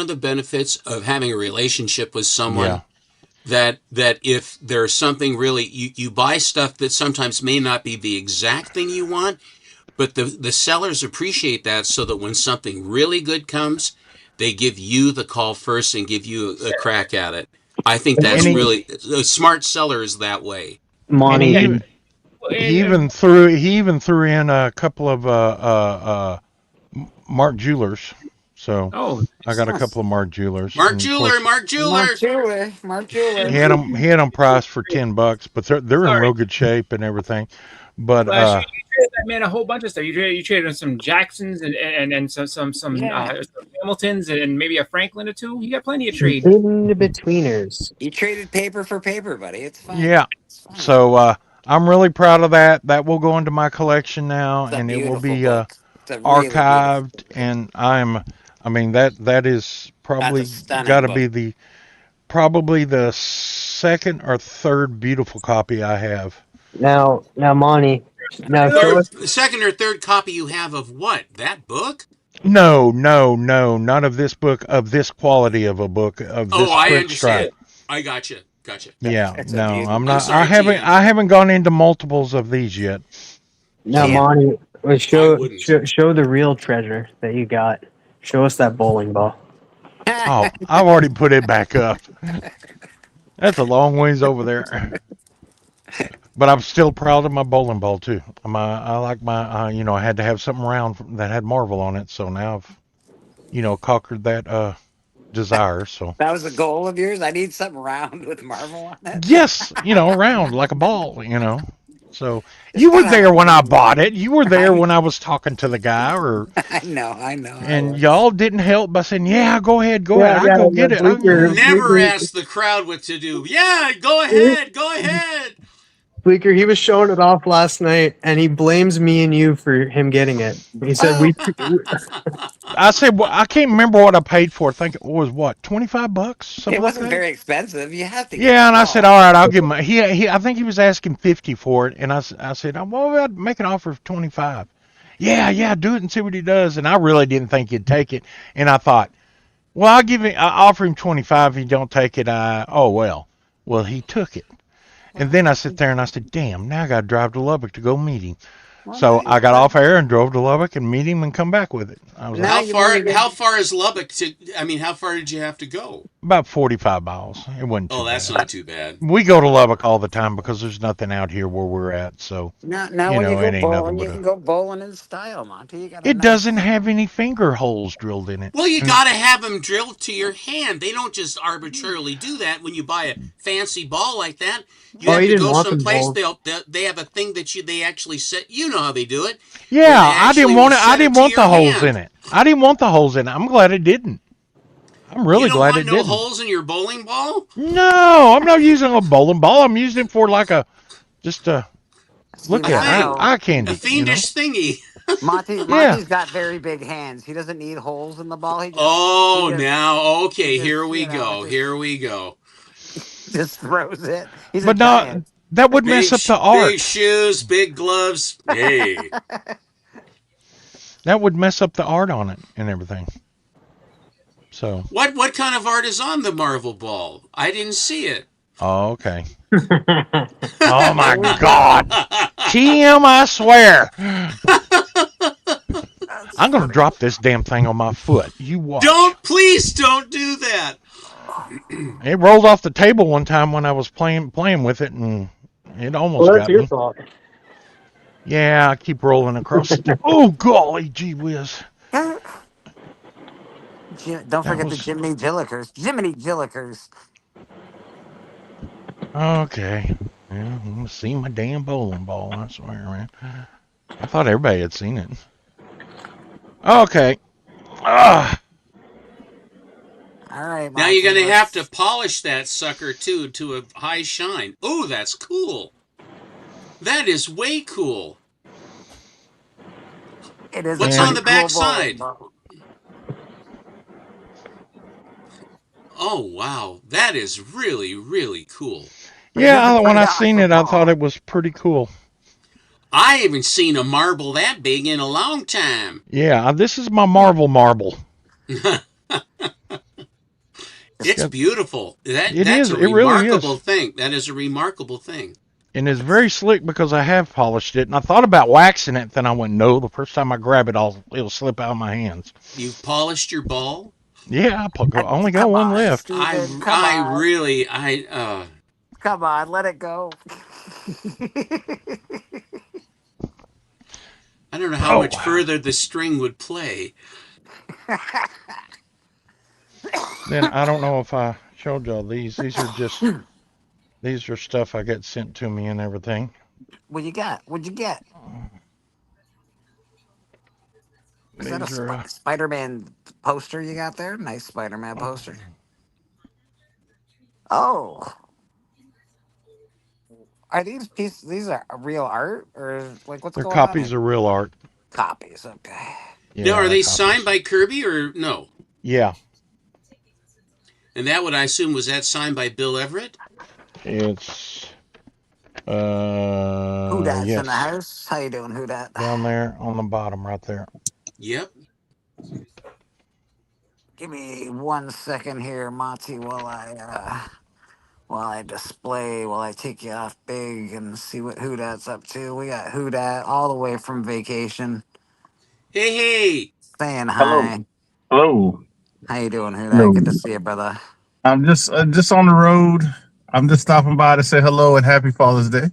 of the benefits of having a relationship with someone. Yeah. That if there's something really, you buy stuff that sometimes may not be the exact thing you want, but the sellers appreciate that, so that when something really good comes, they give you the call first and give you a crack at it. I think that's really a smart seller is that way. Monty, he even threw in a couple of Mark Jewelers. So I got a couple of Mark Jewelers. Mark Jeweler. He had them priced for $10, but they're in real good shape and everything. But you traded that man a whole bunch of stuff. You traded some Jacksons and some Hamiltons and maybe a Franklin or two. You got plenty of trade. In the betweeners. You traded paper for paper, buddy. It's fine. Yeah. It's fine. So I'm really proud of that. That will go into my collection now, and it will be archived. And that is probably got to be the second or third beautiful copy I have. Now, Monty. The second or third copy you have of what? That book? No, not of this book, of this quality of a book, of this I print understand. stripe. I gotcha. Yeah, no, I'm not. I haven't gone into multiples of these yet. Now, Monty, show the real treasure that you got. Show us that bowling ball. Oh, I've already put it back up. That's a long ways over there. But I'm still proud of my bowling ball too. I like my, I had to have something round that had Marvel on it. So now I've, conquered that desire. So that was a goal of yours. I need something round with Marvel on it. Yes, round like a ball. So you were there when I bought it. You were there when I was talking to the guy, I know. And y'all didn't help by saying, "Yeah, go ahead, I'll go get it." Never ask the crowd what to do. Yeah, go ahead. Bleeker, he was showing it off last night, and he blames me and you for him getting it. He said I said, well, I can't remember what I paid for it. I think it was $25. It wasn't very expensive. You have to. Yeah, and I said, all right, I'll give him. I think he was asking $50 for it, and I said, well, I'd make an offer of $25. Yeah, do it and see what he does. And I really didn't think he'd take it, and I thought, well, I offer him $25 if he don't take it. Well, he took it. And then I sit there and I said, damn, now I got to drive to Lubbock to go meet him. So I got off air and drove to Lubbock and meet him and come back with it. I was how far is Lubbock how far did you have to go? About 45 miles. It wasn't too that's bad. not too bad. We go to Lubbock all the time because there's nothing out here where we're at. So now when you go bowling, you can go bowling in style, Monty. It doesn't have any finger holes drilled in it. Well, you got to have them drilled to your hand. They don't just arbitrarily do that when you buy a fancy ball like that. You have to go someplace. They have a thing that they actually set. You know how they do it. Yeah, I didn't want it. I didn't want the holes in it. I didn't want the holes in it. I'm glad it didn't. I'm really glad it didn't. You don't want no holes in your bowling ball? No, I'm not using a bowling ball. I'm using it for like just a look at eye candy. A fiendish thingy. Monty's got very big hands. He doesn't need holes in the ball. Here we go. Just throws it. But no, that would mess up the art. Big shoes, big gloves. Hey. That would mess up the art on it and everything. So. What kind of art is on the Marvel ball? I didn't see it. Oh, okay. Oh my God, Tim! I swear, I'm gonna drop this damn thing on my foot. You watch. Please don't do that. It rolled off the table one time when I was playing with it, and it almost Well, got that's your me. fault. Yeah, I keep rolling across the Oh, golly, gee whiz. Don't forget the Jiminy Jillikers. Jiminy Jillikers. Okay. Yeah, I'm gonna see my damn bowling ball, I swear, man. I thought everybody had seen it. Okay. All right. Now you're going to have to polish that sucker, too, to a high shine. Oh, that's cool. That is way cool. It is. What's on the back side? Oh, wow. That is really, really cool. Yeah, when I seen it, I thought it was pretty cool. I haven't seen a marble that big in a long time. Yeah, this is my marble. It's beautiful. That's a It really remarkable is. thing. That is a remarkable thing. And it's very slick because I have polished it. And I thought about waxing it, then I went, no, the first time I grab it, it'll slip out of my hands. You've polished your ball? Yeah, I only got one left. Come on, let it go. I don't know how much further the string would play. Then I don't know if I showed y'all these. These are stuff I get sent to me and everything. What you got? What'd you get? Is that a Spider-Man poster you got there? Nice Spider-Man poster. Oh. Are these pieces, these are real art? Or like what's They're going on? copies of real art. Copies, okay. Yeah, now, are they copies. signed by Kirby or no? Yeah. And that would I assume was that signed by Bill Everett? It's Who Dat's yes. in the house? How you doing, Who Dat? Down there on the bottom right there. Yep. Give me 1 second here, Monty, while I take you off big and see what Who Dat's up to. We got Who Dat all the way from vacation. Hey. Saying hi. Hello. How you doing, Who Dat? Hello. Good to see you, brother. I'm just on the road. I'm just stopping by to say hello and happy Father's Day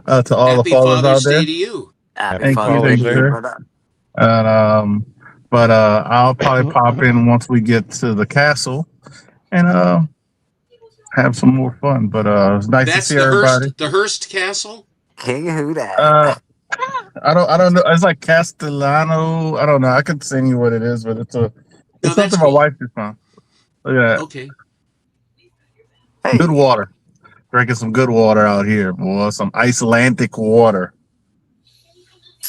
to all Happy the fathers Father's out there. Day to you. Happy Father's Day, sir. brother. And but I'll probably pop in once we get to the castle and have some more fun. But it's nice That's to see everybody. The Hearst Castle? King Who Dat. I don't know. It's like Castellano. I don't know. I can sing you what it is, but it's something my wife is from. Look at that. Okay. Good water. Drinking some good water out here, boy. Some Icelandic water.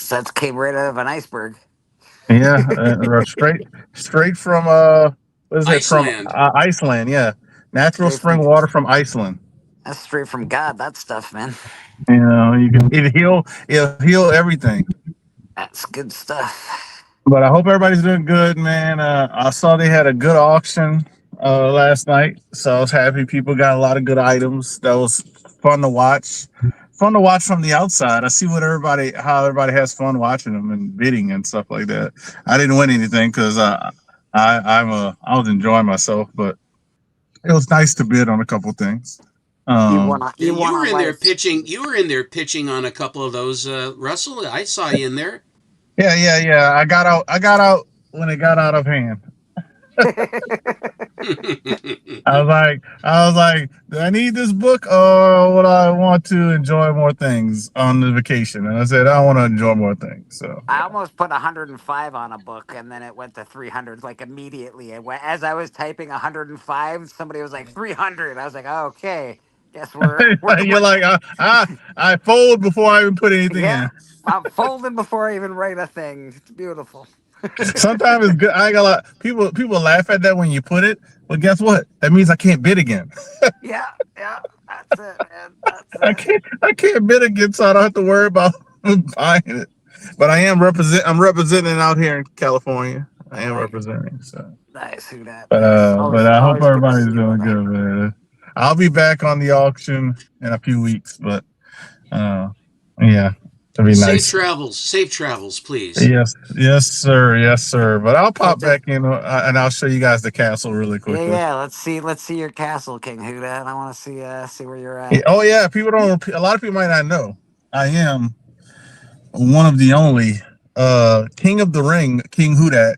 That came right out of an iceberg. Yeah, straight from what is it Iceland. from Iceland? Yeah, natural Straight spring water from Iceland. That's straight from God, that stuff, man. You know, it'll heal everything. That's good stuff. But I hope everybody's doing good, man. I saw they had a good auction last night, so I was happy people got a lot of good items. That was fun to watch. Fun to watch from the outside. I see how everybody has fun watching them and bidding and stuff like that. I didn't win anything because I was enjoying myself, but it was nice to bid on a couple things. You were in there pitching. You were in there pitching on a couple of those, Russell. I saw you in there. Yeah. I got out when it got out of hand. I was like, do I need this book or would I want to enjoy more things on the vacation? And I said, I want to enjoy more things. So I almost put 105 on a book, and then it went to 300 like immediately. As I was typing 105, somebody was like 300. I was like, oh, okay, guess we're you're like, I fold before I even put anything in. I'm folding before I even write a thing. It's beautiful. Sometimes it's good. I got a lot people laugh at that when you put it, but guess what? That means I can't bid again. Yeah, that's it, man. That's it. I can't bid again, so I don't have to worry about buying it. but I am I'm representing out here in California. I am representing. So Nice, who that? but I hope always good to everybody's see you, doing brother. good, man. I'll be back on the auction in a few weeks, but yeah, it'll be nice. Safe travels, please. Yes, sir. But I'll pop back in and I'll show you guys the castle really quickly. Yeah. Let's see your castle, King Huda. I want to see where you're at. Yeah, oh yeah, people don't. A lot of people might not know. I am one of the only King of the Ring, King Hudat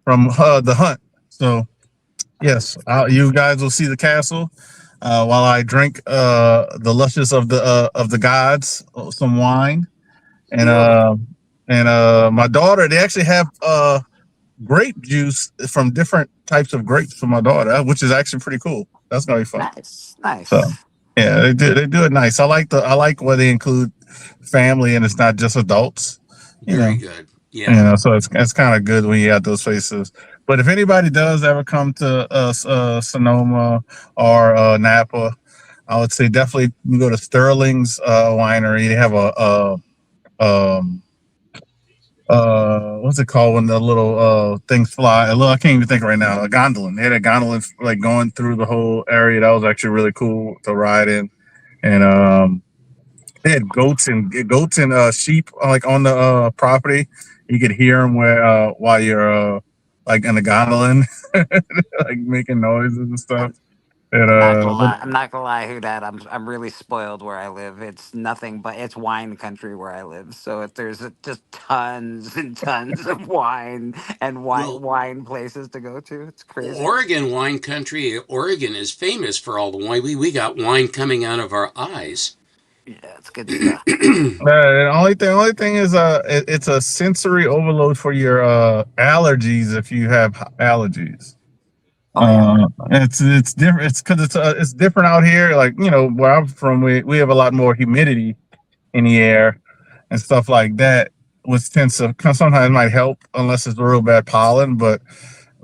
from The Hunt. So yes, you guys will see the castle while I drink the luscious of the gods, some wine, and my daughter. They actually have grape juice from different types of grapes for my daughter, which is actually pretty cool. That's gonna be fun. Nice. So yeah, they do it nice. I like where they include family and it's not just adults. Very good. Yeah. So it's kind of good when you have those places. But if anybody does ever come to Sonoma or Napa, I would say definitely go to Sterling's winery. They have what's it called when the little things fly? I can't even think right now. A gondolin. They had a gondolin like going through the whole area. That was actually really cool to ride in. And they had goats and sheep like on the property. You could hear them while you're like in the gondolin, like making noises and stuff. And I'm not gonna lie, who that I'm really spoiled where I live. It's nothing but it's wine country where I live. So there's just tons and tons of wine and wine places to go to. It's crazy. Oregon wine country. Oregon is famous for all the wine. We got wine coming out of our eyes. Yeah, it's good stuff. The only thing is it's a sensory overload for your allergies if you have allergies. It's different. It's because it's different out here. Like where I'm from, we have a lot more humidity in the air and stuff like that, which tends to sometimes might help unless it's real bad pollen. But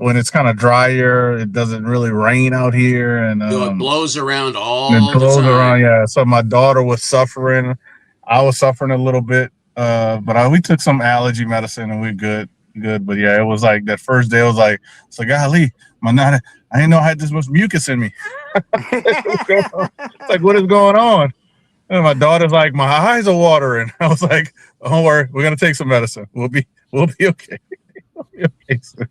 when it's kind of drier, it doesn't really rain out here, and it blows around all the time. around. Yeah. So my daughter was suffering. I was suffering a little bit, but we took some allergy medicine and we're good. But yeah, it was like that first day. I was like, golly, I didn't know I had this much mucus in me. It's like, what is going on? And my daughter's like, my eyes are watering. I was like, don't worry, we're gonna take some medicine. We'll be okay.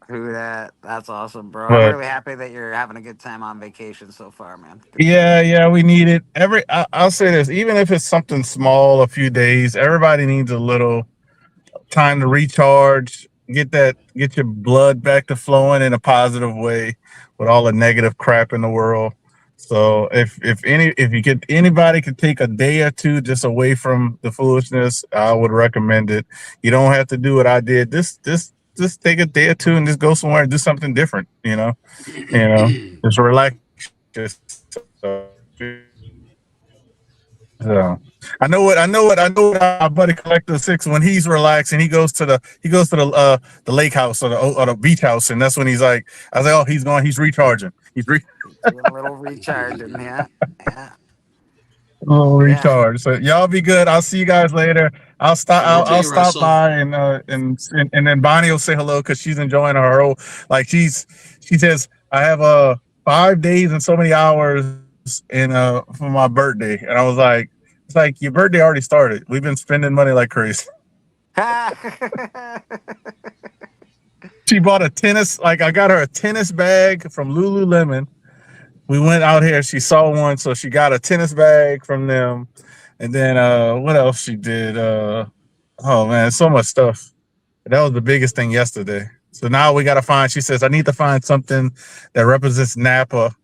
Who that? That's awesome, bro. I'm really happy that you're having a good time on vacation so far, man. Yeah, we need it. I'll say this, even if it's something small, a few days, everybody needs a little time to recharge, get your blood back to flowing in a positive way with all the negative crap in the world. So if anybody could take a day or two just away from the foolishness, I would recommend it. You don't have to do what I did. Just take a day or two and just go somewhere and do something different, just relax. So I know what our buddy Collector 6, when he's relaxing, he goes to the lake house or the beach house, and that's when he's like, I was like, oh, he's recharging. A little recharging, yeah. Oh, recharge. So y'all be good. I'll see you guys later. I'll stop by and then Bonnie will say hello because she's enjoying her whole, like she says, I have 5 days and so many hours for my birthday. And I was like, it's like your birthday already started. We've been spending money like crazy. She bought a tennis, I got her a tennis bag from Lululemon. We went out here, she saw one, so she got a tennis bag from them. And then what else she did? Oh man, so much stuff. That was the biggest thing yesterday. So now we gotta find, she says, I need to find something that represents Napa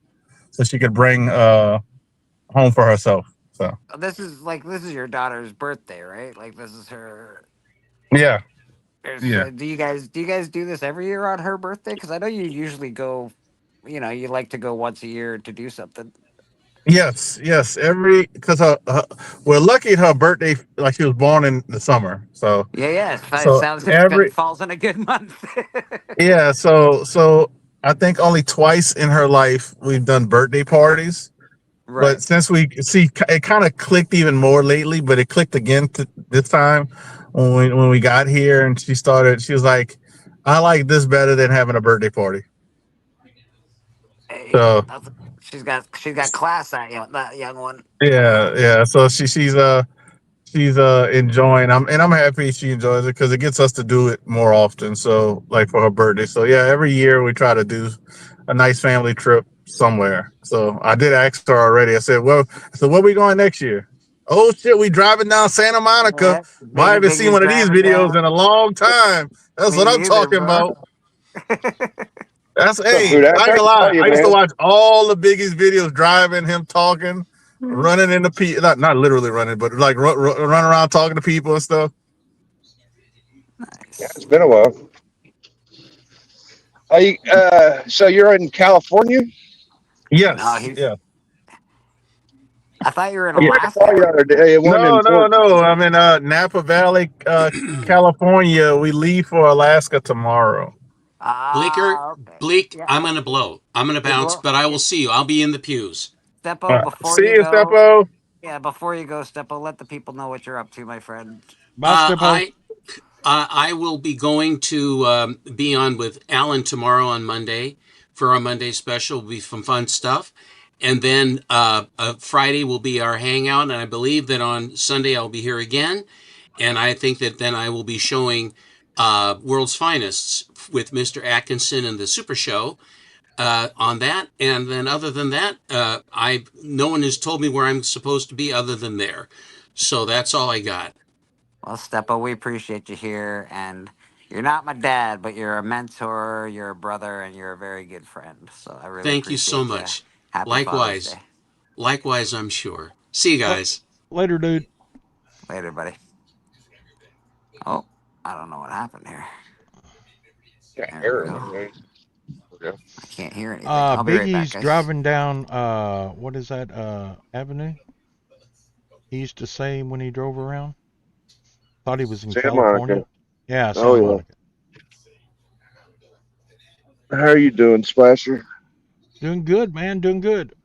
so she could bring home for herself. So this is your daughter's birthday, right? Like this is her. Yeah. Yeah. Do you guys do this every year on her birthday? Because I know you usually go, you like to go once a year to do something. Yes. Because we're lucky her birthday, like she was born in the summer. So yeah. So it sounds like it falls in a good month. Yeah. So I think only twice in her life we've done birthday parties. Right. But since it kind of clicked even more lately, but it clicked again this time when we got here, and she was like, I like this better than having a birthday party. So She's got class, that young one. yeah. So she's enjoying. I'm happy she enjoys it because it gets us to do it more often. So like for her birthday. So yeah, every year we try to do a nice family trip somewhere. So I did ask her already. I said, well, so where we going next year? Oh shit, we driving down Santa Monica. Well, I haven't seen one of these videos in a long time. That's what I'm talking about. That's Dude, I ain't gonna lie. I used to watch all the Biggie's videos driving, him talking, running into people, not literally running, but like run around talking to people and stuff. Yeah, it's been a while. So you're in California? Yes. No, yeah. I thought you were in Yeah, Alaska. I saw you the other day. No. I'm in Napa Valley, California. We leave for Alaska tomorrow. Bleak, I'm gonna blow. I'm gonna bounce, but I will see you. I'll be in the pews. Steppo, before See you you, go, Steppo. Yeah, before you go, Steppo, let the people know what you're up to, my friend. I will be going to be on with Alan tomorrow on Monday for our Monday special. Will be some fun stuff. And then Friday will be our hangout. And I believe that on Sunday I'll be here again. And I think that then I will be showing World's Finest with Mr. Atkinson and the Super Show on that. And then other than that, no one has told me where I'm supposed to be other than there. So that's all I got. Well, Steppo, we appreciate you here. And you're not my dad, but you're a mentor, you're a brother, and you're a very good friend. So I really Thank you so appreciate much. Happy Likewise. Father's Day. Likewise, I'm sure. See you guys. Later, dude. Later, buddy. Oh, I don't know what happened here. I can't hear anything. I'll be right back, Biggie's guys. driving down what is that avenue? He used to say when he drove around. Thought he was in Santa California. Monica. Yeah, Santa Monica. How are you doing, Splasher? Doing good, man. Doing good.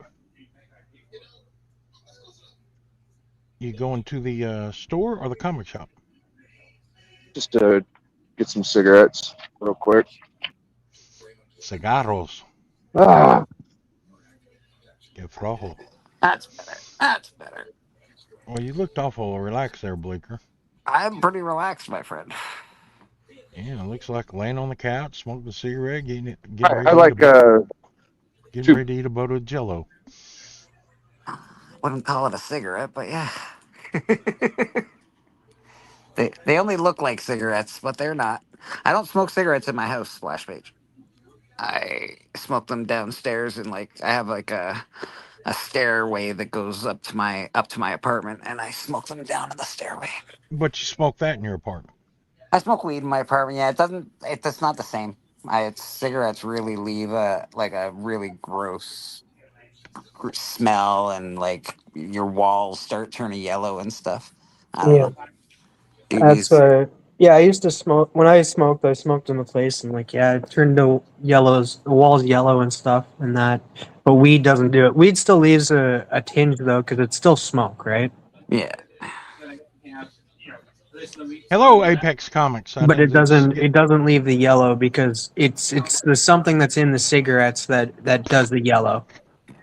You going to the store or the comic shop? Just to get some cigarettes real quick. Cigarros. Ah. Que flojo. That's better. That's better. Well, you looked awful relaxed there, Bleeker. I'm pretty relaxed, my friend. Yeah, it looks like laying on the couch, smoking a cigarette, getting I like getting ready to eat a bowl of Jello. Wouldn't call it a cigarette, but yeah. They only look like cigarettes, but they're not. I don't smoke cigarettes in my house, Splash Page. I smoke them downstairs, and I have a stairway that goes up to my apartment, and I smoke them down in the stairway. But you smoke that in your apartment. I smoke weed in my apartment. Yeah, it's not the same. Cigarettes really leave a really gross smell, and your walls start turning yellow and stuff. I don't know. That's yeah, I used to smoke when I smoked in the place, and it turned the walls yellow and stuff and that. But weed doesn't do it. Weed still leaves a tinge though, because it's still smoke, right? Yeah. Hello, Apex Comics. But it doesn't leave the yellow because it's the something that's in the cigarettes that does the yellow.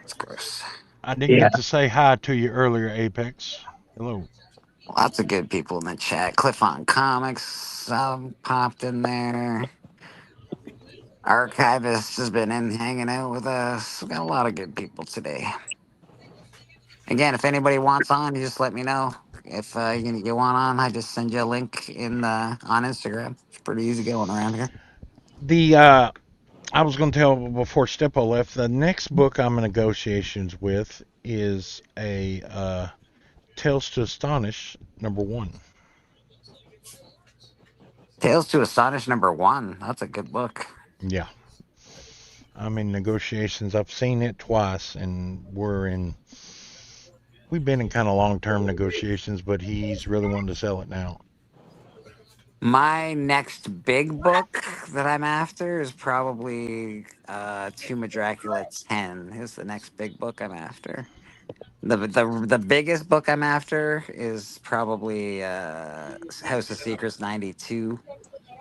It's gross. I didn't get to say hi to you earlier, Apex. Hello. Lots of good people in the chat. Cliff on Comics popped in there. Archivist has been hanging out with us. We got a lot of good people today. Again, if anybody wants on, you just let me know. If you want on, I just send you a link on Instagram. It's pretty easy going around here. I was going to tell before Steppo left, the next book I'm in negotiations with is a Tales to Astonish #1. Tales to Astonish #1. That's a good book. Yeah. I'm in negotiations. I've seen it twice, and we've been in kind of long-term negotiations, but he's really wanting to sell it now. My next big book that I'm after is probably Tomb of Dracula 10. Is the next big book I'm after. The biggest book I'm after is probably House of Secrets 92.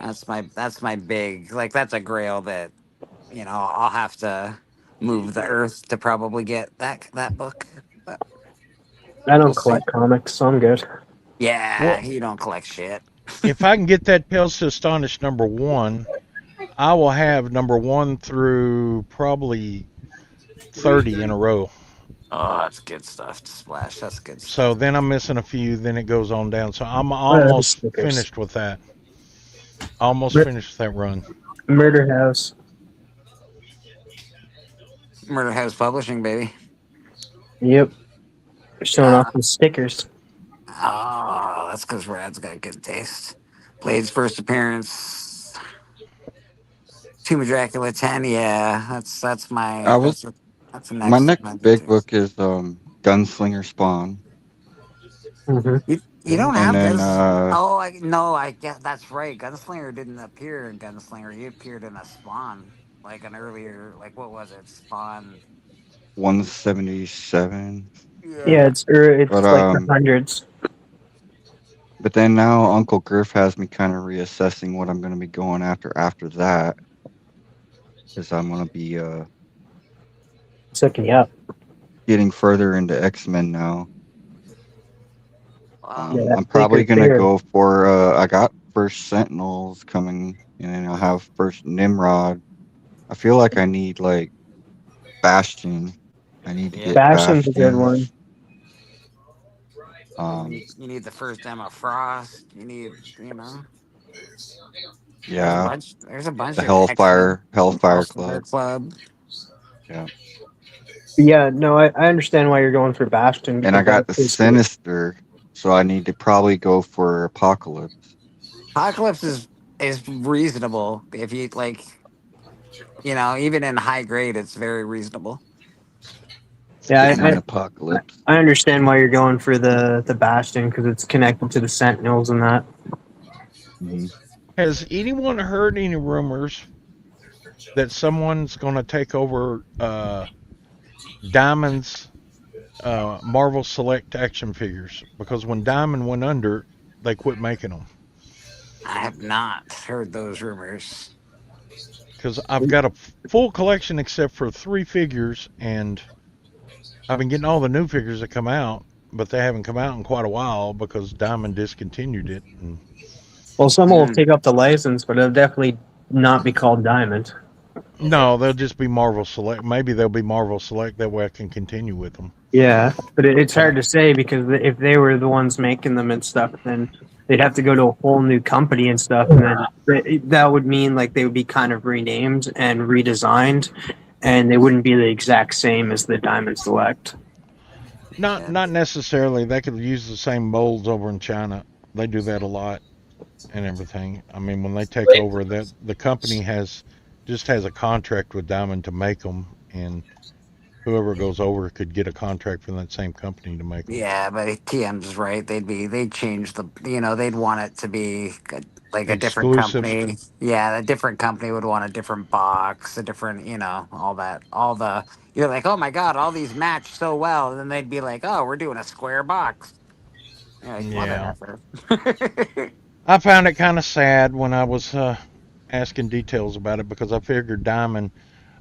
That's my big, like, that's a grail that, you know, I'll have to move the earth to probably get that book. But I we'll don't see. collect comics, so I'm good. Yeah, Well, you don't collect shit. if I can get that Tales to Astonish #1, I will have #1 through probably 30 in a row. Oh, that's good stuff. Splash, that's good stuff. So then I'm missing a few, then it goes on down. So I'm the almost stickers. finished with that. Almost Mur- finished with that run. Murder House. Murder House Publishing, baby. Yep. Showing off the stickers. Oh, that's because Rad's got good taste. Blade's first appearance. Tomb of Dracula 10. Yeah, that's my. I was That's the my next. next big book is Gunslinger Spawn. You don't And have then, Guns. Oh, I guess that's right. Gunslinger didn't appear in Gunslinger. He appeared in a Spawn, like an earlier, like what was it? Spawn. 177. Yeah, it's But, like the hundreds. But then now Uncle Griff has me kind of reassessing what I'm going to be going after that. Because I'm going to be Sucking you up. getting further into X-Men now. Yeah, I'm probably Baker going to Beard. go for, I got first Sentinels coming, and then I'll have first Nimrod. I feel like I need, like, Bastion. I need to get Bastion's a good Bastion. one. You need the first Emma Frost. You need, you know. Yeah. There's a bunch The of Hellfire X-Men. Club. Yeah. Yeah, no, I understand why you're going for Bastion. And I because got the that's his- Sinister, so I need to probably go for Apocalypse. Apocalypse is reasonable if you like, you know, even in high grade, it's very reasonable. Yeah, X-Men Apocalypse. I understand why you're going for the Bastion because it's connected to the Sentinels and that. Has anyone heard any rumors that someone's going to take over Diamond's Marvel Select action figures? Because when Diamond went under, they quit making them. I have not heard those rumors. Because I've got a full collection except for 3 figures, and I've been getting all the new figures that come out, but they haven't come out in quite a while because Diamond discontinued it. And Well, someone will take up the license, but it'll definitely not be called Diamond. no, they'll just be Marvel Select. Maybe they'll be Marvel Select. That way I can continue with them. Yeah, but it's hard to say because if they were the ones making them and stuff, then they'd have to go to a whole new company and stuff, and then that would mean like they would be kind of renamed and redesigned, and they wouldn't be the exact same as the Diamond Select. Not necessarily. They could use the same molds over in China. They do that a lot and everything. I mean, when they take over, the company has a contract with Diamond to make them, and whoever goes over could get a contract from that same company to make them. Yeah, but TM's right. They'd change the, you know, they'd want it to be like a different Exclusive. company. Yeah, a different company would want a different box, a different, you know, all that, all the. You're like, oh my god, all these match so well, and then they'd be like, oh, we're doing a square box. You're like, Yeah. whatever. I found it kind of sad when I was asking details about it because I figured Diamond,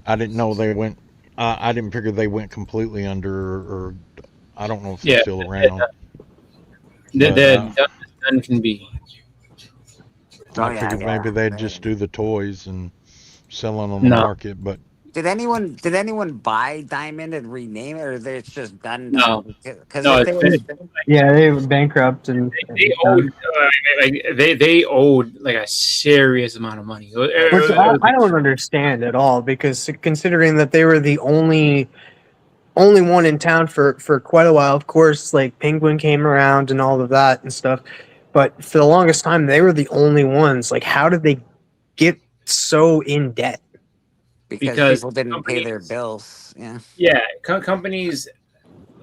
I didn't know they went. I didn't figure they went completely under, or I don't know if they're still around. The done can be. I figured maybe they'd just do the toys and sell them on the market, but Did anyone buy Diamond and rename it, or it's just done? No. Because No, Yeah, they were bankrupt and they owed they owed like a serious amount of money. Which I don't understand at all because considering that they were the only one in town for quite a while. Of course, like Penguin came around and all of that and stuff, but for the longest time they were the only ones. Like, how did they get so in debt? Because people didn't pay their bills. Yeah. Yeah, companies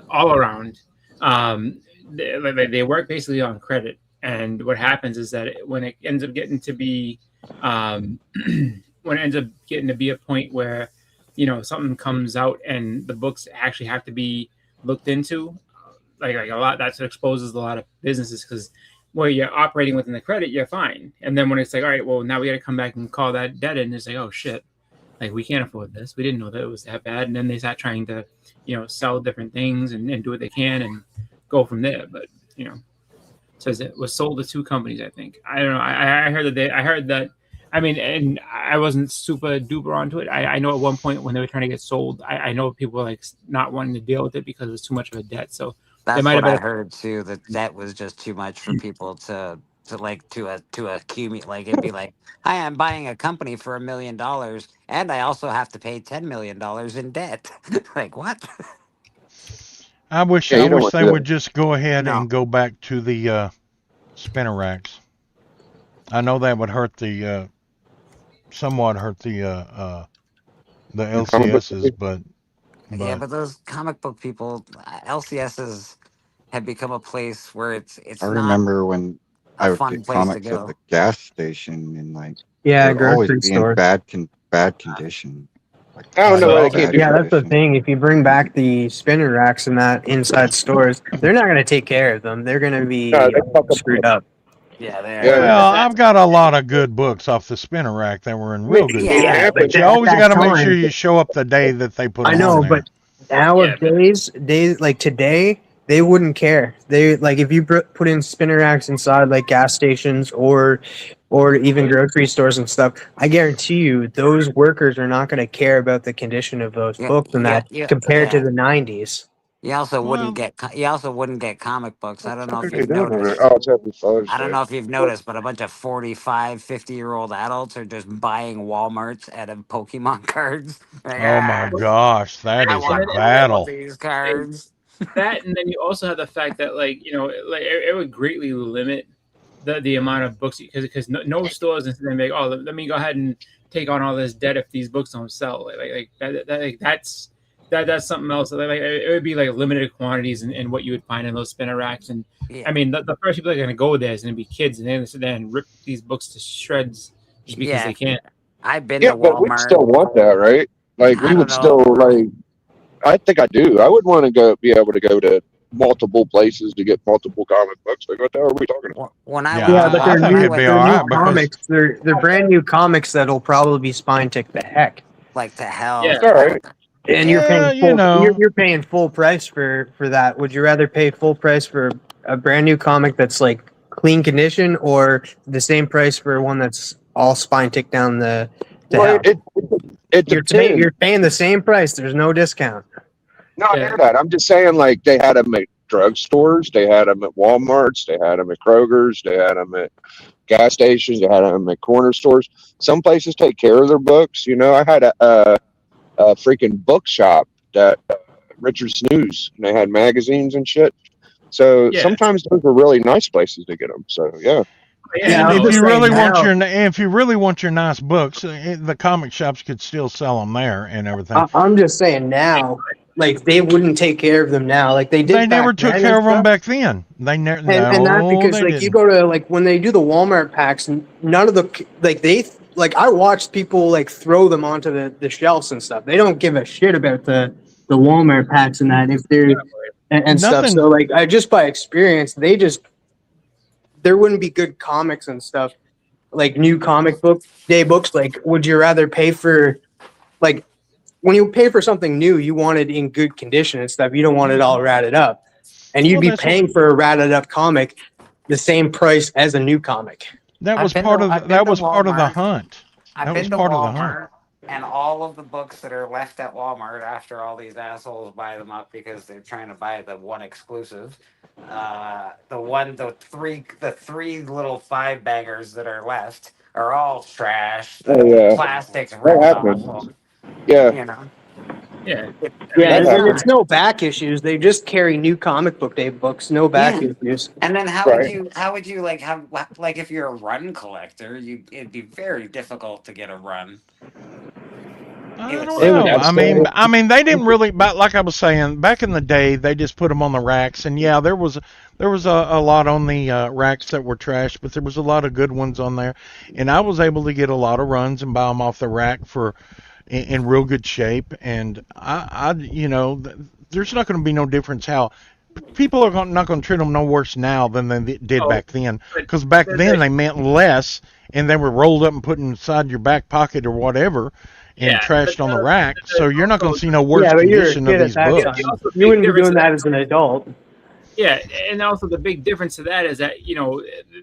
all around, they work basically on credit, and what happens is that when it ends up getting to be, a point where, you know, something comes out and the books actually have to be looked into. Like a lot, that's what exposes a lot of businesses because where you're operating within the credit, you're fine. And then when it's like, all right, well, now we got to come back and call that debt in, it's like, oh shit, like we can't afford this. We didn't know that it was that bad. And then they start trying to, sell different things and do what they can and go from there. But it says it was sold to 2 companies, I think. I don't know. I heard that. I mean, and I wasn't super duper onto it. I know at one point when they were trying to get sold, I know people were like not wanting to deal with it because it was too much of a debt. So That's might what have I been heard too. That was just too much for people to accumulate. Like it'd be like, "Hi, I'm buying a company for $1 million, and I also have to pay $10 million in debt." Like what? I wish Yeah, you don't they want that. would just go ahead No. and go back to the spinner racks. I know that would hurt the somewhat hurt the LCSs, but Yeah, but those comic book people, LCSs have become a place where it's I not remember when I a would fun get place to comics at go. the gas station and like Yeah, they would always grocery be in store. bad condition. Like, I don't know. really I can't bad do Yeah, that's the condition. thing. If you bring back the spinner racks and that inside stores, they're not going to take care of them. They're going to be No, they fuck up. screwed up. Yeah, they Yeah, Well, I've got a lot of good books off the spinner rack that were in real good Yeah, shape, yeah, but you at always that got to make sure time, you show up the day that they put I them on know, there. but nowadays, days like today, they wouldn't care. They like if you put in spinner racks inside like gas stations or even grocery stores and stuff. I guarantee you, those workers are not going to care about the condition of those yeah, books and yeah, that yeah, compared to yeah. the '90s. You also wouldn't Well, get comic books. I don't know What are if they you've doing over there? noticed. Oh, it's Happy Father's I don't Day. know if you've noticed, but a bunch of 45, 50-year-old adults are just buying Walmarts out of Pokemon cards. Like, oh my gosh, that I is a want all battle. these cards. that, and then you also have the fact that it would greatly limit the amount of books because no stores and then make let me go ahead and take on all this debt if these books don't sell that's something else. Like it would be like limited quantities in what you would find in those spinner racks. And Yeah. I mean, the first people that are going to go there is going to be kids, and they're going to sit there and rip these books to shreds just because Yeah, they can. I've been Yeah, to but we Walmart. still want that, right? Like I we don't would know. still like. I think I do. I would want to be able to go to multiple places to get multiple comic books. Like what the hell are we talking about? When I Yeah, Yeah, but I they're think new. it'd be They're all new right because comics. They're brand new comics that'll probably be spine tick the heck. like to hell. Yeah. It's all right. And you're yeah, paying you're paying full price for that. Would you rather pay full price for a brand new comic that's like clean condition, or the same price for one that's all spine tick down to Well, hell? it You're depends. you're paying the same price. There's no discount. No, I hear that. I'm just saying, like they had them at drugstores, they had them at WalMarts, they had them at Kroger's, they had them at gas stations, they had them at corner stores. Some places take care of their books. I had a freaking bookshop that Richard Snooze, and they had magazines and shit. So Yeah. sometimes those are really nice places to get them. So yeah. And I'm if just you saying really now- want your nice books, the comic shops could still sell them there and everything. I'm just saying now, like they wouldn't take care of them now, like they did. They never back took then care and of them stuff. back then. They never. And that because like you go to like when they do the Walmart packs, none of the like I watched people like throw them onto the shelves and stuff. They don't give a shit about the Walmart packs and that if they're and stuff. Nothing- So like I just by experience, there wouldn't be good comics and stuff like new comic book day books. Like, would you rather pay for like when you pay for something new, you want it in good condition and stuff. You don't want it all ratted up. And you'd Well, be that's paying for a ratted up comic the same price as a new comic. That was I've been part to- of I've been that to was part of the Walmart. hunt. I've That been was to part of the hunt. Walmart, and all of the books that are left at Walmart after all these assholes buy them up because they're trying to buy the one exclusive. The three little 5-baggers that are left are all trash. Oh, yeah. Plastics That ripped happens. off them. Yeah. You know. Yeah. Yeah, That and it's happens. no back issues. They just carry new comic book day books, no back Yeah. issues. And then how Right. would you like have like if you're a run collector, it'd be very difficult to get a run. I It would don't say- know. Absolutely. I mean, they didn't really. But like I was saying, back in the day, they just put them on the racks, and yeah, there was a lot on the racks that were trash, but there was a lot of good ones on there, and I was able to get a lot of runs and buy them off the rack for, in real good shape. And I there's not going to be no difference how people are not going to treat them no worse now than they did back then. Because back then they meant less, and they were rolled up and put inside your back pocket or whatever, and trashed on the rack. So you're not going to see no worse condition of these books. You wouldn't be doing that as an adult. Yeah, and also the big difference to that is that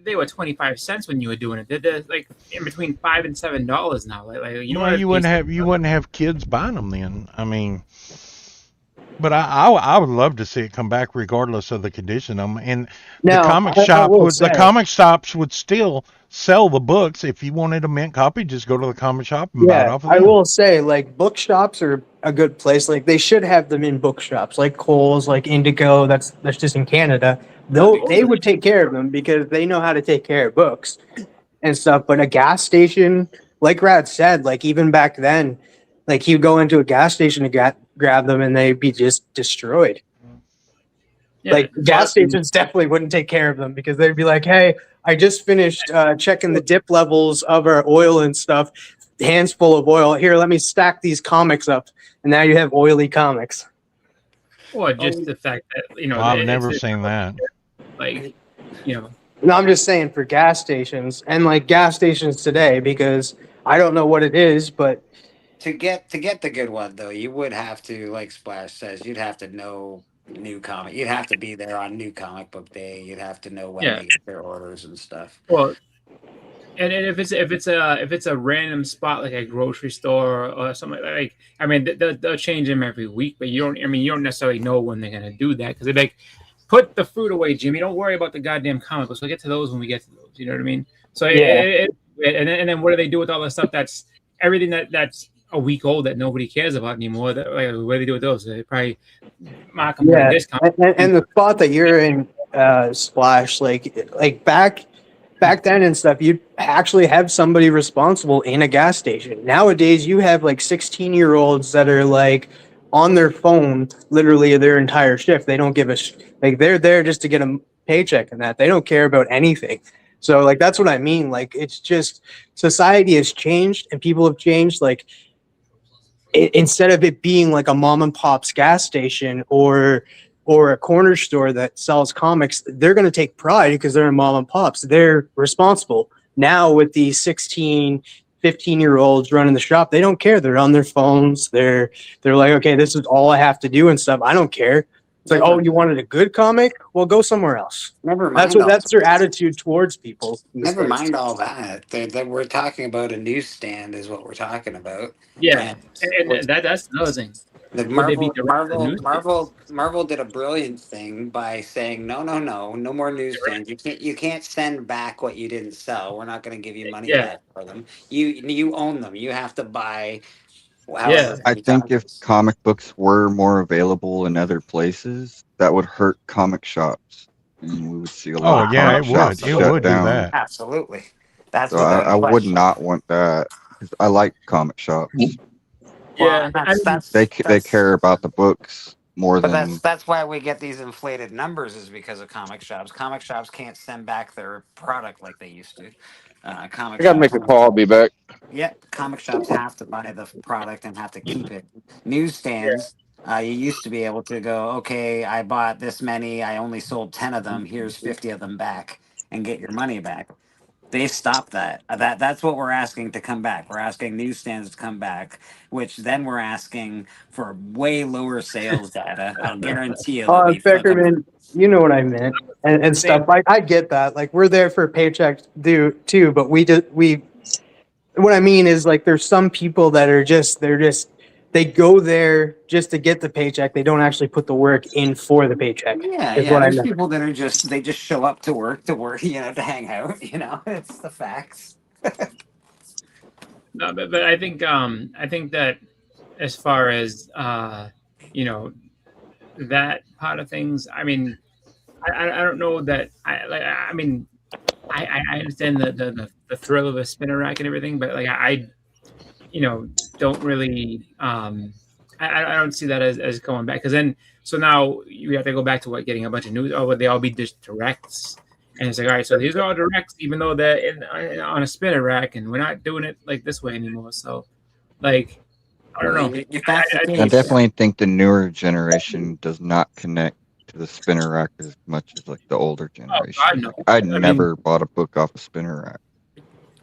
they were 25 cents when you were doing it. They're like in between $5 and $7 now. You wouldn't have kids buying them then. I mean, but I would love to see it come back regardless of the condition of them. And Now, the comic shops would still sell the books. If you wanted a mint copy, just go to the comic shop and buy it off of them. I will say, like, bookshops are a good place. Like, they should have them in bookshops, like Kohl's, like Indigo. That's just in Canada. They would take care of them because they know how to take care of books and stuff. But a gas station, like Rad said, like even back then, like you go into a gas station to grab them and they'd be just destroyed. Yeah, like gas stations definitely wouldn't take care of them because they'd be like, hey, I just finished checking the dip levels of our oil and stuff. Hands full of oil. Here, let me stack these comics up. And now you have oily comics. Or just the fact that, I've never seen that. Like, No, I'm just saying for gas stations and like gas stations today, because I don't know what it is, but To get the good one though, you would have to, like Splash says, you'd have to know new comic. You'd have to be there on New Comic Book Day. You'd have to know when they get their orders and stuff. Well, and if it's a random spot like a grocery store or something like, I mean, they'll change them every week, but you don't necessarily know when they're gonna do that because they're like, put the fruit away, Jimmy. Don't worry about the goddamn comic books. We'll get to those when we get to those. You know what I mean? So and then what do they do with all the stuff that's everything that's a week old that nobody cares about anymore? What do they do with those? They probably mark them with a discount. And the spot that you're in, Splash, like back then and stuff, you'd actually have somebody responsible in a gas station. Nowadays, you have like 16-year-olds that are like on their phone literally their entire shift. They don't give a like they're there just to get a paycheck and that. They don't care about anything. So like that's what I mean. Like it's just society has changed and people have changed. Like instead of it being like a mom and pop's gas station or a corner store that sells comics, they're going to take pride because they're a mom and pops. They're responsible. Now with these 16, 15-year-olds running the shop, they don't care. They're on their phones. They're like, okay, this is all I have to do and stuff. I don't care. It's like, oh, you wanted a good comic? Well, go somewhere else. Never mind. That's their attitude towards people. Never mind all that. That we're talking about a newsstand is what we're talking about. Yeah, and that's another thing. Like Marvel did a brilliant thing by saying no more newsstands. You can't send back what you didn't sell. We're not going to give you money back for them. You own them. You have to buy. I think if comic books were more available in other places, that would hurt comic shops, and we would see a lot. It would do that. Absolutely. That's so I would not want that because I like comic shops. Yeah, they care about the books more than. That's why we get these inflated numbers is because of comic shops. Comic shops can't send back their product like they used to. I gotta make a call. I'll be back. Yeah, comic shops have to buy the product and have to keep it. Newsstands, you used to be able to go, okay, I bought this many, I only sold 10 of them. Here's 50 of them back, and get your money back. They've stopped that. That's what we're asking to come back. We're asking newsstands to come back, which then we're asking for way lower sales data. I'll guarantee you. Beckerman, you know what I meant, and stuff. Like I get that. Like we're there for a paycheck too, but what I mean is like there's some people that are they go there just to get the paycheck. They don't actually put the work in for the paycheck. Yeah. There's people that are they just show up to work, to hang out. It's the facts. No, but I think that as far as that part of things, I mean, I don't know that I understand the thrill of a spinner rack and everything, but like I don't really I don't see that as going back because then now you have to go back to getting a bunch of news. Oh, would they all be just directs? And it's like, all right, so these are all directs, even though they're on a spinner rack, and we're not doing it like this way anymore. So, like, I don't know. If that's the I case, definitely think the newer generation does not connect to the spinner rack as much as like the older generation. God, no. Like, I mean- never bought a book off a spinner rack.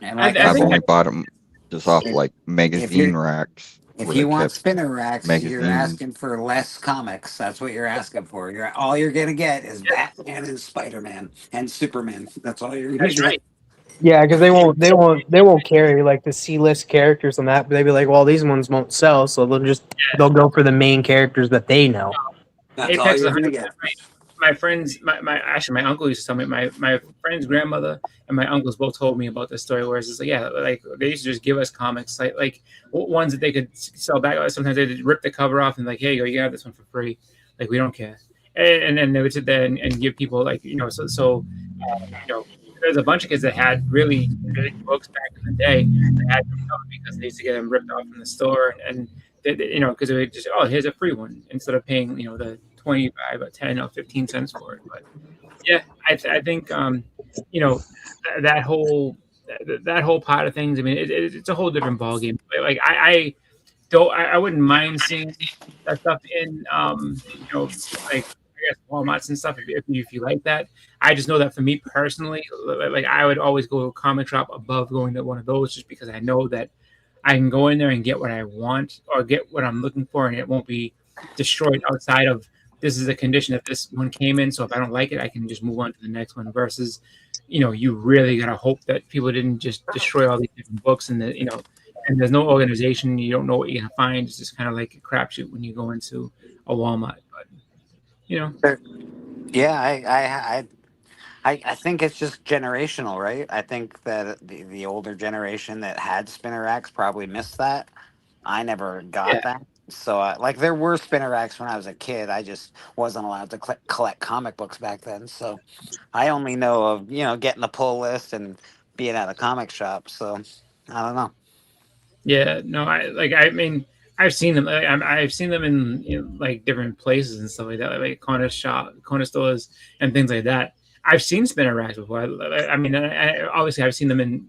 and like I I've think only bought them just off If- like magazine racks. if where you they want kept spinner racks, you're magazines. asking for less comics. That's what you're asking for. All you're gonna get is Batman and Spider-Man and Superman. That's all you're gonna That's get. right. Yeah, because they won't carry like the C-list characters on that. But they'd be like, well, these ones won't sell, so they'll go for the main characters that they know. That's all Apex is you're gonna 100% get. right. My friends, my uncle used to tell me, my friend's grandmother and my uncles both told me about this story. Where it's just like, yeah, like they used to just give us comics, like ones that they could sell back. Sometimes they'd rip the cover off and like, hey, you have this one for free. Like, we don't care. And then they would sit there and give people like, there's a bunch of kids that had really good books back in the day that had them covered because they used to get them ripped off from the store and because they would just, oh, here's a free one instead of paying the 25 or 10 or 15 cents for it. But yeah, I think that whole part of things, I mean, it's a whole different ballgame. Like I wouldn't mind seeing that stuff in like I guess Walmarts and stuff if you like that. I just know that for me personally, like I would always go to a comic shop above going to one of those just because I know that I can go in there and get what I want or get what I'm looking for, and it won't be destroyed outside of this is a condition that this one came in. So if I don't like it, I can just move on to the next one. Versus, you really gotta hope that people didn't just destroy all these different books and and there's no organization. You don't know what you're gonna find. It's just kind of like a crapshoot when you go into a Walmart. But Yeah, I think it's just generational, right? I think that the older generation that had spinner racks probably missed that. I never got that. So, like, there were spinner racks when I was a kid. I just wasn't allowed to collect comic books back then. So, I only know of getting the pull list and being at a comic shop. So, I don't know. yeah, no, I mean, I've seen them. I've seen them in like different places and stuff like that, like corner stores and things like that. I've seen spinner racks before. I mean, obviously, I've seen them in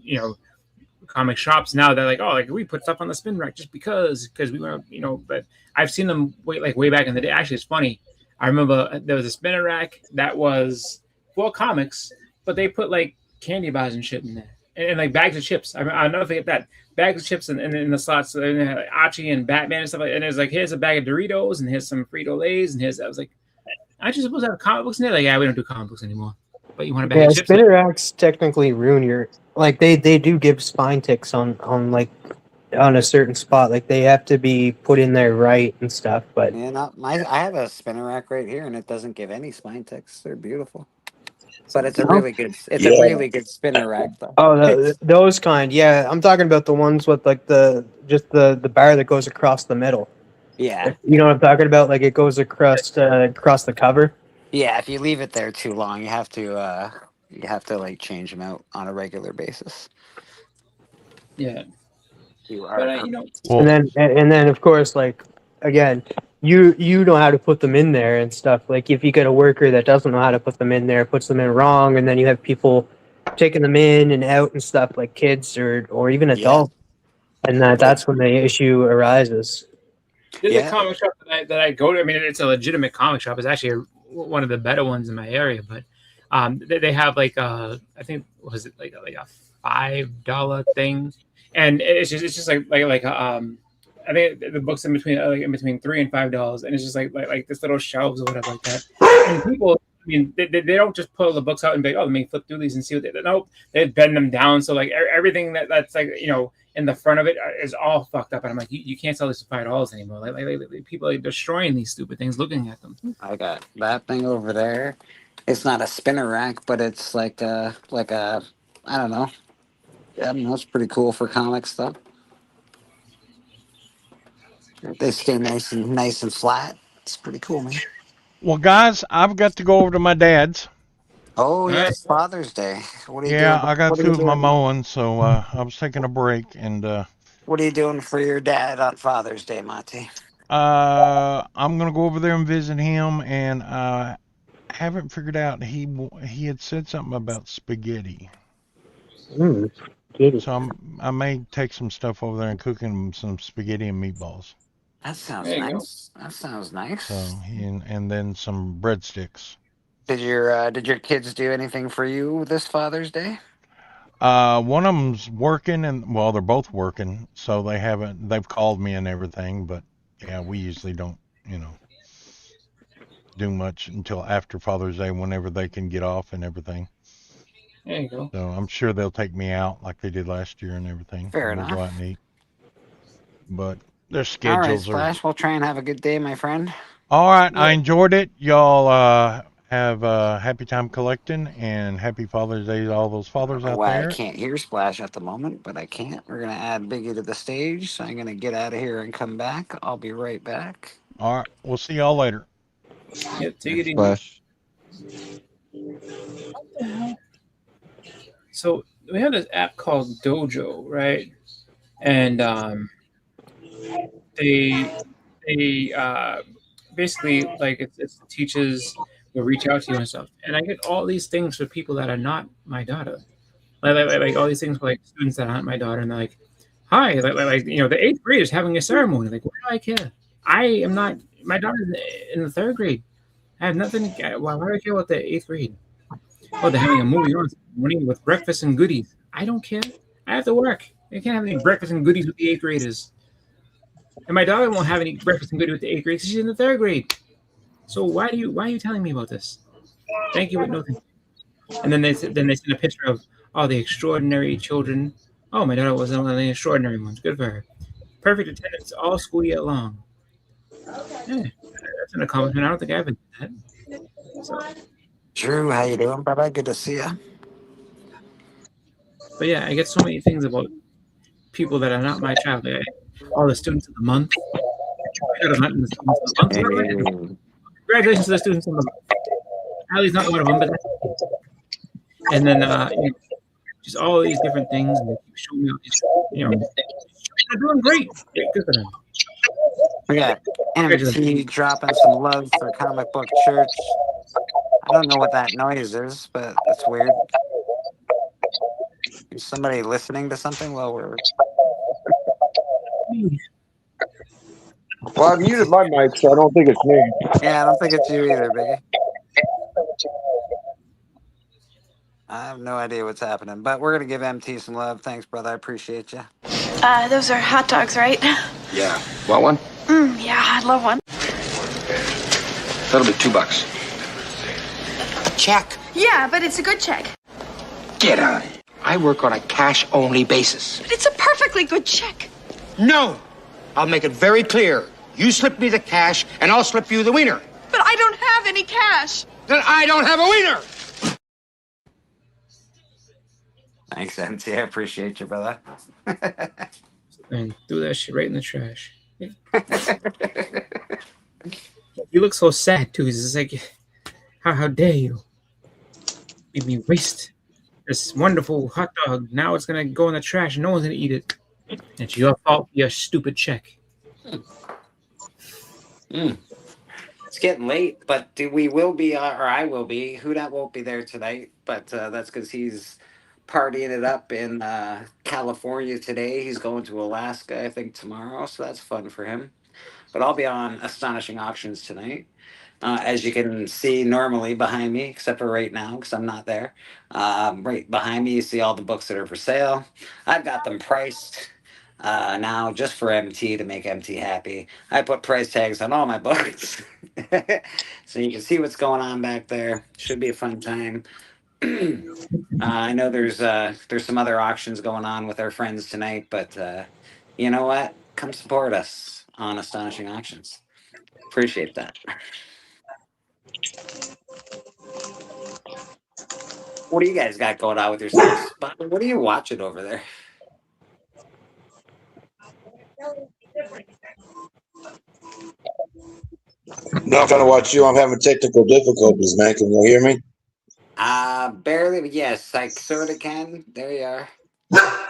comic shops now. They're like, oh, like we put stuff on the spin rack just because we want But I've seen them way back in the day. Actually, it's funny. I remember there was a spinner rack that was for comics, but they put like candy bars and shit in there and like bags of chips. I'll never forget that. Bags of chips in the slots, and like Archie and Batman and stuff like that. And there's like, here's a bag of Doritos, and here's some Frito-Lays, and I was like, aren't you supposed to have comic books in there? Like, yeah, we don't do comic books anymore. But you want a bag of chips? Spinner racks technically ruin your they do give spine ticks on a certain spot. Like they have to be put in there right and stuff. But Yeah, I have a spinner rack right here, and it doesn't give any spine ticks. They're beautiful. But it's a really good. It's a really good spinner rack, though. oh, those kind, yeah. I'm talking about the ones with like the bar that goes across the middle. Yeah. You know what I'm talking about? Like it goes across the cover. Yeah, if you leave it there too long, you have to like change them out on a regular basis. Yeah. But, And then of course, like again, you know how to put them in there and stuff. Like if you get a worker that doesn't know how to put them in there, puts them in wrong, and then you have people taking them in and out and stuff, like kids or even adults, and that's when the issue arises. There's a comic shop that I go to. I mean, it's a legitimate comic shop. It's actually one of the better ones in my area. But they have like I think was it like a $5 thing, and it's just like I think the books in between $3 and $5, and it's just like this little shelves or whatever like that. And people, I mean, they don't just pull the books out and be like, oh, let me flip through these and see what they. Nope, they bend them down. So like everything that's like in the front of it is all fucked up, and I'm like, you can't sell these for $5 anymore. Like people are destroying these stupid things, looking at them. I got that thing over there. It's not a spinner rack, but it's like a I don't know. Yeah, I mean, that's pretty cool for comic stuff. They stay nice and flat. It's pretty cool, man. Well, guys, I've got to go over to my dad's. Oh, yes, Father's Day. What are you Yeah, doing? I got What are through you with my doing? mowing, so I was taking a break, and What are you doing for your dad on Father's Day, Monty? I'm gonna go over there and visit him, and I haven't figured out he had said something about spaghetti. Kitty. So I may take some stuff over there and cook him some spaghetti and meatballs. That sounds There you go. nice. That sounds nice. So and then some breadsticks. Did your kids do anything for you this Father's Day? One of them's working, and well, they're both working, so they've called me and everything, but yeah, we usually don't, do much until after Father's Day, whenever they can get off and everything. There you go. So I'm sure they'll take me out like they did last year and everything. Fair We'll go enough. out and eat. But their All right, schedules are. Splash. We'll try and have a good day, my friend. All right, I enjoyed it. Y'all have a happy time collecting and happy Father's Day to all those fathers out Why there. I can't hear Splash at the moment, but I can't. We're gonna add Biggie to the stage, so I'm gonna get out of here and come back. I'll be right back. All right, we'll see y'all later. Yep, take it easy. Splash. What the hell? So we have this app called Dojo, right? And they basically like it teachers will reach out to you and stuff. And I get all these things for people that are not my daughter. Like all these things for like students that aren't my daughter, and they're like, "Hi, the 8th grade is having a ceremony." Like, why do I care? I am not. My daughter's in the 3rd grade. I have nothing. Why do I care about the 8th grade? Oh, they're having a movie on morning with breakfast and goodies. I don't care. I have to work. I can't have any breakfast and goodies with the 8th graders. And my daughter won't have any breakfast and goodies with the 8th grade because she's in the 3rd grade. So why are you telling me about this? Thank you, but no thank you. And then they send a picture of all the extraordinary children. Oh, my daughter was one of the extraordinary ones. Good for her. Perfect attendance all school year long. Yeah, that's an accomplishment. I don't think I've been that. So. Drew, how you doing, brother? Good to see you. But yeah, I get so many things about people that are not my child. Like, all the students of the month. Congratulations to the students of the month. Allie's not one of them, but and then just all these different things, and they keep showing me all these, they're doing great. Yeah, good for them. We got MT dropping some love for Comic Book Church. I don't know what that noise is, but that's weird. Is somebody listening to something while we're... Well, I've muted my mic, so I don't think it's me. Yeah, I don't think it's you either, Biggie. I have no idea what's happening, but we're going to give MT some love. Thanks, brother. I appreciate you. Those are hot dogs, right? Yeah. Want one? Yeah, I'd love one. That'll be $2. Check. Yeah, but it's a good check. Get out of here. I work on a cash-only basis. But it's a perfectly good check. No! I'll make it very clear. You slip me the cash, and I'll slip you the wiener. But I don't have any cash. Then I don't have a wiener! Thanks, MT. I appreciate you, brother. And threw that shit right in the trash. You look so sad too. It's just like, how dare you? Made me waste this wonderful hot dog. Now it's gonna go in the trash and no one's gonna eat it. It's your fault, your stupid check. It's getting late, but we will be, or I will be. Hudat won't be there tonight, but that's because he's partying it up in California today. He's going to Alaska, I think, tomorrow, so that's fun for him. But I'll be on Astonishing Auctions tonight. As you can see normally behind me, except for right now, because I'm not there. Right behind me, you see all the books that are for sale. I've got them priced now just for MT, to make MT happy. I put price tags on all my books. So you can see what's going on back there. Should be a fun time. I know there's some other auctions going on with our friends tonight, but you know what? Come support us on Astonishing Auctions. Appreciate that. What do you guys got going on with yourselves? What are you watching over there? Not gonna watch you. I'm having technical difficulties, man. Can you hear me? Barely, yes, I sort of can. There you are.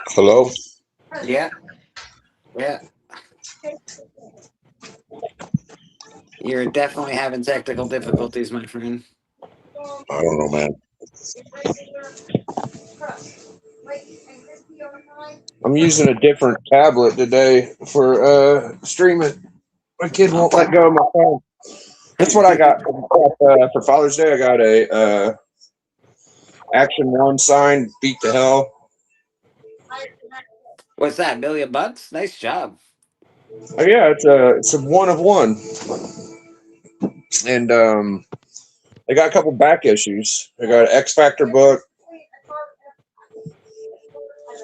Hello? Yeah. Yeah. You're definitely having technical difficulties, my friend. I don't know, man. I'm using a different tablet today for streaming. My kid won't let go of my phone. That's what I got for Father's Day. I got a Action One sign, Beat the Hell. What's that? $1 million? Nice job. Oh yeah, it's a one of one, and they got a couple back issues. They got an X Factor book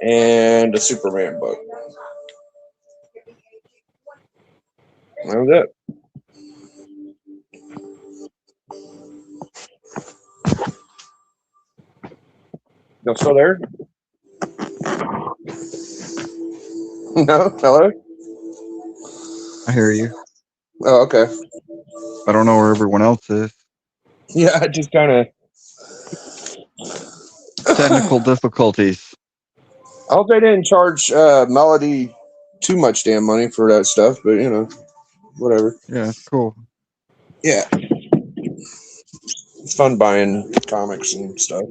and a Superman book. That was it. Y'all still there? No? Hello? I hear you. Oh, okay. I don't know where everyone else is. Yeah, I just kind of... Technical difficulties. I hope they didn't charge Melody too much damn money for that stuff, but, you know, whatever. Yeah, it's cool. Yeah. It's fun buying comics and stuff.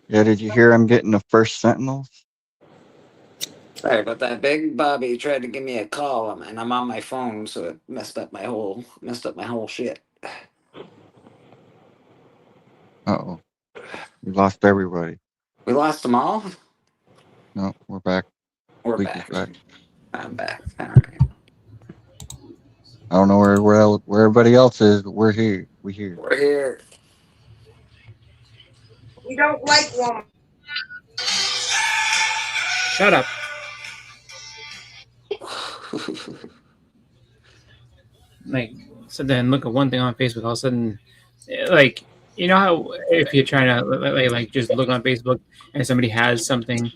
Yeah, did you hear I'm getting the first Sentinels? Sorry about that. Big Bobby tried to give me a call, and I'm on my phone, so it messed up my whole shit. Uh-oh. We lost everybody. We lost them all. No, we're back. We're Leak back. is back. I'm back. All right. I don't know where everybody else is, but we're here. We're here. We're here. We don't like women. Shut up. Like, so then look at one thing on Facebook, all of a sudden, like, you know how if you're trying to like just look on Facebook and somebody has something,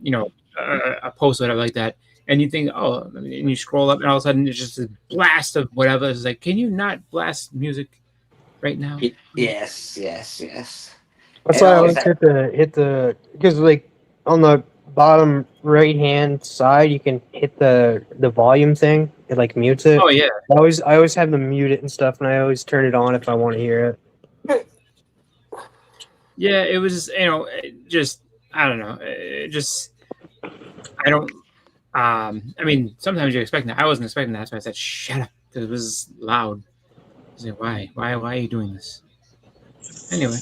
you know, a post or whatever like that, and you think, oh, and you scroll up, and all of a sudden it's just a blast of whatever. It's like, can you not blast music right now? Yes. That's why I always hit the because like on the bottom right hand side you can hit the volume thing. It like mutes it. Oh yeah. I always have them mute it and stuff, and I always turn it on if I want to hear it. Yeah, it was, you know, just I don't know, just I don't. I mean, sometimes you're expecting that. I wasn't expecting that, so I said, "Shut up," because it was loud. I was like, why are you doing this? Anyway.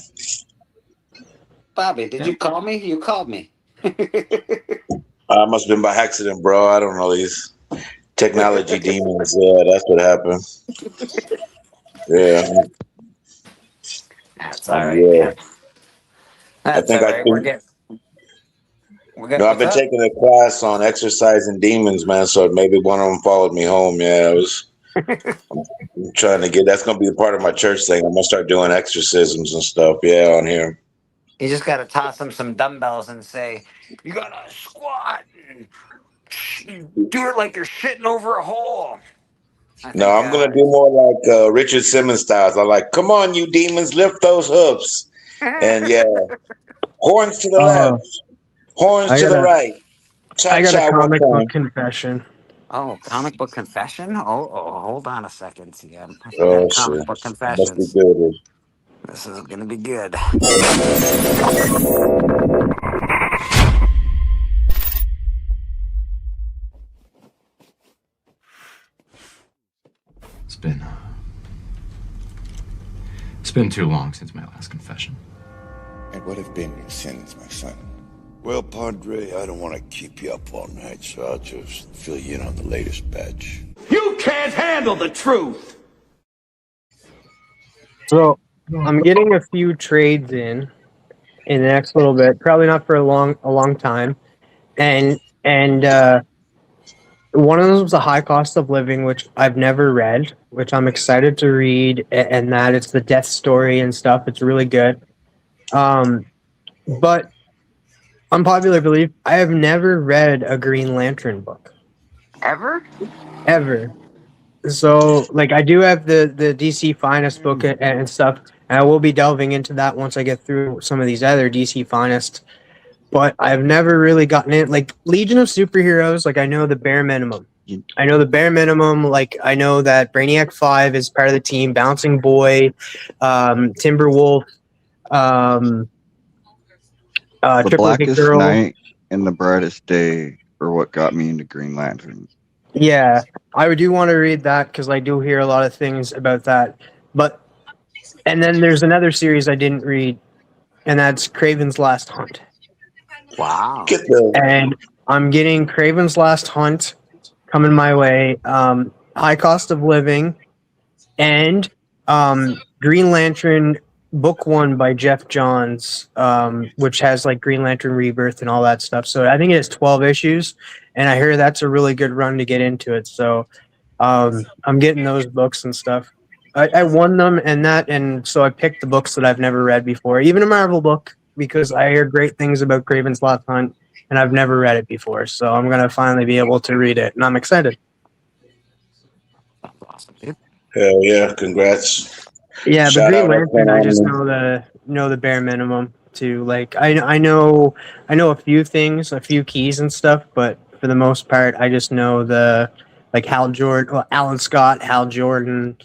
Bobby, did you call me? You called me. I must have been by accident, bro. I don't know these technology demons. Yeah, that's what happened. Yeah. That's all right. Yeah. That's I think all right. We're getting. No, I've been taking a class on exercising demons, man. So maybe one of them followed me home. Yeah, I'm trying to get. That's gonna be a part of my church thing. I'm gonna start doing exorcisms and stuff. Yeah, on here. You just got to toss them some dumbbells and say, you got to squat and do it like you're shitting over a hole. No, I'm gonna do more like Richard Simmons styles. I'm like, come on, you demons, lift those hooves, and yeah, horns to the left, horns to the right. I got a comic book confession. Oh, comic book confession? Oh, hold on a second. See, I'm Oh comic shit, book must confessions. be good. This is gonna be good. It's been too long since my last confession. And what have been your sins, my son? Well, Padre, I don't want to keep you up all night, so I'll just fill you in on the latest batch. You can't handle the truth. So I'm getting a few trades in the next little bit. Probably not for a long time. And one of those was A High Cost of Living, which I've never read, which I'm excited to read, and that it's the death story and stuff. It's really good. But unpopular belief, I have never read a Green Lantern book. Ever? So, like, I do have the DC Finest book and stuff, and I will be delving into that once I get through some of these other DC Finest. But I've never really gotten it. Like, Legion of Superheroes, like, I know the bare minimum. I know the bare minimum. Like I know that Brainiac 5 is part of the team. Bouncing Boy, Timberwolf, The Triplicate Blackest Girl. Night and The Brightest Day are what got me into Green Lantern. Yeah, I do want to read that because I do hear a lot of things about that. But and then there's another series I didn't read, and that's Kraven's Last Hunt. Wow. And I'm getting Kraven's Last Hunt coming my way. High Cost of Living, and Green Lantern Book 1 by Jeff Johns, which has like Green Lantern Rebirth and all that stuff. So I think it's 12 issues, and I hear that's a really good run to get into it. So I'm getting those books and stuff. I won them and so I picked the books that I've never read before, even a Marvel book, because I hear great things about Kraven's Last Hunt, and I've never read it before. So I'm gonna finally be able to read it, and I'm excited. Hell yeah! Congrats. Yeah, but Shout Green out Lantern, I just everyone. know the bare minimum too. Like I know a few things, a few keys and stuff, but for the most part, I just know the like Alan Scott, Hal Jordan,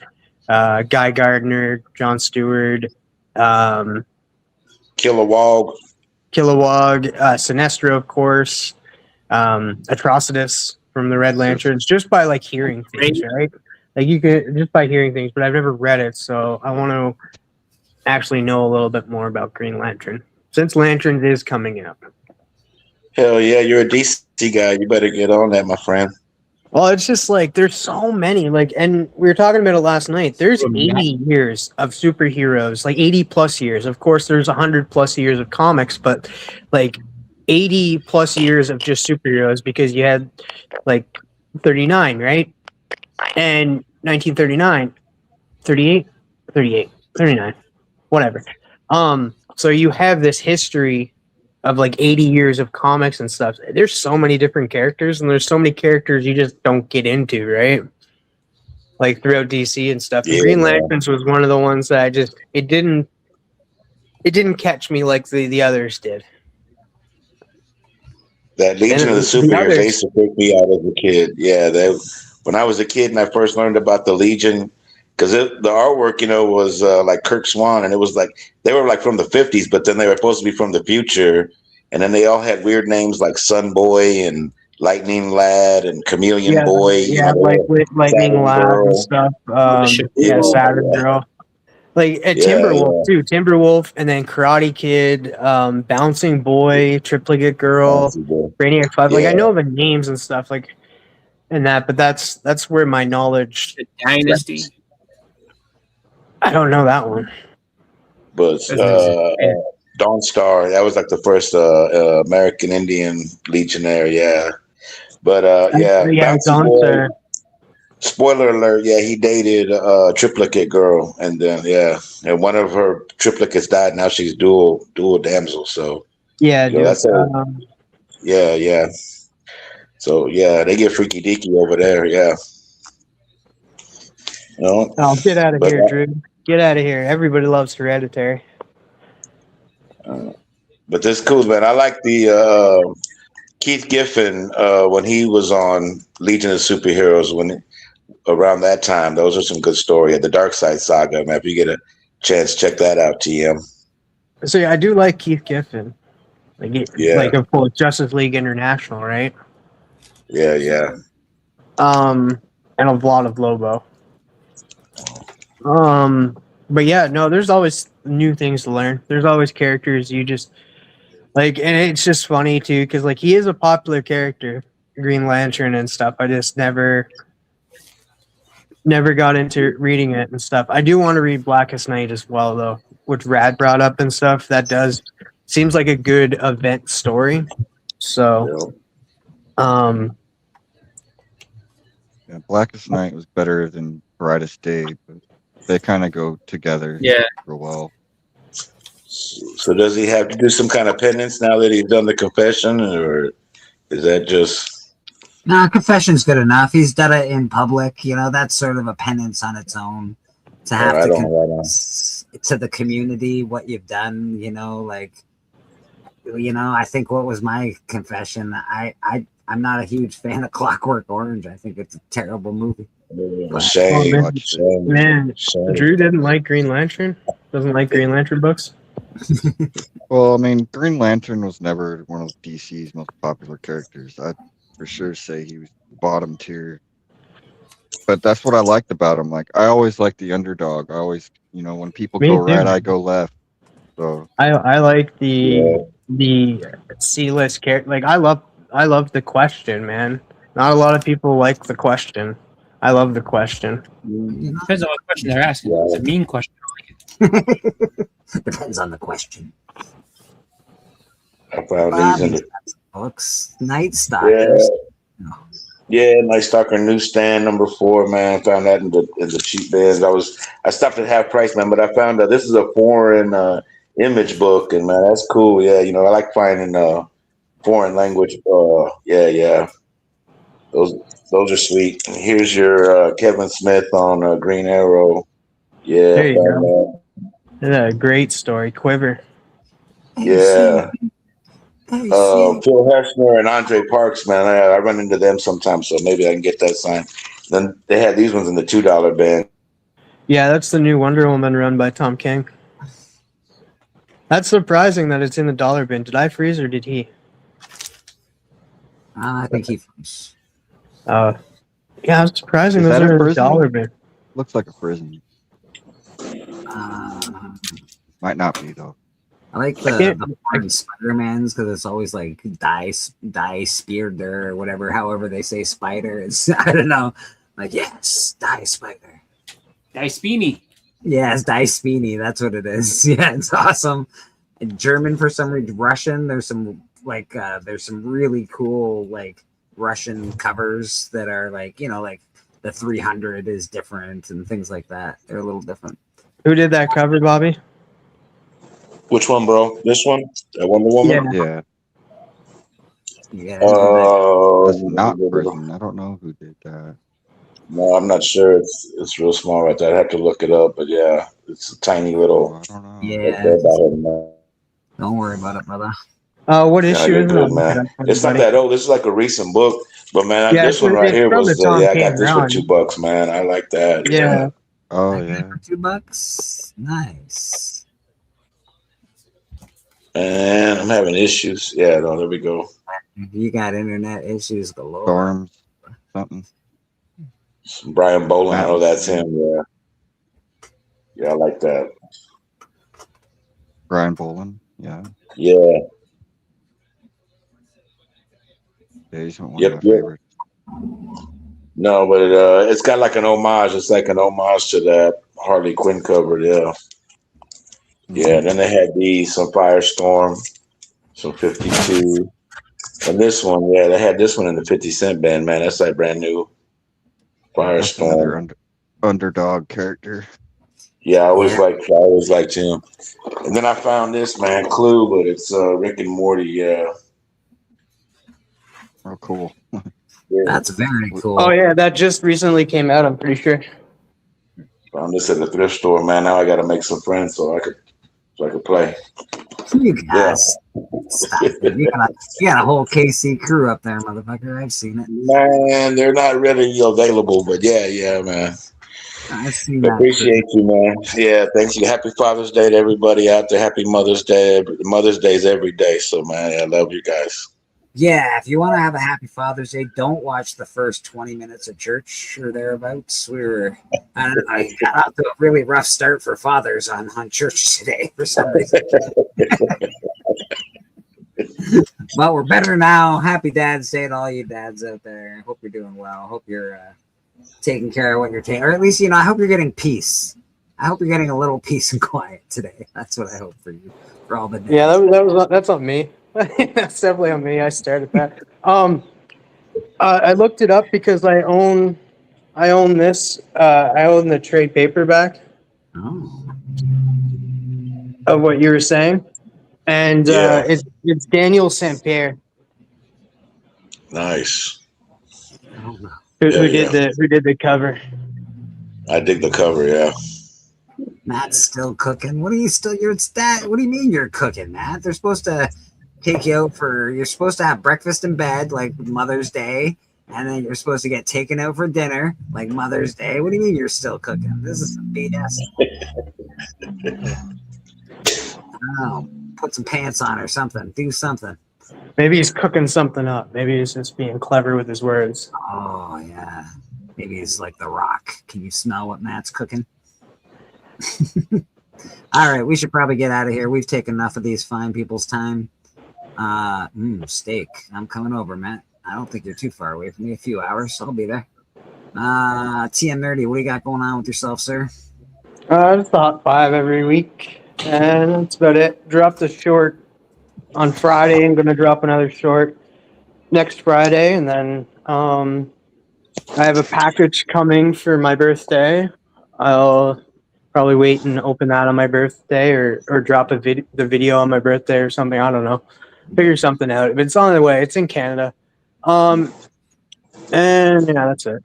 Guy Gardner, John Stewart, Kilowog, Sinestro, of course, Atrocitus from the Red Lanterns, just by like hearing things, right? Like you can just by hearing things, but I've never read it, so I want to actually know a little bit more about Green Lantern since Lanterns is coming out. Hell yeah! You're a DC guy. You better get on that, my friend. Well, it's just like there's so many, like, and we were talking about it last night. There's 80 years of superheroes, like 80 plus years. Of course, there's 100 plus years of comics, but like 80 plus years of just superheroes because you had like 39, right? And 1939, 38, 39, whatever. So you have this history of like 80 years of comics and stuff. There's so many different characters, and there's so many characters you just don't get into, right? Like throughout DC and stuff. Yeah. Green Lanterns was one of the ones that it didn't catch me like the others did. That Legion of the Superheroes, they used to freak me out as a kid. Yeah, when I was a kid and I first learned about the Legion, because the artwork, was like Kirk Swan, and it was like they were like from the 50s, but then they were supposed to be from the future, and then they all had weird names like Sun Boy and Lightning Lad and Chameleon Boy. Like with Lightning Lad and stuff. Saturn Girl. Like Timberwolf too. Timberwolf, and then Karate Kid, Bouncing Boy, Triplicate Girl, Brainiac 5. Like I know the names and stuff, like and that, but that's where my knowledge. The Dynasty. I don't know that one. But Dawn Star, that was like the first American Indian Legionnaire, yeah. But Dawn Star. Spoiler alert, he dated a triplicate girl, and then and one of her triplicates died. Now she's dual damsel. So that's So they get freaky deaky over there, Oh, get out of here, Drew. Get out of here. Everybody loves Hereditary. But this is cool, man. I like the Keith Giffen when he was on Legion of Superheroes around that time. Those are some good stories. The Dark Side Saga, man. If you get a chance, check that out, TM. So I do like Keith Giffen. Like of course Justice League International, right? Yeah. And a lot of Lobo. But there's always new things to learn. There's always characters you just like, and it's just funny too, because like he is a popular character, Green Lantern and stuff. I just never got into reading it and stuff. I do want to read Blackest Night as well, though, which Rad brought up and stuff. That seems like a good event story. So, Blackest Night was better than Brightest Day, but they kind of go together real well. So does he have to do some kind of penance now that he's done the confession, or is that just... No, confession's good enough. He's done it in public. That's sort of a penance on its own. To have to confess to the community what you've done, like I think what was my confession? I'm not a huge fan of Clockwork Orange. I think it's a terrible movie. Shame. Man, Drew didn't like Green Lantern. Doesn't like Green Lantern books. Well, I mean, Green Lantern was never one of DC's most popular characters. I'd for sure say he was bottom tier. But that's what I liked about him. Like, I always liked the underdog. I always, when people Me go too. right, I go left. So I like the C-list character. Like I love the Question, man. Not a lot of people like the Question. I love the Question. Depends on what question they're asking. It's a mean question. Depends on the question. I found these in the Books, Night Stalkers. Yeah, Night Stalker newsstand number 4, man. I found that in the cheap bins. I stopped at half price, man, but I found that this is a foreign image book, and man, that's cool. Yeah, I like finding foreign language. Yeah. Those are sweet. And here's your Kevin Smith on Green Arrow. Yeah, There you go. Yeah, great story. Quiver. Yeah. Phil Hefner and Andre Parks, man. I run into them sometimes, so maybe I can get that signed. Then they had these ones in the $2 bin. Yeah, that's the new Wonder Woman run by Tom King. That's surprising that it's in the dollar bin. Did I freeze or did he? I think he froze. Yeah, it's surprising Is those that a are in the prison? dollar bin. looks like a prison. Might not be though. I like the foreign Spider-Mans because it's always like die speared there or whatever. However they say spider, it's I don't know. Like yes, die spider. Die Speeny. Yes, die Speeny. That's what it is. Yeah, it's awesome. In German for some reason, Russian. There's some really cool like Russian covers that are like like the 300 is different and things like that. They're a little different. Who did that cover, Bobby? Which one, bro? This one? That Wonder Woman? Yeah. Yeah. That's not prison. I don't know who did that. No, I'm not sure. It's real small right there. I have to look it up, but yeah, it's a tiny little. I don't know. Yeah. Don't worry about it, brother. What Yeah, issue you're is good, it? man. It's not that old. This is like a recent book, but man, Yeah, this one it's- right it's here from was. the Tom I got King this for run. $2, man. I like that. Yeah. Oh yeah. $2. Nice. And I'm having issues. Yeah, no, there we go. You got internet issues galore. Storms, something. Brian Boland. I know that's him. Yeah. Yeah, I like that. Brian Boland. Yeah. Yeah. Yeah, he's one Yep, of my yep. favorites. No, but it's got like an homage. It's like an homage to that Harley Quinn cover. Yeah. Yeah. And then they had these, some Firestorm, some 52. And this one, yeah, they had this one in the 50 cent bin, man. That's like brand new. That's another Firestorm. underdog character. Yeah, I always liked him. And then I found this, man, Clue, but it's Rick and Morty. Yeah. Oh, cool. That's very cool. Oh yeah, that just recently came out. I'm pretty sure. Found this at the thrift store, man. Now I got to make some friends so I could play. You guys, stop it. You got a whole KC crew up there, motherfucker. I've seen it. Man, they're not really available, but yeah, man. I've seen that. Appreciate you, man. Yeah, thank you. Happy Father's Day to everybody out there. Happy Mother's Day. Mother's Day is every day. So, man, I love you guys. Yeah, if you want to have a happy Father's Day, don't watch the first 20 minutes of church or thereabouts. I got out to a really rough start for fathers on church today for some reason. But we're better now. Happy Dad's Day to all you dads out there. Hope you're doing well. Hope you're taking care of what you're taking. Or at least, I hope you're getting peace. I hope you're getting a little peace and quiet today. That's what I hope for you. For all the dads. Yeah, that's on me. That's definitely on me. I started that. I looked it up because I own this. I own the trade paperback of what you were saying, and it's Daniel St. Pierre Nice. who did the cover. I dig the cover, yeah. Matt's still cooking. What do you mean you're cooking, Matt? They're supposed to take you out for. You're supposed to have breakfast in bed like Mother's Day, and then you're supposed to get taken out for dinner like Mother's Day. What do you mean you're still cooking? This is some BS. Oh, put some pants on or something. Do something. Maybe he's cooking something up. Maybe he's just being clever with his words. Oh yeah. Maybe he's like The Rock. Can you smell what Matt's cooking? All right, we should probably get out of here. We've taken enough of these fine people's time. Steak. I'm coming over, Matt. I don't think you're too far away from me. A few hours. I'll be there. TM Nerdy, what do you got going on with yourself, sir? Just the Hot 5 every week. And that's about it. Dropped a short on Friday. I'm going to drop another short next Friday. And then I have a package coming for my birthday. I'll probably wait and open that on my birthday or drop the video on my birthday or something. I don't know. Figure something out. But it's on the way. It's in Canada. And yeah, that's it.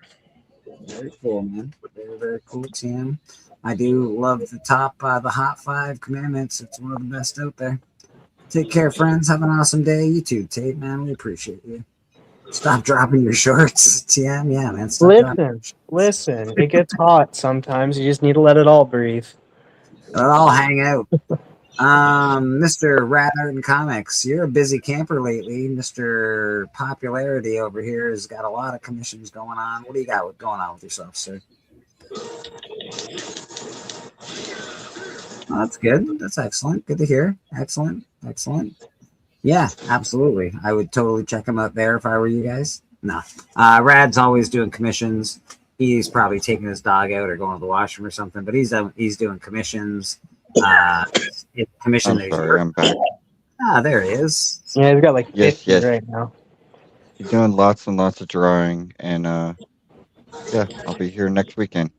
Very cool, man. Very, very cool, TM. I do love the Hot 5 commandments. It's one of the best out there. Take care, friends. Have an awesome day. You too, Tate, man. We appreciate you. Stop dropping your shorts, TM. Yeah, man. Listen. It gets hot sometimes. You just need to let it all breathe. Let it all hang out. Mr. Rat Art and Comics, you're a busy camper lately. Mr. Popularity over here has got a lot of commissions going on. What do you got going on with yourself, sir? Oh, that's good. That's excellent. Good to hear. Excellent. Yeah, absolutely. I would totally check him out there if I were you guys. No. Rad's always doing commissions. He's probably taking his dog out or going to the washroom or something, but he's doing commissions. Commission. I'm sorry, I'm back. There he is. Yeah, he's got like 50 yes. right now. He's doing lots and lots of drawing, and yeah, I'll be here next weekend.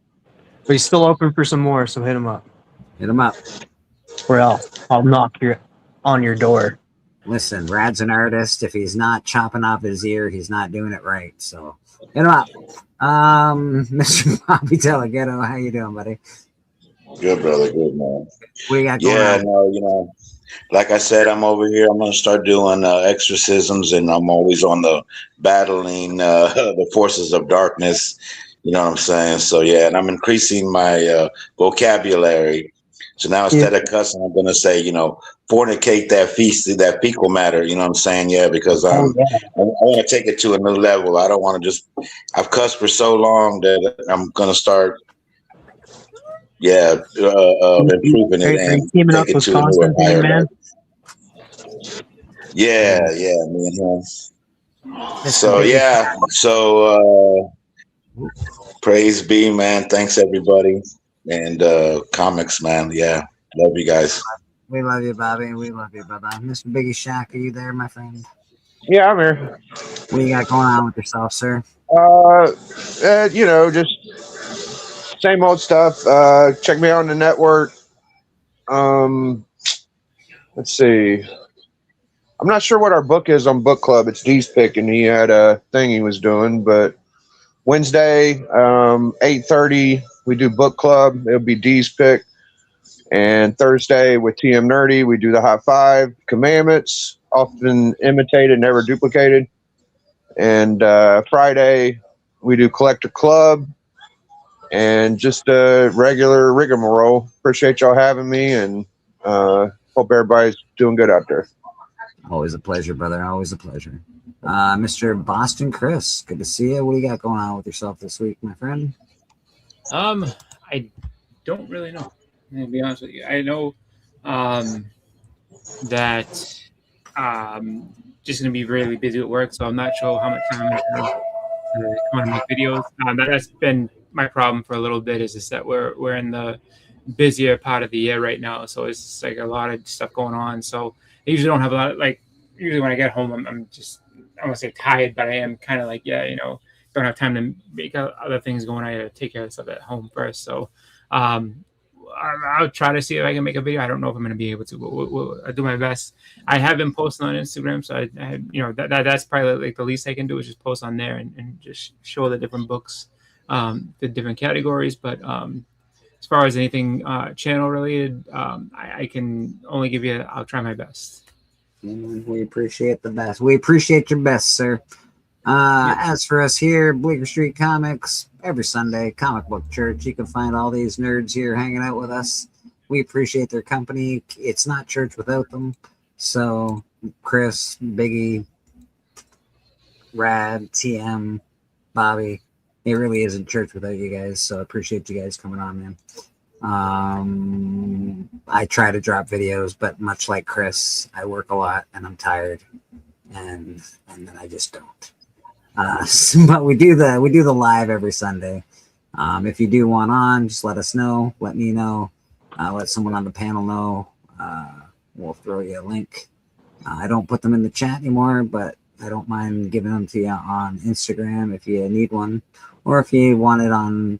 But he's still open for some more, so hit him up. Hit him up. Or else I'll knock on your door. Listen, Rad's an artist. If he's not chopping off his ear, he's not doing it right. So hit him up. Mr. Bobby Delgado, how you doing, buddy? Good, brother. Good, man. What you got going on? No, like I said, I'm over here. I'm going to start doing exorcisms, and I'm always on the battling the forces of darkness. You know what I'm saying? So, yeah, and I'm increasing my vocabulary. So now instead of cussing, I'm going to say, fornicate that fecal matter. You know what I'm saying? Yeah, because I want to take it to a new level. I don't want to I've cussed for so long that I'm going to start improving it and teaming up with Constantine, man. Yeah, me and him. So praise be, man. Thanks everybody, and comics, man. Yeah, love you guys. We love you, Bobby. We love you, Bobby. Mr. Biggie Shack, are you there, my friend? Yeah, I'm here. What do you got going on with yourself, sir? Just same old stuff. Check me out on the network. Let's see. I'm not sure what our book is on Book Club. It's D's pick, and he had a thing he was doing. But Wednesday, 8:30, we do Book Club. It'll be D's pick. And Thursday with TM Nerdy, we do the Hot 5 Commandments, often imitated, never duplicated. And Friday, we do Collector Club. And just a regular rigmarole. Appreciate y'all having me, and hope everybody's doing good out there. Always a pleasure, brother. Always a pleasure. Mr. Boston Chris, good to see you. What do you got going on with yourself this week, my friend? I don't really know. I'm gonna be honest with you. I know that just gonna be really busy at work, so I'm not sure how much time I have to come and make videos. That's been my problem for a little bit, is just that we're in the busier part of the year right now, so it's just like a lot of stuff going on. So I usually don't have a lot of, usually when I get home, I'm just, I don't want to say tired, but I am kind of don't have time to make other things going. I gotta take care of stuff at home first. So I'll try to see if I can make a video. I don't know if I'm going to be able to, but I'll do my best. I have been posting on Instagram, so that's probably the least I can do is just post on there and just show the different books, the different categories. But as far as anything channel related, I can only give you. I'll try my best. We appreciate the best. We appreciate your best, sir. As for us here, Bleecker Street Comics, every Sunday, Comic Book Church. You can find all these nerds here hanging out with us. We appreciate their company. It's not church without them. So, Chris, Biggie, Rad, TM, Bobby, it really isn't church without you guys. So, I appreciate you guys coming on, man. I try to drop videos, but much like Chris, I work a lot and I'm tired, and then I just don't. But we do the live every Sunday. If you do want on, just let us know. Let me know. Let someone on the panel know. We'll throw you a link. I don't put them in the chat anymore, but I don't mind giving them to you on Instagram if you need one, or if you want it on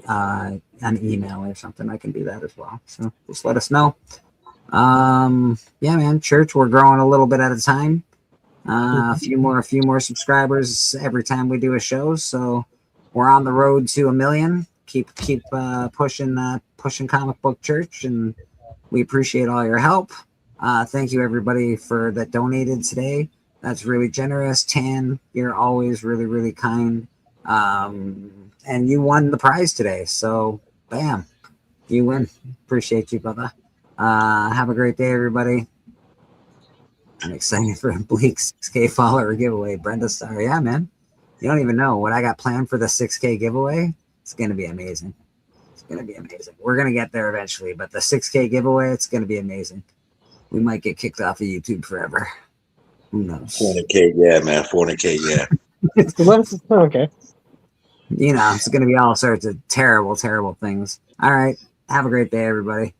an email or something, I can do that as well. So just let us know. Yeah, man, church, we're growing a little bit at a time. A few more subscribers every time we do a show. So we're on the road to 1 million. Keep pushing Comic Book Church, and we appreciate all your help. Thank you everybody that donated today. That's really generous. Tan, you're always really, really kind. And you won the prize today. So bam, you win. Appreciate you, brother. Have a great day, everybody. I'm excited for a Bleak 6K follower giveaway. Brenda, sorry. Yeah, man. You don't even know what I got planned for the 6K giveaway. It's going to be amazing. It's going to be amazing. We're going to get there eventually, but the 6K giveaway, it's going to be amazing. We might get kicked off of YouTube forever. Who knows? 400K, yeah, man. 400K, yeah. Okay. You know, it's going to be all sorts of terrible, terrible things. All right. Have a great day, everybody.